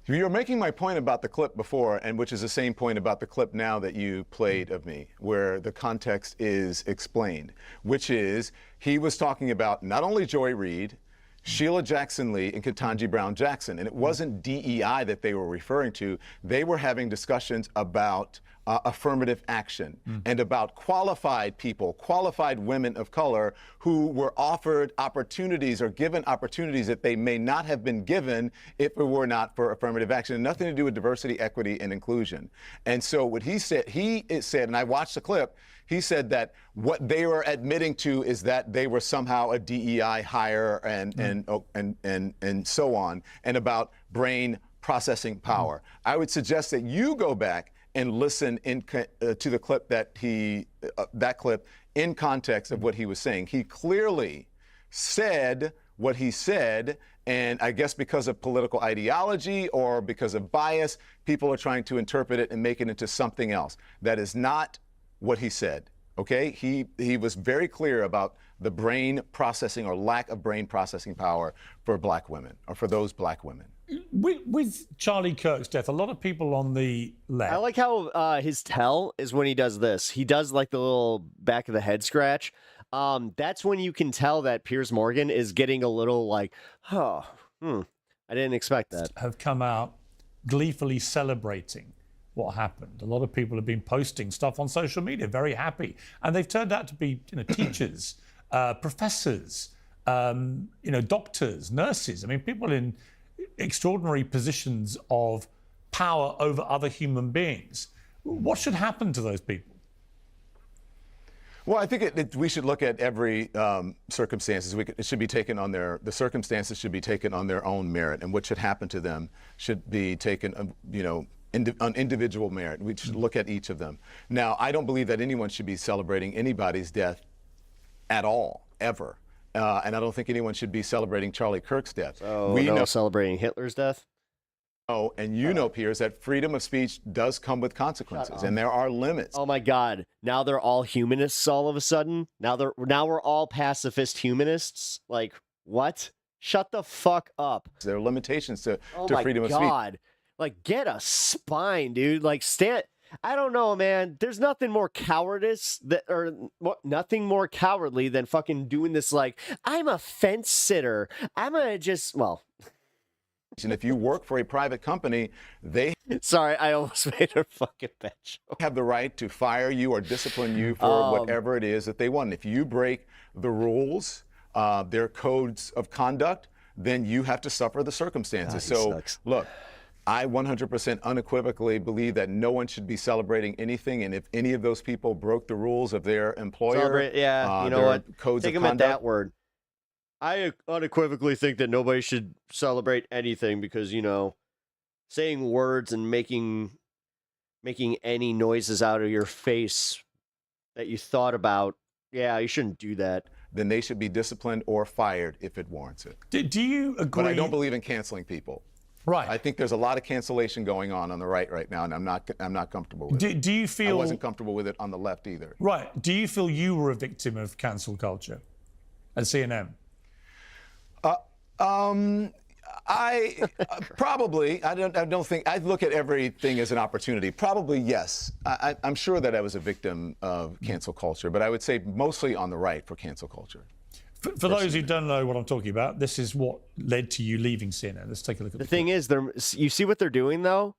You're making my point about the clip before, and which is the same point about the clip now that you played of me, where the context is explained, which is he was talking about not only Joy Reid, Sheila Jackson Lee, and Ketanji Brown Jackson. And it wasn't DEI that they were referring to. They were having discussions about affirmative action and about qualified people, qualified women of color who were offered opportunities or given opportunities that they may not have been given if it were not for affirmative action. And nothing to do with diversity, equity, and inclusion. And so what he said, and I watched the clip, he said that what they were admitting to is that they were somehow a DEI hire and so on, and about brain processing power. I would suggest that you go back and listen to the clip that clip in context of what he was saying. He clearly said what he said, and I guess because of political ideology or because of bias, people are trying to interpret it and make it into something else. That is not what he said, okay? He was very clear about the brain processing or lack of brain processing power for black women, or for those black women. With Charlie Kirk's death, a lot of people on the left... I like how his tell is when he does this. He does like the little back of the head scratch. That's when you can tell that Piers Morgan is getting a little like, I didn't expect that. Have come out gleefully celebrating what happened. A lot of people have been posting stuff on social media, very happy. And they've turned out to be, teachers, professors, doctors, nurses. I mean, people in extraordinary positions of power over other human beings. What should happen to those people? Well, I think we should look at every circumstances. It should be taken on the circumstances should be taken on their own merit, and what should happen to them should be taken, on individual merit. We should look at each of them. Now, I don't believe that anyone should be celebrating anybody's death at all, ever. And I don't think anyone should be celebrating Charlie Kirk's death. Oh, we know celebrating Hitler's death? Oh, and you know, Piers, that freedom of speech does come with consequences, and there are limits. Oh my God! Now they're all humanists all of a sudden. Now we're all pacifist humanists. Like what? Shut the fuck up. There are limitations to freedom of speech. Oh my God! Like get a spine, dude. Like stand. I don't know, man. There's nothing more nothing more cowardly than fucking doing this. Like I'm a fence sitter. I'm gonna just And if you work for a private company, they sorry, I almost made a fucking bad joke. Have the right to fire you or discipline you for whatever it is that they want. If you break the rules, their codes of conduct, then you have to suffer the circumstances. Look, I 100% unequivocally believe that no one should be celebrating anything, and if any of those people broke the rules of their employer, you know what? Codes Take of them conduct, at that word. I unequivocally think that nobody should celebrate anything because, saying words and making making any noises out of your face that you thought about, yeah, you shouldn't do that. Then they should be disciplined or fired if it warrants it. Do you agree? But I don't believe in canceling people. Right. I think there's a lot of cancellation going on the right now, and I'm not comfortable with it. Do you feel? I wasn't comfortable with it on the left either. Right. Do you feel you were a victim of cancel culture at CNN? I probably. I don't think. I look at everything as an opportunity. Probably yes. I'm sure that I was a victim of cancel culture, but I would say mostly on the right for cancel culture. For those who don't know what I'm talking about, this is what led to you leaving CNN. Let's take a look at the thing is, you see what they're doing, though?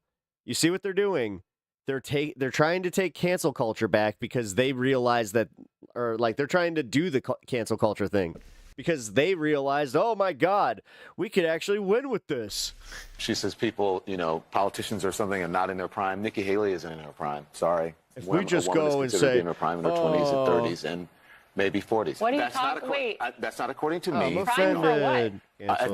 You see what they're doing? They're trying to take cancel culture back because they realize that, or like they're trying to do the cancel culture thing because they realized, oh my God, we could actually win with this. She says people, politicians or something are not in their prime. Nikki Haley isn't in her prime. Sorry. If we just go and say, in her prime in her 20s and 30s and maybe 40s. What are you talking? Wait. That's not according to me. Prime for what?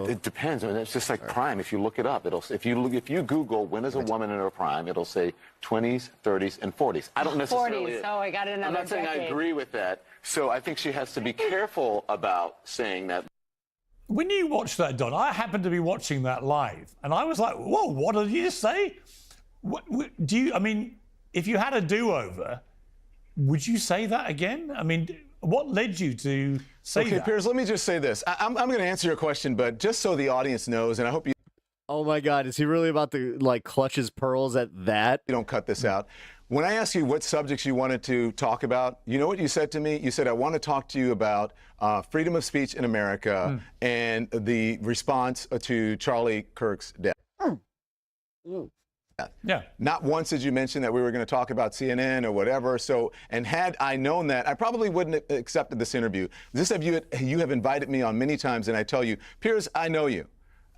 It depends. I mean, it's just like prime. If you look it up, if you Google when is a woman in her prime, it'll say 20s, 30s, and 40s. I don't necessarily. 40s. Oh, I got another. I'm not saying decade. I agree with that. So I think she has to be careful about saying that. When you watch that, Don, I happened to be watching that live, and I was like, "Whoa, what did you just say?" Do you? I mean, if you had a do-over, would you say that again? I mean. What led you to say that? Okay, Piers, let me just say this. I'm going to answer your question, but just so the audience knows, and I hope you... Oh, my God. Is he really about to, clutch his pearls at that? You don't cut this out. When I asked you what subjects you wanted to talk about, you know what you said to me? You said, I want to talk to you about freedom of speech in America and the response to Charlie Kirk's death. Yeah. Not once did you mention that we were going to talk about CNN or whatever. So, and had I known that, I probably wouldn't have accepted this interview. You have invited me on many times, and I tell you, Piers, I know you.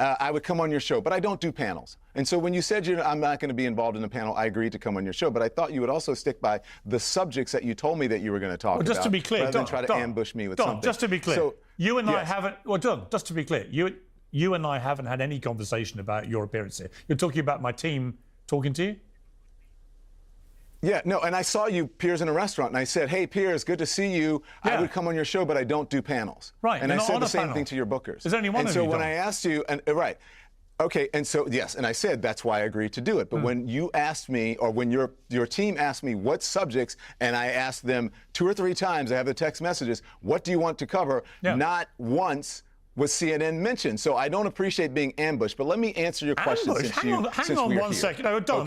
I would come on your show, but I don't do panels. And so when you said I'm not going to be involved in a panel, I agreed to come on your show. But I thought you would also stick by the subjects that you told me that you were going to talk about. Just to be clear, rather than try to ambush me with something. Just to be clear, so, you and I haven't. Well, Don, just to be clear, you and I haven't had any conversation about your appearance here. You're talking about my team talking to you? Yeah, no, and I saw you, Piers, in a restaurant, and I said, hey, Piers, good to see you. Yeah. I would come on your show, but I don't do panels. Right. And I said the same thing to your bookers. There's only one of you, And so when Don. I asked you, right, okay, and so, yes, and I said that's why I agreed to do it. But when you asked me, or when your team asked me what subjects, and I asked them 2 or 3 times, I have the text messages, what do you want to cover? Yeah. Not once was CNN mentioned. So I don't appreciate being ambushed, but let me answer your question Hang on one second. Oh, Don,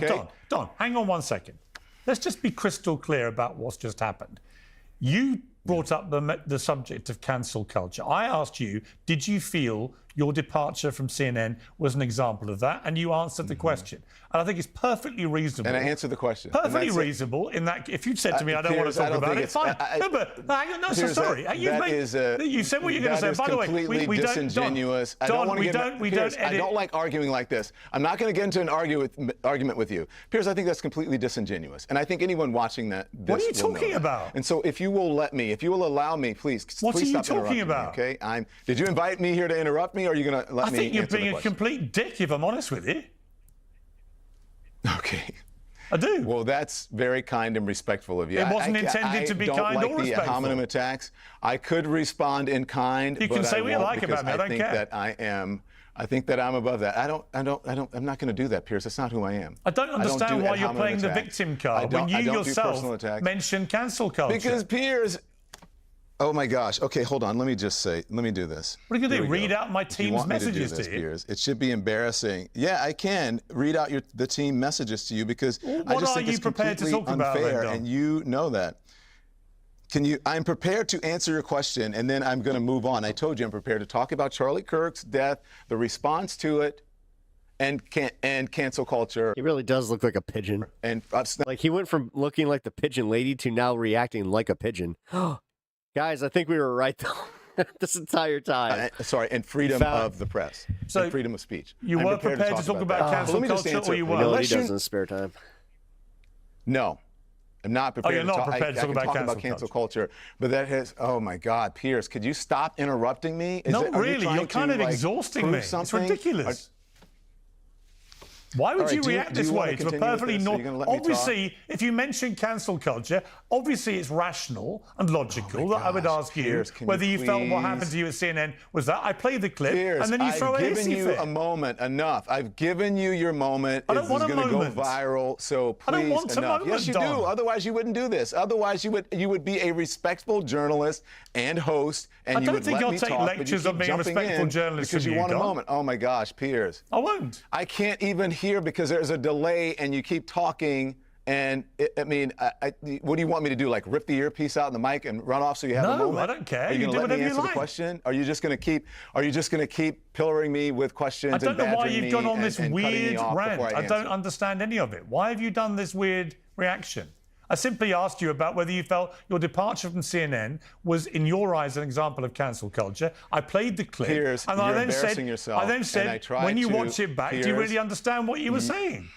hang on 1 second. Let's just be crystal clear about what's just happened. You brought up the subject of cancel culture. I asked you, did you feel your departure from CNN was an example of that? And you answered the question. And I think it's perfectly reasonable. And I answered the question. Perfectly reasonable in that if you'd said to me, I don't want to talk about it, fine. No, but hang on, no, so sorry. You said what you're going to say. By the way, we don't. Disingenuous. Don, we don't edit. I don't like arguing like this. I'm not going to get into an argument with you. Piers, I think that's completely disingenuous. And I think anyone watching that. What are you talking about? And so if you will let me, if you will allow me, please. What are you stop talking about? Me, okay. Did you invite me here to interrupt me, or are you going to let me? I think you're being a complete dick, if I'm honest with you. Okay. I do. Well, that's very kind and respectful of you. It wasn't intended to be kind or respectful. I don't like the ad hominem attacks. I could respond in kind. You can say what you like about me. I don't care. I think that I'm above that. I'm not going to do that, Piers. That's not who I am. I don't understand why you're playing the victim card when you yourself mentioned cancel culture. Because Piers. Oh my gosh. Okay, hold on. Let me do this. What are you going to do? Read out my team's messages to you? Piers? It should be embarrassing. Yeah, I can read out the team messages to you because I just think it's completely unfair, and you know that. I'm prepared to answer your question, and then I'm going to move on. I told you I'm prepared to talk about Charlie Kirk's death, the response to it, and cancel culture. He really does look like a pigeon. And like he went from looking like the pigeon lady to now reacting like a pigeon. Guys, I think we were right though this entire time. And freedom of the press. So and freedom of speech. You were prepared to talk about cancel culture, or you weren't? You know what he does in his spare time? No. I'm not prepared you're not prepared to talk about cancel culture. But that has, oh my God, Piers, could you stop interrupting me? Not really. You're kind of exhausting me. It's ridiculous. Why would All right, you do you- react do you this wanna way to a continue with perfectly this? Are you normal? gonna let me talk? Obviously, if you mention cancel culture, obviously it's rational and logical that I would ask you Piers, can you whether you felt what happened please- to you at CNN was that. I played the clip, Piers, and then you throw I've a given hissy you fit. a moment. Enough. I've given you your moment. I don't This want is a going to go moment. viral. So please, I don't want a enough. moment, Yes, you do. Don. Otherwise, you wouldn't do this. Otherwise, you would be a respectful journalist and host, and I you don't would think let I'll me take talk, but you lectures on keep being a jumping respectful in journalist because from you you, want a Don. moment. Oh my gosh, Piers. I won't. I can't even hear because there's a delay, and you keep talking. And I mean, what do you want me to do? Like rip the earpiece out in the mic and run off so you have a No, moment? I don't care. Are you You going do to let me whatever you answer the like. question? Are you just going to keep pillaring me with questions? I don't and know why badgering you've gone me on this and cutting me weird off rant. before I don't answer? understand any of it. Why have you done this weird reaction? I simply asked you about whether you felt your departure from CNN was, in your eyes, an example of cancel culture. I played the clip, Piers, and you're I then embarrassing said, yourself, and I tried when you to- watch it back, do you Piers, really understand what you were saying?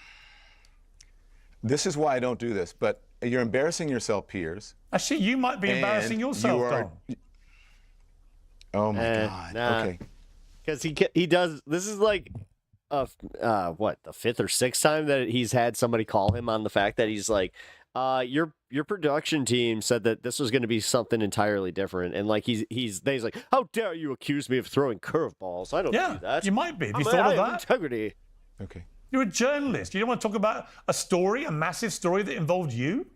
This is why I don't do this, but you're embarrassing yourself, Piers. Actually, you might be embarrassing and yourself, you are- Don. Oh my God. Nah. Okay. Because he does. This is like, what, the 5th or 6th time that he's had somebody call him on the fact that he's like, your production team said that this was going to be something entirely different, and like he's like, how dare you accuse me of throwing curveballs? I don't do that. You might be. Have you I thought of have that? integrity. Okay. You're a journalist. You don't want to talk about a story, a massive story that involved you?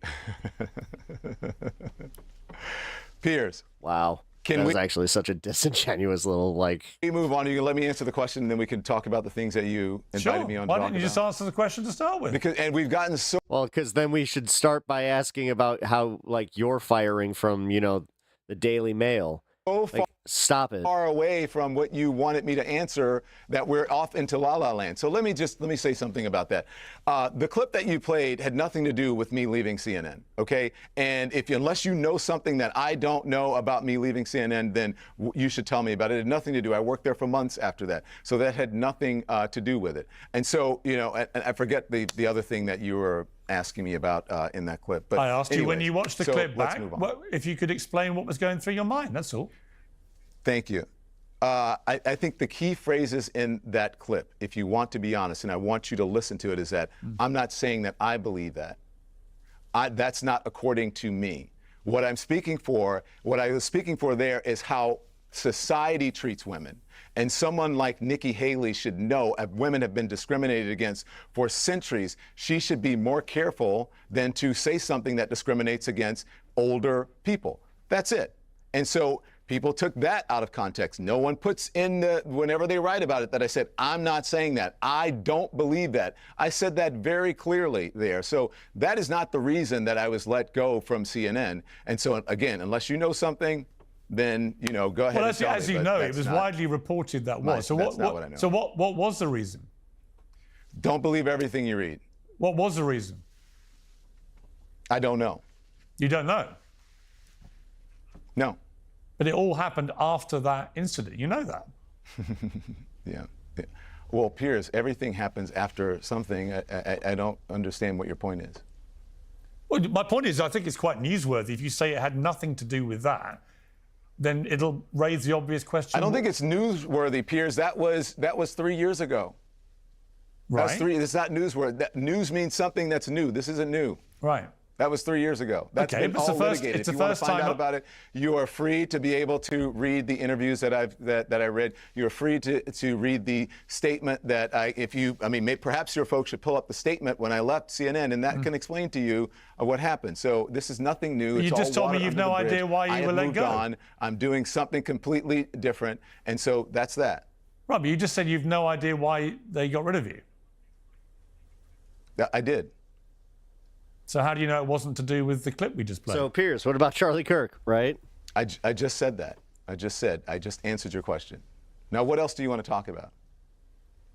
Piers. Wow. That was actually such a disingenuous little like. We move on. You can let me answer the question, and then we can talk about the things that you invited me on. Why to talk didn't you just about. answer the question to start with? And we've gotten so. Well, because then we should start by asking about how like you're firing from the Daily Mail. Far, stop it. Far away from what you wanted me to answer that we're off into La La Land. So let me say something about that. The clip that you played had nothing to do with me leaving CNN, okay? And unless you know something that I don't know about me leaving CNN, then you should tell me about it. It had nothing to do. I worked there for months after that. So that had nothing to do with it. And so, and I forget the other thing that you were asking me about in that clip. But I asked you when anyways, you watched the so clip let's back, move on. if you could explain what was going through your mind, that's all. Thank you. I think the key phrases in that clip, if you want to be honest, and I want you to listen to it, is that I'm not saying that I believe that. That's not according to me. What I was speaking for there is how society treats women. And someone like Nikki Haley should know if women have been discriminated against for centuries. She should be more careful than to say something that discriminates against older people. That's it. And so people took that out of context. No one puts in whenever they write about it that I said, I'm not saying that. I don't believe that. I said that very clearly there. So that is not the reason that I was let go from CNN. And so again, unless you know something, then go ahead. Well, and tell as me, you but know, it that's was not widely reported that was. So that's not what I know. So what was the reason? Don't believe everything you read. What was the reason? I don't know. You don't know? No. But it all happened after that incident. You know that. Yeah. Well, Piers, everything happens after something. I don't understand what your point is. Well, my point is, I think it's quite newsworthy. If you say it had nothing to do with that, then it'll raise the obvious question. I don't think it's newsworthy, Piers. That was 3 years ago. Right. That's it's not newsworthy. News means something that's new. This isn't new. Right. That was 3 years ago. That's okay, been but all litigated. It's if the you want first to find time out about it, you are free to be able to read the interviews that I read. You're free to read the statement that perhaps your folks should pull up the statement when I left CNN, and that can explain to you what happened. So this is nothing new. You it's just all told me water you've under no the bridge. idea why you were let moved go. on. I'm doing something completely different, and so that's that. Right, but you just said you've no idea why they got rid of you. I did. So how do you know it wasn't to do with the clip we just played? So, Piers, what about Charlie Kirk, right? I just said that. I just answered your question. Now, what else do you want to talk about?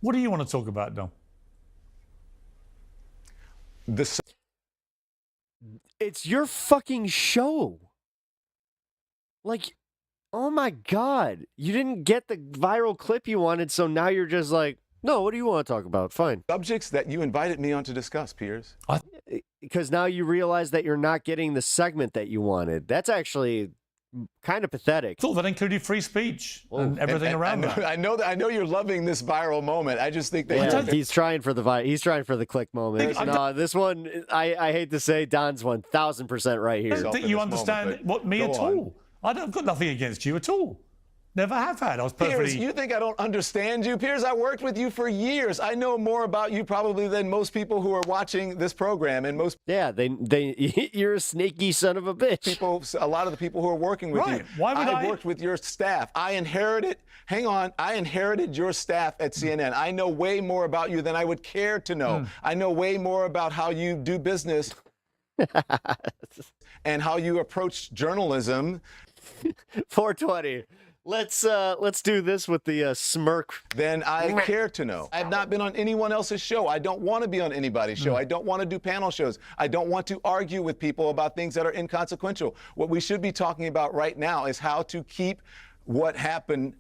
What do you want to talk about, Dom? It's your fucking show. Like, oh my God. You didn't get the viral clip you wanted, so now you're just like, no, what do you want to talk about? Fine. Subjects that you invited me on to discuss, Piers. Because now you realize that you're not getting the segment that you wanted. That's actually kind of pathetic. Thought that included free speech and everything around that. I know you're loving this viral moment. I just think that he's trying for the click moment. No, this one, I hate to say, Don's 1,000% right here. I don't think you understand me at all. I've got nothing against you at all. Never have had. I was perfectly... Piers, you think I don't understand you? Piers, I worked with you for years. I know more about you probably than most people who are watching this program. And most... Yeah, you're a sneaky son of a bitch. A lot of the people who are working with you. Why would I worked with your staff. I inherited your staff at CNN. I know way more about you than I would care to know. I know way more about how you do business and how you approach journalism. 420. Let's do this with the smirk. Then I care to know. I have not been on anyone else's show. I don't want to be on anybody's show. I don't want to do panel shows. I don't want to argue with people about things that are inconsequential. What we should be talking about right now is how to keep what happened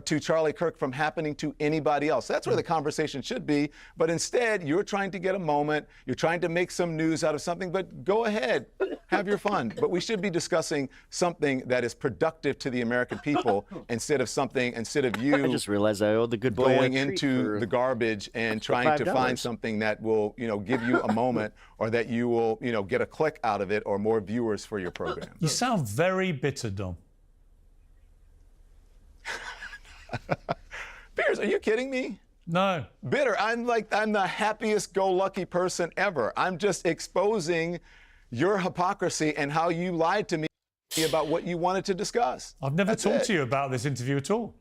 to Charlie Kirk from happening to anybody else. That's where the conversation should be. But instead, you're trying to get a moment. You're trying to make some news out of something. But go ahead, have your fun. But we should be discussing something that is productive to the American people instead of you. I just realized I owed the good boy going into the garbage and trying to find something that will, give you a moment or that you will, get a click out of it or more viewers for your program. You sound very bitter, Dom. Piers, are you kidding me? No. Bitter. I'm the happiest go lucky person ever. I'm just exposing your hypocrisy and how you lied to me about what you wanted to discuss. I've never talked to you about this interview at all.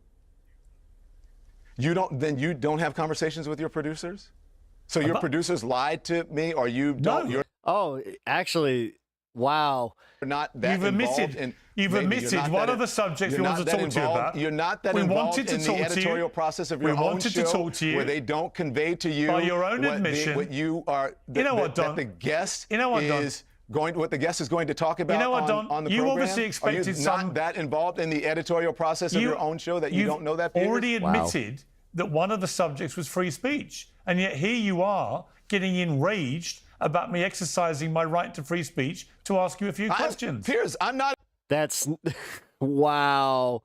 You don't have conversations with your producers? So your producers lied to me or you don't? No. Oh, actually, wow. You're not that You've omitted one of the subjects we wanted to talk to you about. You're not that involved in the editorial process of your own show where they don't convey to you by your own admission what you are. That the guest is going. What the guest is going to talk about on the program. You obviously expected Are you not that involved in the editorial process of your own show that you don't know that. Piers? Already admitted that one of the subjects was free speech, and yet here you are getting enraged about me exercising my right to free speech to ask you a few questions. Piers, I'm not. That's wow.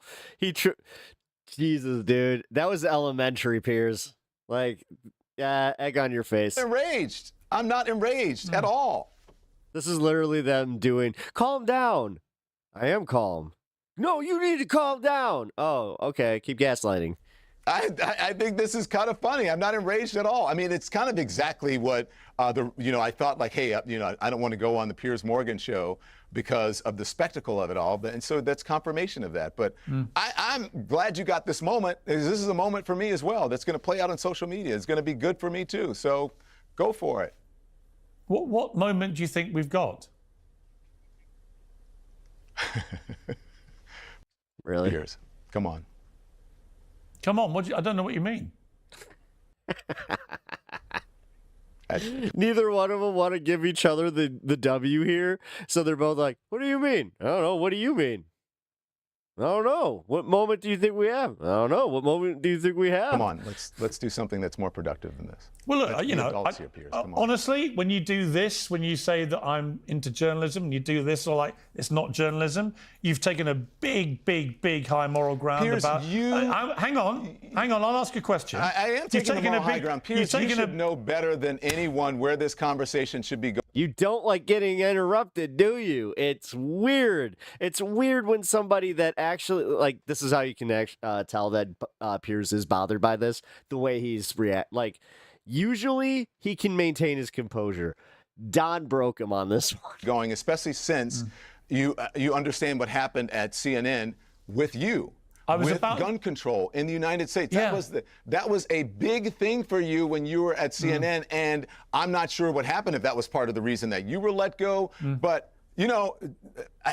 Jesus, dude, that was elementary, Piers. Like, egg on your face. Enraged. I'm not enraged at all. This is literally them doing. Calm down. I am calm. No, you need to calm down. Oh, okay. Keep gaslighting. I think this is kind of funny. I'm not enraged at all. I mean, it's kind of exactly what I thought, like, hey, I don't want to go on the Piers Morgan show because of the spectacle of it all. And so that's confirmation of that. But I'm glad you got this moment. This is a moment for me as well that's going to play out on social media. It's going to be good for me too. So go for it. What moment do you think we've got? Really? Piers, come on. Come on, I don't know what you mean. Neither one of them want to give each other the W here, so they're both like, what do you mean? I don't know. What do you mean? I don't know. What moment do you think we have? I don't know. What moment do you think we have? Come on, let's do something that's more productive than this. Well, look, honestly, when you do this, when you say that I'm into journalism, and you do this, or like it's not journalism, you've taken a big high moral ground Piers, about. Hang on. I'll ask you a question. I am taking a moral high ground. Piers, you should know better than anyone where this conversation should be going. You don't like getting interrupted, do you? It's weird. It's weird when somebody that actually, like, this is how you can tell that Piers is bothered by this, the way he's like, usually he can maintain his composure. Don broke him on this one. Going, especially since you understand what happened at CNN with you. Gun control in the United States. Yeah. That was a big thing for you when you were at CNN, and I'm not sure what happened if that was part of the reason that you were let go. But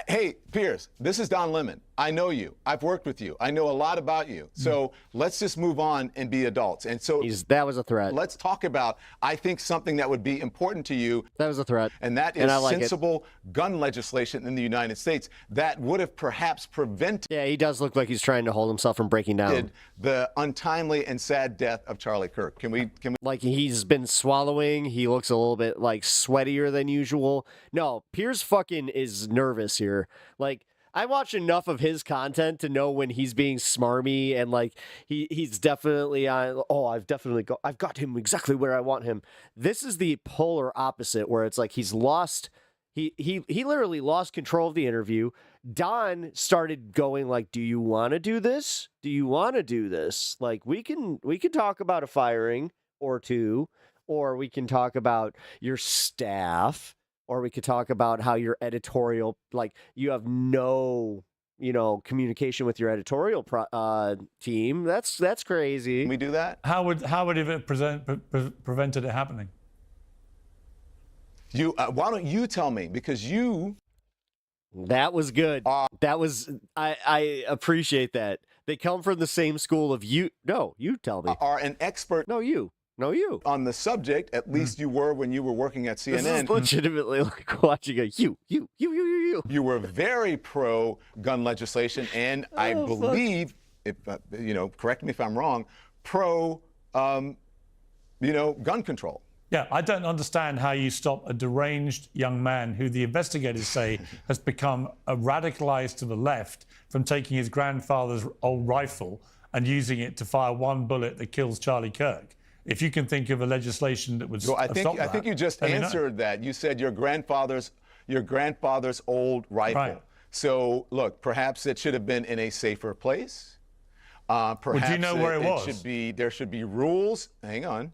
hey, Piers, this is Don Lemon. I know you. I've worked with you. I know a lot about you. So let's just move on and be adults. And so that was a threat. Let's talk about, I think, something that would be important to you. That was a threat. And that is sensible gun legislation in the United States that would have perhaps prevented. Yeah, he does look like he's trying to hold himself from breaking down. The untimely and sad death of Charlie Kirk. Can we? Like, he's been swallowing. He looks a little bit like sweatier than usual. No, Piers fucking is nervous here. Like, I watch enough of his content to know when he's being smarmy and like he's definitely on. Oh, I've got him exactly where I want him. This is the polar opposite, where it's like he's lost. He literally lost control of the interview. Don started going like, "Do you want to do this? Do you want to do this? Like we can talk about a firing or two, or we can talk about your staff." Or we could talk about how your editorial, like you have no, communication with your editorial team. That's crazy. Can we do that? How would it have prevented it happening? Why don't you tell me? Because you. That was good. I appreciate that. They come from the same school of you. No, you tell me. Are an expert. No, you. No, you. On the subject, at least you were when you were working at CNN. This is legitimately like watching a you. You were very pro gun legislation, and I believe, if correct me if I'm wrong, pro, gun control. Yeah, I don't understand how you stop a deranged young man who the investigators say has become radicalized to the left from taking his grandfather's old rifle and using it to fire one bullet that kills Charlie Kirk. If you can think of a legislation that would stop that. I think you just answered that. You said your grandfather's old rifle. Right. So look, perhaps it should have been in a safer place. Perhaps Would you know where it was? There should be rules. Hang on.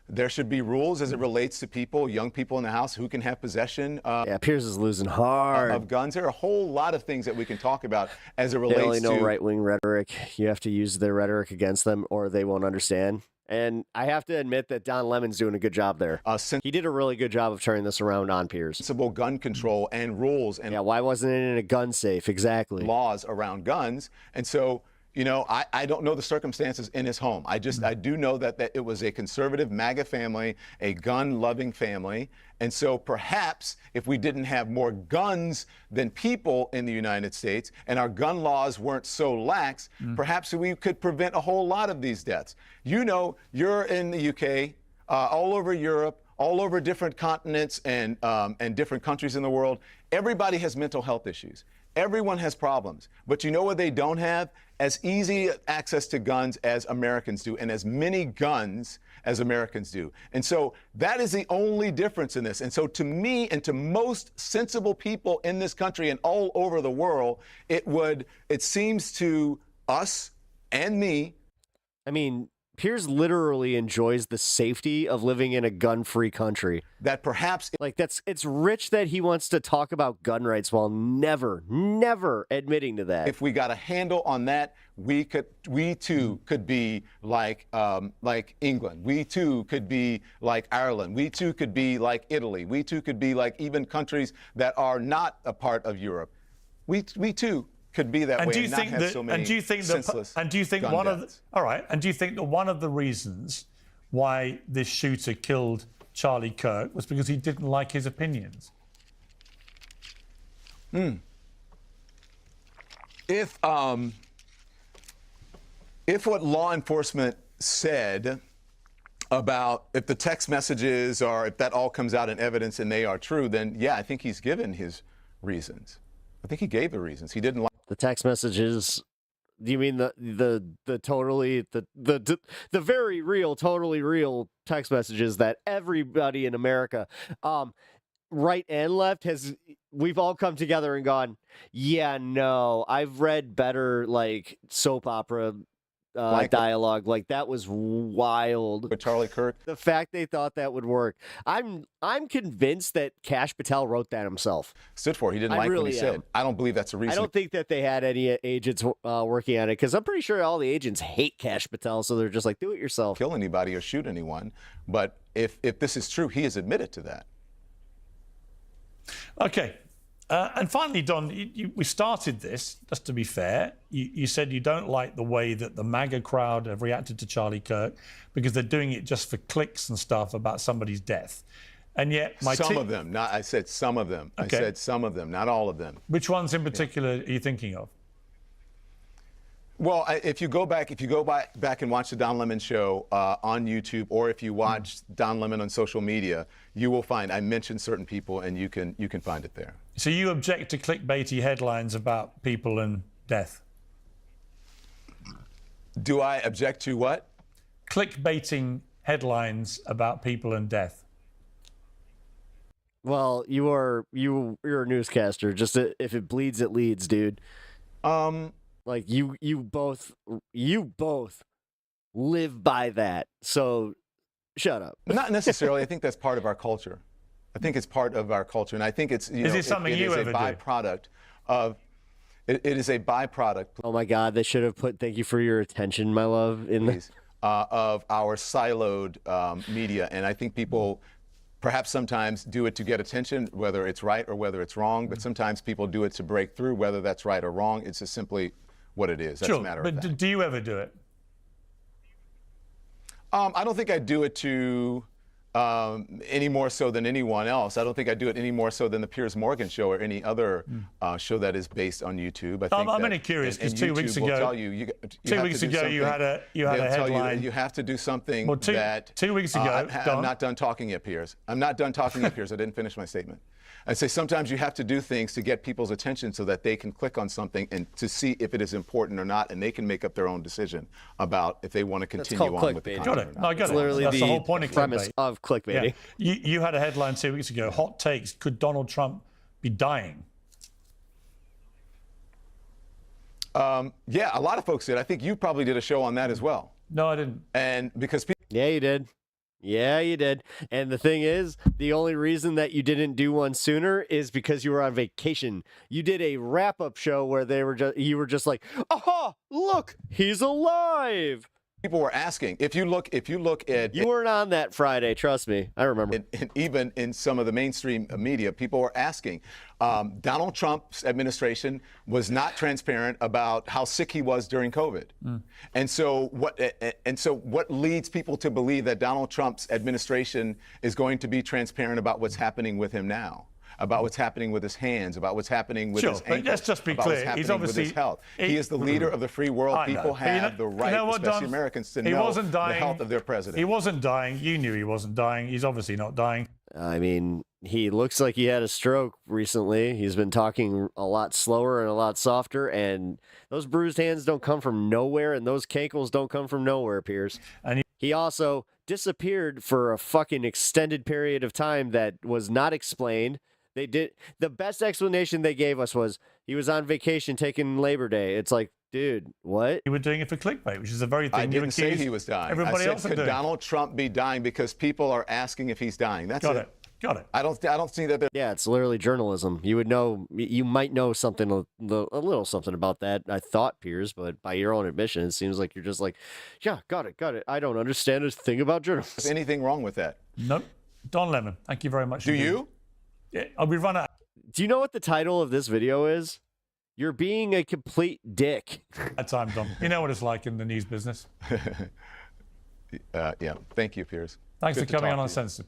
There should be rules as it relates to young people in the house who can have possession. Yeah, Piers is losing hard. Of guns. There are a whole lot of things that we can talk about as it relates to. They only know right-wing rhetoric. You have to use their rhetoric against them, or they won't understand. And I have to admit that Don Lemon's doing a good job there. He did a really good job of turning this around on Piers. Sensible gun control and rules. And why wasn't it in a gun safe? Exactly. Laws around guns. And so, I don't know the circumstances in his home. I do know that it was a conservative MAGA family, a gun-loving family. And so perhaps if we didn't have more guns than people in the United States and our gun laws weren't so lax, perhaps we could prevent a whole lot of these deaths. You're in the UK, all over Europe, all over different continents and different countries in the world. Everybody has mental health issues. Everyone has problems. But you know what they don't have? As easy access to guns as Americans do, and as many guns as Americans do. And so that is the only difference in this. And so to me and to most sensible people in this country and all over the world, it seems to us and me. I mean, Piers literally enjoys the safety of living in a gun-free country. That perhaps it's rich that he wants to talk about gun rights while never admitting to that. If we got a handle on that, we too could be like England. We too could be like Ireland. We too could be like Italy. We too could be like even countries that are not a part of Europe. We too could be that way and not have so many senseless gun deaths. And do you think that one of the reasons why this shooter killed Charlie Kirk was because he didn't like his opinions? If what law enforcement said about if the text messages or if that all comes out in evidence and they are true, then yeah, I think he's given his reasons. I think he gave the reasons. He didn't like the text messages. Do you mean the very real, totally real text messages that everybody in America, right and left, we've all come together and gone, yeah, no, I've read better like soap opera dialogue. Like that was wild. With Charlie Kirk, the fact they thought that would work, I'm convinced that Kash Patel wrote that himself. Stood for. He didn't like what he said. I don't believe that's a reason. I don't think that they had any agents working on it because I'm pretty sure all the agents hate Kash Patel, so they're just like, do it yourself. Kill anybody or shoot anyone. But if this is true, he has admitted to that. Okay. And finally, Don, we started this, just to be fair. You said you don't like the way that the MAGA crowd have reacted to Charlie Kirk because they're doing it just for clicks and stuff about somebody's death. And yet, some of them. I said some of them. Okay. I said some of them, not all of them. Which ones in particular are you thinking of? Well, if you go back and watch the Don Lemon show on YouTube, or if you watch Don Lemon on social media, you will find I mentioned certain people, and you can find it there. So you object to clickbaity headlines about people and death? Do I object to what? Clickbaiting headlines about people and death. Well, you're a newscaster. Just if it bleeds, it leads, dude. Like you both live by that. So shut up. Not necessarily. I think that's part of our culture. I think it's part of our culture, and I think it's Is it something you ever do? Byproduct of. It is a byproduct. Oh my God! They should have put "Thank you for your attention, my love" in the of our siloed media, and I think people perhaps sometimes do it to get attention, whether it's right or whether it's wrong. But sometimes people do it to break through, whether that's right or wrong. It's just simply what it is. That's Sure, a matter but of fact. do you ever do it? I don't think I do it to any more so than anyone else. I don't think I do it any more so than the Piers Morgan show or any other show that is based on YouTube. I think I'm only curious because 2 weeks ago, you had a headline. You have to do something well, that. 2 weeks ago, I'm not done talking yet, Piers. I'm not done talking yet, Piers. I didn't finish my statement. I say sometimes you have to do things to get people's attention so that they can click on something and to see if it is important or not, and they can make up their own decision about if they want to continue on with the content. Got it. No, I got it. Literally That's the the whole point of premise clickbait. of clickbaiting. Yeah. You had a headline 2 weeks ago. Hot takes. Could Donald Trump be dying? Yeah, a lot of folks did. I think you probably did a show on that as well. No, I didn't. And because people. Yeah, you did. Yeah, you did. And the thing is, the only reason that you didn't do one sooner is because you were on vacation. You did a wrap-up show where you were just like, "Aha! Look, he's alive." People were asking. If you look at. You weren't on that Friday, trust me. I remember. And even in some of the mainstream media, people were asking. Donald Trump's administration was not transparent about how sick he was during COVID. And so what leads people to believe that Donald Trump's administration is going to be transparent about what's happening with him now? About what's happening with his hands, about what's happening with his ankles, let's just be about clear. what's happening He's obviously with his health. He is the leader of the free world. People have the right, especially Americans, to know the health of their president. He wasn't dying. You knew he wasn't dying. He's obviously not dying. I mean, he looks like he had a stroke recently. He's been talking a lot slower and a lot softer, and those bruised hands don't come from nowhere, and those cankles don't come from nowhere, Piers. And he also disappeared for a fucking extended period of time that was not explained. They did the best explanation they gave us was he was on vacation taking Labor Day. It's like, dude, what? You were doing it for clickbait, which is the very thing I you didn't say accused he was dying. everybody I else said, of could doing. Donald Trump be dying because people are asking if he's dying? That's Got it. I don't see that. Yeah, it's literally journalism. You would know. You might know something, a little something about that. I thought, Piers, but by your own admission, it seems like you're just like, yeah, got it. I don't understand a thing about journalism. Is anything wrong with that? Nope. Don Lemon, thank you very much. Do you? Yeah, we run out. Do you know what the title of this video is? You're being a complete dick. That time, Don. You know what it's like in the news business. Yeah. Thank you, Piers. Thanks Good for coming to on talk Uncensored.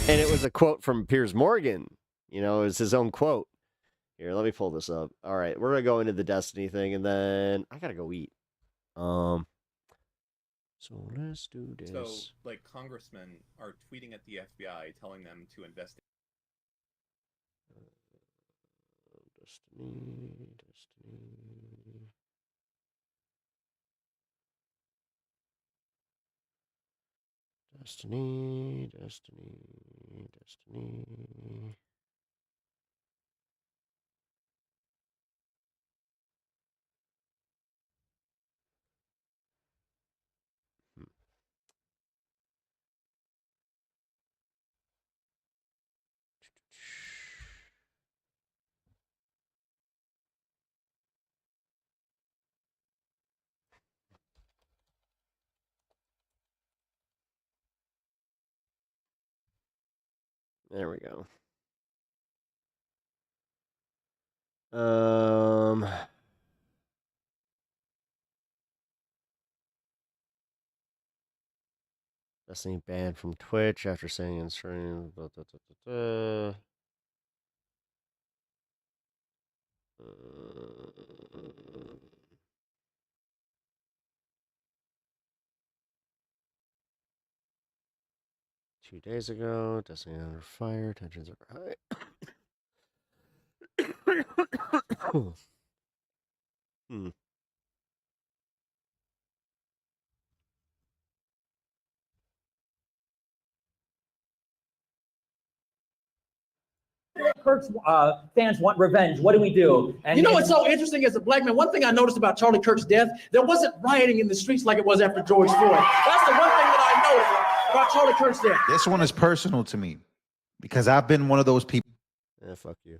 And it was a quote from Piers Morgan. You know, it's his own quote. Here, let me pull this up. All right, we're gonna go into the Destiny thing, and then I gotta go eat. So let's do this. So, like, congressmen are tweeting at the FBI, telling them to investigate. Destiny. There we go. Destiny banned from Twitch after saying in stream. 2 days ago. Destiny under fire. Tensions are high. Hmm. Kirk's fans want revenge. What do we do? And, you know what's so interesting as a black man? One thing I noticed about Charlie Kirk's death, there wasn't rioting in the streets like it was after George Floyd. That's the one thing that I noticed about Charlie Kirk's death. This one is personal to me because I've been one of those people. Yeah, fuck you.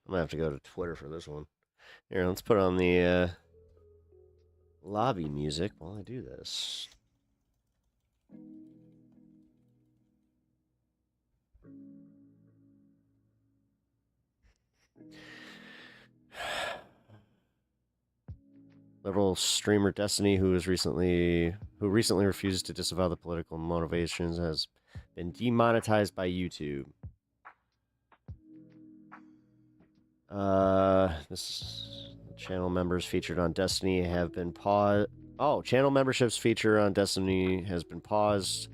I'm gonna have to go to Twitter for this one. Here, let's put on the lobby music while I do this. Liberal streamer Destiny, who recently refused to disavow the political motivations, has been demonetized by YouTube. This channel members featured on Destiny have been paused. Oh, channel memberships feature on Destiny has been paused.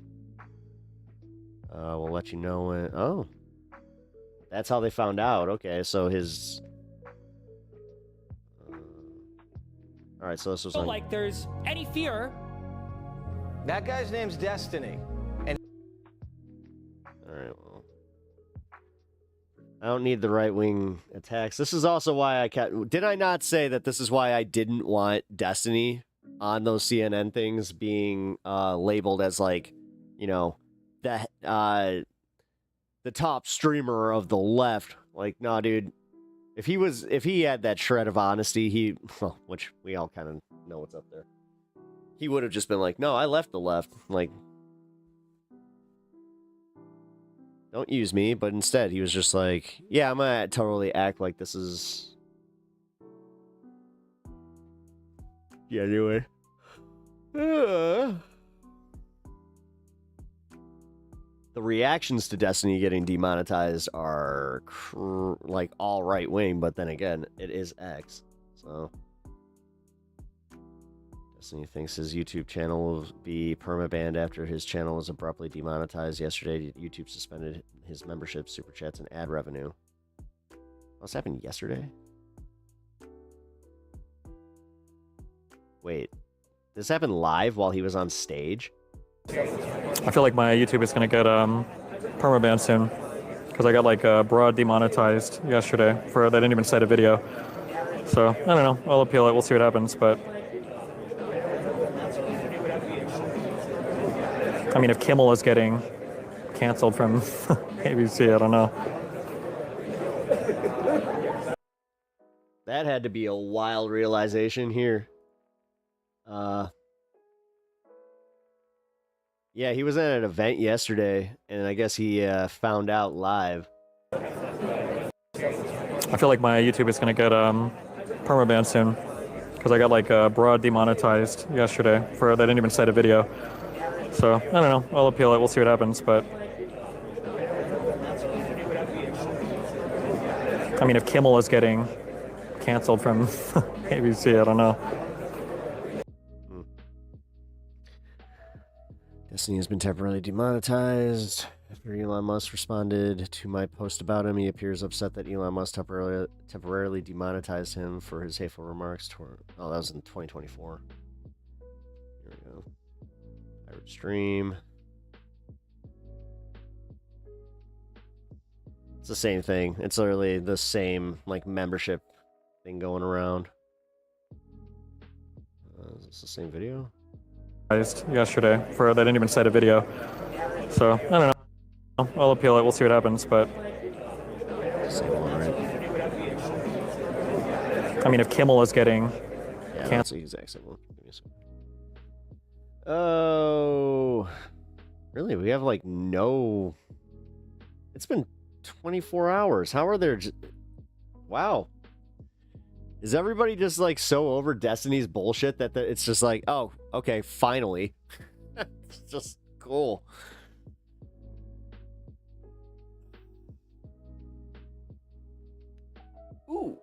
We'll let you know when. Oh, that's how they found out. Okay, so his. All right, so this was on... like there's any fear. That guy's name's Destiny. And all right, well, I don't need the right-wing attacks. This is also why I kept... Did I not say that this is why I didn't want Destiny on those CNN things being labeled as, like, you know, the top streamer of the left? Like, nah, dude. If he had that shred of honesty, well, which we all kind of know what's up there, he would have just been like, no, I left the left. Like, don't use me. But instead, he was just like, yeah, I'm gonna totally act like this is. Yeah, anyway. The reactions to Destiny getting demonetized are like all right wing, but then again, it is X. So Destiny thinks his YouTube channel will be permabanned after his channel was abruptly demonetized yesterday. YouTube suspended his membership, super chats, and ad revenue. This happened yesterday? Wait, this happened live while he was on stage? I feel like my YouTube is gonna get permabanned soon because I got like broad demonetized yesterday for that I didn't even cite a video. So I don't know. I'll appeal it. We'll see what happens. But I mean, if Kimmel is getting canceled from ABC, I don't know. That had to be a wild realization here. Yeah, he was at an event yesterday, and I guess he found out live. I feel like my YouTube is going to get permabanned soon because I got like broad demonetized yesterday for that I didn't even cite a video. So I don't know. I'll appeal it. We'll see what happens. But I mean, if Kimmel is getting canceled from ABC, I don't know. Destiny has been temporarily demonetized. After Elon Musk responded to my post about him, he appears upset that Elon Musk temporarily demonetized him for his hateful remarks. Oh, that was in 2024. Here we go. Pirate stream. It's the same thing. It's literally the same like membership thing going around. Is this the same video? Yesterday for that I didn't even cite a video. So I don't know. I'll appeal it. We'll see what happens. But same one, right? I mean, if Kimmel is getting that's the exact same one. Oh, really? We have like no. It's been 24 hours. How are there? Wow. Is everybody just like so over Destiny's bullshit that it's just like, oh, okay, finally. It's just cool. Ooh.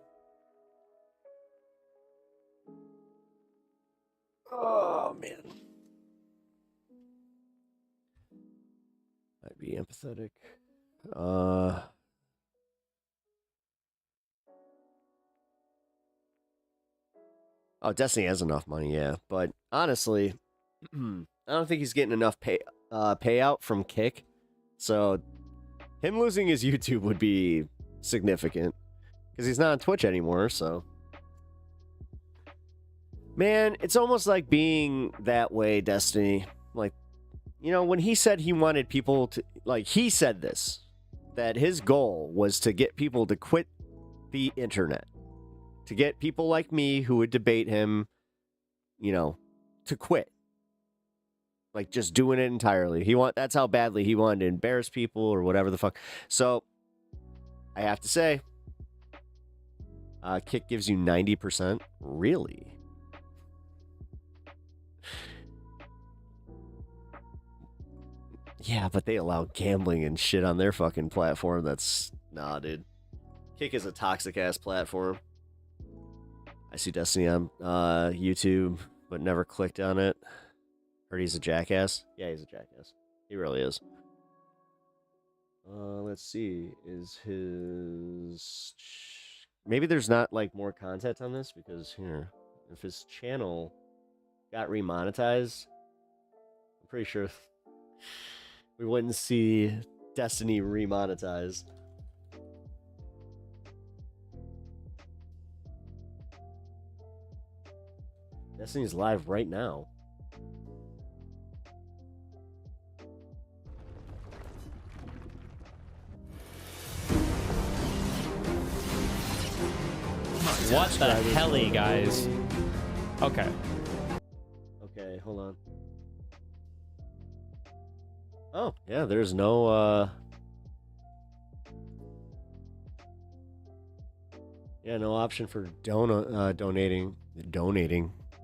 be empathetic. Oh, Destiny has enough money, yeah. But honestly, I don't think he's getting enough payout from Kick. So him losing his YouTube would be significant. Because he's not on Twitch anymore, so. Man, it's almost like being that way, Destiny. Like, you know, when he said he wanted people to, like, he said this, that his goal was to get people to quit the internet, to get people like me who would debate him, you know, to quit. Like, just doing it entirely. That's how badly he wanted to embarrass people or whatever the fuck. So, I have to say, Kick gives you 90%. Really? Yeah, but they allow gambling and shit on their fucking platform. Nah, dude. Kick is a toxic ass platform. I see Destiny on YouTube, but never clicked on it. Heard he's a jackass. Yeah, he's a jackass. He really is. Let's see. Is his... Maybe there's not, like, more content on this, because, here, if his channel got remonetized, I'm pretty sure we wouldn't see Destiny remonetized. Destiny's live right now. What the helly, guys? Okay. Okay, hold on. Oh, yeah, there's no, yeah, no option for donating.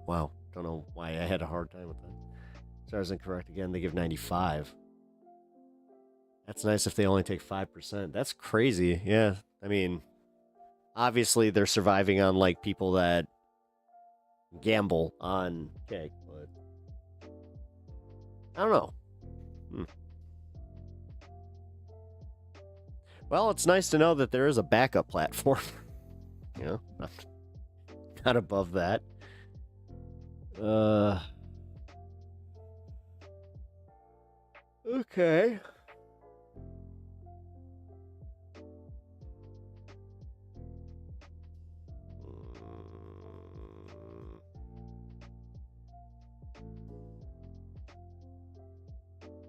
Wow, don't know why I had a hard time with that. Sorry, I was incorrect again. They give 95. That's nice if they only take 5%. That's crazy. Yeah, I mean, obviously they're surviving on, like, people that gamble on cake, but I don't know. Well, it's nice to know that there is a backup platform. You know, not above that. Okay.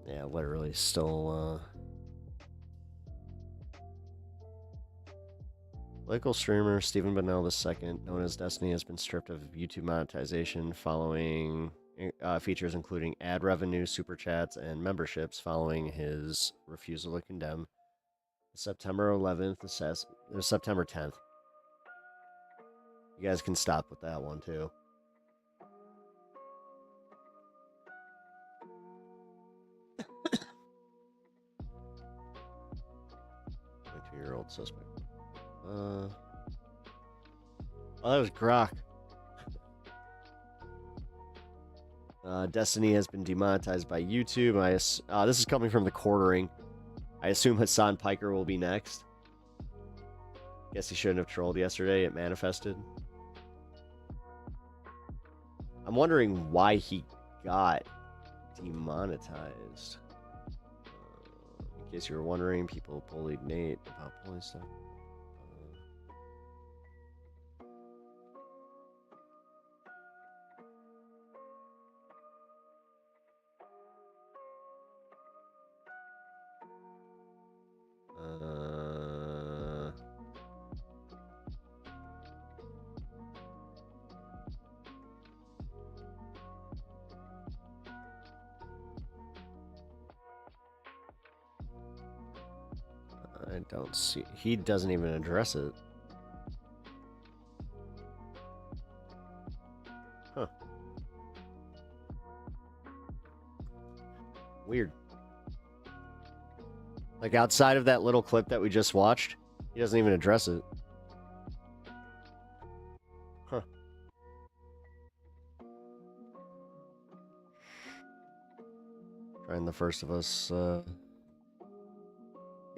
Yeah, literally still, local streamer Stephen Bonnell II, known as Destiny, has been stripped of YouTube monetization following features including ad revenue, super chats, and memberships following his refusal to condemn September 11th, September 10th. You guys can stop with that one too. 22-year-old suspect. Oh, that was Grok. Destiny has been demonetized by YouTube. This is coming from the quartering. I assume Hassan Piker will be next. Guess he shouldn't have trolled yesterday. It manifested. I'm wondering why he got demonetized. In case you were wondering, people bullied Nate about bullying stuff. I don't see. He doesn't even address it. Huh. Weird. Like, outside of that little clip that we just watched, he doesn't even address it. Huh. Trying the First of Us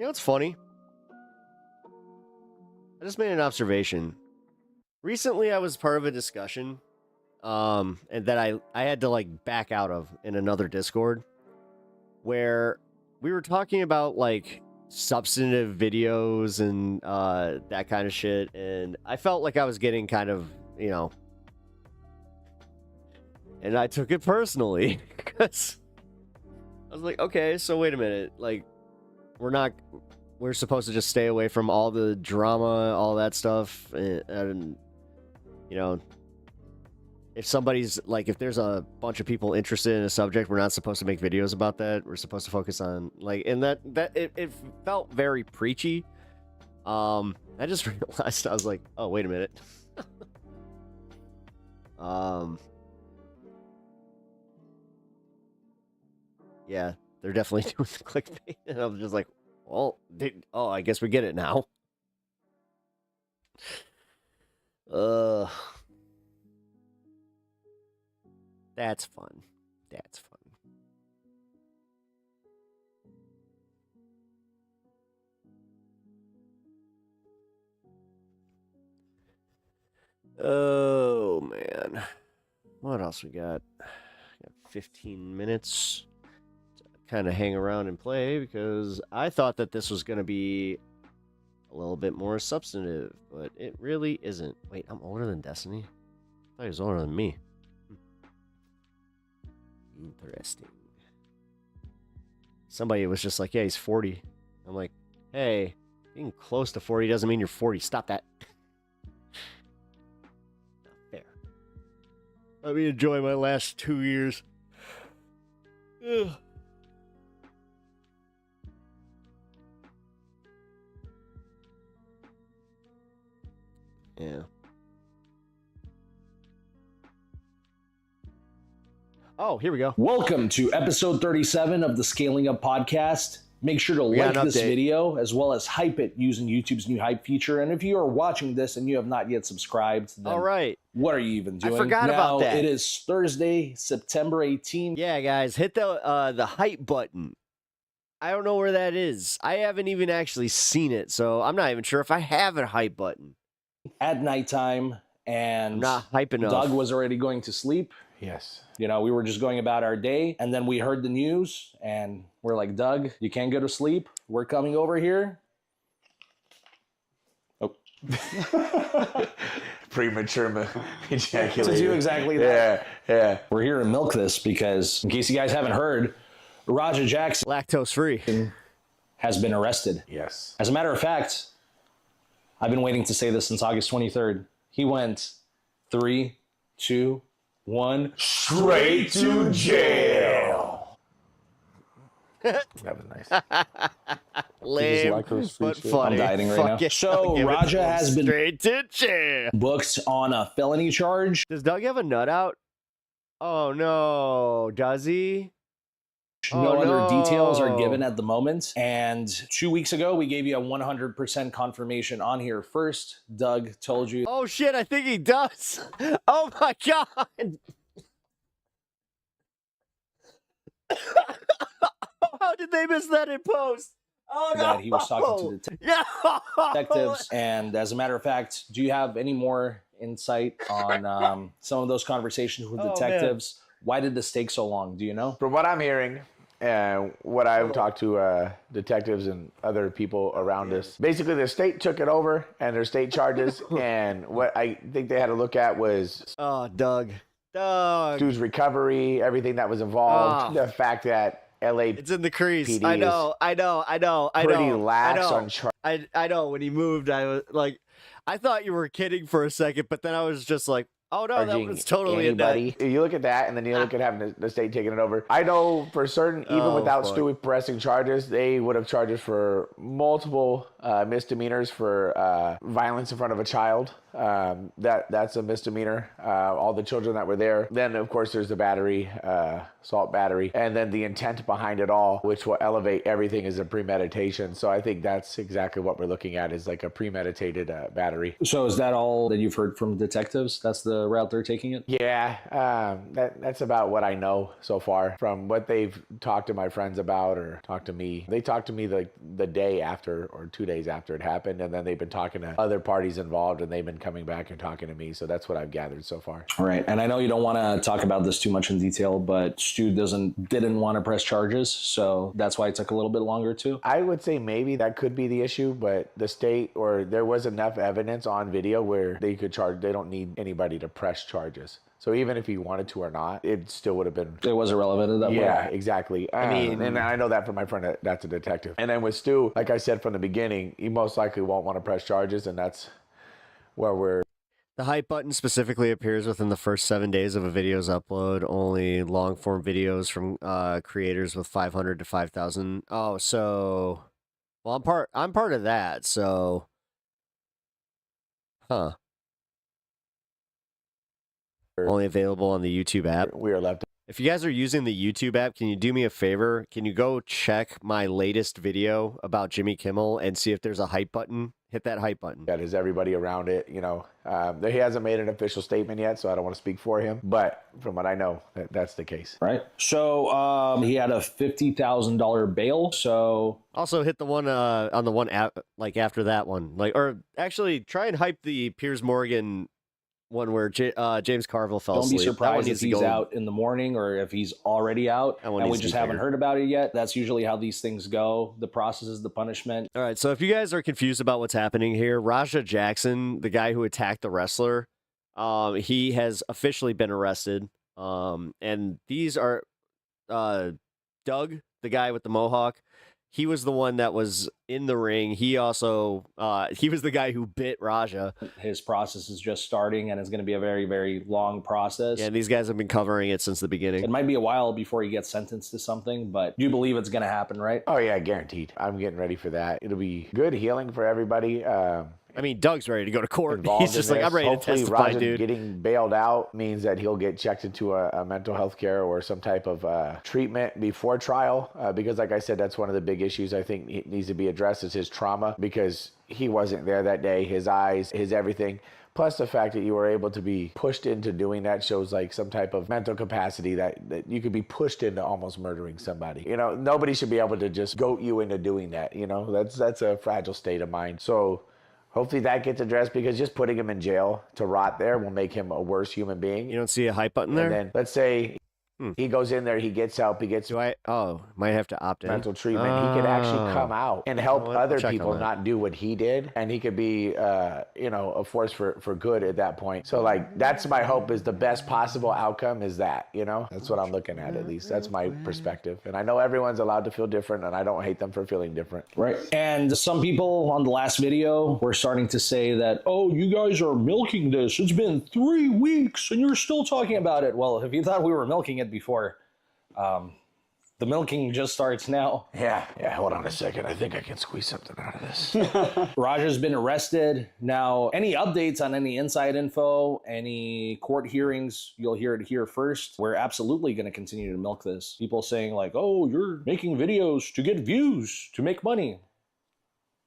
You know what's funny? I just made an observation. Recently, I was part of a discussion, and that I had to like back out of in another Discord, where we were talking about like substantive videos and that kind of shit, and I felt like I was getting kind of, you know, and I took it personally because I was like, okay, so wait a minute, like we're supposed to just stay away from all the drama, all that stuff, and you know, if somebody's like, if there's a bunch of people interested in a subject, we're not supposed to make videos about that. We're supposed to focus on like, and it felt very preachy. I just realized, I was like, oh, wait a minute. Yeah, they're definitely doing the clickbait, and I was just like, well, I guess we get it now. That's fun. That's fun. Oh, man. What else we got? Got 15 minutes to kind of hang around and play, because I thought that this was going to be a little bit more substantive, but it really isn't. Wait, I'm older than Destiny? I thought he was older than me. Interesting. Somebody was just like, yeah, he's 40. I'm like, hey, being close to 40 doesn't mean you're 40. Stop that. Not fair. Let me enjoy my last 2 years. Ugh. Yeah. Oh, here we go. Welcome to episode 37 of the Scaling Up podcast. Make sure to like this video as well as hype it using YouTube's new hype feature. And if you are watching this and you have not yet subscribed, then all right, what are you even doing? I forgot about that. It is Thursday, September 18th. Yeah, guys, hit the hype button. I don't know where that is. I haven't even actually seen it, so I'm not even sure if I have a hype button. At nighttime, and I'm not hype enough. Doug was already going to sleep. Yes. You know, we were just going about our day, and then we heard the news, and we're like, Doug, you can't go to sleep. We're coming over here. Oh. Premature ejaculation. To do exactly that. Yeah. We're here to milk this because, in case you guys haven't heard, Raja Jackson, lactose-free, has been arrested. Yes. As a matter of fact, I've been waiting to say this since August 23rd. He went 3, 2, 1, straight to jail. That was nice. Lame, but funny. I'm dieting right now. Yeah, so Raja has been straight to jail. Booked on a felony charge. Does Doug have a nut out? Oh no, does he? No other details are given at the moment. And 2 weeks ago, we gave you a 100% confirmation on here. First, Doug told you. Oh shit, I think he does. Oh my god. How did they miss that in post? Oh no. That he was talking to detectives. And as a matter of fact, do you have any more insight on some of those conversations with detectives? Why did this take so long? Do you know? From what I'm hearing, and what I've talked to detectives and other people around us, basically the state took it over and their state charges, and what I think they had to look at was Doug, Stu's recovery, everything that was involved, the fact that LA, it's in the crease. PD I know. pretty lax on charges. I know. When he moved, I was like, I thought you were kidding for a second, but then I was just like, oh no, that was totally anybody. You look at that, and then you look at having the state taking it over. I know for certain, even without Stewie pressing charges, they would have charges for multiple misdemeanors for violence in front of a child. That's a misdemeanor. All the children that were there. Then, of course, there's the battery, assault battery, and then the intent behind it all, which will elevate everything as a premeditation. So I think that's exactly what we're looking at, is like a premeditated battery. So is that all that you've heard from detectives? That's the route they're taking it? Yeah, that's about what I know so far from what they've talked to my friends about or talked to me. They talked to me like the day after or 2 days after it happened, and then they've been talking to other parties involved, and they've been coming back and talking to me. So that's what I've gathered so far. All right, and I know you don't want to talk about this too much in detail, but Stu didn't want to press charges, so that's why it took a little bit longer too. I would say maybe that could be the issue, but the state, or there was enough evidence on video where they could charge. They don't need anybody to press charges. So even if he wanted to or not, it still would have been. It was irrelevant in that way. Yeah, exactly. I mean, and I know that from my friend that's a detective. And then with Stu, like I said from the beginning, he most likely won't want to press charges, and that's where we're. The hype button specifically appears within the first 7 days of a video's upload. Only long form videos from creators with 500 to 5,000. Oh, so well, I'm part of that. So, huh? Only available on the YouTube app. We are left. If you guys are using the YouTube app, can you do me a favor? Can you go check my latest video about Jimmy Kimmel and see if there's a hype button? Hit that hype button. That is everybody around it, you know. He hasn't made an official statement yet, so I don't want to speak for him. But from what I know, that's the case. Right. So he had a $50,000 bail. So also hit the one on the one app, like after that one, like, or actually try and hype the Piers Morgan one where James Carville fell don't asleep. be surprised if he's out in the morning or if he's already out and we just haven't heard about it yet. That's usually how these things go. The process is the punishment. All right, so if you guys are confused about what's happening here, Raja Jackson, the guy who attacked the wrestler, he has officially been arrested. And these are Doug, the guy with the mohawk. He was the one that was in the ring. He also, he was the guy who bit Raja. His process is just starting, and it's going to be a very, very long process. Yeah, these guys have been covering it since the beginning. It might be a while before he gets sentenced to something, but you believe it's going to happen, right? Oh, yeah, guaranteed. I'm getting ready for that. It'll be good healing for everybody. I mean, Doug's ready to go to court. He's just like, I'm ready to testify, Raja dude. Getting bailed out means that he'll get checked into a mental health care or some type of treatment before trial. Because like I said, that's one of the big issues I think it needs to be addressed is his trauma, because he wasn't there that day. His eyes, his everything. Plus the fact that you were able to be pushed into doing that shows like some type of mental capacity that you could be pushed into almost murdering somebody. You know, nobody should be able to just goat you into doing that. You know, that's a fragile state of mind. So hopefully that gets addressed, because just putting him in jail to rot there will make him a worse human being. You don't see a hype button there? And then let's say he goes in there, he gets help, he gets might have to opt in. Mental treatment. He could actually come out and help other people not do what he did, and he could be a force for good at that point. So like that's my hope, is the best possible outcome is that, you know? That's what I'm looking at least. That's my perspective. And I know everyone's allowed to feel different, and I don't hate them for feeling different. Right. And some people on the last video were starting to say that, oh, you guys are milking this. It's been 3 weeks and you're still talking about it. Well, if you thought we were milking it before, the milking just starts now. Yeah, hold on a second. I think I can squeeze something out of this. Raja's been arrested. Now, any updates on any inside info, any court hearings, you'll hear it here first. We're absolutely going to continue to milk this. People saying like, oh, you're making videos to get views, to make money.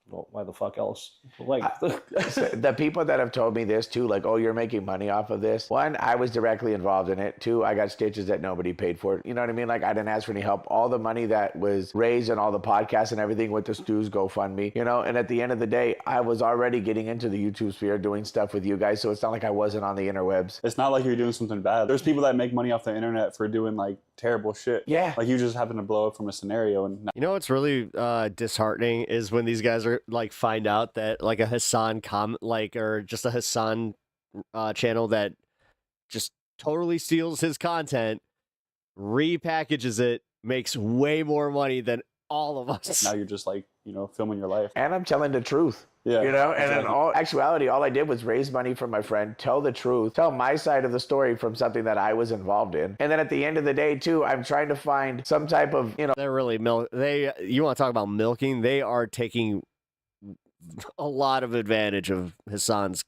Well, why the fuck else? Like the people that have told me this too, like, oh, you're making money off of this. One, I was directly involved in it. Two, I got stitches that nobody paid for. You know what I mean? Like, I didn't ask for any help. All the money that was raised and all the podcasts and everything with the Stu's GoFundMe, you know, and at the end of the day, I was already getting into the YouTube sphere doing stuff with you guys. So it's not like I wasn't on the interwebs. It's not like you're doing something bad. There's people that make money off the internet for doing like terrible shit. Yeah. Like you just happen to blow up from a scenario. And you know what's really disheartening is when these guys are like find out that like a Hassan or just a Hassan channel that just totally steals his content, repackages it, makes way more money than all of us. Now you're just like, you know, filming your life. And I'm telling the truth. Yeah. You know, and in all actuality, all I did was raise money for my friend, tell the truth, tell my side of the story from something that I was involved in. And then at the end of the day, too, I'm trying to find some type of, you know. They're really you want to talk about milking? They are taking a lot of advantage of Hassan's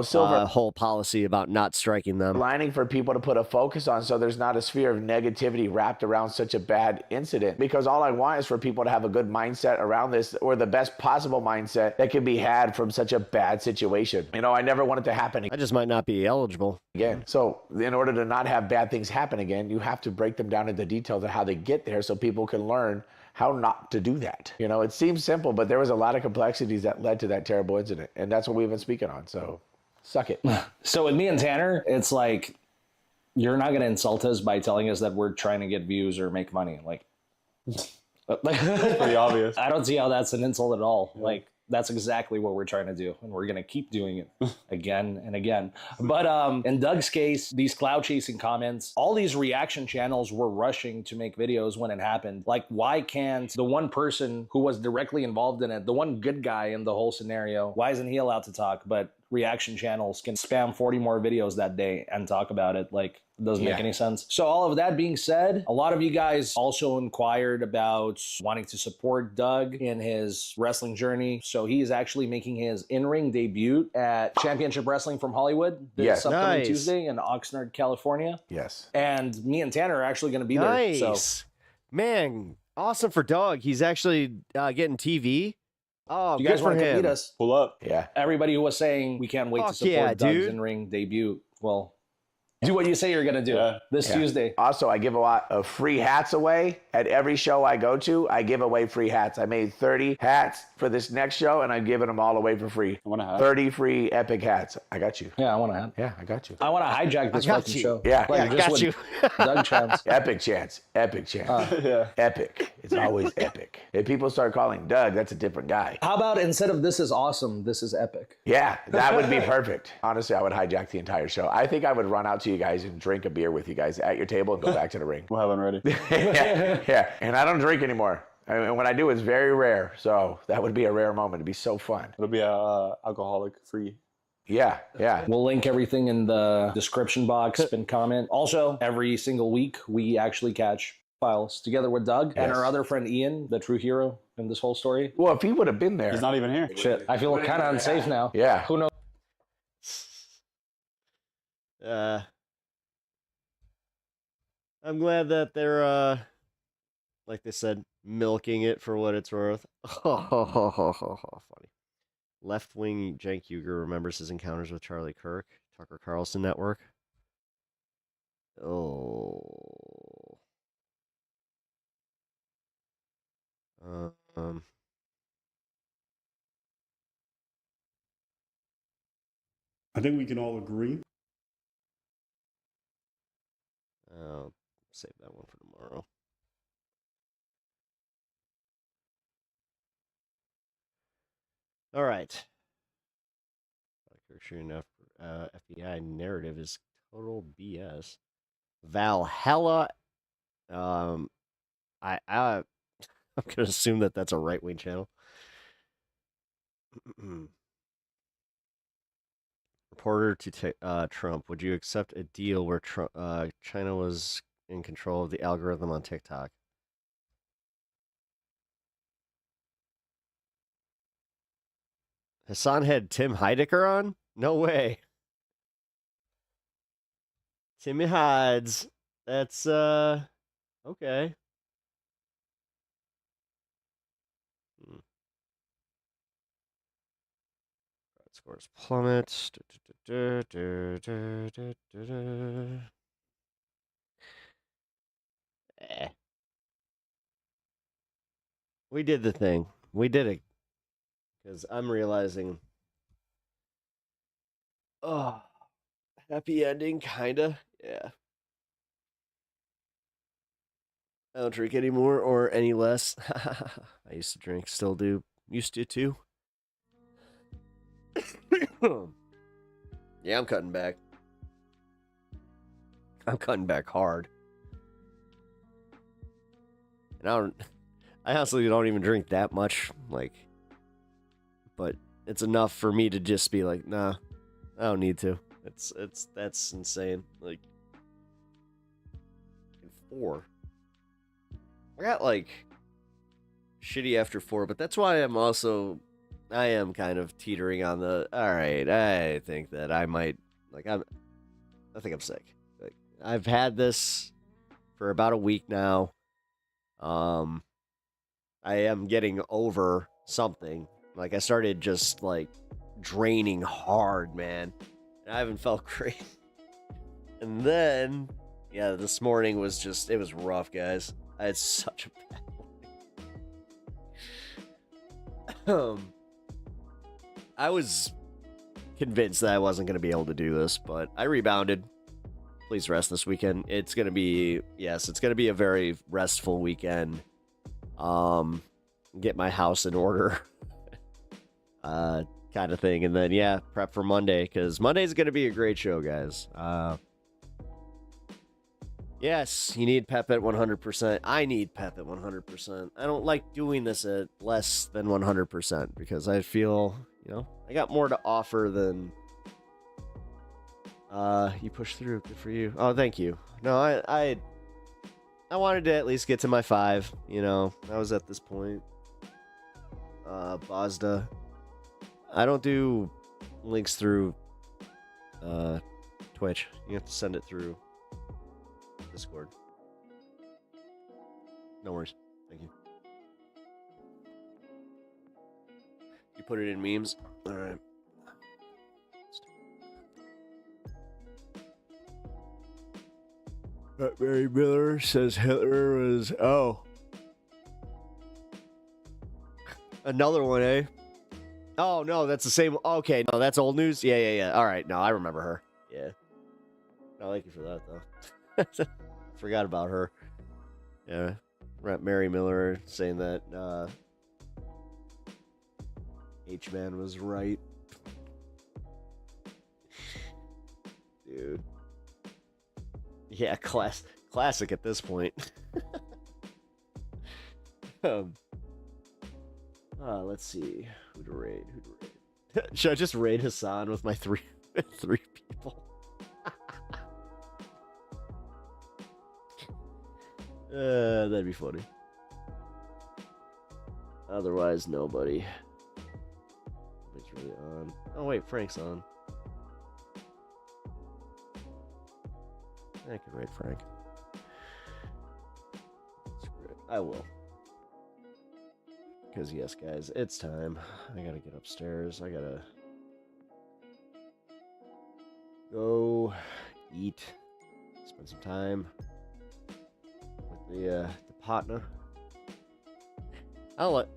Silver whole policy about not striking them. lining for people to put a focus on so there's not a sphere of negativity wrapped around such a bad incident. Because all I want is for people to have a good mindset around this, or the best possible mindset that can be had from such a bad situation. You know, I never want it to happen I just might not be eligible again. So in order to not have bad things happen again, you have to break them down into details of how they get there so people can learn how not to do that. You know, it seems simple, but there was a lot of complexities that led to that terrible incident. And that's what we've been speaking on. So suck it. So with me and Tanner, it's like, you're not going to insult us by telling us that we're trying to get views or make money. Like, pretty obvious. I don't see how that's an insult at all. Yeah. Like, that's exactly what we're trying to do. And we're going to keep doing it again and again. But in Doug's case, these cloud chasing comments, all these reaction channels were rushing to make videos when it happened. Like, why can't the one person who was directly involved in it, the one good guy in the whole scenario, why isn't he allowed to talk? But reaction channels can spam 40 more videos that day and talk about it. Like, it doesn't make any sense. So all of that being said, a lot of you guys also inquired about wanting to support Doug in his wrestling journey. So he is actually making his in-ring debut at Championship Wrestling from Hollywood this upcoming Tuesday in Oxnard, California. Yes. And me and Tanner are actually going to be there. So. Man, awesome for Doug. He's actually getting TV. Oh, you guys want to meet us? Pull up. Yeah. Everybody who was saying we can't wait to support Doug's in-ring debut. Well, do what you say you're going to do this Tuesday. Also, I give a lot of free hats away. At every show I go to, I give away free hats. I made 30 hats for this next show, and I'm giving them all away for free. I want a hat. 30 free Epic hats. I got you. Yeah, I want a hat. Yeah, I got you. I want to hijack this fucking show. Yeah, like, I got you. Doug chance. Epic chance. Epic chance. Epic. It's always epic. If people start calling Doug, that's a different guy. How about instead of this is awesome, this is epic? Yeah, that would be perfect. Honestly, I would hijack the entire show. I think I would run out to you guys and drink a beer with you guys at your table and go back to the ring. We'll have one ready. Yeah, and I don't drink anymore. I mean, when I do, it's very rare. So that would be a rare moment. It'd be so fun. It'll be alcoholic free. Yeah. We'll link everything in the description box and comment. Also, every single week, we actually catch files together with Doug and our other friend Ian, the true hero in this whole story. Well, if he would have been there. He's not even here. Shit, I feel kind of unsafe now. Yeah. Who knows? I'm glad that they're, like they said, milking it for what it's worth. Funny. Left-wing Cenk Uygur remembers his encounters with Charlie Kirk, Tucker Carlson Network. Oh. I think we can all agree. I'll save that one for tomorrow. All right. FBI narrative is total BS. Valhalla. I'm gonna assume that that's a right-wing channel. Reporter to Trump: would you accept a deal where China was in control of the algorithm on TikTok? Hassan had Tim Heidecker on? No way. Timmy Hides. That's okay. Scores plummet. We did the thing. We did it. Because I'm realizing. Oh, happy ending, kinda. Yeah. I don't drink anymore or any less. I used to drink, still do. Used to too. Yeah, I'm cutting back. I'm cutting back hard. And I honestly don't even drink that much, like, but it's enough for me to just be like, nah, I don't need to. That's insane. Like, 4. I got like shitty after 4, but that's why I'm also I am kind of teetering on the, all right, I think that I might, I think I'm sick. Like, I've had this for about a week now. I am getting over something. Like, I started just, draining hard, man. And I haven't felt great. And then, yeah, this morning was just, it was rough, guys. I had such a bad morning. I was convinced that I wasn't going to be able to do this, but I rebounded. Please rest this weekend. It's going to be, yes, it's going to be a very restful weekend. Get my house in order. Kind of thing. And then, yeah, prep for Monday, because Monday's going to be a great show, guys. Yes, you need pep at 100%. I need pep at 100%. I don't like doing this at less than 100% because I feel, I got more to offer than you push through. Good for you. Oh, thank you. No, I wanted to at least get to my 5, I was at this point. Bozda. I don't do links through Twitch. You have to send it through Discord. No worries. Thank you. You put it in memes? Alright. Mary Miller says Hitler was... Oh. Another one, eh? Oh, no, that's the same... Okay, no, that's old news? Yeah. Alright, no, I remember her. Yeah. No, thank you for that, though. Forgot about her. Yeah. Mary Miller saying that H-Man was right. Dude. Yeah, classic at this point. Let's see. Who to raid? Should I just raid Hassan with my three people? That'd be funny. Otherwise, nobody. Nobody's really on. Oh wait, Frank's on. I can raid Frank. Screw it. I will. Because yes, guys, it's time. I gotta get upstairs. I gotta go eat. Spend some time with the partner. I'll let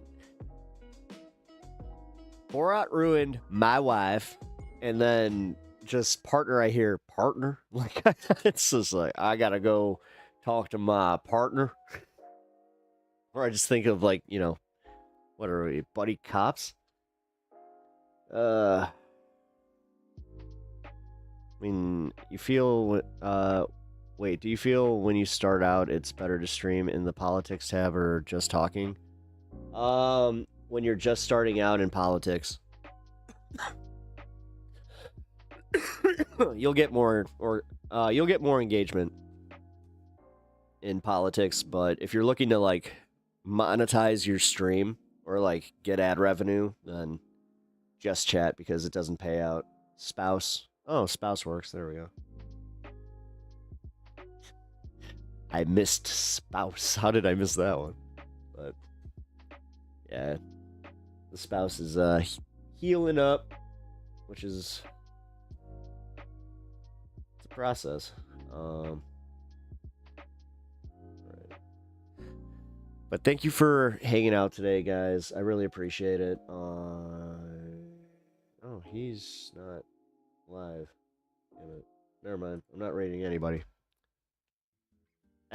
Borat ruined my wife, and then just partner. I hear partner. Like, it's just like I gotta go talk to my partner, or I just think of what are we, buddy cops? I mean, you feel. Wait, do you feel when you start out it's better to stream in the politics tab or just talking? When you're just starting out in politics, you'll get more engagement in politics, but if you're looking to monetize your stream or get ad revenue, then just chat because it doesn't pay out. Spouse. Oh, spouse works. There we go. I missed spouse. How did I miss that one? But yeah, the spouse is healing up, which is it's a process. Right. But thank you for hanging out today, guys. I really appreciate it. Oh, he's not live. Damn it. Never mind. I'm not rating anybody.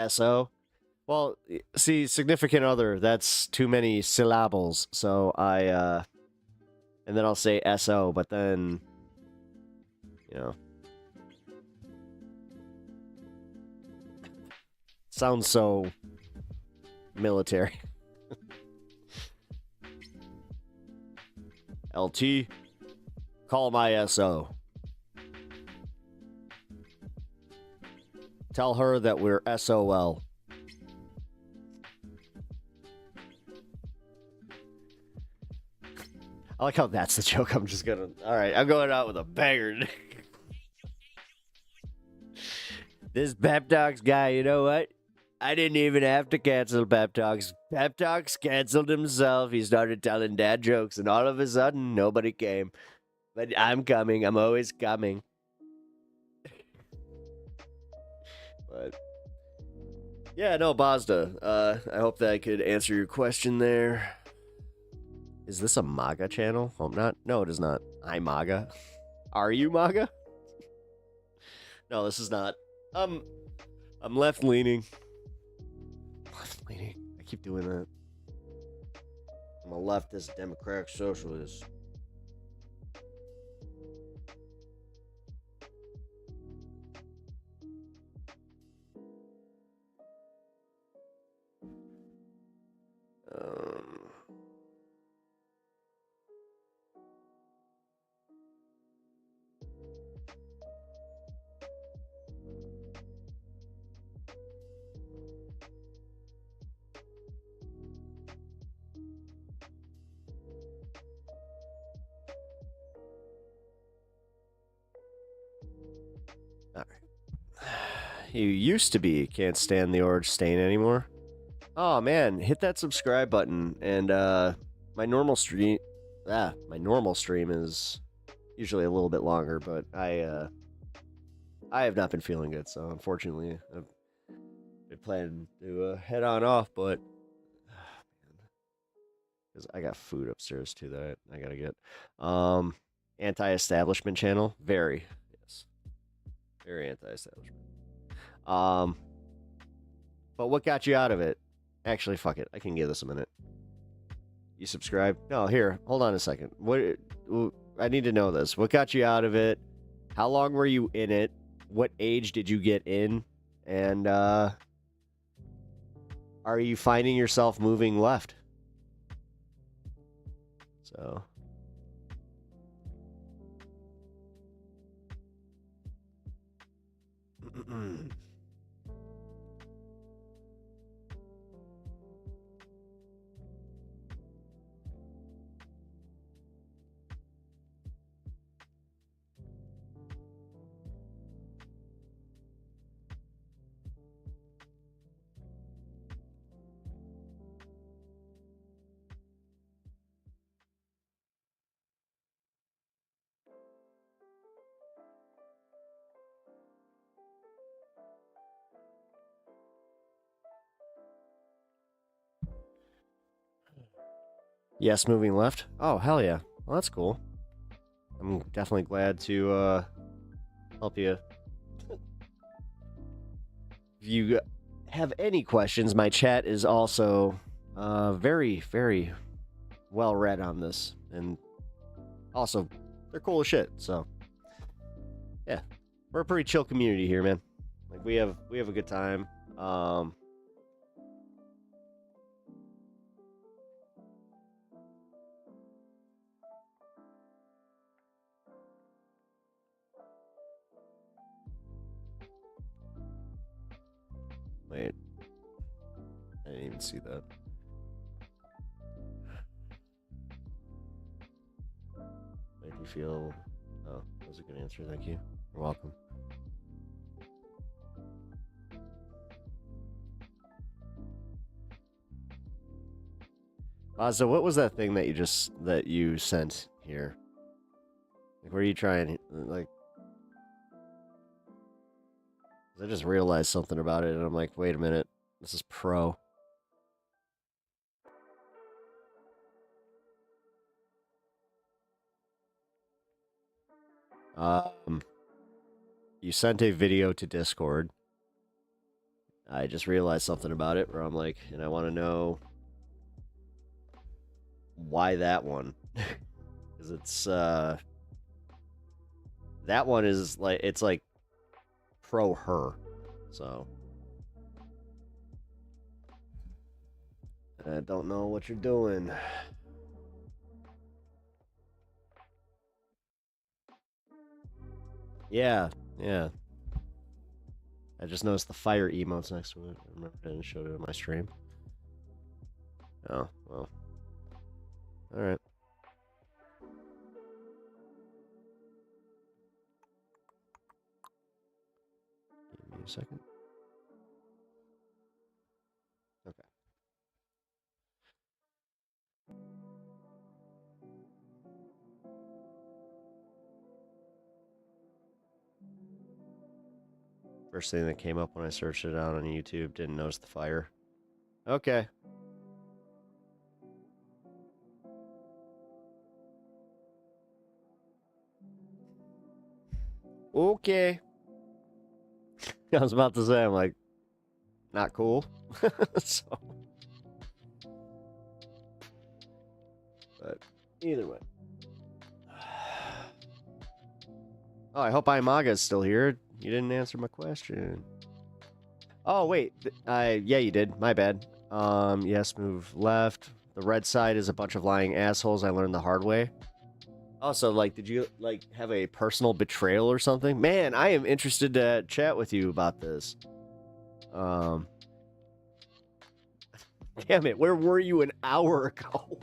SO? Well, see, significant other, that's too many syllables. So and then I'll say SO, but then, sounds so military. LT, call my SO. Tell her that we're SOL. I like how that's the joke. I'm just gonna. All right, I'm going out with a banger. This Pep Talks guy, you know what? I didn't even have to cancel Pep Talks. Pep Talks canceled himself. He started telling dad jokes, and all of a sudden, nobody came. But I'm coming. I'm always coming. But yeah, no, Bozda. I hope that I could answer your question there. Is this a MAGA channel? Hope not. No, it is not. I'm MAGA. Are you MAGA? No, this is not. I'm left leaning. Left leaning. I keep doing that. I'm a leftist, democratic socialist. You used to be can't stand the orange stain anymore. Oh man, hit that subscribe button and my normal stream is usually a little bit longer, but I have not been feeling good, so unfortunately I've been planning to head on off, but because I got food upstairs too that I gotta get. Anti-establishment channel, very anti-establishment. But what got you out of it? Actually, fuck it. I can give this a minute. You subscribe? No, here. Hold on a second. What? I need to know this. What got you out of it? How long were you in it? What age did you get in? And are you finding yourself moving left? So. Yes, moving left. Oh, hell yeah. Well, that's cool. I'm definitely glad to help you. If you have any questions, my chat is also very, very well read on this. And also, they're cool as shit. So, yeah. We're a pretty chill community here, man. Like, we have a good time. Wait. I didn't even see that. Make you feel... Oh, that was a good answer. Thank you. You're welcome. So what was that thing that you sent here? Like, were you trying, like... I just realized something about it, and I'm like, wait a minute. This is pro. You sent a video to Discord. I just realized something about it where I'm like, and I want to know why that one. Because it's, that one is like, it's like pro her. So. I don't know what you're doing. Yeah, yeah. I just noticed the fire emotes next to it. I remember I didn't show it in my stream. Oh, well. Alright. a second. Okay. First thing that came up when I searched it out on YouTube, didn't notice the fire. Okay. Okay. I was about to say, I'm like, not cool. So. But either way. Oh, I hope Imaga is still here. You didn't answer my question. Oh, wait. Yeah, you did. My bad. Yes, move left. The red side is a bunch of lying assholes. I learned the hard way. Also, like, did you, like, have a personal betrayal or something? Man, I am interested to chat with you about this. Damn it, where were you an hour ago?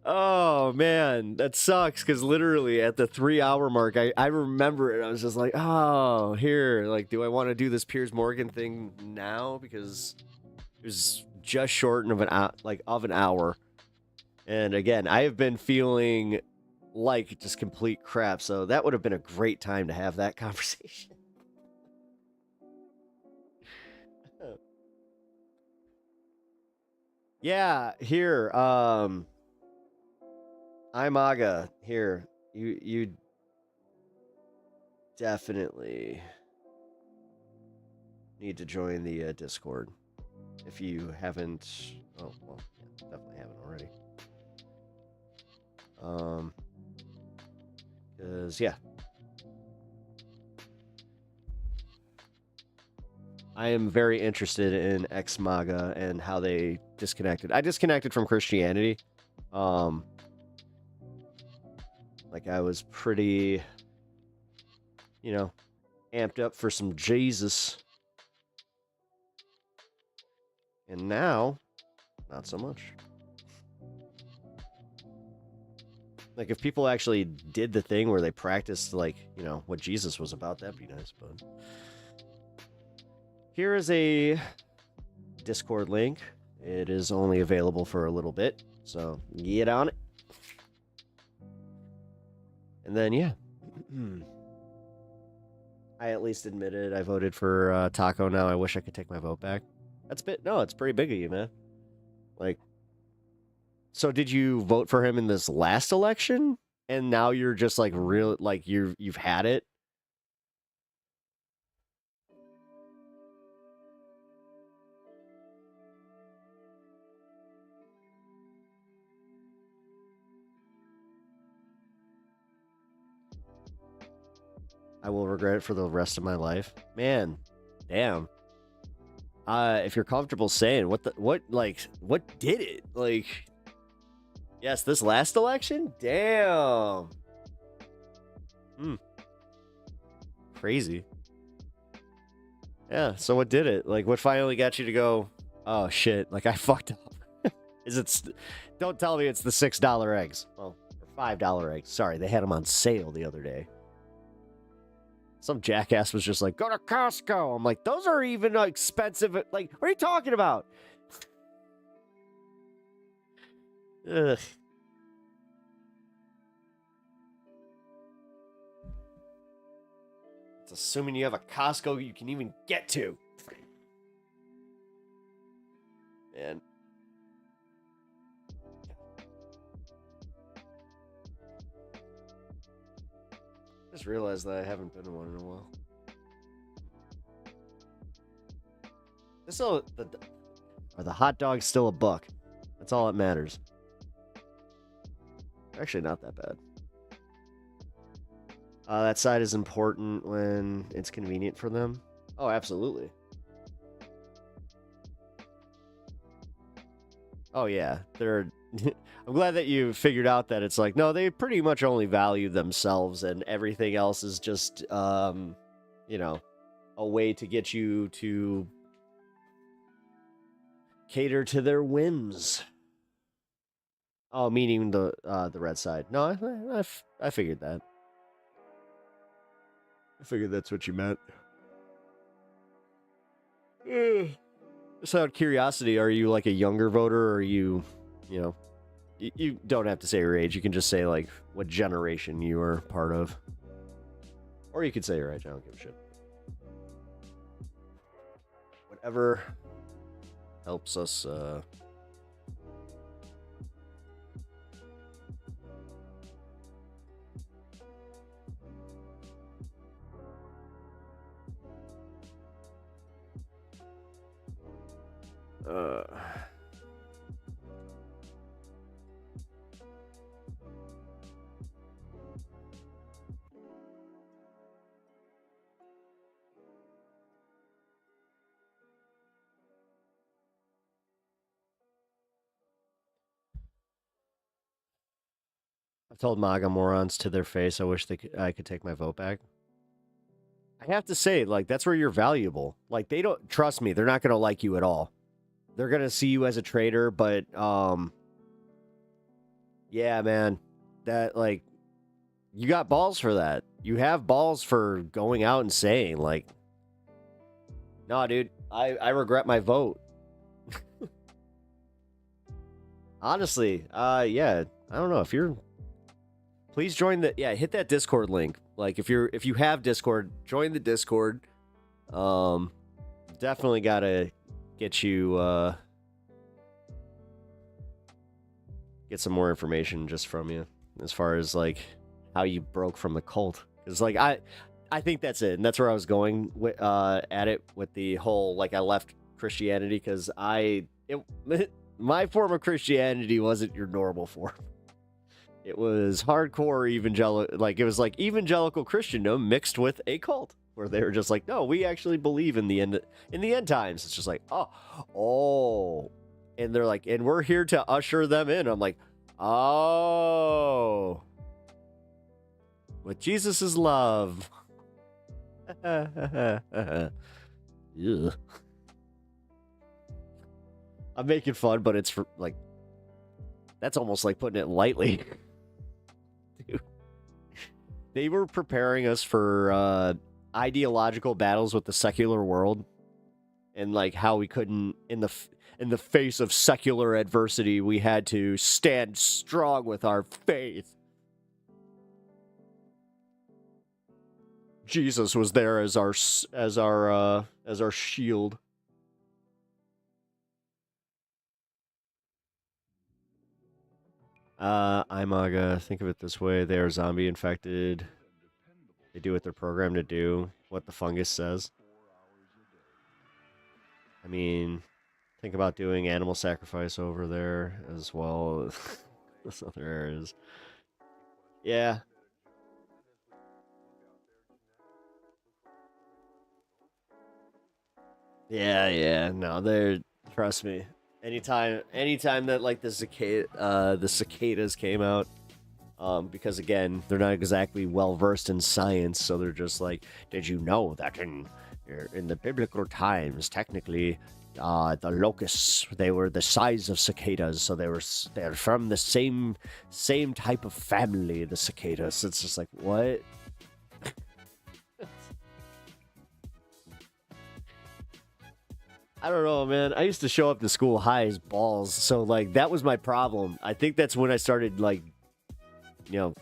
Oh, man, that sucks, because literally at the 3-hour mark, I remember it. I was just like, oh, here, like, do I want to do this Piers Morgan thing now? Because it was just short of an hour. And again, I have been feeling like just complete crap, so that would have been a great time to have that conversation. Yeah, here, Imaga, here, you definitely need to join the Discord if you haven't. Oh, well, yeah, definitely haven't already. Because, yeah. I am very interested in ex-MAGA and how they disconnected. I disconnected from Christianity. Like, I was pretty, you know, amped up for some Jesus. And now, not so much. Like, if people actually did the thing where they practiced, like, you know, what Jesus was about, that'd be nice, but... Here is a Discord link. It is only available for a little bit, so get on it. And then, yeah. I at least admitted I voted for Taco now. I wish I could take my vote back. No, it's pretty big of you, man. Like, so did you vote for him in this last election? And now you're just like you've had it? I will regret it for the rest of my life. Man, damn. If you're comfortable saying what did it? Like, yes, this last election? Damn. Crazy. Yeah, so what did it? Like, what finally got you to go, oh shit, like I fucked up? Don't tell me it's the $6 eggs. Well, or $5 eggs. Sorry, they had them on sale the other day. Some jackass was just like, go to Costco. I'm like, those are even expensive. Like, what are you talking about? Ugh. It's assuming you have a Costco you can even get to. Man. I just realized that I haven't been to one in a while. Are the hot dogs still $1? That's all that matters. Actually, not that bad. That side is important when it's convenient for them. Oh, absolutely. Oh, yeah. I'm glad that you figured out that it's like, no, they pretty much only value themselves and everything else is just, you know, a way to get you to cater to their whims. Oh, meaning the red side. No, I figured that. I figured that's what you meant. Just out of curiosity, are you like a younger voter, or are you know, you don't have to say your age. You can just say like what generation you are part of. Or you could say your age. I don't give a shit. Whatever helps us I've told MAGA morons to their face, I wish I could take my vote back. I have to say, like, that's where you're valuable. Like, they don't, trust me, they're not going to like you at all. They're going to see you as a traitor, but, yeah, man, that, like, you got balls for that. You have balls for going out and saying, like, no, dude, I regret my vote. Honestly, yeah, I don't know, if you're, please join the, yeah, hit that Discord link. Like, if you have Discord, join the Discord. Definitely gotta get you, get some more information just from you, as far as, like, how you broke from the cult. Because, like, I think that's it, and that's where I was going with, at it with the whole, like, I left Christianity, because my form of Christianity wasn't your normal form. It was hardcore evangelical, like, it was like evangelical Christendom mixed with a cult, where they were just like, no, we actually believe in the end times. It's just like, oh, and they're like, and we're here to usher them in. I'm like, oh, with Jesus' love. Yeah. I'm making fun, but it's for, like, that's almost like putting it lightly. Dude. They were preparing us for ideological battles with the secular world, and like how we couldn't, in the face of secular adversity, we had to stand strong with our faith. Jesus was there as our shield. I'm MAGA. Think of it this way. They are zombie infected. They do what they're programmed to do. What the fungus says. I mean, think about doing animal sacrifice over there as well as other areas. Yeah. Yeah. No, they're, trust me. Anytime that, like, the cicadas came out, because again, they're not exactly well versed in science, so they're just like, did you know that in the biblical times, technically, the locusts, they were the size of cicadas, so they're from the same type of family, the cicadas. It's just like, what? I don't know, man. I used to show up to school high as balls, so, like, that was my problem. I think that's when I started, like, you know,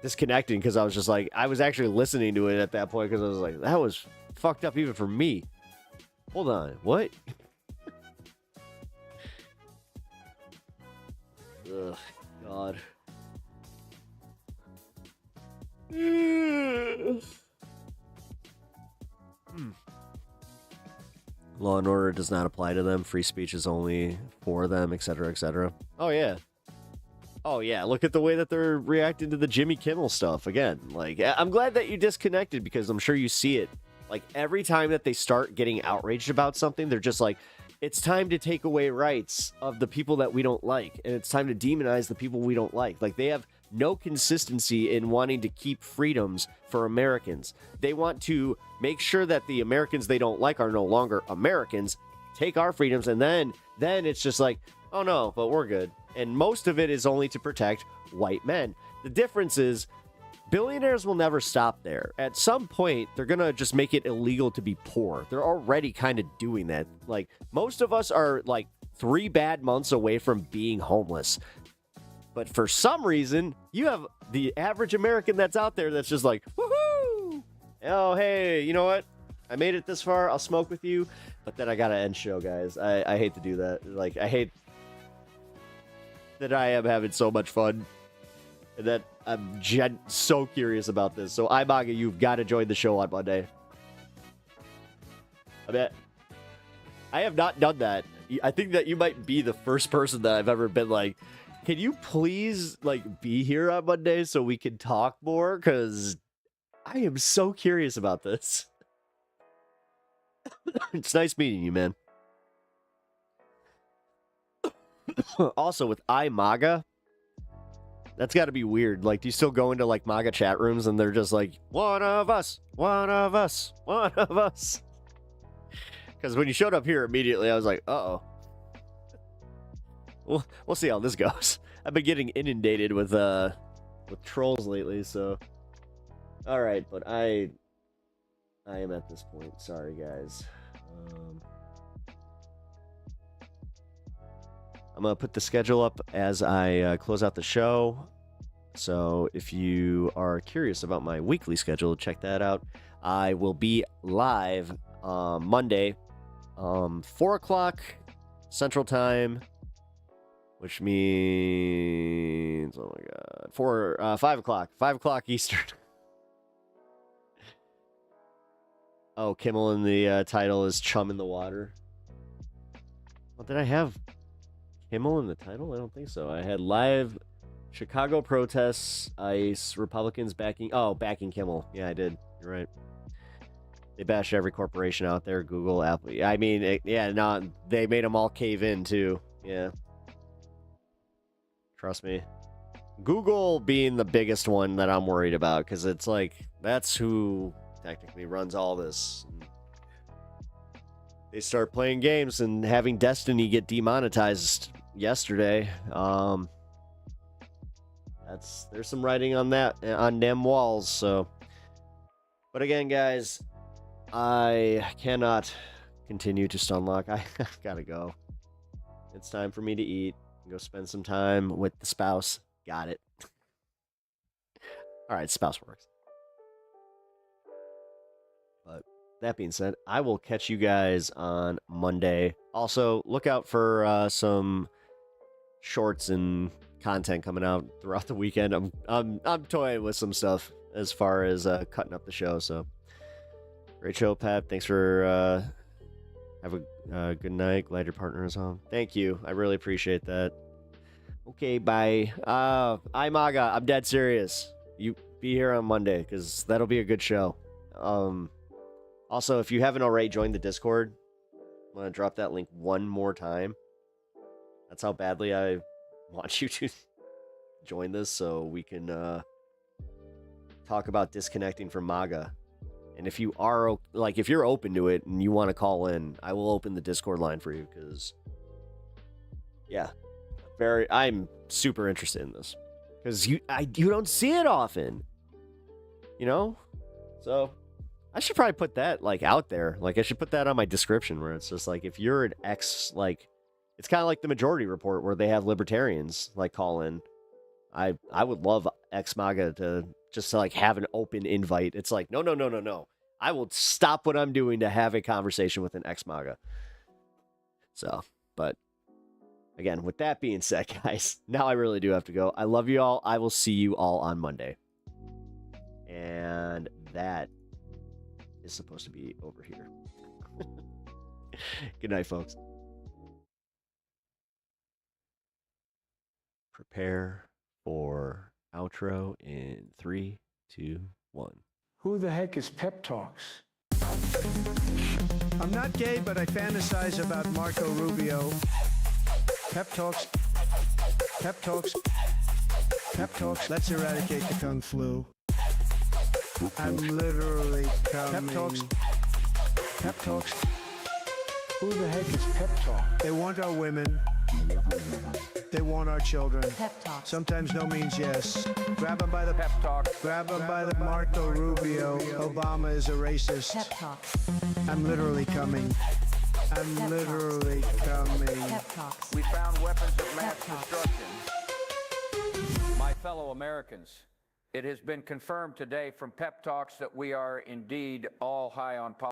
disconnecting, because I was just like, I was actually listening to it at that point, because I was like, that was fucked up even for me. Hold on, what? Ugh, God. Law and order does not apply to them. Free speech is only for them, etc., etc. Oh, yeah. Oh, yeah. Look at the way that they're reacting to the Jimmy Kimmel stuff. Again, like, I'm glad that you disconnected, because I'm sure you see it. Like, every time that they start getting outraged about something, they're just like, it's time to take away rights of the people that we don't like, and it's time to demonize the people we don't like. Like, they have no consistency in wanting to keep freedoms for Americans. They want to make sure that the Americans they don't like are no longer Americans, take our freedoms, and then it's just like, oh no, but we're good. And most of it is only to protect white men. The difference is billionaires will never stop there. At some point, they're going to just make it illegal to be poor. They're already kind of doing that. Like, most of us are like 3 bad months away from being homeless. But for some reason, you have the average American that's out there that's just like, woohoo! Oh, hey, you know what? I made it this far. I'll smoke with you. But then I got to end show, guys. I hate to do that. Like, I hate that I am having so much fun. And that I'm so curious about this. So, iMaga, you've got to join the show on Monday. I mean, I have not done that. I think that you might be the first person that I've ever been like, can you please, like, be here on Monday so we can talk more? Because I am so curious about this. It's nice meeting you, man. Also, with iMaga, that's got to be weird. Like, do you still go into, like, MAGA chat rooms and they're just like, one of us, one of us, one of us? Because when you showed up here immediately, I was like, uh-oh. We'll see how this goes. I've been getting inundated with trolls lately, so. All right, but I am at this point. Sorry, guys. I'm gonna put the schedule up as I close out the show. So if you are curious about my weekly schedule, check that out. I will be live Monday, 4 o'clock Central Time. Which means, oh my God, 5 o'clock. 5 o'clock Eastern. Oh, Kimmel in the title is Chum in the Water. Well, did I have Kimmel in the title? I don't think so. I had live Chicago protests, ICE, Republicans backing Kimmel. Yeah, I did. You're right. They bashed every corporation out there, Google, Apple. I mean, they made them all cave in, too. Yeah. Trust me. Google being the biggest one that I'm worried about, because it's like, that's who technically runs all this. They start playing games and having Destiny get demonetized yesterday. There's some writing on that, on them walls, so. But again, guys, I cannot continue to stunlock. I gotta go. It's time for me to eat. Go spend some time with the spouse. Got it. All right, spouse works. But that being said, I will catch you guys on Monday. Also, look out for some shorts and content coming out throughout the weekend. I'm toying with some stuff as far as cutting up the show. So, great show, Pep. Thanks for have a good night. Glad your partner is home. Thank you. I really appreciate that. Okay, bye. iMaga, I'm dead serious. You be here on Monday, because that'll be a good show. Also, if you haven't already joined the Discord, I'm going to drop that link one more time. That's how badly I want you to join this, so we can talk about disconnecting from MAGA. And if you are, like, if you're open to it and you want to call in, I will open the Discord line for you, because, yeah, I'm super interested in this, because you don't see it often, you know. So I should probably put that, like, out there. Like, I should put that on my description, where it's just like, if you're an ex, like, it's kind of like the Majority Report, where they have libertarians like call in. I would love ex-MAGA to just like have an open invite. It's like, no. I will stop what I'm doing to have a conversation with an ex-MAGA. So, but again, with that being said, guys, now I really do have to go. I love you all. I will see you all on Monday. And that is supposed to be over here. Good night, folks. Prepare for outro in 3, 2, 1. Who the heck is Pep Talks? I'm not gay, but I fantasize about Marco Rubio. Pep Talks. Pep Talks. Pep Talks. Let's eradicate the Kung Flu. I'm literally coming. Pep Talks. Pep Talks. Who the heck is Pep Talk? They want our women. They want our children. Pep talk. Sometimes no means yes. Grab him by the pep talk. Grab him by the Marco Rubio. Obama is a racist. Pep talk. I'm literally coming. I'm literally coming. Pep talks. We found weapons of mass destruction. My fellow Americans, it has been confirmed today from Pep Talks that we are indeed all high on politics.